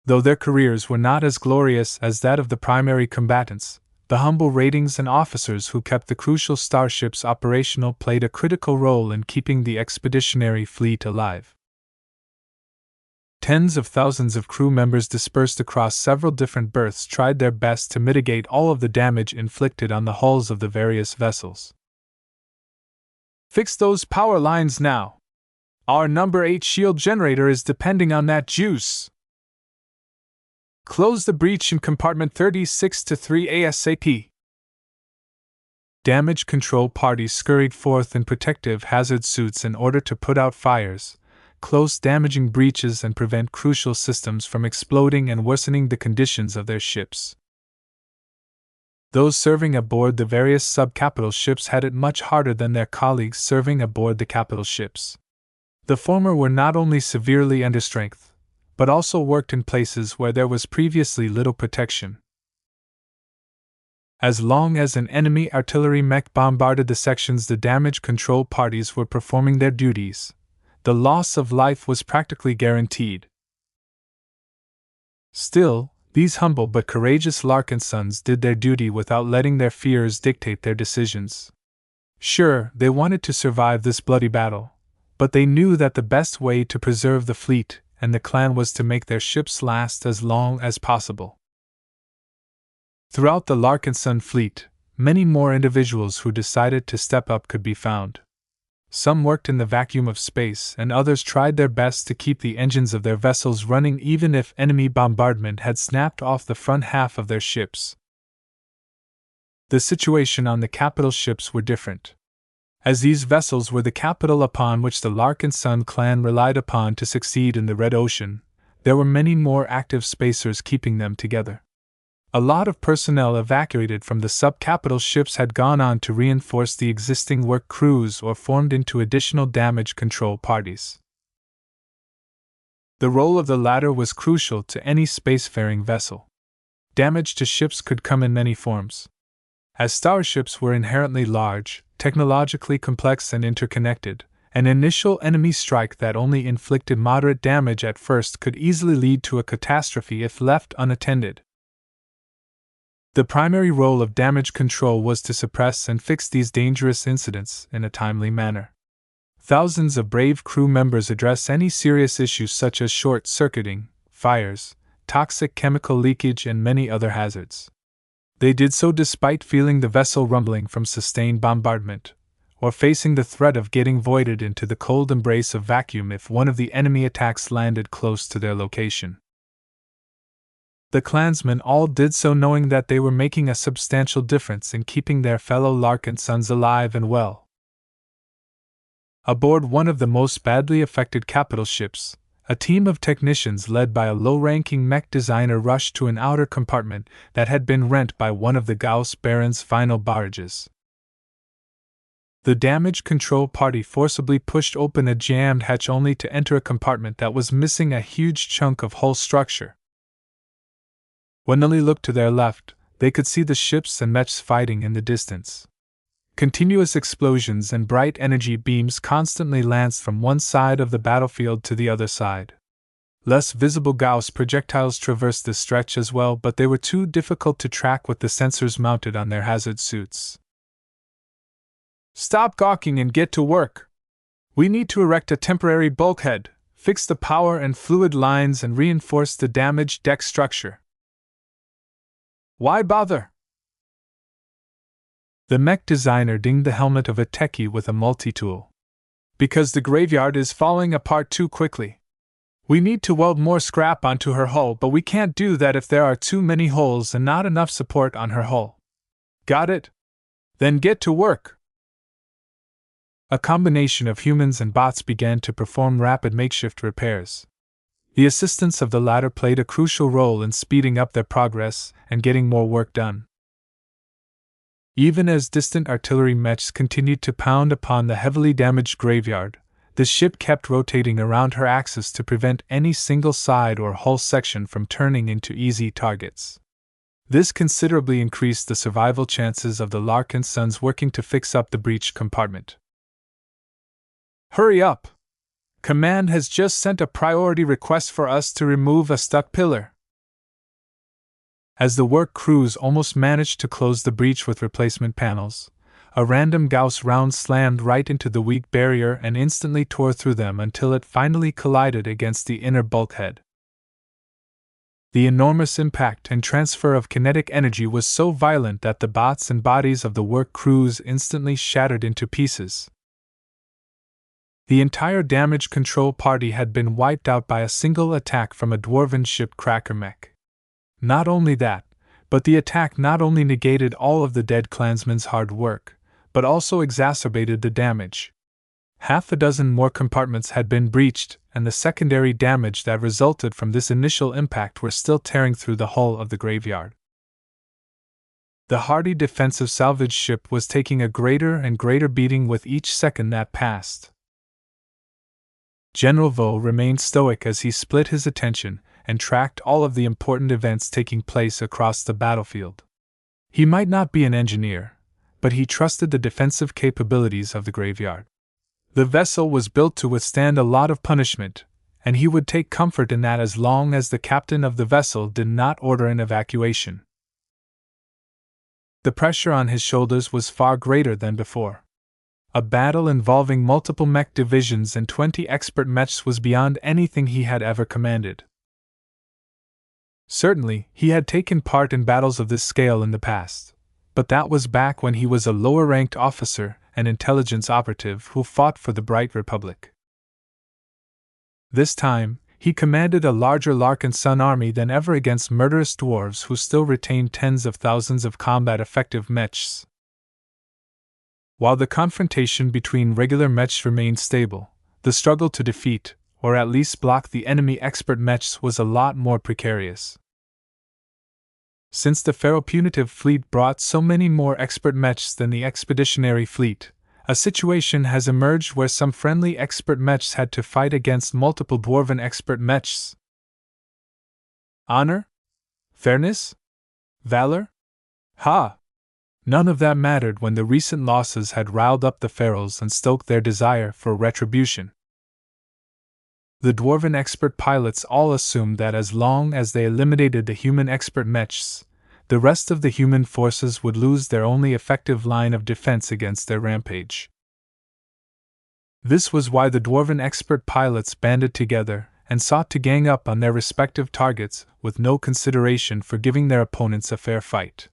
Though their careers were not as glorious as that of the primary combatants, the humble ratings and officers who kept the crucial starships operational played a critical role in keeping the expeditionary fleet alive. Tens of thousands of crew members dispersed across several different berths tried their best to mitigate all of the damage inflicted on the hulls of the various vessels. Fix those power lines now. Our number 8 shield generator is depending on that juice. Close the breach in compartment 36-3 ASAP. Damage control parties scurried forth in protective hazard suits in order to put out fires, close damaging breaches, and prevent crucial systems from exploding and worsening the conditions of their ships. Those serving aboard the various sub-capital ships had it much harder than their colleagues serving aboard the capital ships. The former were not only severely understrength, but also worked in places where there was previously little protection. As long as an enemy artillery mech bombarded the sections the damage control parties were performing their duties, the loss of life was practically guaranteed. Still, these humble but courageous Larkinsons did their duty without letting their fears dictate their decisions. Sure, they wanted to survive this bloody battle, but they knew that the best way to preserve the fleet and the clan was to make their ships last as long as possible. Throughout the Larkinson fleet, many more individuals who decided to step up could be found. Some worked in the vacuum of space, and others tried their best to keep the engines of their vessels running even if enemy bombardment had snapped off the front half of their ships. The situation on the capital ships were different. As these vessels were the capital upon which the Larkinson clan relied upon to succeed in the Red Ocean, there were many more active spacers keeping them together. A lot of personnel evacuated from the sub-capital ships had gone on to reinforce the existing work crews or formed into additional damage control parties. The role of the latter was crucial to any spacefaring vessel. Damage to ships could come in many forms. As starships were inherently large, technologically complex and interconnected, an initial enemy strike that only inflicted moderate damage at first could easily lead to a catastrophe if left unattended. The primary role of damage control was to suppress and fix these dangerous incidents in a timely manner. Thousands of brave crew members address any serious issues such as short-circuiting, fires, toxic chemical leakage, and many other hazards. They did so despite feeling the vessel rumbling from sustained bombardment, or facing the threat of getting voided into the cold embrace of vacuum if one of the enemy attacks landed close to their location. The clansmen all did so knowing that they were making a substantial difference in keeping their fellow Larkinsons alive and well. Aboard one of the most badly affected capital ships, a team of technicians led by a low-ranking mech designer rushed to an outer compartment that had been rent by one of the Gauss Baron's final barrages. The damage control party forcibly pushed open a jammed hatch only to enter a compartment that was missing a huge chunk of hull structure. When they looked to their left, they could see the ships and mechs fighting in the distance. Continuous explosions and bright energy beams constantly lanced from one side of the battlefield to the other side. Less visible Gauss projectiles traversed the stretch as well, but they were too difficult to track with the sensors mounted on their hazard suits. Stop gawking and get to work! We need to erect a temporary bulkhead, fix the power and fluid lines, and reinforce the damaged deck structure. Why bother? The mech designer dinged the helmet of a techie with a multi-tool. Because the graveyard is falling apart too quickly. We need to weld more scrap onto her hull, but we can't do that if there are too many holes and not enough support on her hull. Got it? Then get to work. A combination of humans and bots began to perform rapid makeshift repairs. The assistance of the latter played a crucial role in speeding up their progress and getting more work done. Even as distant artillery mechs continued to pound upon the heavily damaged graveyard, the ship kept rotating around her axis to prevent any single side or hull section from turning into easy targets. This considerably increased the survival chances of the Larkinsons working to fix up the breached compartment. Hurry up! Command has just sent a priority request for us to remove a stuck pillar. As the work crews almost managed to close the breach with replacement panels, a random Gauss round slammed right into the weak barrier and instantly tore through them until it finally collided against the inner bulkhead. The enormous impact and transfer of kinetic energy was so violent that the bots and bodies of the work crews instantly shattered into pieces. The entire damage control party had been wiped out by a single attack from a dwarven ship cracker mech. Not only that, but the attack not only negated all of the dead clansmen's hard work, but also exacerbated the damage. Half a dozen more compartments had been breached, and the secondary damage that resulted from this initial impact were still tearing through the hull of the graveyard. The hardy defensive salvage ship was taking a greater and greater beating with each second that passed. General Vo remained stoic as he split his attention and tracked all of the important events taking place across the battlefield. He might not be an engineer, but he trusted the defensive capabilities of the graveyard. The vessel was built to withstand a lot of punishment, and he would take comfort in that as long as the captain of the vessel did not order an evacuation. The pressure on his shoulders was far greater than before. A battle involving multiple mech divisions and 20 expert mechs was beyond anything he had ever commanded. Certainly, he had taken part in battles of this scale in the past, but that was back when he was a lower-ranked officer and intelligence operative who fought for the Bright Republic. This time, he commanded a larger Larkinson army than ever against murderous dwarves who still retained tens of thousands of combat-effective mechs. While the confrontation between regular mechs remained stable, the struggle to defeat, or at least block the enemy expert mechs was a lot more precarious. Since the Pharaoh-punitive fleet brought so many more expert mechs than the expeditionary fleet, a situation has emerged where some friendly expert mechs had to fight against multiple dwarven expert mechs. Honor? Fairness? Valor? Ha! None of that mattered when the recent losses had riled up the Pharaohs and stoked their desire for retribution. The dwarven expert pilots all assumed that as long as they eliminated the human expert mechs, the rest of the human forces would lose their only effective line of defense against their rampage. This was why the dwarven expert pilots banded together and sought to gang up on their respective targets with no consideration for giving their opponents a fair fight.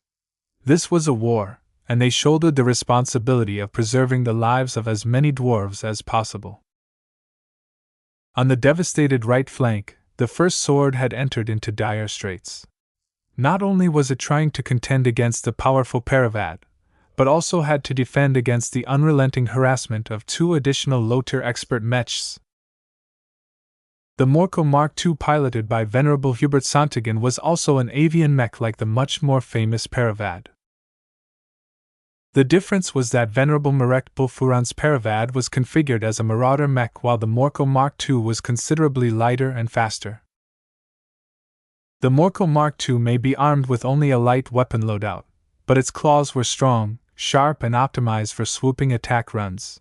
This was a war, and they shouldered the responsibility of preserving the lives of as many dwarves as possible. On the devastated right flank, the First Sword had entered into dire straits. Not only was it trying to contend against the powerful Paravad, but also had to defend against the unrelenting harassment of 2 additional low-tier expert mechs. The Morco Mark II piloted by Venerable Hubert Sontigan was also an avian mech like the much more famous Paravad. The difference was that Venerable Marek Bulfuran's Paravad was configured as a Marauder mech while the Morco Mark II was considerably lighter and faster. The Morco Mark II may be armed with only a light weapon loadout, but its claws were strong, sharp and optimized for swooping attack runs.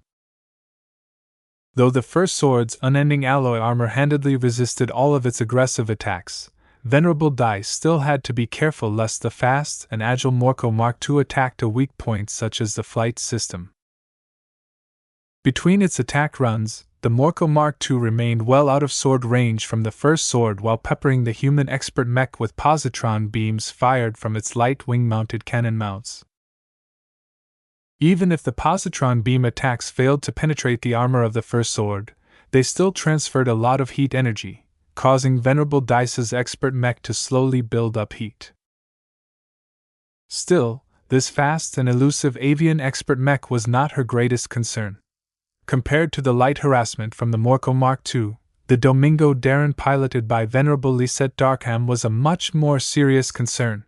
Though the First Sword's unending alloy armor handedly resisted all of its aggressive attacks, Venerable Dai still had to be careful lest the fast and agile Morco Mark II attacked a weak point such as the flight system. Between its attack runs, the Morkel Mark II remained well out of sword range from the first sword while peppering the human expert mech with positron beams fired from its light wing-mounted cannon mounts. Even if the positron beam attacks failed to penetrate the armor of the first sword, they still transferred a lot of heat energy, causing Venerable Dice's expert mech to slowly build up heat. Still, this fast and elusive avian expert mech was not her greatest concern. Compared to the light harassment from the Morkel Mark II, the Domingo Darren piloted by Venerable Lisette Darkham was a much more serious concern.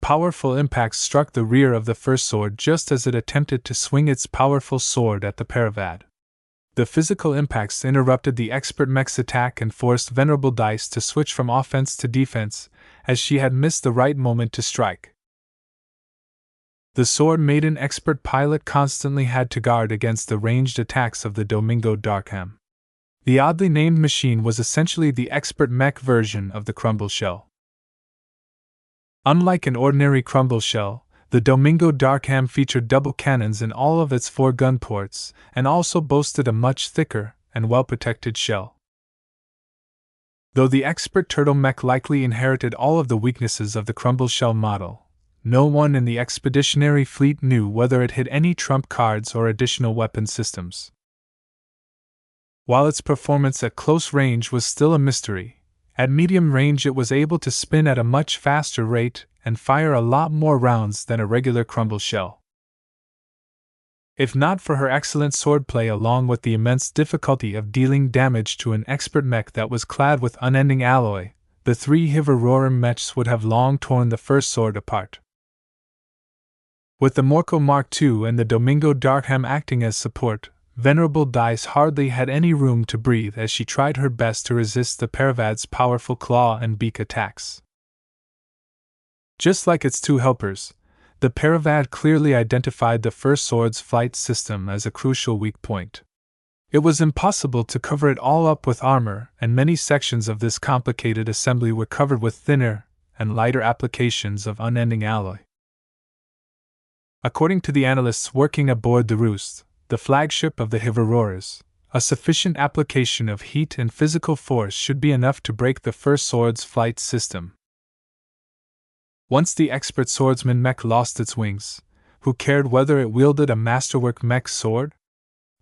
Powerful impacts struck the rear of the first sword just as it attempted to swing its powerful sword at the Paravad. The physical impacts interrupted the expert mech's attack and forced Venerable Dice to switch from offense to defense, as she had missed the right moment to strike. The Sword Maiden expert pilot constantly had to guard against the ranged attacks of the Domingo Darkham. The oddly named machine was essentially the expert mech version of the Crumble Shell. Unlike an ordinary Crumble Shell, the Domingo Darkham featured double cannons in all of its 4 gun ports, and also boasted a much thicker and well-protected shell. Though the expert turtle mech likely inherited all of the weaknesses of the Crumble Shell model, no one in the expeditionary fleet knew whether it had any trump cards or additional weapon systems. While its performance at close range was still a mystery, at medium range it was able to spin at a much faster rate and fire a lot more rounds than a regular Crumble Shell. If not for her excellent swordplay along with the immense difficulty of dealing damage to an expert mech that was clad with unending alloy, the 3 Hiverorum mechs would have long torn the first sword apart. With the Morkel Mark II and the Domingo Darkham acting as support, Venerable Dice hardly had any room to breathe as she tried her best to resist the Paravad's powerful claw and beak attacks. Just like its 2 helpers, the Paravad clearly identified the first sword's flight system as a crucial weak point. It was impossible to cover it all up with armor, and many sections of this complicated assembly were covered with thinner and lighter applications of unending alloy. According to the analysts working aboard the Roost, the flagship of the Hiveroras, a sufficient application of heat and physical force should be enough to break the first sword's flight system. Once the expert swordsman mech lost its wings, who cared whether it wielded a masterwork mech sword?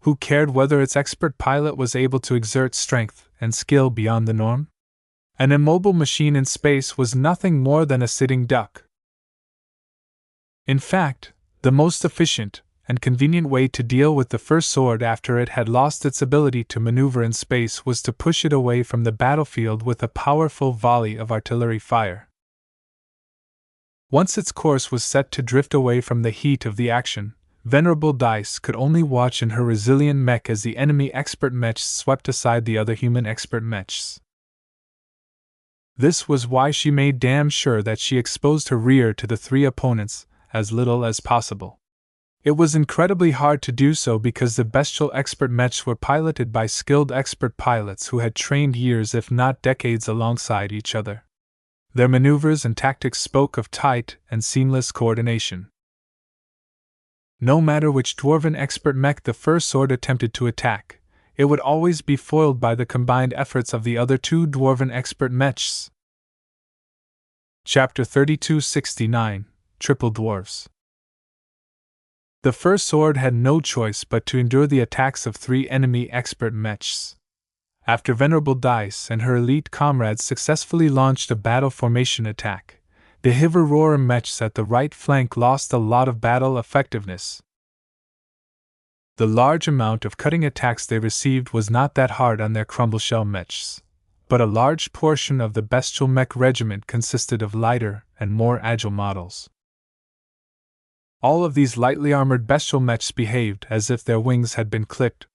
Who cared whether its expert pilot was able to exert strength and skill beyond the norm? An immobile machine in space was nothing more than a sitting duck. In fact, the most efficient and convenient way to deal with the first sword after it had lost its ability to maneuver in space was to push it away from the battlefield with a powerful volley of artillery fire. Once its course was set to drift away from the heat of the action, Venerable Dice could only watch in her resilient mech as the enemy expert mechs swept aside the other human expert mechs. This was why she made damn sure that she exposed her rear to the 3 opponents as little as possible. It was incredibly hard to do so because the bestial expert mechs were piloted by skilled expert pilots who had trained years if not decades alongside each other. Their maneuvers and tactics spoke of tight and seamless coordination. No matter which dwarven expert mech the first sword attempted to attack, it would always be foiled by the combined efforts of the other 2 dwarven expert mechs. Chapter 3269 Triple Dwarfs. The first sword had no choice but to endure the attacks of 3 enemy expert mechs. After Venerable Dice and her elite comrades successfully launched a battle formation attack, the Hiverorum mechs at the right flank lost a lot of battle effectiveness. The large amount of cutting attacks they received was not that hard on their Crumble Shell mechs, but a large portion of the bestial mech regiment consisted of lighter and more agile models. All of these lightly armored bestial mechs behaved as if their wings had been clipped.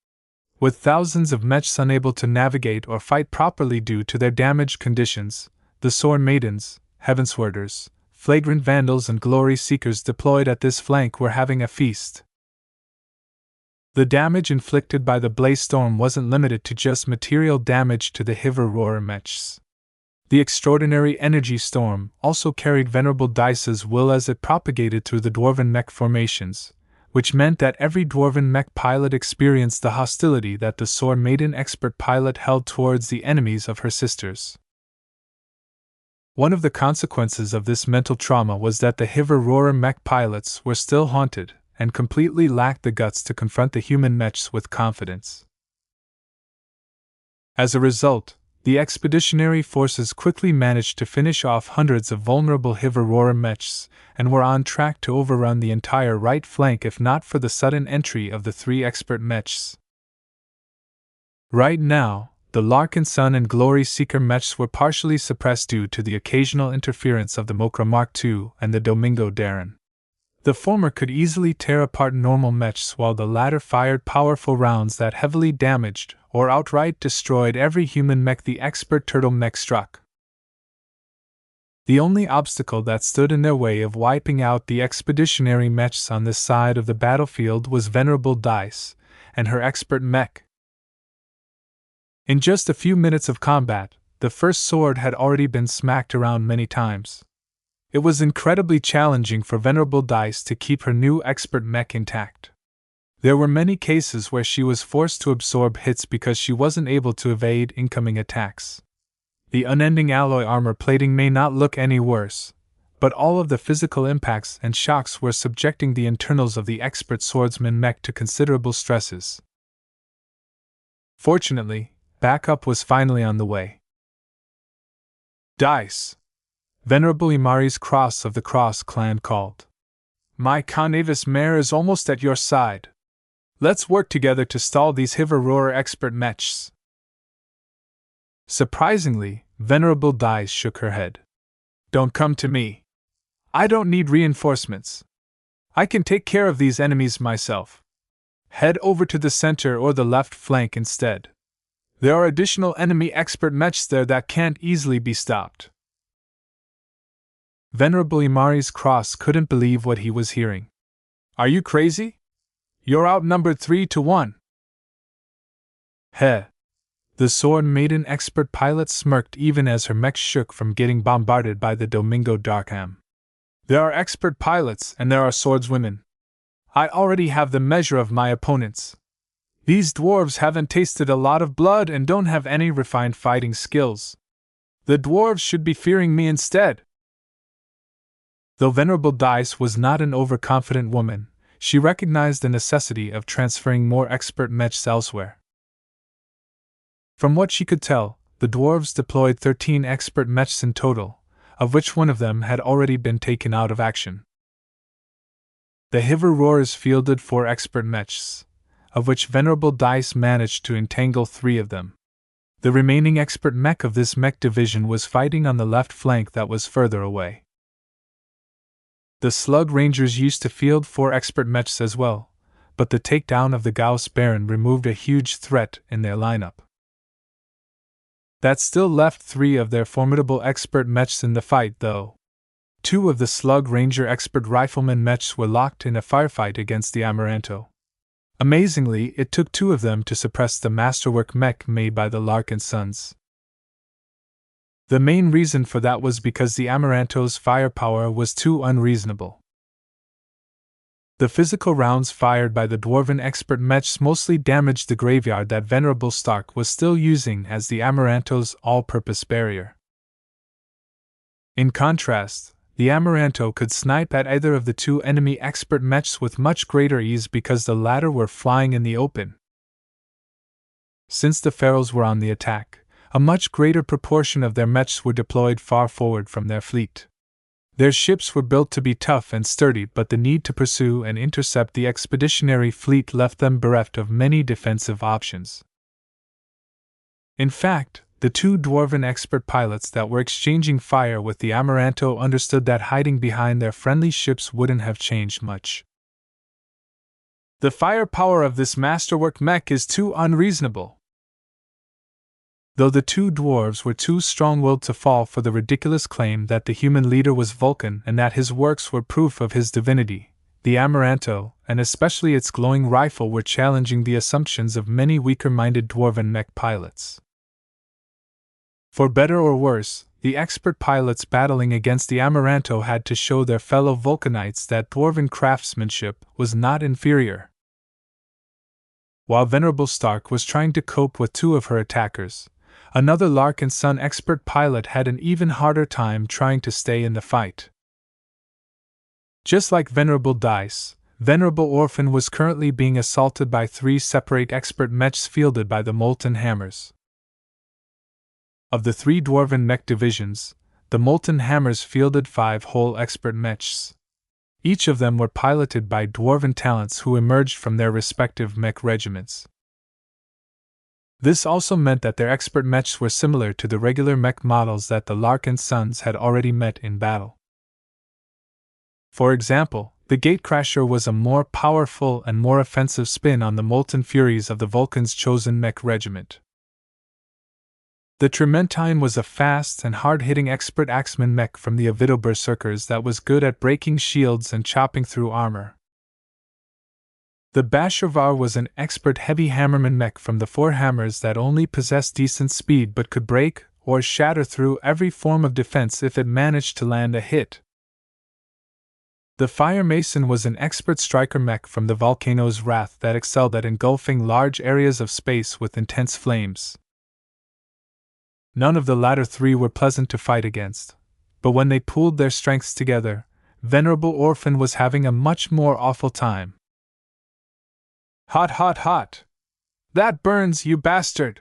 With thousands of mechs unable to navigate or fight properly due to their damaged conditions, the Sword Maidens, Heavenswarders, Flagrant Vandals and Glory Seekers deployed at this flank were having a feast. The damage inflicted by the Blaze Storm wasn't limited to just material damage to the Hiverorum mechs. The extraordinary energy storm also carried Venerable Dice's will as it propagated through the dwarven mech formations, which meant that every dwarven mech pilot experienced the hostility that the Sword Maiden expert pilot held towards the enemies of her sisters. One of the consequences of this mental trauma was that the Hiver-Roarer mech pilots were still haunted and completely lacked the guts to confront the human mechs with confidence. As a result, the expeditionary forces quickly managed to finish off hundreds of vulnerable Hiver-Roarer mechs and were on track to overrun the entire right flank if not for the sudden entry of the 3 expert mechs. Right now, the Larkinson and Glory Seeker mechs were partially suppressed due to the occasional interference of the Mokra Mark II and the Domingo Darren. The former could easily tear apart normal mechs while the latter fired powerful rounds that heavily damaged or outright destroyed every human mech the expert turtle mech struck. The only obstacle that stood in their way of wiping out the expeditionary mechs on this side of the battlefield was Venerable Dice and her expert mech. In just a few minutes of combat, the first sword had already been smacked around many times. It was incredibly challenging for Venerable Dice to keep her new expert mech intact. There were many cases where she was forced to absorb hits because she wasn't able to evade incoming attacks. The unending alloy armor plating may not look any worse, but all of the physical impacts and shocks were subjecting the internals of the expert swordsman mech to considerable stresses. Fortunately, backup was finally on the way. Dice! Venerable Imari's Cross of the Cross clan called. My Conavis mare is almost at your side. Let's work together to stall these Hiver-Roarer expert mechs. Surprisingly, Venerable Dice shook her head. Don't come to me. I don't need reinforcements. I can take care of these enemies myself. Head over to the center or the left flank instead. There are additional enemy expert mechs there that can't easily be stopped. Venerable Imari's Cross couldn't believe what he was hearing. Are you crazy? You're outnumbered 3-1. Heh. The Sword Maiden expert pilot smirked even as her mech shook from getting bombarded by the Domingo Darkham. There are expert pilots and there are swordswomen. I already have the measure of my opponents. These dwarves haven't tasted a lot of blood and don't have any refined fighting skills. The dwarves should be fearing me instead. Though Venerable Dice was not an overconfident woman, she recognized the necessity of transferring more expert mechs elsewhere. From what she could tell, the dwarves deployed 13 expert mechs in total, of which one of them had already been taken out of action. The Hiver-Roarers fielded 4 expert mechs, of which Venerable Dice managed to entangle 3 of them. The remaining expert mech of this mech division was fighting on the left flank that was further away. The Slug Rangers used to field 4 expert mechs as well, but the takedown of the Gauss Baron removed a huge threat in their lineup. That still left 3 of their formidable expert mechs in the fight, though. 2 of the Slug Ranger expert rifleman mechs were locked in a firefight against the Amaranto. Amazingly, it took 2 of them to suppress the masterwork mech made by the Larkinsons. The main reason for that was because the Amaranto's firepower was too unreasonable. The physical rounds fired by the dwarven expert mechs mostly damaged the graveyard that Venerable Stark was still using as the Amaranto's all-purpose barrier. In contrast, the Amaranto could snipe at either of the 2 enemy expert mechs with much greater ease because the latter were flying in the open. Since the Ferals were on the attack, a much greater proportion of their mechs were deployed far forward from their fleet. Their ships were built to be tough and sturdy, but the need to pursue and intercept the expeditionary fleet left them bereft of many defensive options. In fact, the 2 dwarven expert pilots that were exchanging fire with the Amaranto understood that hiding behind their friendly ships wouldn't have changed much. The firepower of this masterwork mech is too unreasonable. Though the 2 dwarves were too strong-willed to fall for the ridiculous claim that the human leader was Vulcan and that his works were proof of his divinity, the Amaranto, and especially its glowing rifle, were challenging the assumptions of many weaker-minded dwarven mech pilots. For better or worse, the expert pilots battling against the Amaranto had to show their fellow Vulcanites that dwarven craftsmanship was not inferior. While Venerable Stark was trying to cope with two of her attackers, another Larkinson expert pilot had an even harder time trying to stay in the fight. Just like Venerable Dice, Venerable Orphan was currently being assaulted by 3 separate expert mechs fielded by the Molten Hammers. Of the 3 dwarven mech divisions, the Molten Hammers fielded 5 whole expert mechs. Each of them were piloted by dwarven talents who emerged from their respective mech regiments. This also meant that their expert mechs were similar to the regular mech models that the Larkinsons had already met in battle. For example, the Gatecrasher was a more powerful and more offensive spin on the Molten Furies of the Vulcan's chosen mech regiment. The Trementine was a fast and hard-hitting expert axeman mech from the Avido Berserkers that was good at breaking shields and chopping through armor. The Basharvar was an expert heavy hammerman mech from the 4 hammers that only possessed decent speed but could break or shatter through every form of defense if it managed to land a hit. The Fire Mason was an expert striker mech from the Volcano's Wrath that excelled at engulfing large areas of space with intense flames. None of the latter 3 were pleasant to fight against, but when they pooled their strengths together, Venerable Orphan was having a much more awful time. Hot, hot, hot! That burns, you bastard!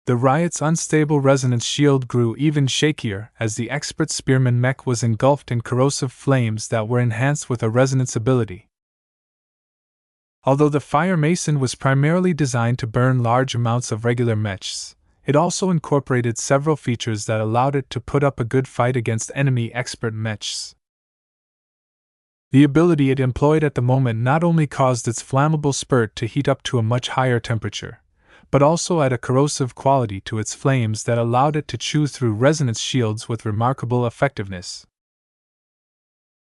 The Riot's unstable resonance shield grew even shakier as the expert spearman mech was engulfed in corrosive flames that were enhanced with a resonance ability. Although the Fire Mason was primarily designed to burn large amounts of regular mechs, it also incorporated several features that allowed it to put up a good fight against enemy expert mechs. The ability it employed at the moment not only caused its flammable spurt to heat up to a much higher temperature, but also had a corrosive quality to its flames that allowed it to chew through resonance shields with remarkable effectiveness.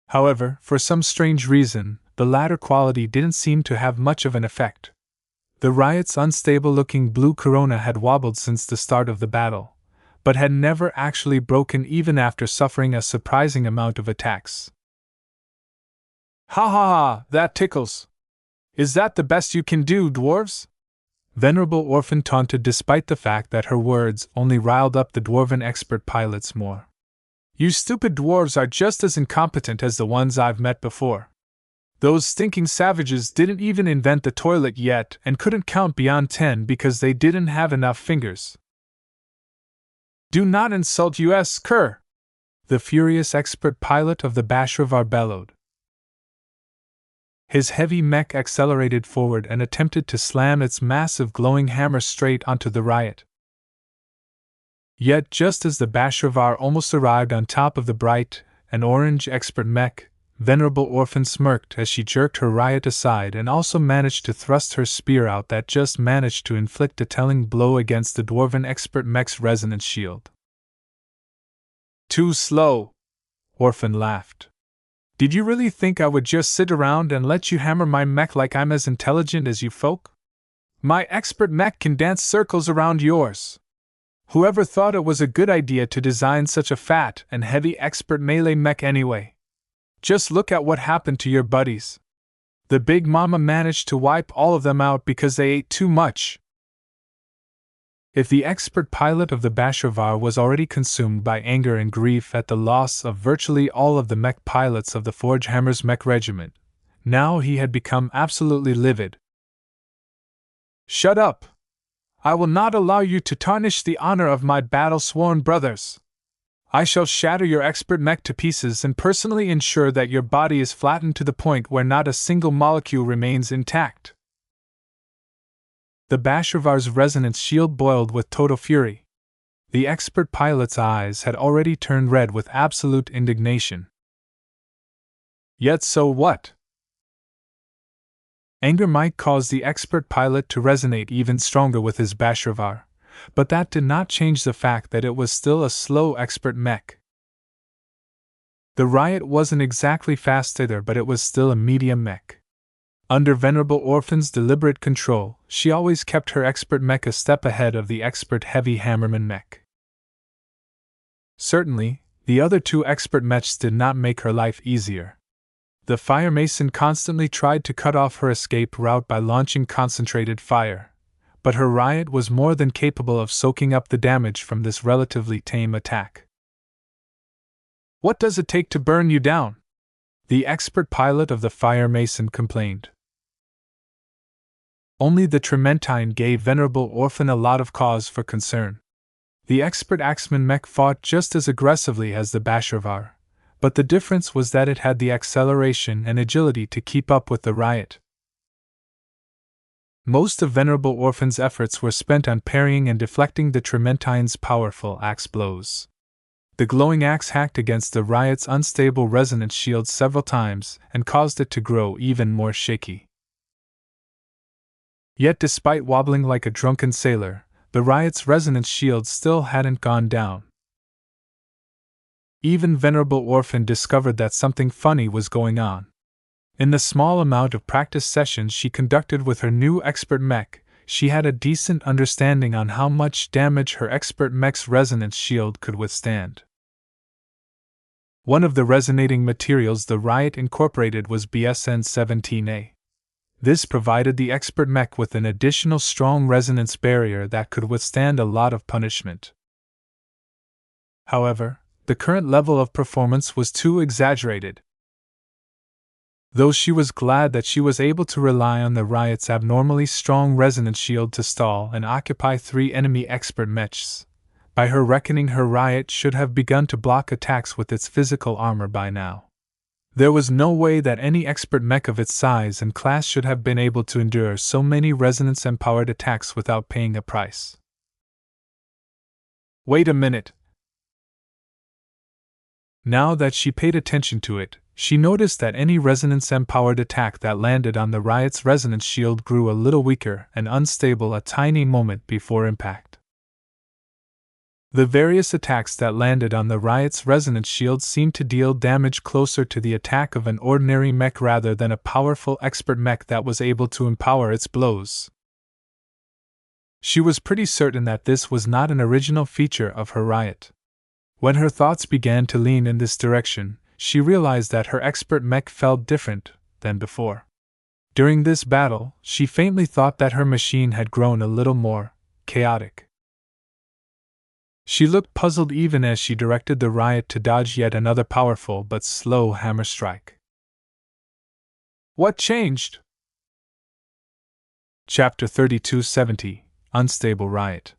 However, for some strange reason, the latter quality didn't seem to have much of an effect. The Riot's unstable-looking blue corona had wobbled since the start of the battle, but had never actually broken even after suffering a surprising amount of attacks. Ha ha ha, that tickles! Is that the best you can do, dwarves? Venerable Orphan taunted despite the fact that her words only riled up the dwarven expert pilots more. You stupid dwarves are just as incompetent as the ones I've met before. Those stinking savages didn't even invent the toilet yet and couldn't count beyond 10 because they didn't have enough fingers. Do not insult us, cur! The furious expert pilot of the Basharvar bellowed. His heavy mech accelerated forward and attempted to slam its massive glowing hammer straight onto the Riot. Yet just as the Basharvar almost arrived on top of the bright and orange expert mech, Venerable Orphan smirked as she jerked her Riot aside and also managed to thrust her spear out that just managed to inflict a telling blow against the dwarven expert mech's resonance shield. Too slow, Orphan laughed. Did you really think I would just sit around and let you hammer my mech like I'm as intelligent as you folk? My expert mech can dance circles around yours. Whoever thought it was a good idea to design such a fat and heavy expert melee mech anyway? Just look at what happened to your buddies. The Big Mama managed to wipe all of them out because they ate too much. If the expert pilot of the Basharvar was already consumed by anger and grief at the loss of virtually all of the mech pilots of the Forgehammer's mech regiment, now he had become absolutely livid. Shut up! I will not allow you to tarnish the honor of my battle-sworn brothers. I shall shatter your expert mech to pieces and personally ensure that your body is flattened to the point where not a single molecule remains intact. The Basharvar's resonance shield boiled with total fury. The expert pilot's eyes had already turned red with absolute indignation. Yet so what? Anger might cause the expert pilot to resonate even stronger with his Basharvar, but that did not change the fact that it was still a slow expert mech. The Riot wasn't exactly fast either, but it was still a medium mech. Under Venerable Orphan's deliberate control, she always kept her expert mech a step ahead of the expert heavy hammerman mech. Certainly, the other two expert mechs did not make her life easier. The fire mason constantly tried to cut off her escape route by launching concentrated fire, but her riot was more than capable of soaking up the damage from this relatively tame attack. "What does it take to burn you down?" the expert pilot of the fire mason complained. Only the Trementine gave Venerable Orphan a lot of cause for concern. The expert axeman mech fought just as aggressively as the Basharvar, but the difference was that it had the acceleration and agility to keep up with the riot. Most of Venerable Orphan's efforts were spent on parrying and deflecting the Trementine's powerful axe blows. The glowing axe hacked against the riot's unstable resonance shield several times and caused it to grow even more shaky. Yet despite wobbling like a drunken sailor, the riot's resonance shield still hadn't gone down. Even Venerable Orphan discovered that something funny was going on. In the small amount of practice sessions she conducted with her new expert mech, she had a decent understanding on how much damage her expert mech's resonance shield could withstand. One of the resonating materials the riot incorporated was BSN-17A. This provided the expert mech with an additional strong resonance barrier that could withstand a lot of punishment. However, the current level of performance was too exaggerated. Though she was glad that she was able to rely on the riot's abnormally strong resonance shield to stall and occupy 3 enemy expert mechs, by her reckoning her riot should have begun to block attacks with its physical armor by now. There was no way that any expert mech of its size and class should have been able to endure so many resonance-empowered attacks without paying a price. Wait a minute. Now that she paid attention to it, she noticed that any resonance-empowered attack that landed on the riot's resonance shield grew a little weaker and unstable a tiny moment before impact. The various attacks that landed on the riot's resonance shield seemed to deal damage closer to the attack of an ordinary mech rather than a powerful expert mech that was able to empower its blows. She was pretty certain that this was not an original feature of her riot. When her thoughts began to lean in this direction, she realized that her expert mech felt different than before. During this battle, she faintly thought that her machine had grown a little more chaotic. She looked puzzled even as she directed the riot to dodge yet another powerful but slow hammer strike. What changed? Chapter 3270 Unstable Riot.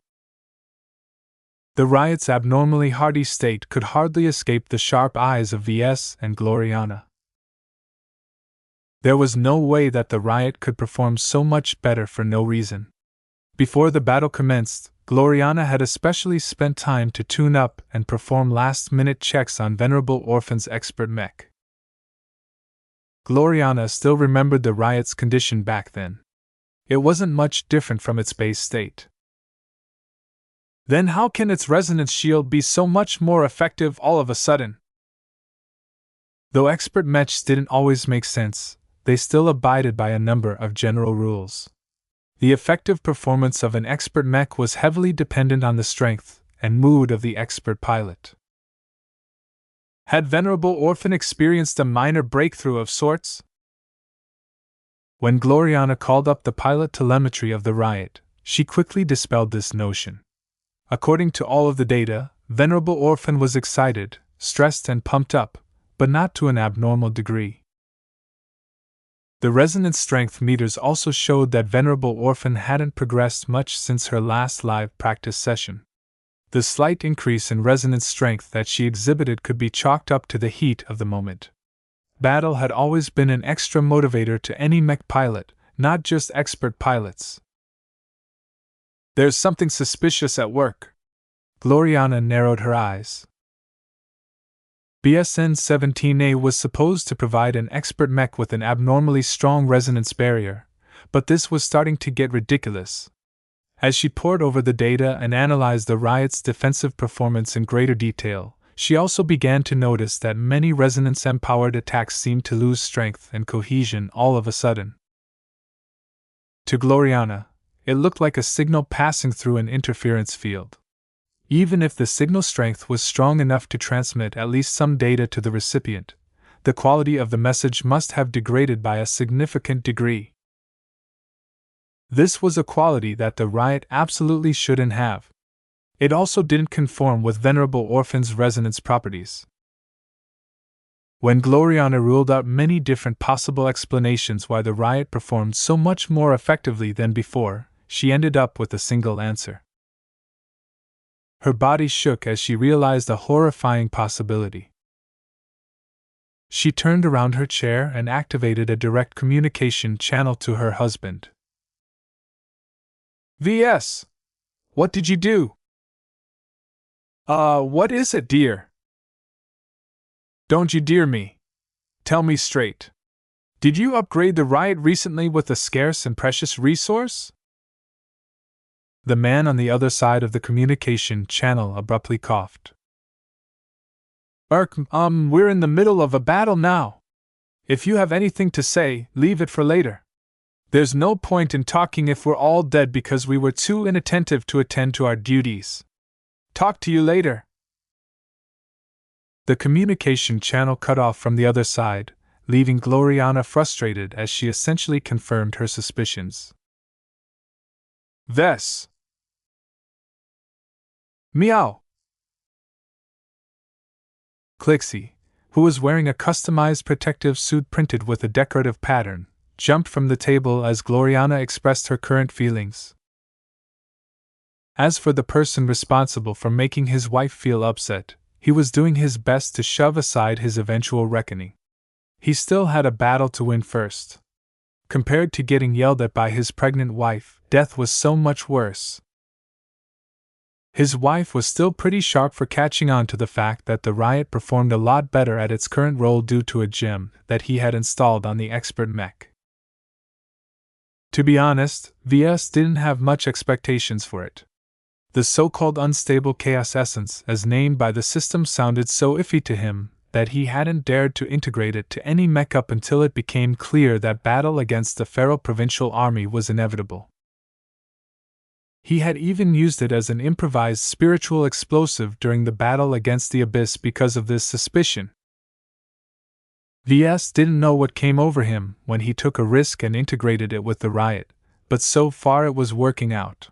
The riot's abnormally hardy state could hardly escape the sharp eyes of Ves and Gloriana. There was no way that the riot could perform so much better for no reason. Before the battle commenced, Gloriana had especially spent time to tune up and perform last-minute checks on Venerable Orphan's expert mech. Gloriana still remembered the riot's condition back then. It wasn't much different from its base state. Then how can its resonance shield be so much more effective all of a sudden? Though expert mechs didn't always make sense, they still abided by a number of general rules. The effective performance of an expert mech was heavily dependent on the strength and mood of the expert pilot. Had Venerable Orphan experienced a minor breakthrough of sorts? When Gloriana called up the pilot telemetry of the riot, she quickly dispelled this notion. According to all of the data, Venerable Orphan was excited, stressed and pumped up, but not to an abnormal degree. The resonance strength meters also showed that Venerable Orphan hadn't progressed much since her last live practice session. The slight increase in resonance strength that she exhibited could be chalked up to the heat of the moment. Battle had always been an extra motivator to any mech pilot, not just expert pilots. There's something suspicious at work. Gloriana narrowed her eyes. BSN-17A was supposed to provide an expert mech with an abnormally strong resonance barrier, but this was starting to get ridiculous. As she pored over the data and analyzed the riot's defensive performance in greater detail, she also began to notice that many resonance-empowered attacks seemed to lose strength and cohesion all of a sudden. To Gloriana, it looked like a signal passing through an interference field. Even if the signal strength was strong enough to transmit at least some data to the recipient, the quality of the message must have degraded by a significant degree. This was a quality that the riot absolutely shouldn't have. It also didn't conform with Venerable Orphan's resonance properties. When Gloriana ruled out many different possible explanations why the riot performed so much more effectively than before, she ended up with a single answer. Her body shook as she realized a horrifying possibility. She turned around her chair and activated a direct communication channel to her husband. "VS, what did you do?" What is it, dear?" "Don't you dear me. Tell me straight. Did you upgrade the riot recently with a scarce and precious resource?" The man on the other side of the communication channel abruptly coughed. We're in the middle of a battle now. If you have anything to say, leave it for later. There's no point in talking if we're all dead because we were too inattentive to attend to our duties. Talk to you later." The communication channel cut off from the other side, leaving Gloriana frustrated as she essentially confirmed her suspicions. "Ves." "Meow." Clixie, who was wearing a customized protective suit printed with a decorative pattern, jumped from the table as Gloriana expressed her current feelings. As for the person responsible for making his wife feel upset, he was doing his best to shove aside his eventual reckoning. He still had a battle to win first. Compared to getting yelled at by his pregnant wife, death was so much worse. His wife was still pretty sharp for catching on to the fact that the riot performed a lot better at its current role due to a gem that he had installed on the expert mech. To be honest, VS didn't have much expectations for it. The so-called unstable chaos essence, as named by the system, sounded so iffy to him that he hadn't dared to integrate it to any mech up until it became clear that battle against the feral provincial army was inevitable. He had even used it as an improvised spiritual explosive during the battle against the Abyss because of this suspicion. VS didn't know what came over him when he took a risk and integrated it with the riot, but so far it was working out.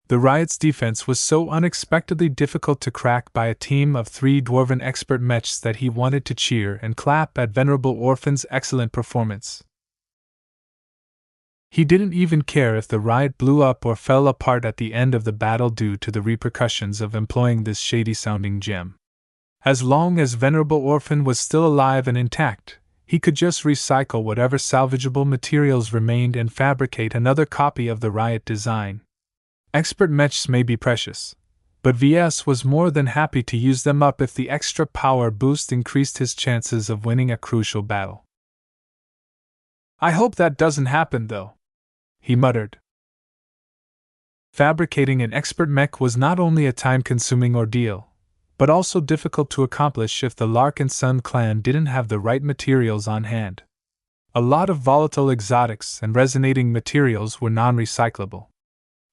The riot's defense was so unexpectedly difficult to crack by a team of 3 dwarven expert mechs that he wanted to cheer and clap at Venerable Orphan's excellent performance. He didn't even care if the riot blew up or fell apart at the end of the battle due to the repercussions of employing this shady-sounding gem. As long as Venerable Orphan was still alive and intact, he could just recycle whatever salvageable materials remained and fabricate another copy of the riot design. Expert mechs may be precious, but VS was more than happy to use them up if the extra power boost increased his chances of winning a crucial battle. "I hope that doesn't happen, though," he muttered. Fabricating an expert mech was not only a time-consuming ordeal, but also difficult to accomplish if the Larkinson clan didn't have the right materials on hand. A lot of volatile exotics and resonating materials were non-recyclable.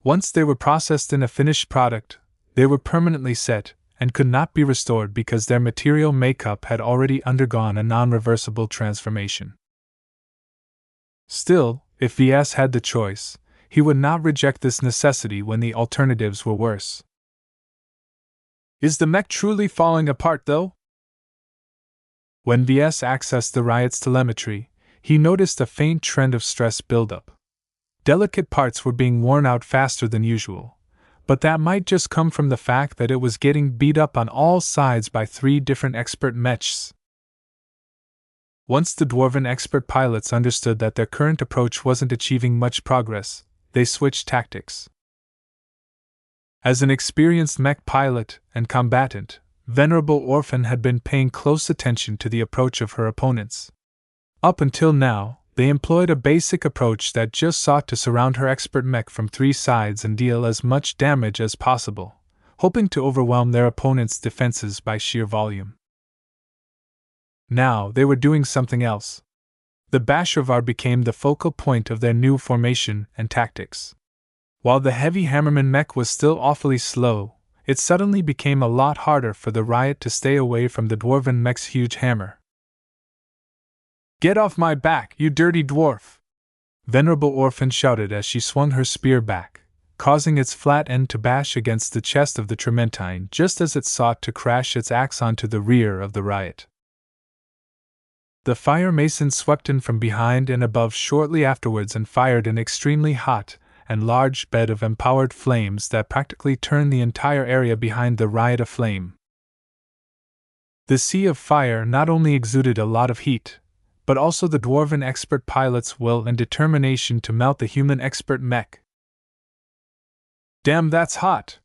Once they were processed in a finished product, they were permanently set and could not be restored because their material makeup had already undergone a non-reversible transformation. Still, if VS had the choice, he would not reject this necessity when the alternatives were worse. "Is the mech truly falling apart, though?" When VS accessed the riot's telemetry, he noticed a faint trend of stress buildup. Delicate parts were being worn out faster than usual, but that might just come from the fact that it was getting beat up on all sides by 3 different expert mechs. Once the dwarven expert pilots understood that their current approach wasn't achieving much progress, they switched tactics. As an experienced mech pilot and combatant, Venerable Orphan had been paying close attention to the approach of her opponents. Up until now, they employed a basic approach that just sought to surround her expert mech from 3 sides and deal as much damage as possible, hoping to overwhelm their opponent's defenses by sheer volume. Now they were doing something else. The Bashirvar became the focal point of their new formation and tactics. While the heavy hammerman mech was still awfully slow, it suddenly became a lot harder for the riot to stay away from the dwarven mech's huge hammer. "Get off my back, you dirty dwarf!" Venerable Orphan shouted as she swung her spear back, causing its flat end to bash against the chest of the Trementine just as it sought to crash its axe onto the rear of the riot. The fire mason swept in from behind and above shortly afterwards and fired an extremely hot and large bed of empowered flames that practically turned the entire area behind the riot aflame. The sea of fire not only exuded a lot of heat, but also the dwarven expert pilot's will and determination to melt the human expert mech. "Damn, that's hot!"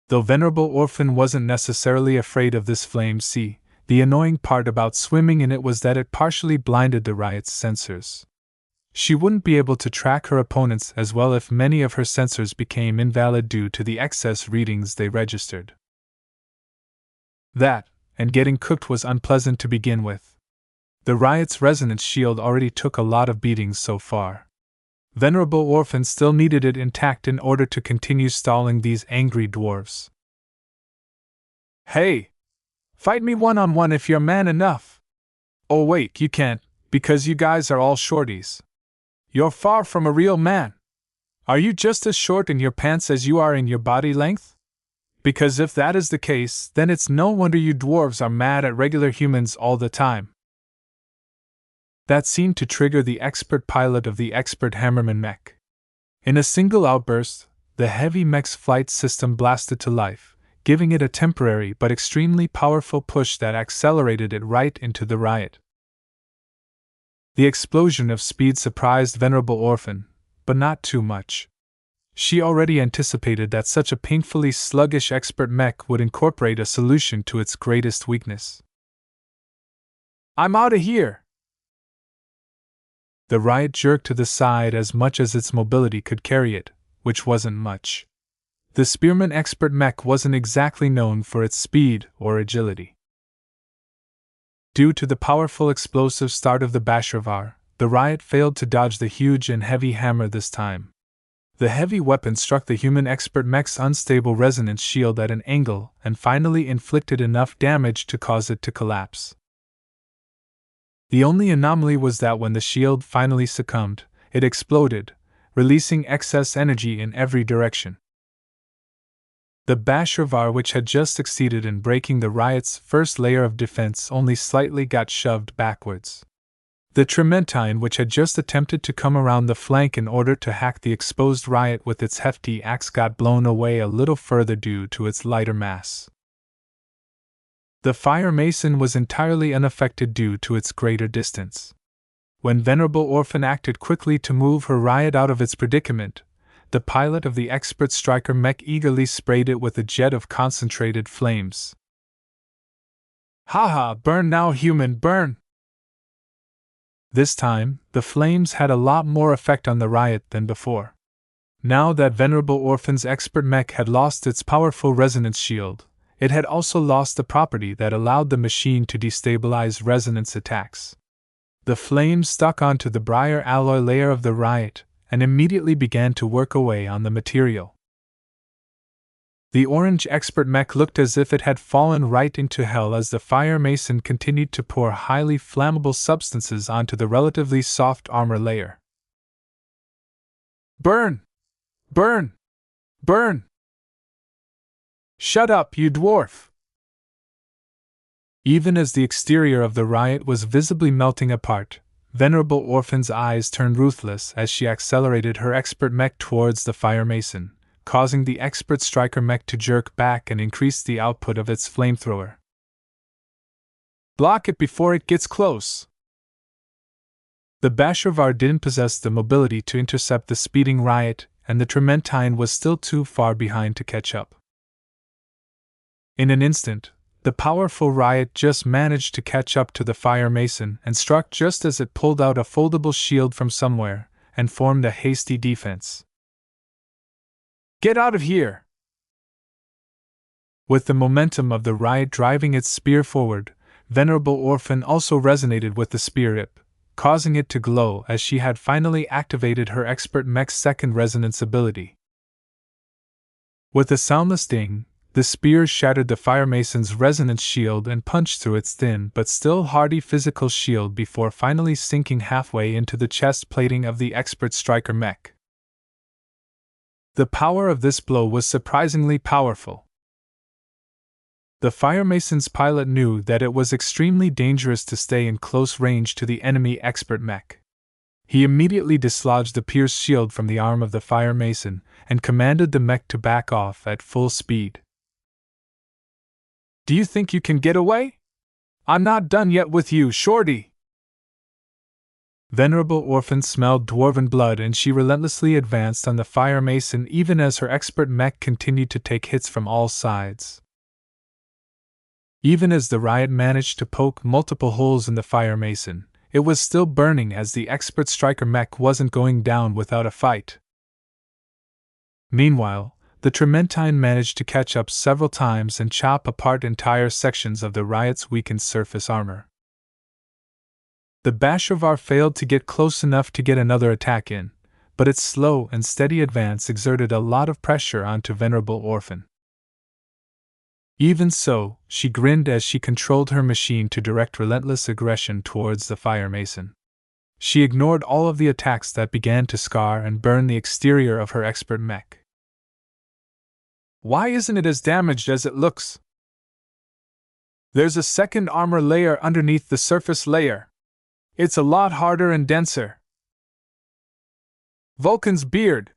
Though Venerable Orphan wasn't necessarily afraid of this flame sea, the annoying part about swimming in it was that it partially blinded the riot's sensors. She wouldn't be able to track her opponents as well if many of her sensors became invalid due to the excess readings they registered. That, and getting cooked was unpleasant to begin with. The riot's resonance shield already took a lot of beatings so far. Venerable Orphan still needed it intact in order to continue stalling these angry dwarves. "Hey! Fight me one-on-one if you're man enough!" "Oh wait, you can't, because you guys are all shorties. You're far from a real man. Are you just as short in your pants as you are in your body length? Because if that is the case, then it's no wonder you dwarves are mad at regular humans all the time." That seemed to trigger the expert pilot of the expert hammerman mech. In a single outburst, the heavy mech's flight system blasted to life, giving it a temporary but extremely powerful push that accelerated it right into the riot. The explosion of speed surprised Venerable Orphan, but not too much. She already anticipated that such a painfully sluggish expert mech would incorporate a solution to its greatest weakness. "I'm outta here!" The riot jerked to the side as much as its mobility could carry it, which wasn't much. The Spearman expert mech wasn't exactly known for its speed or agility. Due to the powerful explosive start of the Bashirvar, the riot failed to dodge the huge and heavy hammer this time. The heavy weapon struck the human expert mech's unstable resonance shield at an angle and finally inflicted enough damage to cause it to collapse. The only anomaly was that when the shield finally succumbed, it exploded, releasing excess energy in every direction. The Bashirvar, which had just succeeded in breaking the riot's first layer of defense, only slightly got shoved backwards. The Trementine, which had just attempted to come around the flank in order to hack the exposed riot with its hefty axe, got blown away a little further due to its lighter mass. The Fire Mason was entirely unaffected due to its greater distance. When Venerable Orphan acted quickly to move her riot out of its predicament, the pilot of the expert striker mech eagerly sprayed it with a jet of concentrated flames. "Haha, burn now, human, burn!" This time, the flames had a lot more effect on the riot than before. Now that Venerable Orphan's expert mech had lost its powerful resonance shield, it had also lost the property that allowed the machine to destabilize resonance attacks. The flames stuck onto the briar alloy layer of the riot and immediately began to work away on the material. The orange expert mech looked as if it had fallen right into hell as the Fire Mason continued to pour highly flammable substances onto the relatively soft armor layer. "Burn! Burn! Burn! Shut up, you dwarf!" Even as the exterior of the riot was visibly melting apart, Venerable Orphan's eyes turned ruthless as she accelerated her expert mech towards the Fire Mason, causing the expert striker mech to jerk back and increase the output of its flamethrower. "Block it before it gets close!" The Bashirvar didn't possess the mobility to intercept the speeding riot, and the Trementine was still too far behind to catch up. In an instant, the powerful riot just managed to catch up to the Fire Mason and struck just as it pulled out a foldable shield from somewhere and formed a hasty defense. "Get out of here!" With the momentum of the riot driving its spear forward, Venerable Orphan also resonated with the spear ip, causing it to glow as she had finally activated her expert mech's second resonance ability. With a soundless ding, the spear shattered the fire mason's resonance shield and punched through its thin but still hardy physical shield before finally sinking halfway into the chest plating of the expert striker mech. The power of this blow was surprisingly powerful. The fire mason's pilot knew that it was extremely dangerous to stay in close range to the enemy expert mech. He immediately dislodged the pierced shield from the arm of the fire mason and commanded the mech to back off at full speed. "Do you think you can get away? I'm not done yet with you, Shorty!" Venerable Orphan smelled dwarven blood and she relentlessly advanced on the fire mason even as her expert mech continued to take hits from all sides. Even as the riot managed to poke multiple holes in the fire mason, it was still burning as the expert striker mech wasn't going down without a fight. Meanwhile, the Trementine managed to catch up several times and chop apart entire sections of the riot's weakened surface armor. The Basharvar failed to get close enough to get another attack in, but its slow and steady advance exerted a lot of pressure onto Venerable Orphan. Even so, she grinned as she controlled her machine to direct relentless aggression towards the fire mason. She ignored all of the attacks that began to scar and burn the exterior of her expert mech. "Why isn't it as damaged as it looks? There's a second armor layer underneath the surface layer. It's a lot harder and denser." "Vulcan's beard!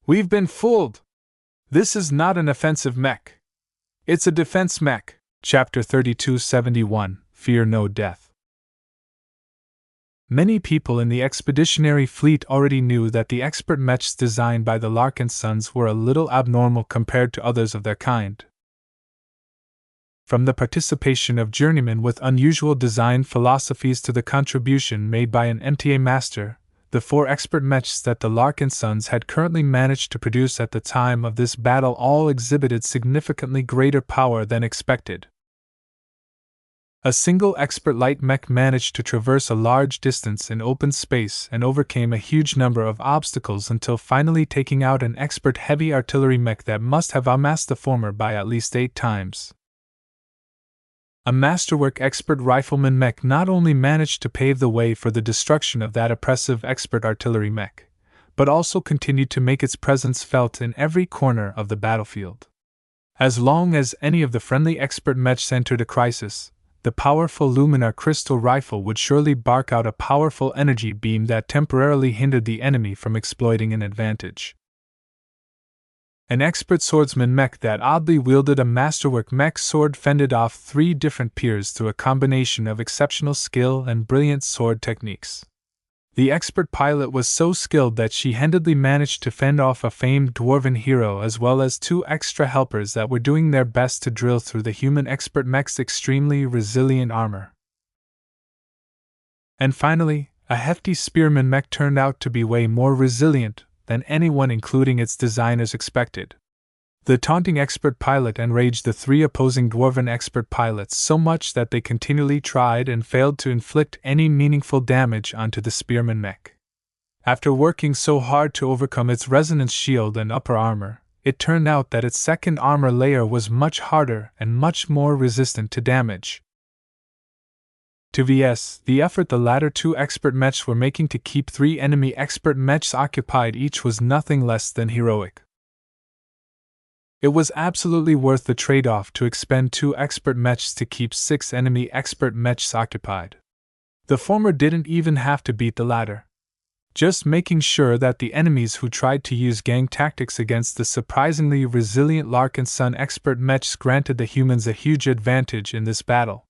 We've been fooled! This is not an offensive mech. It's a defense mech." Chapter 3271, Fear No Death. Many people in the expeditionary fleet already knew that the expert mechs designed by the Larkinsons were a little abnormal compared to others of their kind. From the participation of journeymen with unusual design philosophies to the contribution made by an MTA master, the 4 expert mechs that the Larkinsons had currently managed to produce at the time of this battle all exhibited significantly greater power than expected. A single expert light mech managed to traverse a large distance in open space and overcame a huge number of obstacles until finally taking out an expert heavy artillery mech that must have amassed the former by at least 8 times. A masterwork expert rifleman mech not only managed to pave the way for the destruction of that oppressive expert artillery mech, but also continued to make its presence felt in every corner of the battlefield. As long as any of the friendly expert mechs entered a crisis, the powerful Luminar crystal rifle would surely bark out a powerful energy beam that temporarily hindered the enemy from exploiting an advantage. An expert swordsman mech that oddly wielded a masterwork mech sword fended off 3 different peers through a combination of exceptional skill and brilliant sword techniques. The expert pilot was so skilled that she handedly managed to fend off a famed dwarven hero as well as 2 extra helpers that were doing their best to drill through the human expert mech's extremely resilient armor. And finally, a hefty spearman mech turned out to be way more resilient than anyone including its designers expected. The taunting expert pilot enraged the 3 opposing dwarven expert pilots so much that they continually tried and failed to inflict any meaningful damage onto the spearman mech. After working so hard to overcome its resonance shield and upper armor, it turned out that its second armor layer was much harder and much more resistant to damage. To vs. the effort the latter 2 expert mechs were making to keep 3 enemy expert mechs occupied each was nothing less than heroic. It was absolutely worth the trade-off to expend 2 expert mechs to keep 6 enemy expert mechs occupied. The former didn't even have to beat the latter. Just making sure that the enemies who tried to use gang tactics against the surprisingly resilient Larkinson expert mechs granted the humans a huge advantage in this battle.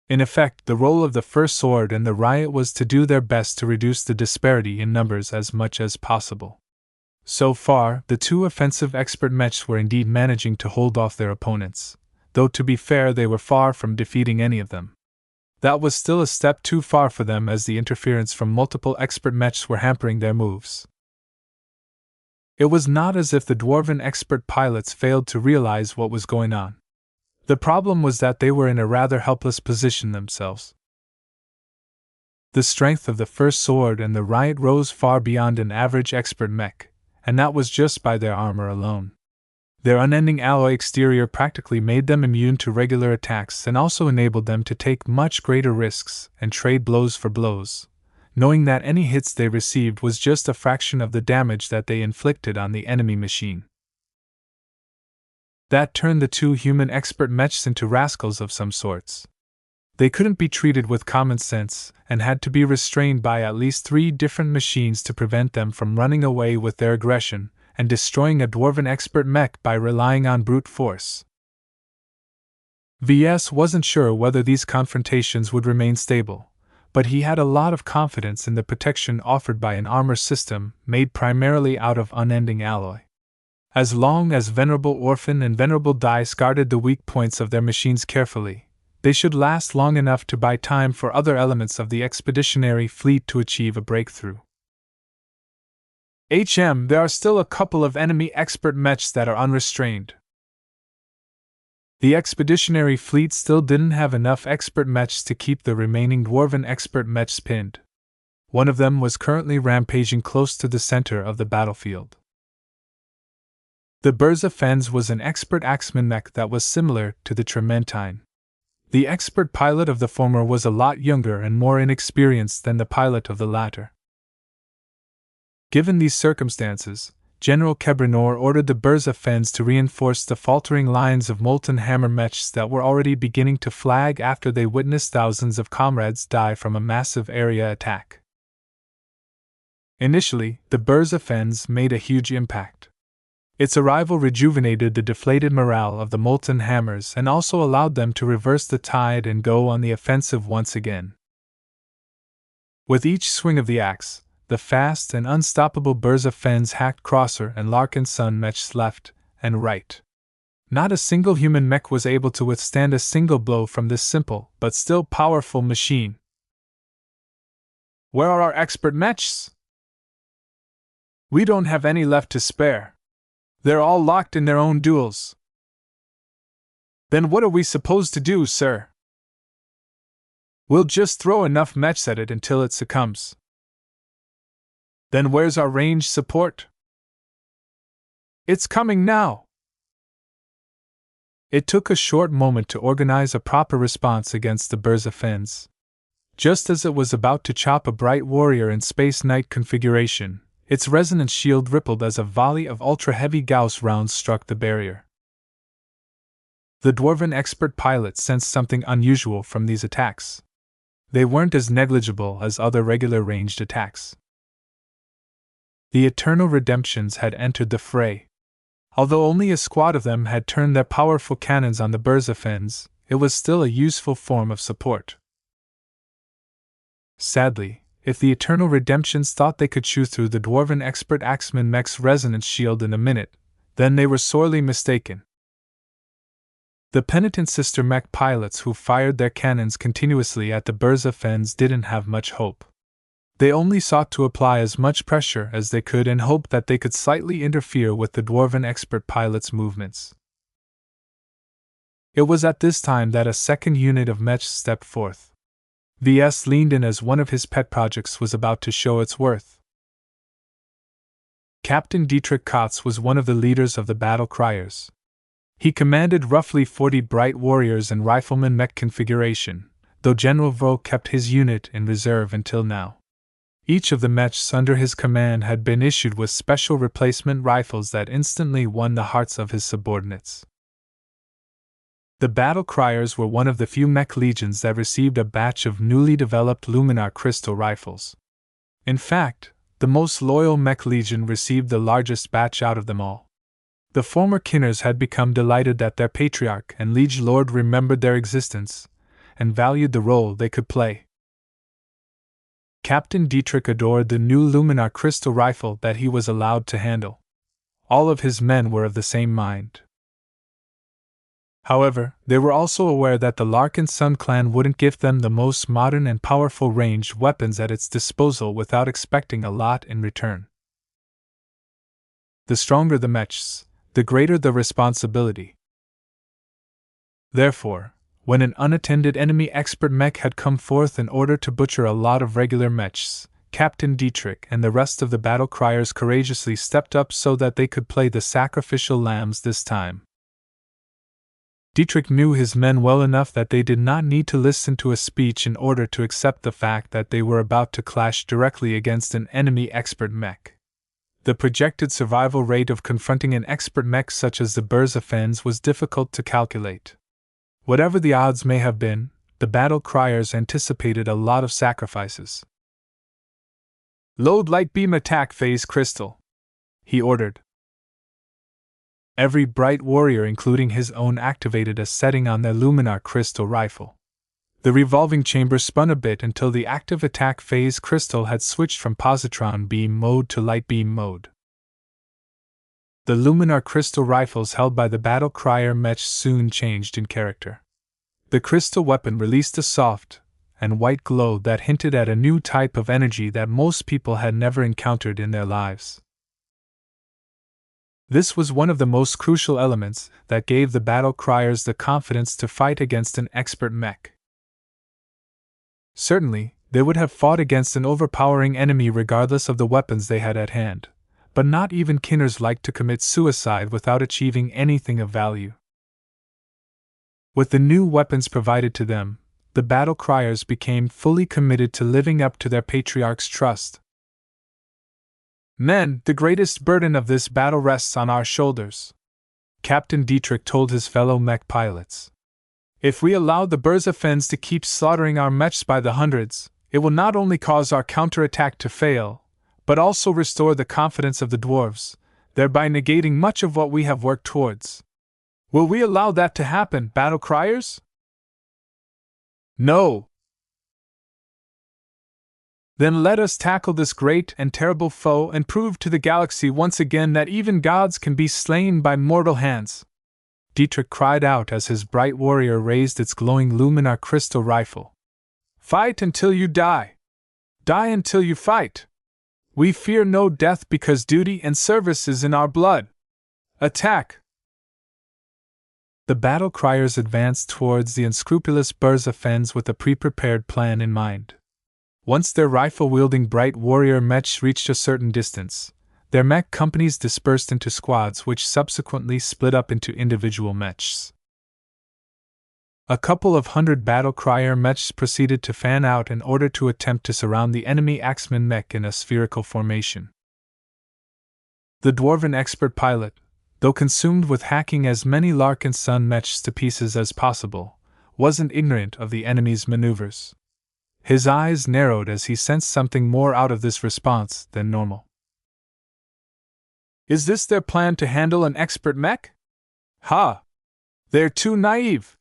In effect, the role of the First Sword and the Riot was to do their best to reduce the disparity in numbers as much as possible. So far, the 2 offensive expert mechs were indeed managing to hold off their opponents, though to be fair they were far from defeating any of them. That was still a step too far for them as the interference from multiple expert mechs were hampering their moves. It was not as if the dwarven expert pilots failed to realize what was going on. The problem was that they were in a rather helpless position themselves. The strength of the first sword and the riot rose far beyond an average expert mech, and that was just by their armor alone. Their unending alloy exterior practically made them immune to regular attacks and also enabled them to take much greater risks and trade blows for blows, knowing that any hits they received was just a fraction of the damage that they inflicted on the enemy machine. That turned the two human expert mechs into rascals of some sorts. They couldn't be treated with common sense and had to be restrained by at least 3 different machines to prevent them from running away with their aggression and destroying a dwarven expert mech by relying on brute force. Ves wasn't sure whether these confrontations would remain stable, but he had a lot of confidence in the protection offered by an armor system made primarily out of unending alloy. As long as Venerable Orphan and Venerable Dice guarded the weak points of their machines carefully, they should last long enough to buy time for other elements of the expeditionary fleet to achieve a breakthrough. There are still a couple of enemy expert mechs that are unrestrained. The expeditionary fleet still didn't have enough expert mechs to keep the remaining dwarven expert mechs pinned. One of them was currently rampaging close to the center of the battlefield. The Burza Fens was an expert axeman mech that was similar to the Trementine. The expert pilot of the former was a lot younger and more inexperienced than the pilot of the latter. Given these circumstances, General Kebrinor ordered the Burza Fens to reinforce the faltering lines of molten hammer mechs that were already beginning to flag after they witnessed thousands of comrades die from a massive area attack. Initially, the Burza Fens made a huge impact. Its arrival rejuvenated the deflated morale of the molten hammers and also allowed them to reverse the tide and go on the offensive once again. With each swing of the axe, the fast and unstoppable Burza Fens hacked Crosser and Larkinson mechs left and right. Not a single human mech was able to withstand a single blow from this simple but still powerful machine. Where are our expert mechs? We don't have any left to spare. They're all locked in their own duels. Then what are we supposed to do, sir? We'll just throw enough mechs at it until it succumbs. Then where's our range support? It's coming now! It took a short moment to organize a proper response against the Burza Fens. Just as it was about to chop a bright warrior in Space Knight configuration, its resonance shield rippled as a volley of ultra-heavy Gauss rounds struck the barrier. The dwarven expert pilot sensed something unusual from these attacks. They weren't as negligible as other regular ranged attacks. The Eternal Redemptions had entered the fray. Although only a squad of them had turned their powerful cannons on the Burza Fens, it was still a useful form of support. Sadly, if the Eternal Redemptions thought they could chew through the dwarven expert axeman mech's resonance shield in a minute, then they were sorely mistaken. The penitent sister mech pilots who fired their cannons continuously at the Burza Fens didn't have much hope. They only sought to apply as much pressure as they could and hoped that they could slightly interfere with the dwarven expert pilot's movements. It was at this time that a second unit of mechs stepped forth. Ves leaned in as one of his pet projects was about to show its worth. Captain Dietrich Kotz was one of the leaders of the battle criers. He commanded roughly 40 bright warriors and rifleman mech configuration, though General Vaux kept his unit in reserve until now. Each of the mechs under his command had been issued with special replacement rifles that instantly won the hearts of his subordinates. The battle criers were one of the few mech legions that received a batch of newly developed Luminar crystal rifles. In fact, the most loyal mech legion received the largest batch out of them all. The former Kinners had become delighted that their patriarch and liege lord remembered their existence and valued the role they could play. Captain Dietrich adored the new Luminar crystal rifle that he was allowed to handle. All of his men were of the same mind. However, they were also aware that the Larkinson clan wouldn't give them the most modern and powerful ranged weapons at its disposal without expecting a lot in return. The stronger the mechs, the greater the responsibility. Therefore, when an unattended enemy expert mech had come forth in order to butcher a lot of regular mechs, Captain Dietrich and the rest of the battle criers courageously stepped up so that they could play the sacrificial lambs this time. Dietrich knew his men well enough that they did not need to listen to a speech in order to accept the fact that they were about to clash directly against an enemy expert mech. The projected survival rate of confronting an expert mech such as the Ves was difficult to calculate. Whatever the odds may have been, the battle criers anticipated a lot of sacrifices. "Load light beam attack phase crystal," he ordered. Every bright warrior, including his own, activated a setting on their luminar crystal rifle. The revolving chamber spun a bit until the active attack phase crystal had switched from positron beam mode to light beam mode. The luminar crystal rifles held by the battle crier mech soon changed in character. The crystal weapon released a soft and white glow that hinted at a new type of energy that most people had never encountered in their lives. This was one of the most crucial elements that gave the battle criers the confidence to fight against an expert mech. Certainly, they would have fought against an overpowering enemy regardless of the weapons they had at hand, but not even kinners liked to commit suicide without achieving anything of value. With the new weapons provided to them, the battle criers became fully committed to living up to their patriarch's trust. "Men, the greatest burden of this battle rests on our shoulders," Captain Dietrich told his fellow mech pilots. "If we allow the Ves to keep slaughtering our mechs by the hundreds, it will not only cause our counterattack to fail, but also restore the confidence of the dwarves, thereby negating much of what we have worked towards. Will we allow that to happen, battle criers?" "No." "Then let us tackle this great and terrible foe and prove to the galaxy once again that even gods can be slain by mortal hands," Dietrich cried out as his bright warrior raised its glowing luminar crystal rifle. "Fight until you die. Die until you fight. We fear no death because duty and service is in our blood. Attack!" The battle criers advanced towards the unscrupulous Ves with a pre-prepared plan in mind. Once their rifle-wielding bright warrior mechs reached a certain distance, their mech companies dispersed into squads which subsequently split up into individual mechs. A couple of hundred battle crier mechs proceeded to fan out in order to attempt to surround the enemy axeman mech in a spherical formation. The dwarven expert pilot, though consumed with hacking as many Larkinson mechs to pieces as possible, wasn't ignorant of the enemy's maneuvers. His eyes narrowed as he sensed something more out of this response than normal. "Is this their plan to handle an expert mech? Ha! They're too naive!"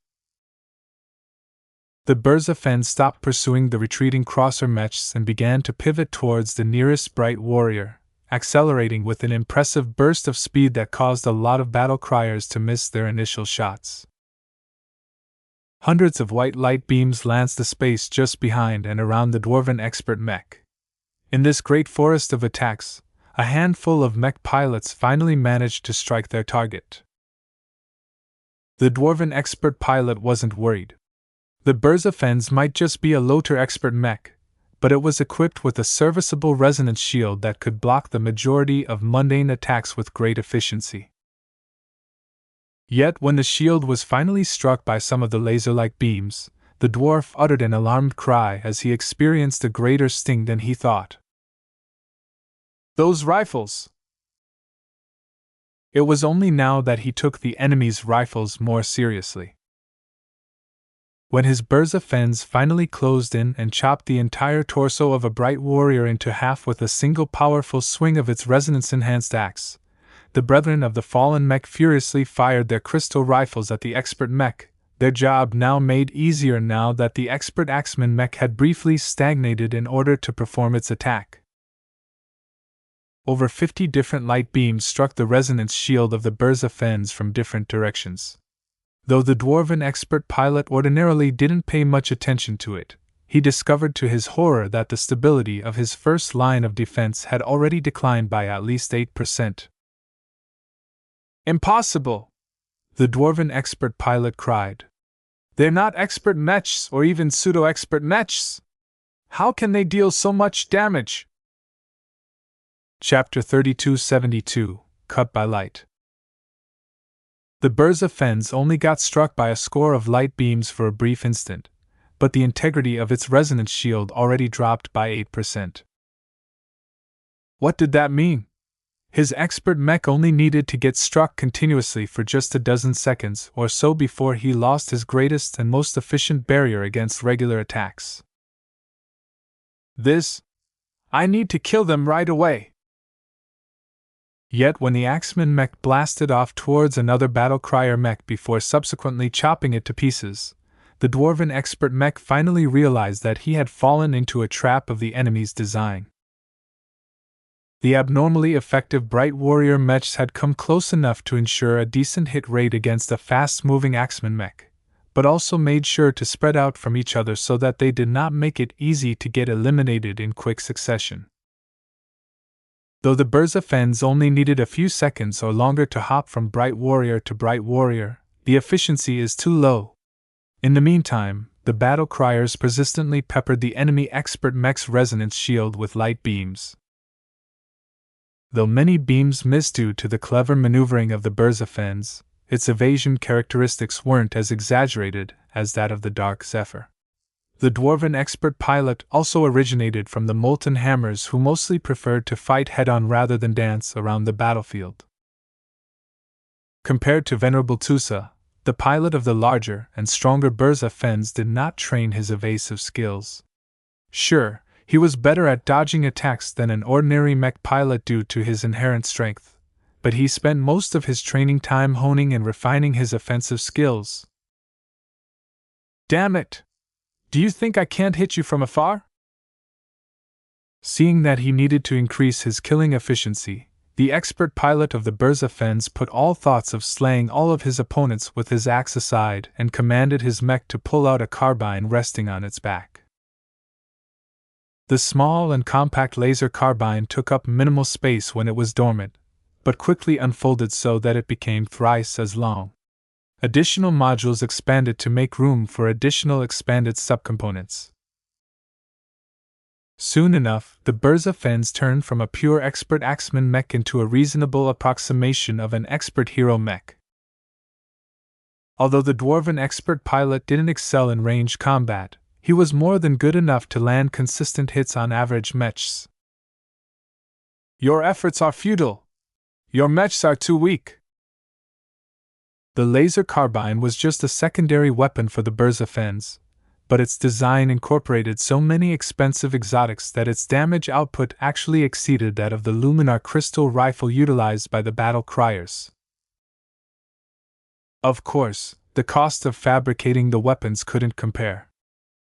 The Ves stopped pursuing the retreating crosser mechs and began to pivot towards the nearest bright warrior, accelerating with an impressive burst of speed that caused a lot of battle criers to miss their initial shots. Hundreds of white light beams lanced the space just behind and around the dwarven expert mech. In this great forest of attacks, a handful of mech pilots finally managed to strike their target. The dwarven expert pilot wasn't worried. The Ves might just be a Loter expert mech, but it was equipped with a serviceable resonance shield that could block the majority of mundane attacks with great efficiency. Yet when the shield was finally struck by some of the laser-like beams, the dwarf uttered an alarmed cry as he experienced a greater sting than he thought. "Those rifles!" It was only now that he took the enemy's rifles more seriously. When his Ves finally closed in and chopped the entire torso of a bright warrior into half with a single powerful swing of its resonance-enhanced axe, the brethren of the fallen mech furiously fired their crystal rifles at the expert mech, their job now made easier now that the expert axeman mech had briefly stagnated in order to perform its attack. Over 50 different light beams struck the resonance shield of the Ves from different directions. Though the dwarven expert pilot ordinarily didn't pay much attention to it, he discovered to his horror that the stability of his first line of defense had already declined by at least 8%. "Impossible!" the dwarven expert pilot cried. They're not expert mechs or even pseudo-expert mechs. How can they deal so much damage? Chapter 3272, Cut by Light. The Burza Fens only got struck by a score of light beams for a brief instant, but the integrity of its resonance shield already dropped by 8%. What did that mean? His expert mech only needed to get struck continuously for just a dozen seconds or so before he lost his greatest and most efficient barrier against regular attacks. I need to kill them right away. Yet when the Axeman mech blasted off towards another battle crier mech before subsequently chopping it to pieces, the dwarven expert mech finally realized that he had fallen into a trap of the enemy's design. The abnormally effective Bright Warrior mechs had come close enough to ensure a decent hit rate against a fast-moving Axeman mech, but also made sure to spread out from each other so that they did not make it easy to get eliminated in quick succession. Though the Burza Fens only needed a few seconds or longer to hop from Bright Warrior to Bright Warrior, the efficiency is too low. In the meantime, the battle criers persistently peppered the enemy expert mech's resonance shield with light beams. Though many beams missed due to the clever maneuvering of the Burza Fens, its evasion characteristics weren't as exaggerated as that of the Dark Zephyr. The dwarven expert pilot also originated from the Molten Hammers, who mostly preferred to fight head-on rather than dance around the battlefield. Compared to Venerable Tusa, the pilot of the larger and stronger Burza Fens did not train his evasive skills. Sure, he was better at dodging attacks than an ordinary mech pilot due to his inherent strength, but he spent most of his training time honing and refining his offensive skills. Damn it! Do you think I can't hit you from afar? Seeing that he needed to increase his killing efficiency, the expert pilot of the Burza Fens put all thoughts of slaying all of his opponents with his axe aside and commanded his mech to pull out a carbine resting on its back. The small and compact laser carbine took up minimal space when it was dormant, but quickly unfolded so that it became thrice as long. Additional modules expanded to make room for additional expanded subcomponents. Soon enough, the Burza Fens turned from a pure expert Axeman mech into a reasonable approximation of an expert hero mech. Although the dwarven expert pilot didn't excel in ranged combat, he was more than good enough to land consistent hits on average mechs. Your efforts are futile. Your mechs are too weak. The laser carbine was just a secondary weapon for the Burza Fens, but its design incorporated so many expensive exotics that its damage output actually exceeded that of the Luminar crystal rifle utilized by the battle criers. Of course, the cost of fabricating the weapons couldn't compare.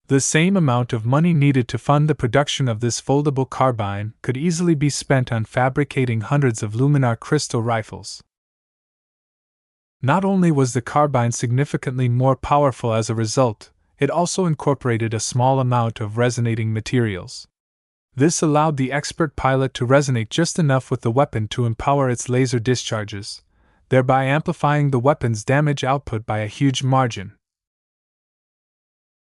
The same amount of money needed to fund the production of this foldable carbine could easily be spent on fabricating hundreds of Luminar crystal rifles. Not only was the carbine significantly more powerful as a result, it also incorporated a small amount of resonating materials. This allowed the expert pilot to resonate just enough with the weapon to empower its laser discharges, thereby amplifying the weapon's damage output by a huge margin.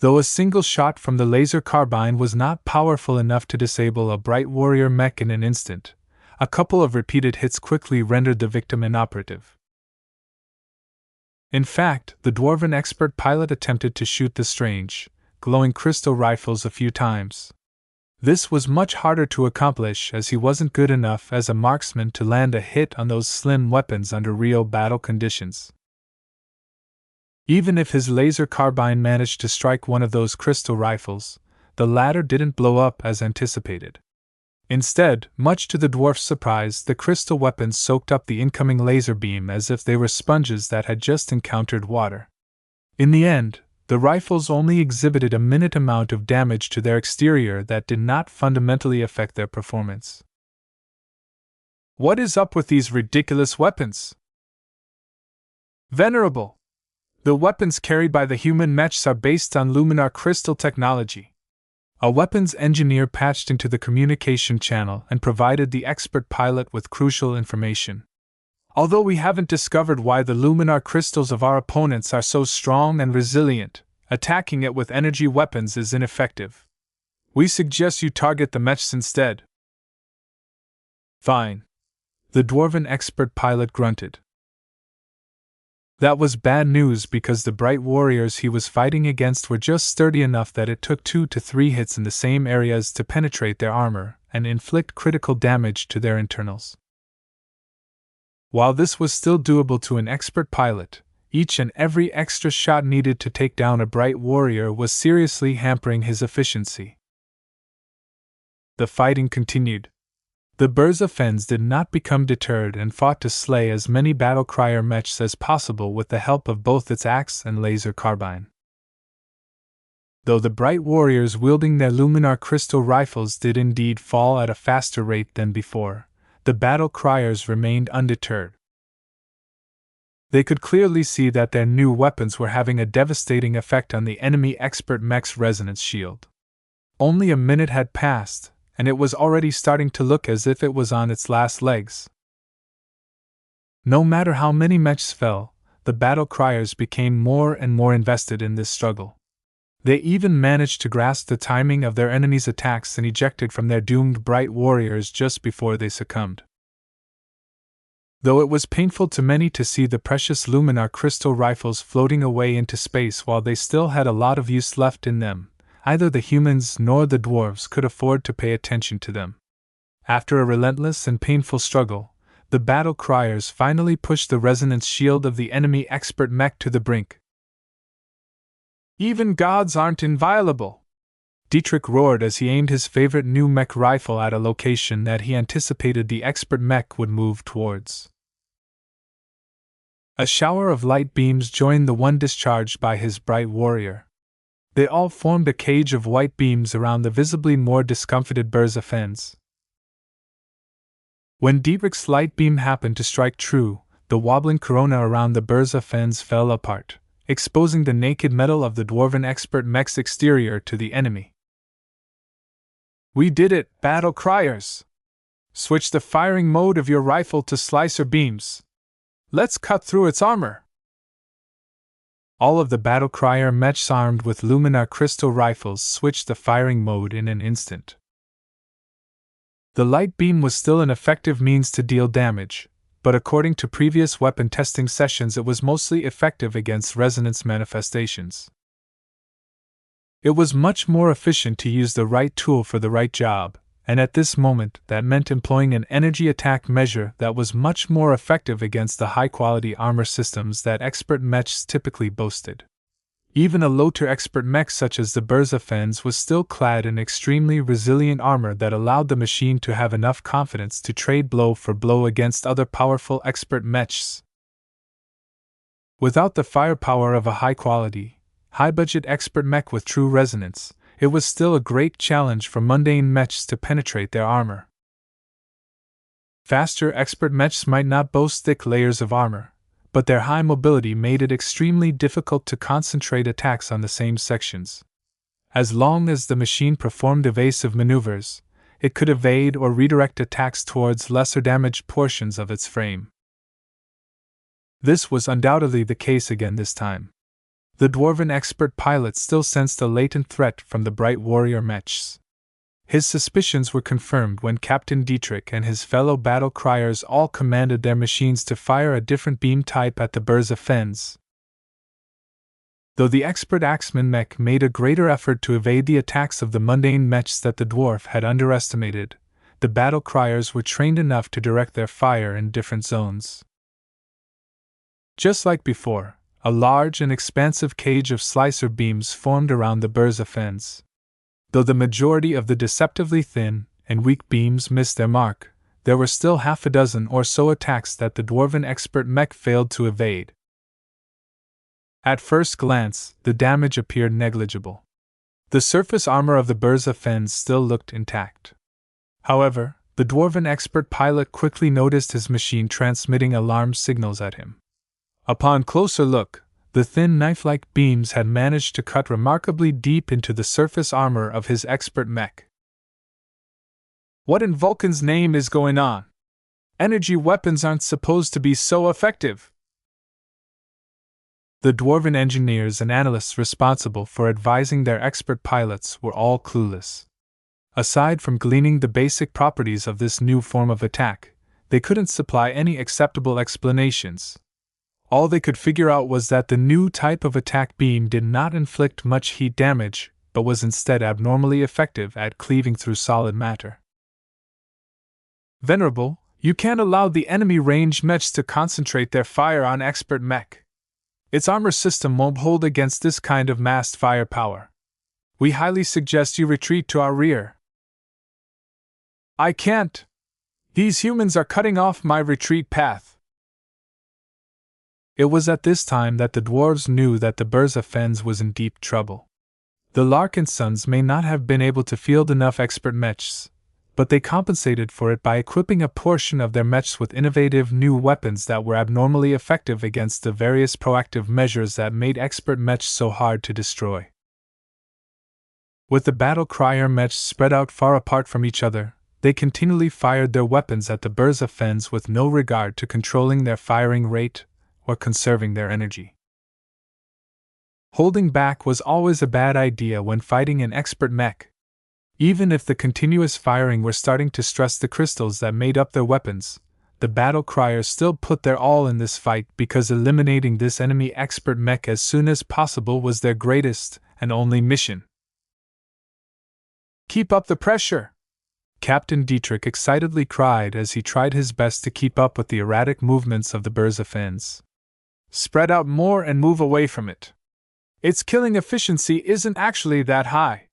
Though a single shot from the laser carbine was not powerful enough to disable a Bright Warrior mech in an instant, a couple of repeated hits quickly rendered the victim inoperative. In fact, the dwarven expert pilot attempted to shoot the strange, glowing crystal rifles a few times. This was much harder to accomplish as he wasn't good enough as a marksman to land a hit on those slim weapons under real battle conditions. Even if his laser carbine managed to strike one of those crystal rifles, the latter didn't blow up as anticipated. Instead, much to the dwarf's surprise, the crystal weapons soaked up the incoming laser beam as if they were sponges that had just encountered water. In the end, the rifles only exhibited a minute amount of damage to their exterior that did not fundamentally affect their performance. What is up with these ridiculous weapons? Venerable! The weapons carried by the human mechs are based on Luminar crystal technology. A weapons engineer patched into the communication channel and provided the expert pilot with crucial information. Although we haven't discovered why the Luminar crystals of our opponents are so strong and resilient, Attacking it with energy weapons is ineffective. We suggest you target the mechs instead. Fine. The dwarven expert pilot grunted. That was bad news because the bright warriors he was fighting against were just sturdy enough that it took 2 to 3 hits in the same areas to penetrate their armor and inflict critical damage to their internals. While this was still doable to an expert pilot, each and every extra shot needed to take down a bright warrior was seriously hampering his efficiency. The fighting continued. The Burza Fens did not become deterred and fought to slay as many battle-crier mechs as possible with the help of both its axe and laser carbine. Though the bright warriors wielding their luminar crystal rifles did indeed fall at a faster rate than before, the battle-criers remained undeterred. They could clearly see that their new weapons were having a devastating effect on the enemy expert mech's resonance shield. Only a minute had passed, and it was already starting to look as if it was on its last legs. No matter how many mechs fell, the battle-criers became more and more invested in this struggle. They even managed to grasp the timing of their enemies' attacks and ejected from their doomed bright warriors just before they succumbed. Though it was painful to many to see the precious luminar crystal rifles floating away into space while they still had a lot of use left in them, neither the humans nor the dwarves could afford to pay attention to them. After a relentless and painful struggle, the battle-criers finally pushed the resonance shield of the enemy expert mech to the brink. Even gods aren't inviolable! Dietrich roared as he aimed his favorite new mech rifle at a location that he anticipated the expert mech would move towards. A shower of light beams joined the one discharged by his bright warrior. They all formed a cage of white beams around the visibly more discomfited Burza Fens. When Dietrich's light beam happened to strike true, the wobbling corona around the Burza Fens fell apart, exposing the naked metal of the dwarven expert mech's exterior to the enemy. We did it, battle criers! Switch the firing mode of your rifle to slicer beams. Let's cut through its armor! All of the battle crier mechs armed with luminar crystal rifles switched the firing mode in an instant. The light beam was still an effective means to deal damage, but according to previous weapon testing sessions it was mostly effective against resonance manifestations. It was much more efficient to use the right tool for the right job, and at this moment that meant employing an energy attack measure that was much more effective against the high-quality armor systems that expert mechs typically boasted. Even a low-tier expert mech such as the Burza Fens was still clad in extremely resilient armor that allowed the machine to have enough confidence to trade blow for blow against other powerful expert mechs. Without the firepower of a high-quality, high-budget expert mech with true resonance, it was still a great challenge for mundane mechs to penetrate their armor. Faster expert mechs might not boast thick layers of armor, but their high mobility made it extremely difficult to concentrate attacks on the same sections. As long as the machine performed evasive maneuvers, it could evade or redirect attacks towards lesser damaged portions of its frame. This was undoubtedly the case again this time. The dwarven expert pilot still sensed a latent threat from the bright warrior mechs. His suspicions were confirmed when Captain Dietrich and his fellow battle criers all commanded their machines to fire a different beam type at the Burza Fens. Though the expert axeman mech made a greater effort to evade the attacks of the mundane mechs that the dwarf had underestimated, the battle criers were trained enough to direct their fire in different zones. Just like before, a large and expansive cage of slicer beams formed around the Burza Fens. Though the majority of the deceptively thin and weak beams missed their mark, there were still half a dozen or so attacks that the dwarven expert mech failed to evade. At first glance, the damage appeared negligible. The surface armor of the Burza Fens still looked intact. However, the dwarven expert pilot quickly noticed his machine transmitting alarm signals at him. Upon closer look, the thin knife-like beams had managed to cut remarkably deep into the surface armor of his expert mech. What in Vulcan's name is going on? Energy weapons aren't supposed to be so effective. The dwarven engineers and analysts responsible for advising their expert pilots were all clueless. Aside from gleaning the basic properties of this new form of attack, they couldn't supply any acceptable explanations. All they could figure out was that the new type of attack beam did not inflict much heat damage, but was instead abnormally effective at cleaving through solid matter. Venerable, you can't allow the enemy ranged mechs to concentrate their fire on expert mech. Its armor system won't hold against this kind of massed firepower. We highly suggest you retreat to our rear. I can't. These humans are cutting off my retreat path. It was at this time that the dwarves knew that the Ves Larkinson was in deep trouble. The Larkinsons may not have been able to field enough expert mechs, but they compensated for it by equipping a portion of their mechs with innovative new weapons that were abnormally effective against the various proactive measures that made expert mechs so hard to destroy. With the battle crier mechs spread out far apart from each other, they continually fired their weapons at the Ves Larkinson with no regard to controlling their firing rate or conserving their energy. Holding back was always a bad idea when fighting an expert mech. Even if the continuous firing were starting to stress the crystals that made up their weapons, the battle criers still put their all in this fight because eliminating this enemy expert mech as soon as possible was their greatest and only mission. Keep up the pressure! Captain Dietrich excitedly cried as he tried his best to keep up with the erratic movements of the Ves Larkinson. Spread out more and move away from it. Its killing efficiency isn't actually that high.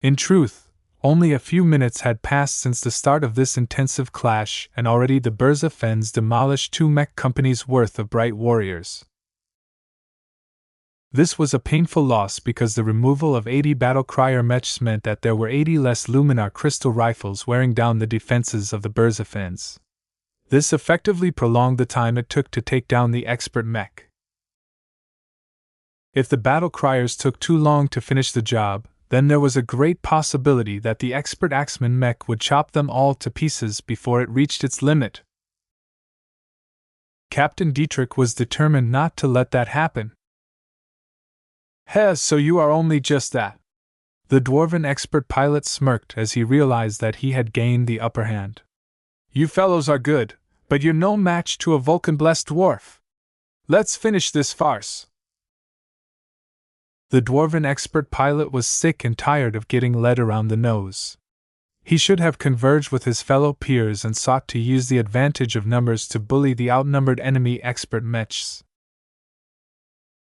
In truth, only a few minutes had passed since the start of this intensive clash, and already the Ves Larkinson demolished 2 mech companies' worth of bright warriors. This was a painful loss because the removal of 80 battle crier mechs meant that there were 80 less luminar crystal rifles wearing down the defenses of the Ves Larkinson. This effectively prolonged the time it took to take down the expert mech. If the battle criers took too long to finish the job, then there was a great possibility that the expert axeman mech would chop them all to pieces before it reached its limit. Captain Dietrich was determined not to let that happen. So you are only just that. The dwarven expert pilot smirked as he realized that he had gained the upper hand. You fellows are good, but you're no match to a Vulcan-blessed dwarf. Let's finish this farce. The dwarven expert pilot was sick and tired of getting led around the nose. He should have converged with his fellow peers and sought to use the advantage of numbers to bully the outnumbered enemy expert mechs.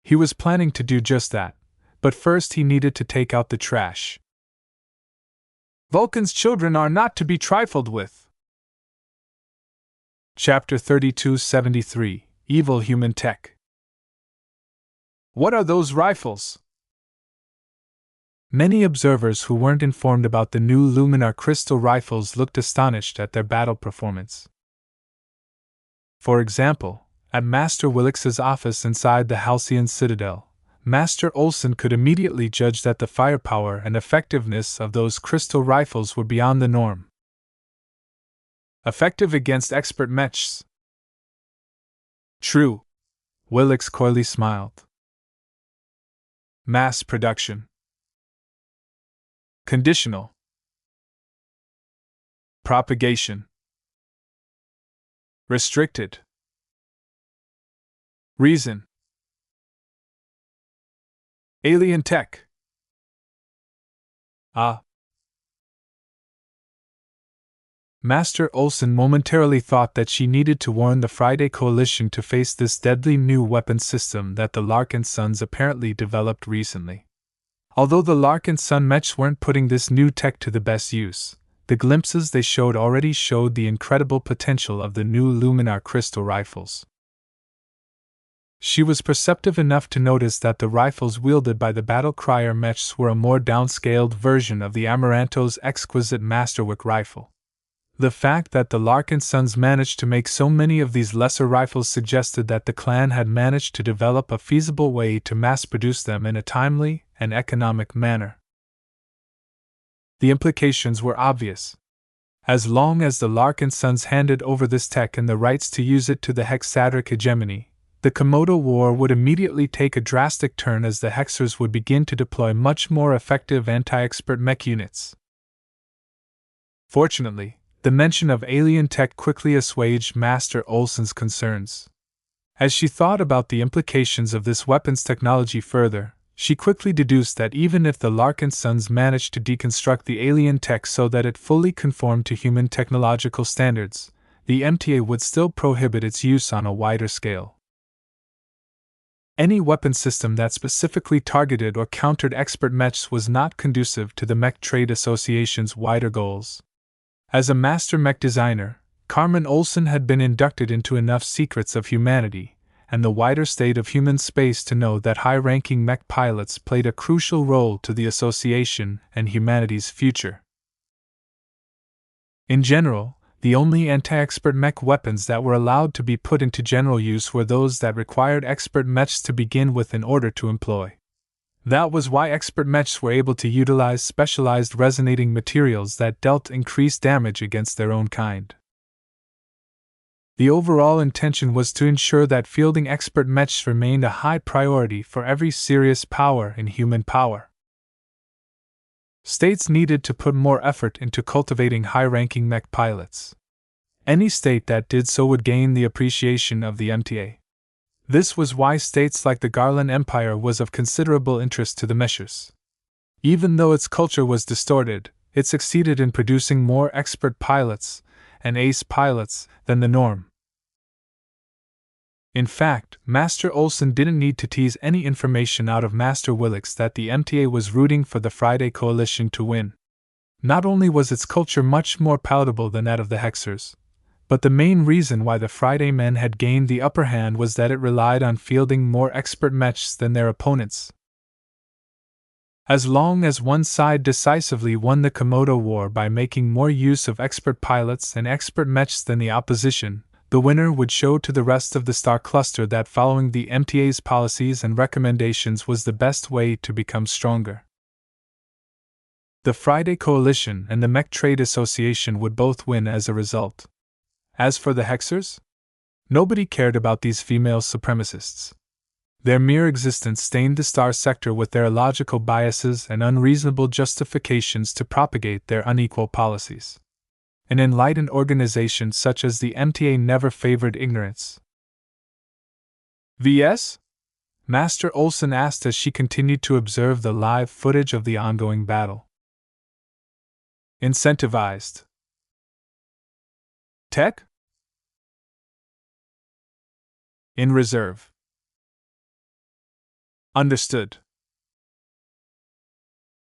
He was planning to do just that, but first he needed to take out the trash. Vulcan's children are not to be trifled with. Chapter 3273, Evil Human Tech. What are those rifles? Many observers who weren't informed about the new luminar crystal rifles looked astonished at their battle performance. For example, at Master Willix's office inside the Halcyon Citadel, Master Olson could immediately judge that the firepower and effectiveness of those crystal rifles were beyond the norm. Effective against expert mechs. True. Willix coyly smiled. Mass production. Conditional. Propagation. Restricted. Reason. Alien tech. Master Olson momentarily thought that she needed to warn the Friday Coalition to face this deadly new weapon system that the Larkinsons apparently developed recently. Although the Larkinson mechs weren't putting this new tech to the best use, the glimpses they showed already showed the incredible potential of the new luminar crystal rifles. She was perceptive enough to notice that the rifles wielded by the battle crier mechs were a more downscaled version of the Amaranto's exquisite masterwork rifle. The fact that the Larkinsons managed to make so many of these lesser rifles suggested that the clan had managed to develop a feasible way to mass-produce them in a timely and economic manner. The implications were obvious. As long as the Larkinsons handed over this tech and the rights to use it to the Hexadric hegemony, the Komodo War would immediately take a drastic turn as the Hexers would begin to deploy much more effective anti-expert mech units. Fortunately, the mention of alien tech quickly assuaged Master Olsen's concerns. As she thought about the implications of this weapons technology further, she quickly deduced that even if the Larkinsons managed to deconstruct the alien tech so that it fully conformed to human technological standards, the MTA would still prohibit its use on a wider scale. Any weapon system that specifically targeted or countered expert mechs was not conducive to the Mech Trade Association's wider goals. As a master mech designer, Carmen Olsen had been inducted into enough secrets of humanity and the wider state of human space to know that high-ranking mech pilots played a crucial role to the association and humanity's future. In general, the only anti-expert mech weapons that were allowed to be put into general use were those that required expert mechs to begin with in order to employ. That was why expert mechs were able to utilize specialized resonating materials that dealt increased damage against their own kind. The overall intention was to ensure that fielding expert mechs remained a high priority for every serious power in human power. States needed to put more effort into cultivating high-ranking mech pilots. Any state that did so would gain the appreciation of the MTA. This was why states like the Garland Empire was of considerable interest to the Meshers. Even though its culture was distorted, it succeeded in producing more expert pilots and ace pilots than the norm. In fact, Master Olsen didn't need to tease any information out of Master Willix that the MTA was rooting for the Friday Coalition to win. Not only was its culture much more palatable than that of the Hexers, but the main reason why the Friday men had gained the upper hand was that it relied on fielding more expert mechs than their opponents. As long as one side decisively won the Komodo War by making more use of expert pilots and expert mechs than the opposition, the winner would show to the rest of the star cluster that following the MTA's policies and recommendations was the best way to become stronger. The Friday Coalition and the Mech Trade Association would both win as a result. As for the Hexers, nobody cared about these female supremacists. Their mere existence stained the star sector with their illogical biases and unreasonable justifications to propagate their unequal policies. An enlightened organization such as the MTA never favored ignorance. VS? Master Olsen asked as she continued to observe the live footage of the ongoing battle. Incentivized. Tech? In reserve. Understood.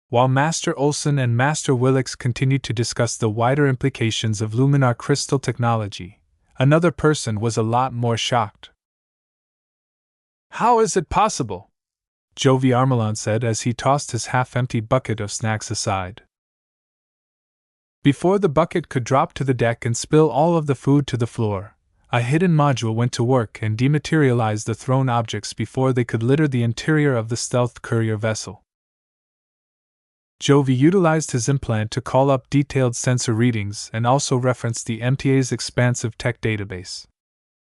While Master Olsen and Master Willix continued to discuss the wider implications of luminar crystal technology, another person was a lot more shocked. How is it possible? Jovi Armelon said as he tossed his half-empty bucket of snacks aside. Before the bucket could drop to the deck and spill all of the food to the floor, a hidden module went to work and dematerialized the thrown objects before they could litter the interior of the stealth courier vessel. Jovi utilized his implant to call up detailed sensor readings and also referenced the MTA's expansive tech database.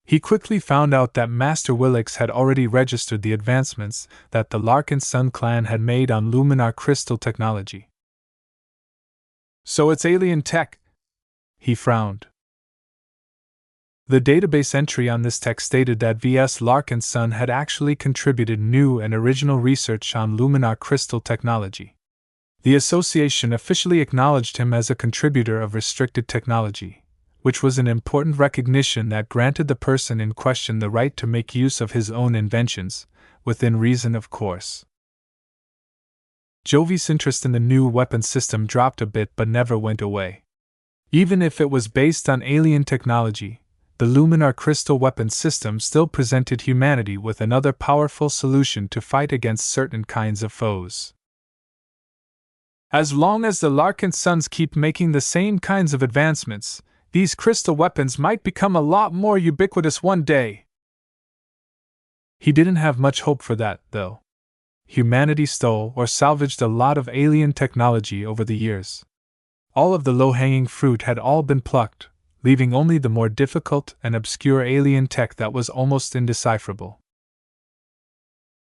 He quickly found out that Master Willix had already registered the advancements that the Larkinson clan had made on luminar crystal technology. So it's alien tech? He frowned. The database entry on this tech stated that Ves Larkinson had actually contributed new and original research on luminar crystal technology. The association officially acknowledged him as a contributor of restricted technology, which was an important recognition that granted the person in question the right to make use of his own inventions, within reason, of course. Jovi's interest in the new weapon system dropped a bit but never went away. Even if it was based on alien technology, the luminar crystal weapon system still presented humanity with another powerful solution to fight against certain kinds of foes. As long as the Larkinsons keep making the same kinds of advancements, these crystal weapons might become a lot more ubiquitous one day. He didn't have much hope for that, though. Humanity stole or salvaged a lot of alien technology over the years. All of the low-hanging fruit had all been plucked, leaving only the more difficult and obscure alien tech that was almost indecipherable.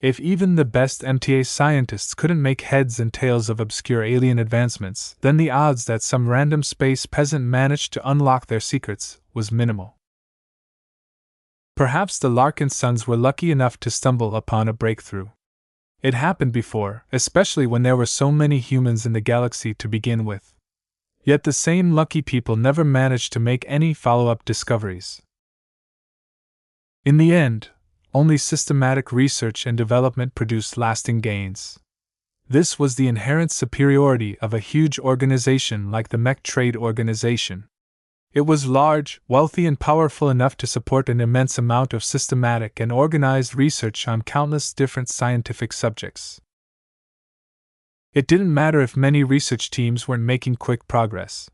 If even the best MTA scientists couldn't make heads and tails of obscure alien advancements, then the odds that some random space peasant managed to unlock their secrets was minimal. Perhaps the Larkinsons were lucky enough to stumble upon a breakthrough. It happened before, especially when there were so many humans in the galaxy to begin with. Yet the same lucky people never managed to make any follow-up discoveries. In the end, only systematic research and development produced lasting gains. This was the inherent superiority of a huge organization like the Mech Trade Organization. It was large, wealthy, and powerful enough to support an immense amount of systematic and organized research on countless different scientific subjects. It didn't matter if many research teams weren't making quick progress.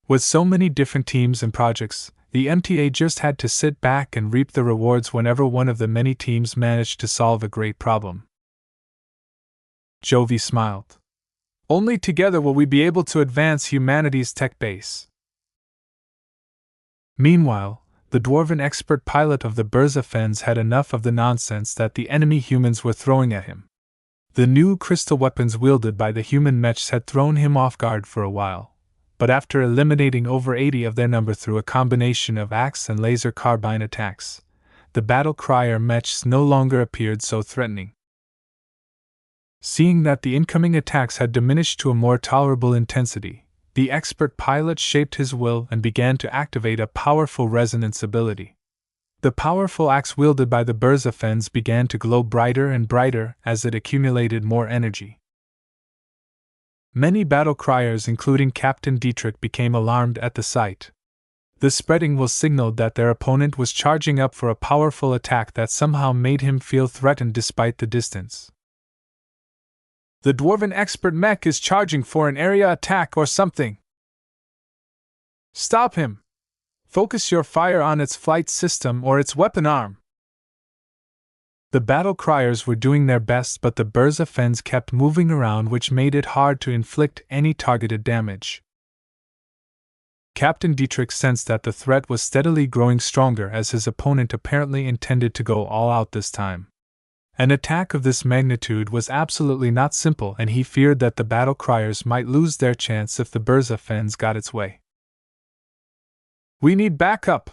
With so many different teams and projects, the MTA just had to sit back and reap the rewards whenever one of the many teams managed to solve a great problem. Jovi smiled. Only together will we be able to advance humanity's tech base. Meanwhile, the dwarven expert pilot of the Burza Fens had enough of the nonsense that the enemy humans were throwing at him. The new crystal weapons wielded by the human mechs had thrown him off guard for a while, but after eliminating over 80 of their number through a combination of axe and laser carbine attacks, the battle crier mechs no longer appeared so threatening. Seeing that the incoming attacks had diminished to a more tolerable intensity, the expert pilot shaped his will and began to activate a powerful resonance ability. The powerful axe wielded by the Burza Fens began to glow brighter and brighter as it accumulated more energy. Many battle criers, including Captain Dietrich, became alarmed at the sight. The spreading will signaled that their opponent was charging up for a powerful attack that somehow made him feel threatened despite the distance. The dwarven expert mech is charging for an area attack or something. Stop him! Focus your fire on its flight system or its weapon arm. The battle criers were doing their best, but the Burza Fens kept moving around, which made it hard to inflict any targeted damage. Captain Dietrich sensed that the threat was steadily growing stronger as his opponent apparently intended to go all out this time. An attack of this magnitude was absolutely not simple, and he feared that the battle criers might lose their chance if the Burza Fens got its way. We need backup!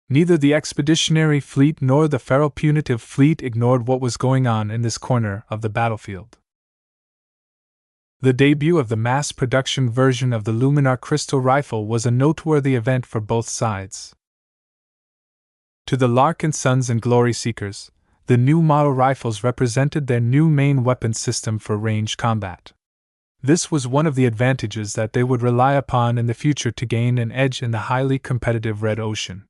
Neither the expeditionary fleet nor the feral punitive fleet ignored what was going on in this corner of the battlefield. The debut of the mass-production version of the Luminar crystal rifle was a noteworthy event for both sides. To the Larkinsons and Glory Seekers, the new model rifles represented their new main weapon system for ranged combat. This was one of the advantages that they would rely upon in the future to gain an edge in the highly competitive Red Ocean.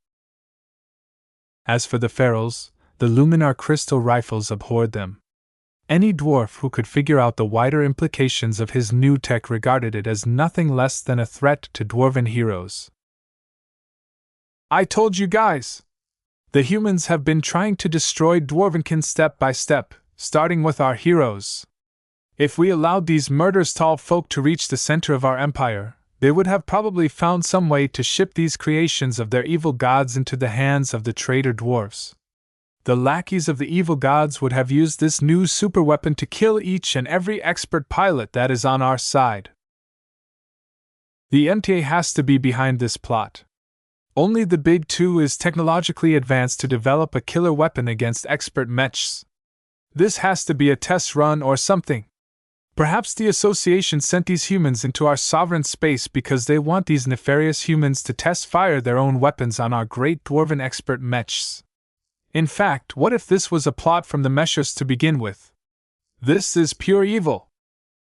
As for the ferals, the Luminar crystal rifles abhorred them. Any dwarf who could figure out the wider implications of his new tech regarded it as nothing less than a threat to dwarven heroes. I told you guys! The humans have been trying to destroy Dwarvenkin step by step, starting with our heroes. If we allowed these murderous tall folk to reach the center of our empire, they would have probably found some way to ship these creations of their evil gods into the hands of the traitor dwarves. The lackeys of the evil gods would have used this new superweapon to kill each and every expert pilot that is on our side. The MTA has to be behind this plot. Only the Big Two is technologically advanced to develop a killer weapon against expert mechs. This has to be a test run or something. Perhaps the Association sent these humans into our sovereign space because they want these nefarious humans to test fire their own weapons on our great dwarven expert mechs. In fact, what if this was a plot from the Meshers to begin with? This is pure evil.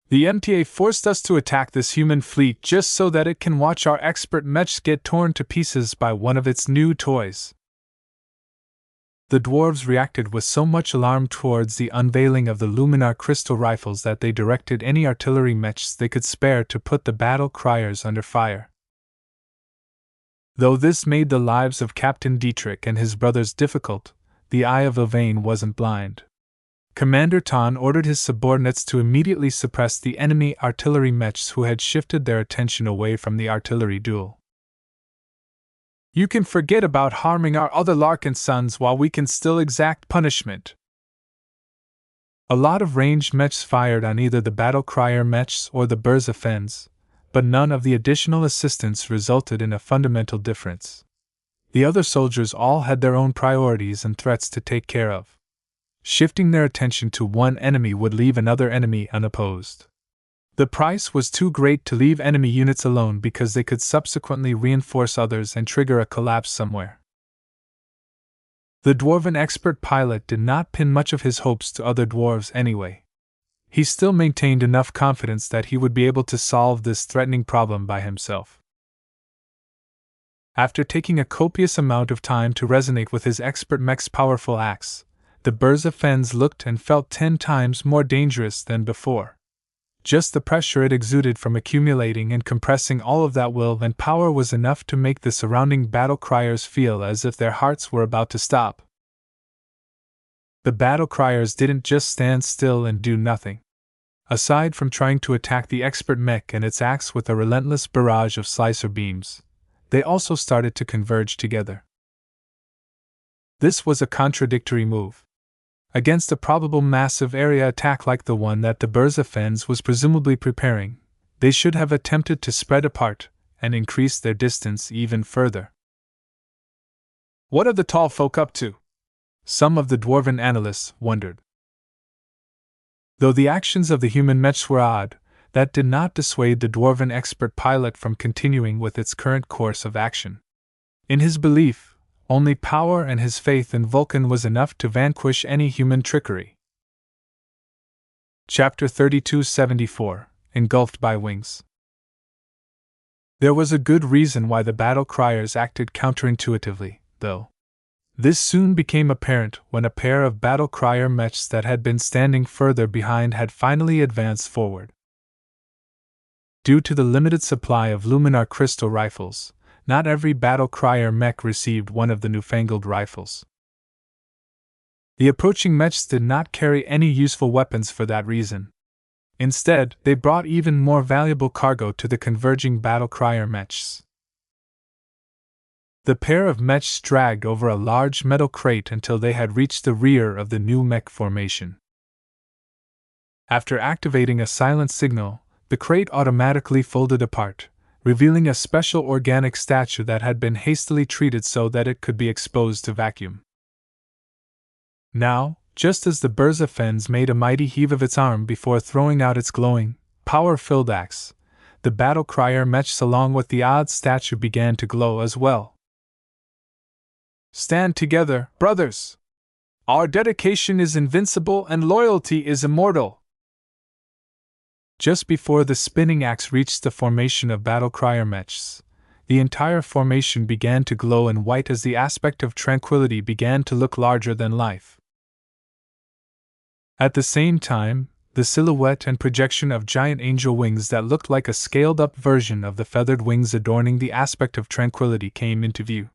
The MTA forced us to attack this human fleet just so that it can watch our expert mechs get torn to pieces by one of its new toys. The dwarves reacted with so much alarm towards the unveiling of the Luminar crystal rifles that they directed any artillery mechs they could spare to put the battle criers under fire. Though this made the lives of Captain Dietrich and his brothers difficult, the eye of Ylvain wasn't blind. Commander Tan ordered his subordinates to immediately suppress the enemy artillery mechs who had shifted their attention away from the artillery duel. You can forget about harming our other Larkinsons while we can still exact punishment. A lot of ranged mechs fired on either the battle crier mechs or the Burza Fens, but none of the additional assistance resulted in a fundamental difference. The other soldiers all had their own priorities and threats to take care of. Shifting their attention to one enemy would leave another enemy unopposed. The price was too great to leave enemy units alone because they could subsequently reinforce others and trigger a collapse somewhere. The dwarven expert pilot did not pin much of his hopes to other dwarves anyway. He still maintained enough confidence that he would be able to solve this threatening problem by himself. After taking a copious amount of time to resonate with his expert mech's powerful axe, the Burza Fens looked and felt 10 times more dangerous than before. Just the pressure it exuded from accumulating and compressing all of that will and power was enough to make the surrounding battle criers feel as if their hearts were about to stop. The battle criers didn't just stand still and do nothing. Aside from trying to attack the expert mech and its axe with a relentless barrage of slicer beams, they also started to converge together. This was a contradictory move. Against a probable massive area attack like the one that the Burza Fens was presumably preparing, they should have attempted to spread apart and increase their distance even further. What are the tall folk up to? Some of the dwarven analysts wondered. Though the actions of the human mechs were odd, that did not dissuade the dwarven expert pilot from continuing with its current course of action. In his belief, only power and his faith in Vulcan was enough to vanquish any human trickery. Chapter 3274 Engulfed by Wings. There was a good reason why the battle criers acted counterintuitively, though. This soon became apparent when a pair of battle crier mechs that had been standing further behind had finally advanced forward. Due to the limited supply of luminar crystal rifles, not every battle crier mech received one of the newfangled rifles. The approaching mechs did not carry any useful weapons for that reason. Instead, they brought even more valuable cargo to the converging battle crier mechs. The pair of mechs dragged over a large metal crate until they had reached the rear of the new mech formation. After activating a silent signal, the crate automatically folded apart, revealing a special organic statue that had been hastily treated so that it could be exposed to vacuum. Now, just as the Burza Fens made a mighty heave of its arm before throwing out its glowing, power-filled axe, the battle crier mechs along with the odd statue began to glow as well. Stand together, brothers! Our dedication is invincible and loyalty is immortal! Just before the spinning axe reached the formation of battle crier mechs, the entire formation began to glow in white as the aspect of tranquility began to look larger than life. At the same time, the silhouette and projection of giant angel wings that looked like a scaled-up version of the feathered wings adorning the aspect of tranquility came into view.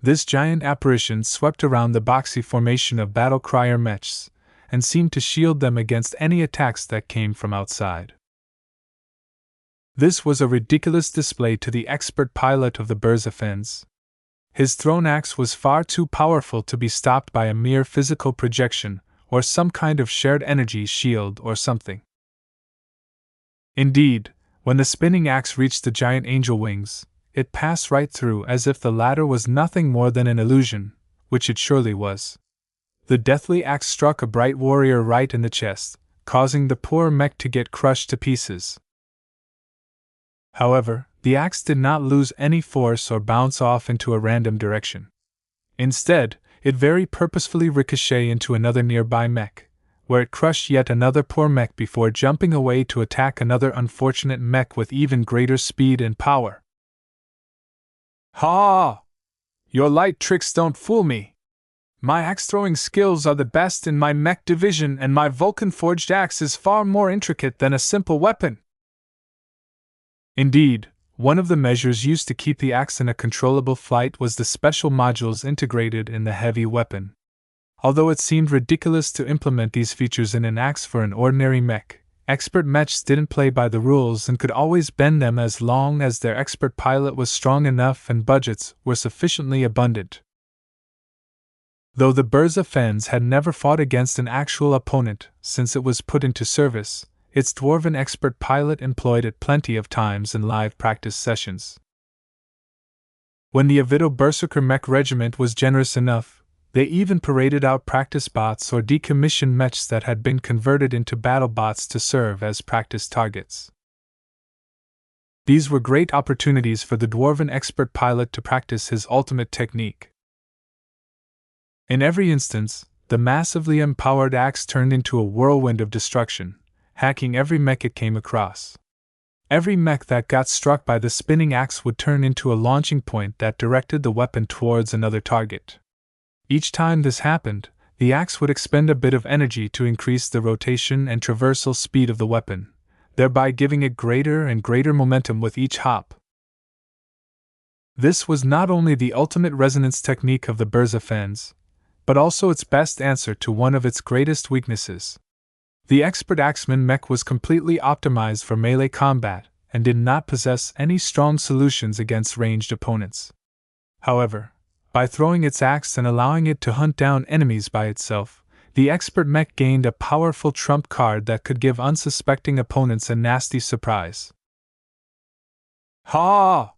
This giant apparition swept around the boxy formation of battle crier mechs, and seemed to shield them against any attacks that came from outside. This was a ridiculous display to the expert pilot of the Burza Fens. His thrown axe was far too powerful to be stopped by a mere physical projection, or some kind of shared energy shield or something. Indeed, when the spinning axe reached the giant angel wings, it passed right through as if the latter was nothing more than an illusion, which it surely was. The deathly axe struck a bright warrior right in the chest, causing the poor mech to get crushed to pieces. However, the axe did not lose any force or bounce off into a random direction. Instead, it very purposefully ricocheted into another nearby mech, where it crushed yet another poor mech before jumping away to attack another unfortunate mech with even greater speed and power. Ha! Your light tricks don't fool me! My axe-throwing skills are the best in my mech division, and my Vulcan-forged axe is far more intricate than a simple weapon. Indeed, one of the measures used to keep the axe in a controllable flight was the special modules integrated in the heavy weapon. Although it seemed ridiculous to implement these features in an axe for an ordinary mech, expert mechs didn't play by the rules and could always bend them as long as their expert pilot was strong enough and budgets were sufficiently abundant. Though the Ves Larkinson had never fought against an actual opponent since it was put into service, its dwarven expert pilot employed it plenty of times in live practice sessions. When the Avito Berserker Mech Regiment was generous enough, they even paraded out practice bots or decommissioned mechs that had been converted into battle bots to serve as practice targets. These were great opportunities for the dwarven expert pilot to practice his ultimate technique. In every instance, the massively empowered axe turned into a whirlwind of destruction, hacking every mech it came across. Every mech that got struck by the spinning axe would turn into a launching point that directed the weapon towards another target. Each time this happened, the axe would expend a bit of energy to increase the rotation and traversal speed of the weapon, thereby giving it greater and greater momentum with each hop. This was not only the ultimate resonance technique of the Ves Larkinson, but also its best answer to one of its greatest weaknesses. The expert axeman mech was completely optimized for melee combat and did not possess any strong solutions against ranged opponents. However, by throwing its axe and allowing it to hunt down enemies by itself, the expert mech gained a powerful trump card that could give unsuspecting opponents a nasty surprise. Ha!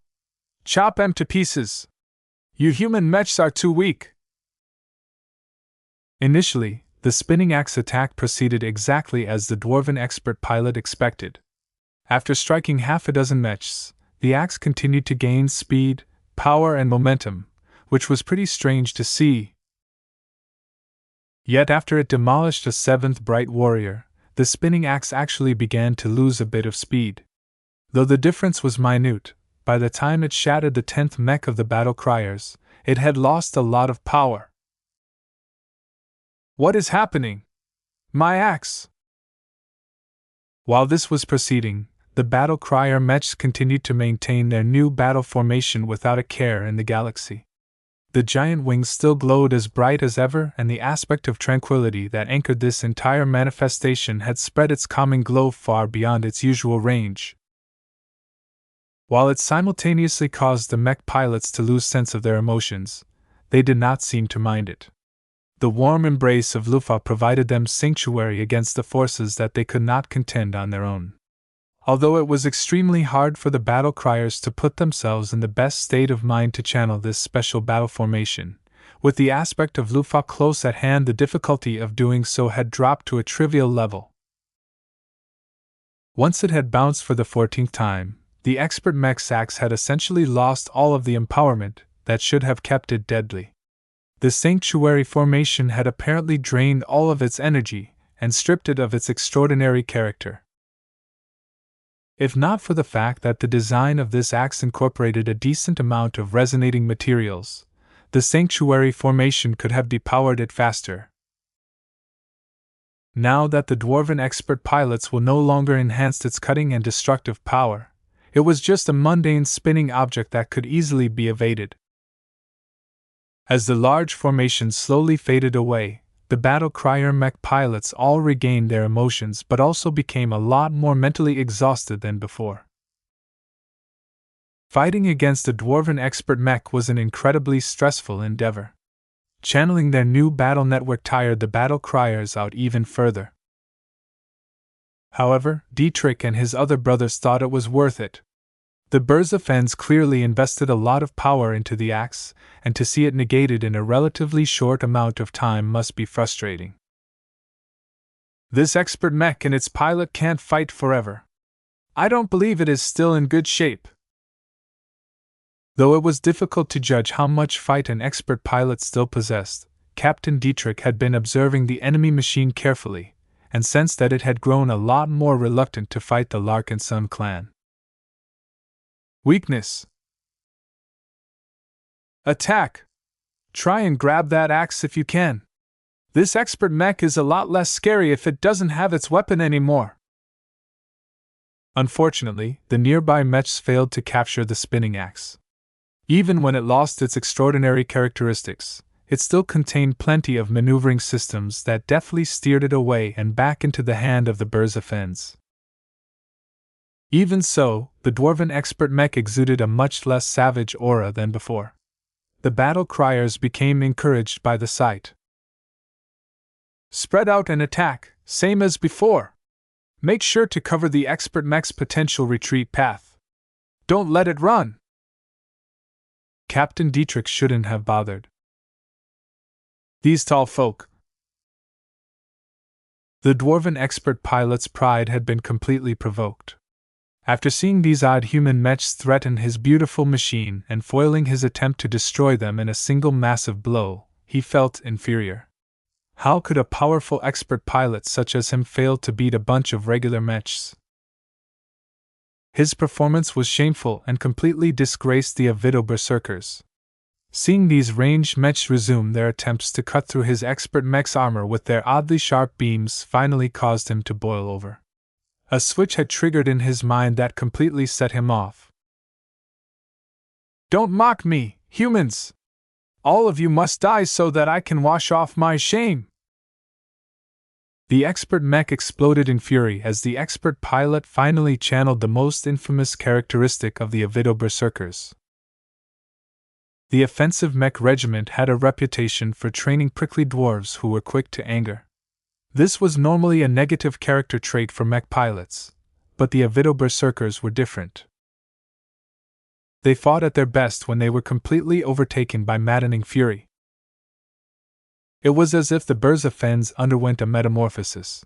Chop 'em to pieces! You human mechs are too weak! Initially, the spinning axe attack proceeded exactly as the dwarven expert pilot expected. After striking half a dozen mechs, the axe continued to gain speed, power, and momentum, which was pretty strange to see. Yet after it demolished a seventh bright warrior, the spinning axe actually began to lose a bit of speed. Though the difference was minute, by the time it shattered the 10th mech of the battle criers, it had lost a lot of power. What is happening? My axe! While this was proceeding, the battle crier mechs continued to maintain their new battle formation without a care in the galaxy. The giant wings still glowed as bright as ever, and the aspect of tranquility that anchored this entire manifestation had spread its calming glow far beyond its usual range. While it simultaneously caused the mech pilots to lose sense of their emotions, they did not seem to mind it. The warm embrace of Lufa provided them sanctuary against the forces that they could not contend on their own. Although it was extremely hard for the battle criers to put themselves in the best state of mind to channel this special battle formation, with the aspect of Lufa close at hand, the difficulty of doing so had dropped to a trivial level. Once it had bounced for the 14th time, the expert mech's axe had essentially lost all of the empowerment that should have kept it deadly. The sanctuary formation had apparently drained all of its energy and stripped it of its extraordinary character. If not for the fact that the design of this axe incorporated a decent amount of resonating materials, the sanctuary formation could have depowered it faster. Now that the dwarven expert pilots will no longer enhance its cutting and destructive power, it was just a mundane spinning object that could easily be evaded. As the large formation slowly faded away, the battle crier mech pilots all regained their emotions but also became a lot more mentally exhausted than before. Fighting against a dwarven expert mech was an incredibly stressful endeavor. Channeling their new battle network tired the battle criers out even further. However, Dietrich and his other brothers thought it was worth it. The Ves Larkinson clearly invested a lot of power into the axe, and to see it negated in a relatively short amount of time must be frustrating. This expert mech and its pilot can't fight forever. I don't believe it is still in good shape. Though it was difficult to judge how much fight an expert pilot still possessed, Captain Dietrich had been observing the enemy machine carefully, and sensed that it had grown a lot more reluctant to fight the Larkinson clan. Weakness. Attack. Try and grab that axe if you can. This expert mech is a lot less scary if it doesn't have its weapon anymore. Unfortunately, the nearby mechs failed to capture the spinning axe. Even when it lost its extraordinary characteristics, it still contained plenty of maneuvering systems that deftly steered it away and back into the hand of the Berzafens. Even so, the dwarven expert mech exuded a much less savage aura than before. The battle criers became encouraged by the sight. Spread out and attack, same as before. Make sure to cover the expert mech's potential retreat path. Don't let it run. Captain Dietrich shouldn't have bothered. These tall folk. The dwarven expert pilot's pride had been completely provoked. After seeing these odd human mechs threaten his beautiful machine and foiling his attempt to destroy them in a single massive blow, he felt inferior. How could a powerful expert pilot such as him fail to beat a bunch of regular mechs? His performance was shameful and completely disgraced the Avido berserkers. Seeing these ranged mechs resume their attempts to cut through his expert mech's armor with their oddly sharp beams finally caused him to boil over. A switch had triggered in his mind that completely set him off. Don't mock me, humans! All of you must die so that I can wash off my shame! The expert mech exploded in fury as the expert pilot finally channeled the most infamous characteristic of the Avido berserkers. The offensive mech regiment had a reputation for training prickly dwarves who were quick to anger. This was normally a negative character trait for mech pilots, but the Avido berserkers were different. They fought at their best when they were completely overtaken by maddening fury. It was as if the Berzafens underwent a metamorphosis.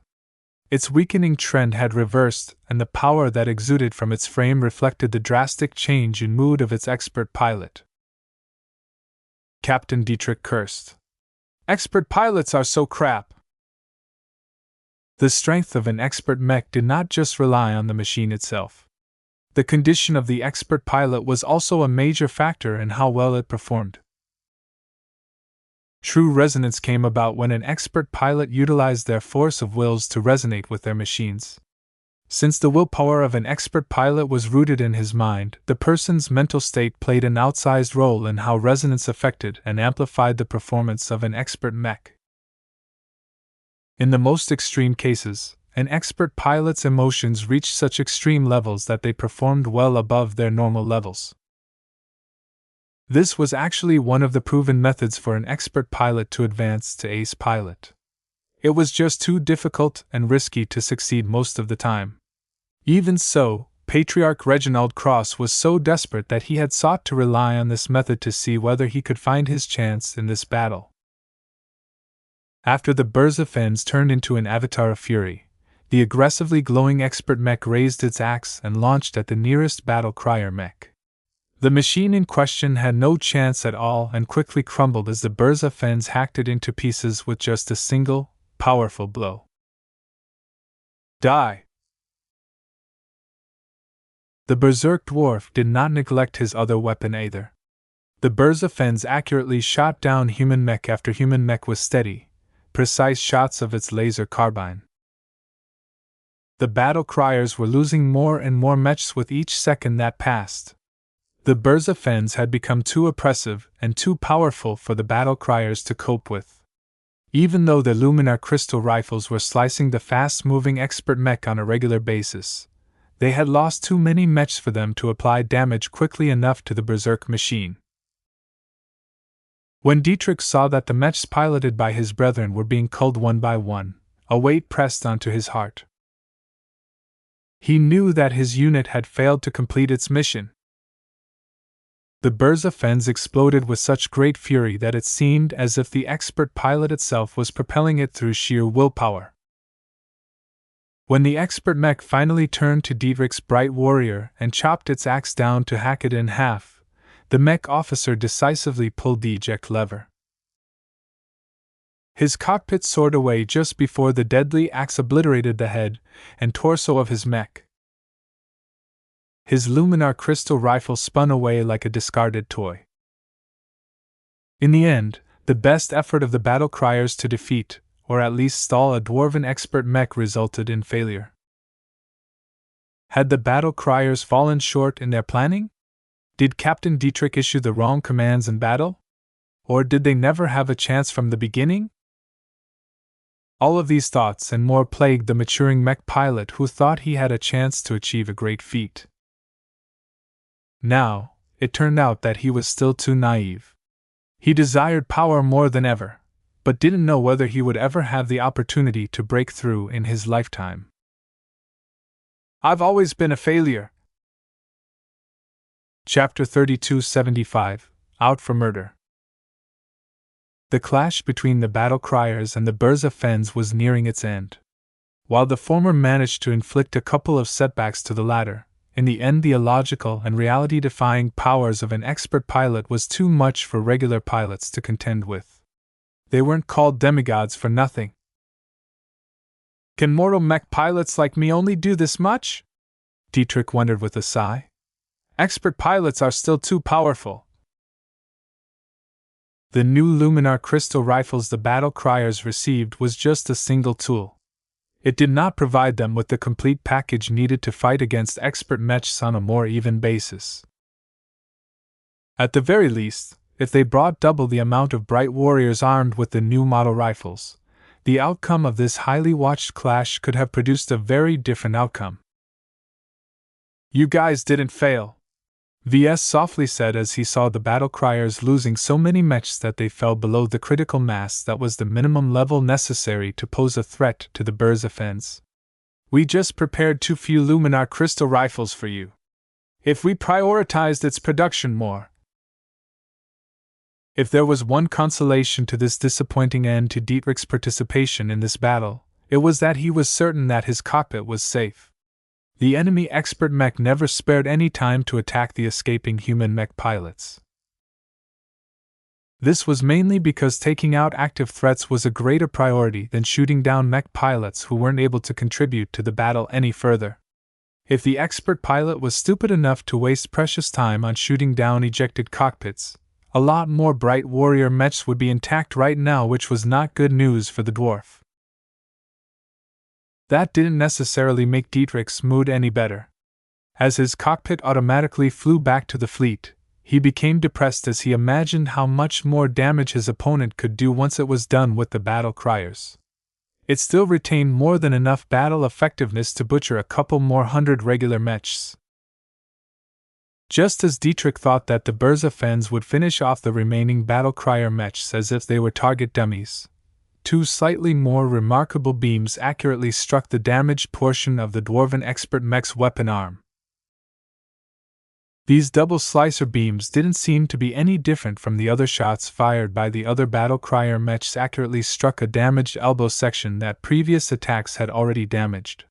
Its weakening trend had reversed, and the power that exuded from its frame reflected the drastic change in mood of its expert pilot. Captain Dietrich cursed. Expert pilots are so crap! The strength of an expert mech did not just rely on the machine itself. The condition of the expert pilot was also a major factor in how well it performed. True resonance came about when an expert pilot utilized their force of wills to resonate with their machines. Since the willpower of an expert pilot was rooted in his mind, the person's mental state played an outsized role in how resonance affected and amplified the performance of an expert mech. In the most extreme cases, an expert pilot's emotions reached such extreme levels that they performed well above their normal levels. This was actually one of the proven methods for an expert pilot to advance to ace pilot. It was just too difficult and risky to succeed most of the time. Even so, Patriarch Reginald Cross was so desperate that he had sought to rely on this method to see whether he could find his chance in this battle. After the Berzafens turned into an avatar of fury, the aggressively glowing expert mech raised its axe and launched at the nearest battle crier mech. The machine in question had no chance at all and quickly crumbled as the Berzafens hacked it into pieces with just a single, powerful blow. Die! The berserk dwarf did not neglect his other weapon either. The Berzafens accurately shot down human mech after human mech with steady, precise shots of its laser carbine. The battle criers were losing more and more mechs with each second that passed. The Berzafens had become too oppressive and too powerful for the battle criers to cope with. Even though the luminar crystal rifles were slicing the fast-moving expert mech on a regular basis, they had lost too many mechs for them to apply damage quickly enough to the berserk machine. When Dietrich saw that the mechs piloted by his brethren were being culled one by one, a weight pressed onto his heart. He knew that his unit had failed to complete its mission. The Berzafens exploded with such great fury that it seemed as if the expert pilot itself was propelling it through sheer willpower. When the expert mech finally turned to Dietrich's bright warrior and chopped its axe down to hack it in half, the mech officer decisively pulled the eject lever. His cockpit soared away just before the deadly axe obliterated the head and torso of his mech. His luminar crystal rifle spun away like a discarded toy. In the end, the best effort of the battle criers to defeat, or at least stall a dwarven expert mech resulted in failure. Had the battle criers fallen short in their planning? Did Captain Dietrich issue the wrong commands in battle? Or did they never have a chance from the beginning? All of these thoughts and more plagued the maturing mech pilot who thought he had a chance to achieve a great feat. Now, it turned out that he was still too naive. He desired power more than ever, but didn't know whether he would ever have the opportunity to break through in his lifetime. I've always been a failure. Chapter 3275 Out for Murder. The clash between the battle criers and the Burza Fens was nearing its end. While the former managed to inflict a couple of setbacks to the latter, in the end the illogical and reality-defying powers of an expert pilot was too much for regular pilots to contend with. They weren't called demigods for nothing. Can mortal mech pilots like me only do this much? Dietrich wondered with a sigh. Expert pilots are still too powerful. The new luminar crystal rifles the battle criers received was just a single tool. It did not provide them with the complete package needed to fight against expert mechs on a more even basis. At the very least, if they brought double the amount of bright warriors armed with the new model rifles, the outcome of this highly watched clash could have produced a very different outcome. You guys didn't fail, Ves softly said as he saw the battle criers losing so many mechs that they fell below the critical mass that was the minimum level necessary to pose a threat to the Burza Fens. We just prepared too few luminar crystal rifles for you. If we prioritized its production more. If there was one consolation to this disappointing end to Dietrich's participation in this battle, it was that he was certain that his cockpit was safe. The enemy expert mech never spared any time to attack the escaping human mech pilots. This was mainly because taking out active threats was a greater priority than shooting down mech pilots who weren't able to contribute to the battle any further. If the expert pilot was stupid enough to waste precious time on shooting down ejected cockpits, a lot more bright warrior mechs would be intact right now, which was not good news for the dwarf. That didn't necessarily make Dietrich's mood any better. As his cockpit automatically flew back to the fleet, he became depressed as he imagined how much more damage his opponent could do once it was done with the battle criers. It still retained more than enough battle effectiveness to butcher a couple more hundred regular mechs. Just as Dietrich thought that the Burza Fens would finish off the remaining battle crier mechs as if they were target dummies, two slightly more remarkable beams accurately struck the damaged portion of the dwarven expert mech's weapon arm. These double slicer beams didn't seem to be any different from the other shots fired by the other battle crier mechs accurately struck a damaged elbow section that previous attacks had already damaged.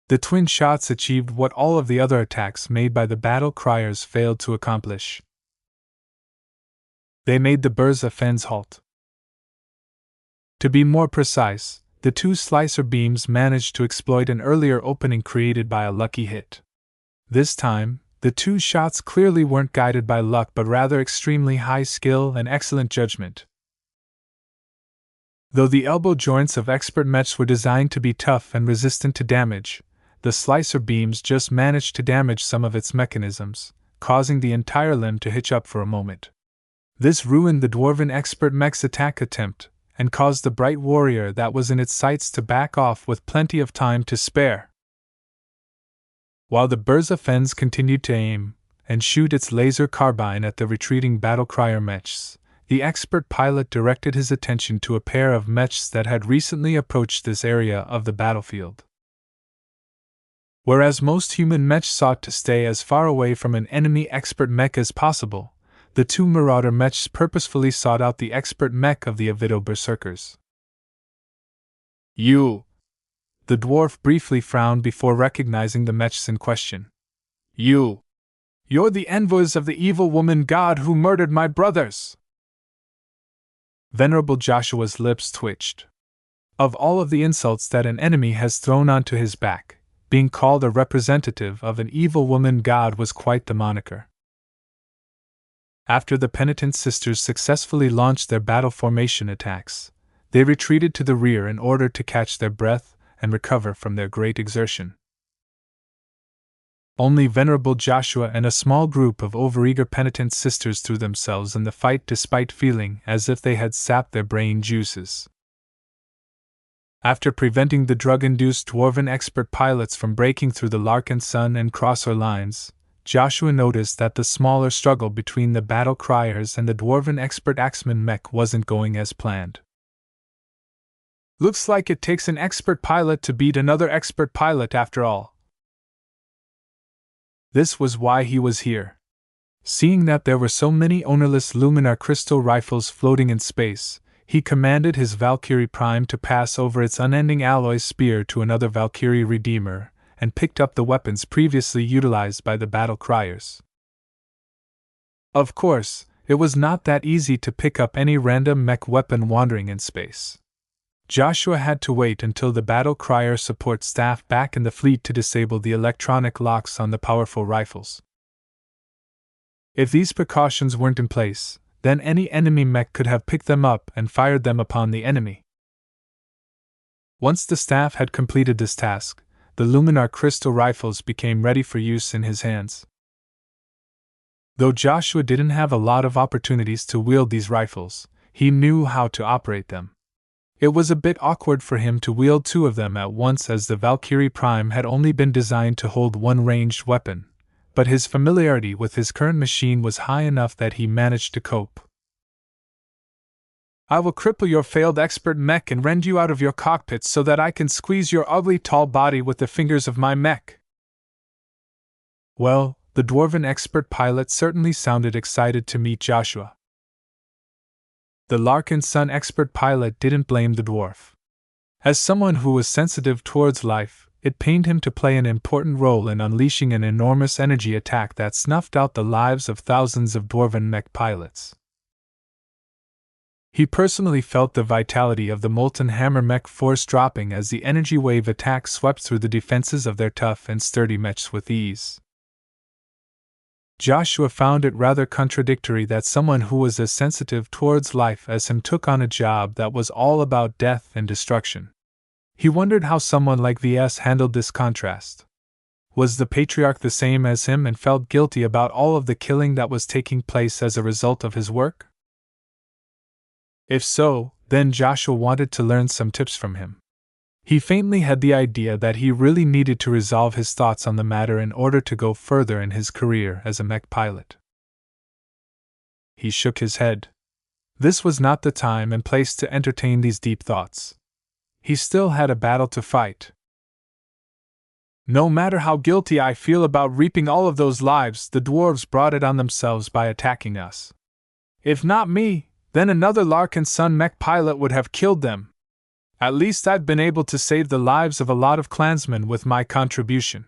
The twin shots achieved what all of the other attacks made by the battle criers failed to accomplish. They made the Burza Fens halt. To be more precise, the two slicer beams managed to exploit an earlier opening created by a lucky hit. This time, the two shots clearly weren't guided by luck but rather extremely high skill and excellent judgment. Though the elbow joints of expert mechs were designed to be tough and resistant to damage, the slicer beams just managed to damage some of its mechanisms, causing the entire limb to hitch up for a moment. This ruined the dwarven expert mech's attack attempt, and caused the bright warrior that was in its sights to back off with plenty of time to spare. While the Burza Fens continued to aim and shoot its laser carbine at the retreating battle crier mechs, the expert pilot directed his attention to a pair of mechs that had recently approached this area of the battlefield. Whereas most human mechs sought to stay as far away from an enemy expert mech as possible, the two marauder mechs purposefully sought out the expert mech of the Avido berserkers. You! The dwarf briefly frowned before recognizing the mechs in question. You're the envoys of the evil woman god who murdered my brothers! Venerable Joshua's lips twitched. Of all of the insults that an enemy has thrown onto his back, being called a representative of an evil woman god was quite the moniker. After the penitent sisters successfully launched their battle formation attacks, they retreated to the rear in order to catch their breath and recover from their great exertion. Only venerable Joshua and a small group of overeager penitent sisters threw themselves in the fight despite feeling as if they had sapped their brain juices. After preventing the drug-induced dwarven expert pilots from breaking through the Larkinson and Crosser lines, Joshua noticed that the smaller struggle between the battle criers and the dwarven expert axeman mech wasn't going as planned. Looks like it takes an expert pilot to beat another expert pilot after all. This was why he was here. Seeing that there were so many ownerless luminar crystal rifles floating in space, he commanded his Valkyrie Prime to pass over its unending alloy spear to another Valkyrie Redeemer, and picked up the weapons previously utilized by the battle criers. Of course, it was not that easy to pick up any random mech weapon wandering in space. Joshua had to wait until the battle crier support staff back in the fleet to disable the electronic locks on the powerful rifles. If these precautions weren't in place, then any enemy mech could have picked them up and fired them upon the enemy. Once the staff had completed this task, the luminar crystal rifles became ready for use in his hands. Though Joshua didn't have a lot of opportunities to wield these rifles, he knew how to operate them. It was a bit awkward for him to wield two of them at once, as the Valkyrie Prime had only been designed to hold one ranged weapon, but his familiarity with his current machine was high enough that he managed to cope. I will cripple your failed expert mech and rend you out of your cockpit so that I can squeeze your ugly tall body with the fingers of my mech. Well, the dwarven expert pilot certainly sounded excited to meet Joshua. The Larkinson expert pilot didn't blame the dwarf. As someone who was sensitive towards life, it pained him to play an important role in unleashing an enormous energy attack that snuffed out the lives of thousands of dwarven mech pilots. He personally felt the vitality of the molten hammer mech force dropping as the energy wave attack swept through the defenses of their tough and sturdy mechs with ease. Joshua found it rather contradictory that someone who was as sensitive towards life as him took on a job that was all about death and destruction. He wondered how someone like Ves handled this contrast. Was the patriarch the same as him and felt guilty about all of the killing that was taking place as a result of his work? If so, then Joshua wanted to learn some tips from him. He faintly had the idea that he really needed to resolve his thoughts on the matter in order to go further in his career as a mech pilot. He shook his head. This was not the time and place to entertain these deep thoughts. He still had a battle to fight. No matter how guilty I feel about reaping all of those lives, the dwarves brought it on themselves by attacking us. If not me, then another Larkinson mech pilot would have killed them. At least I've been able to save the lives of a lot of clansmen with my contribution.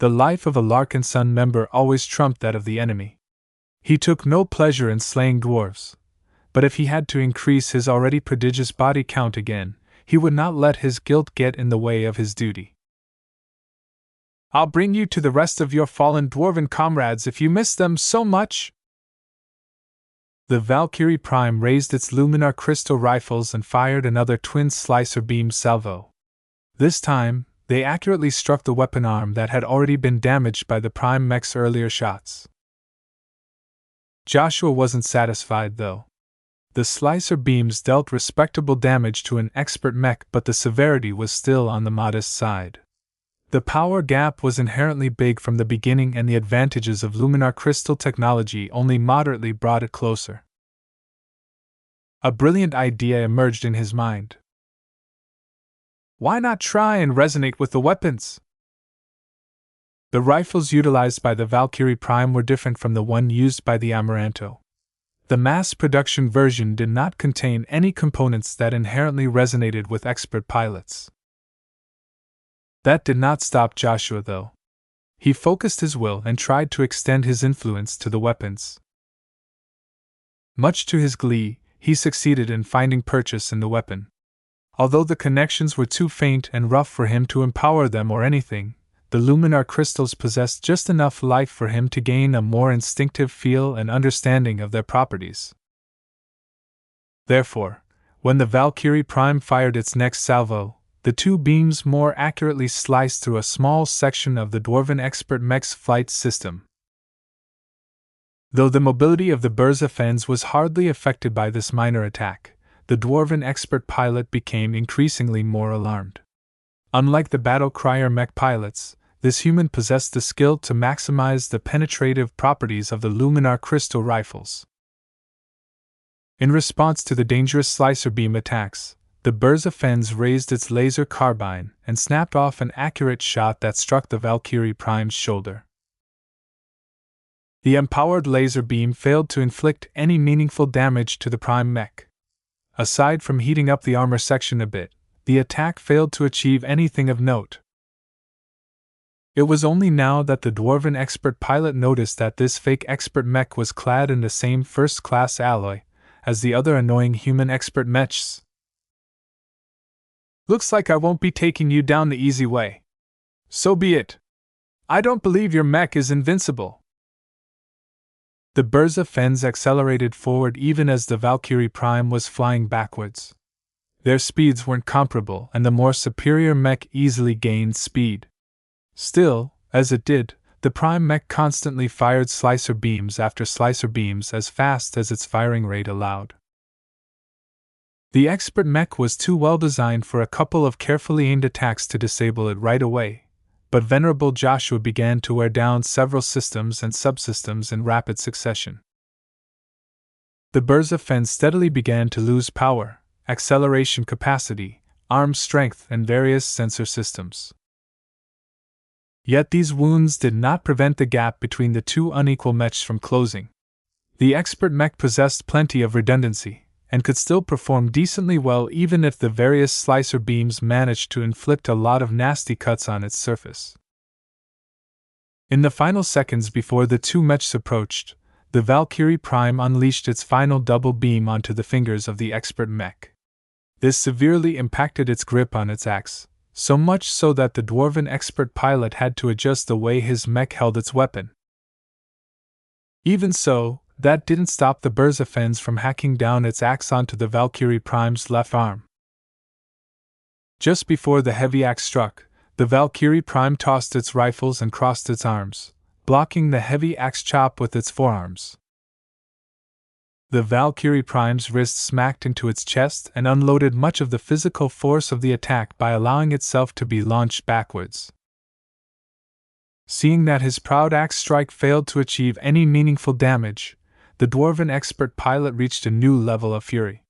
The life of a Larkinson member always trumped that of the enemy. He took no pleasure in slaying dwarves, but if he had to increase his already prodigious body count again, he would not let his guilt get in the way of his duty. I'll bring you to the rest of your fallen dwarven comrades if you miss them so much. The Valkyrie Prime raised its luminar crystal rifles and fired another twin slicer beam salvo. This time, they accurately struck the weapon arm that had already been damaged by the Prime mech's earlier shots. Joshua wasn't satisfied, though. The slicer beams dealt respectable damage to an expert mech, but the severity was still on the modest side. The power gap was inherently big from the beginning, and the advantages of luminar crystal technology only moderately brought it closer. A brilliant idea emerged in his mind. Why not try and resonate with the weapons? The rifles utilized by the Valkyrie Prime were different from the one used by the Amaranto. The mass-production version did not contain any components that inherently resonated with expert pilots. That did not stop Joshua, though. He focused his will and tried to extend his influence to the weapons. Much to his glee, he succeeded in finding purchase in the weapon. Although the connections were too faint and rough for him to empower them or anything, the luminar crystals possessed just enough life for him to gain a more instinctive feel and understanding of their properties. Therefore, when the Valkyrie Prime fired its next salvo, the two beams more accurately sliced through a small section of the dwarven expert mech's flight system. Though the mobility of the Burza Fens was hardly affected by this minor attack, the dwarven expert pilot became increasingly more alarmed. Unlike the battle crier mech pilots, this human possessed the skill to maximize the penetrative properties of the Luminar crystal rifles. In response to the dangerous slicer beam attacks, the Burza Fens raised its laser carbine and snapped off an accurate shot that struck the Valkyrie Prime's shoulder. The empowered laser beam failed to inflict any meaningful damage to the Prime mech. Aside from heating up the armor section a bit, the attack failed to achieve anything of note. It was only now that the dwarven expert pilot noticed that this fake expert mech was clad in the same first-class alloy as the other annoying human expert mechs. "Looks like I won't be taking you down the easy way. So be it. I don't believe your mech is invincible." The Burza Fens accelerated forward even as the Valkyrie Prime was flying backwards. Their speeds weren't comparable, and the more superior mech easily gained speed. Still, as it did, the Prime mech constantly fired slicer beams after slicer beams as fast as its firing rate allowed. The expert mech was too well designed for a couple of carefully aimed attacks to disable it right away, but Venerable Joshua began to wear down several systems and subsystems in rapid succession. The Burza Fens steadily began to lose power, acceleration capacity, arm strength, and various sensor systems. Yet these wounds did not prevent the gap between the two unequal mechs from closing. The expert mech possessed plenty of redundancy, and could still perform decently well even if the various slicer beams managed to inflict a lot of nasty cuts on its surface. In the final seconds before the two mechs approached, the Valkyrie Prime unleashed its final double beam onto the fingers of the expert mech. This severely impacted its grip on its axe, so much so that the dwarven expert pilot had to adjust the way his mech held its weapon. Even so, that didn't stop the Burza Fens from hacking down its axe onto the Valkyrie Prime's left arm. Just before the heavy axe struck, the Valkyrie Prime tossed its rifles and crossed its arms, blocking the heavy axe chop with its forearms. The Valkyrie Prime's wrist smacked into its chest and unloaded much of the physical force of the attack by allowing itself to be launched backwards. Seeing that his proud axe strike failed to achieve any meaningful damage, the dwarven expert pilot reached a new level of fury.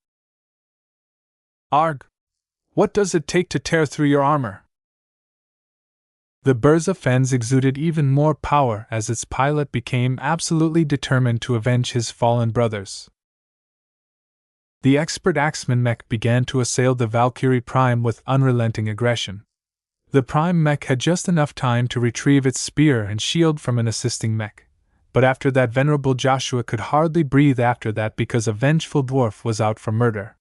"Arg! What does it take to tear through your armor?" The Burza Fens exuded even more power as its pilot became absolutely determined to avenge his fallen brothers. The expert axeman mech began to assail the Valkyrie Prime with unrelenting aggression. The Prime mech had just enough time to retrieve its spear and shield from an assisting mech, but after that Venerable Joshua could hardly breathe after that because a vengeful dwarf was out for murder.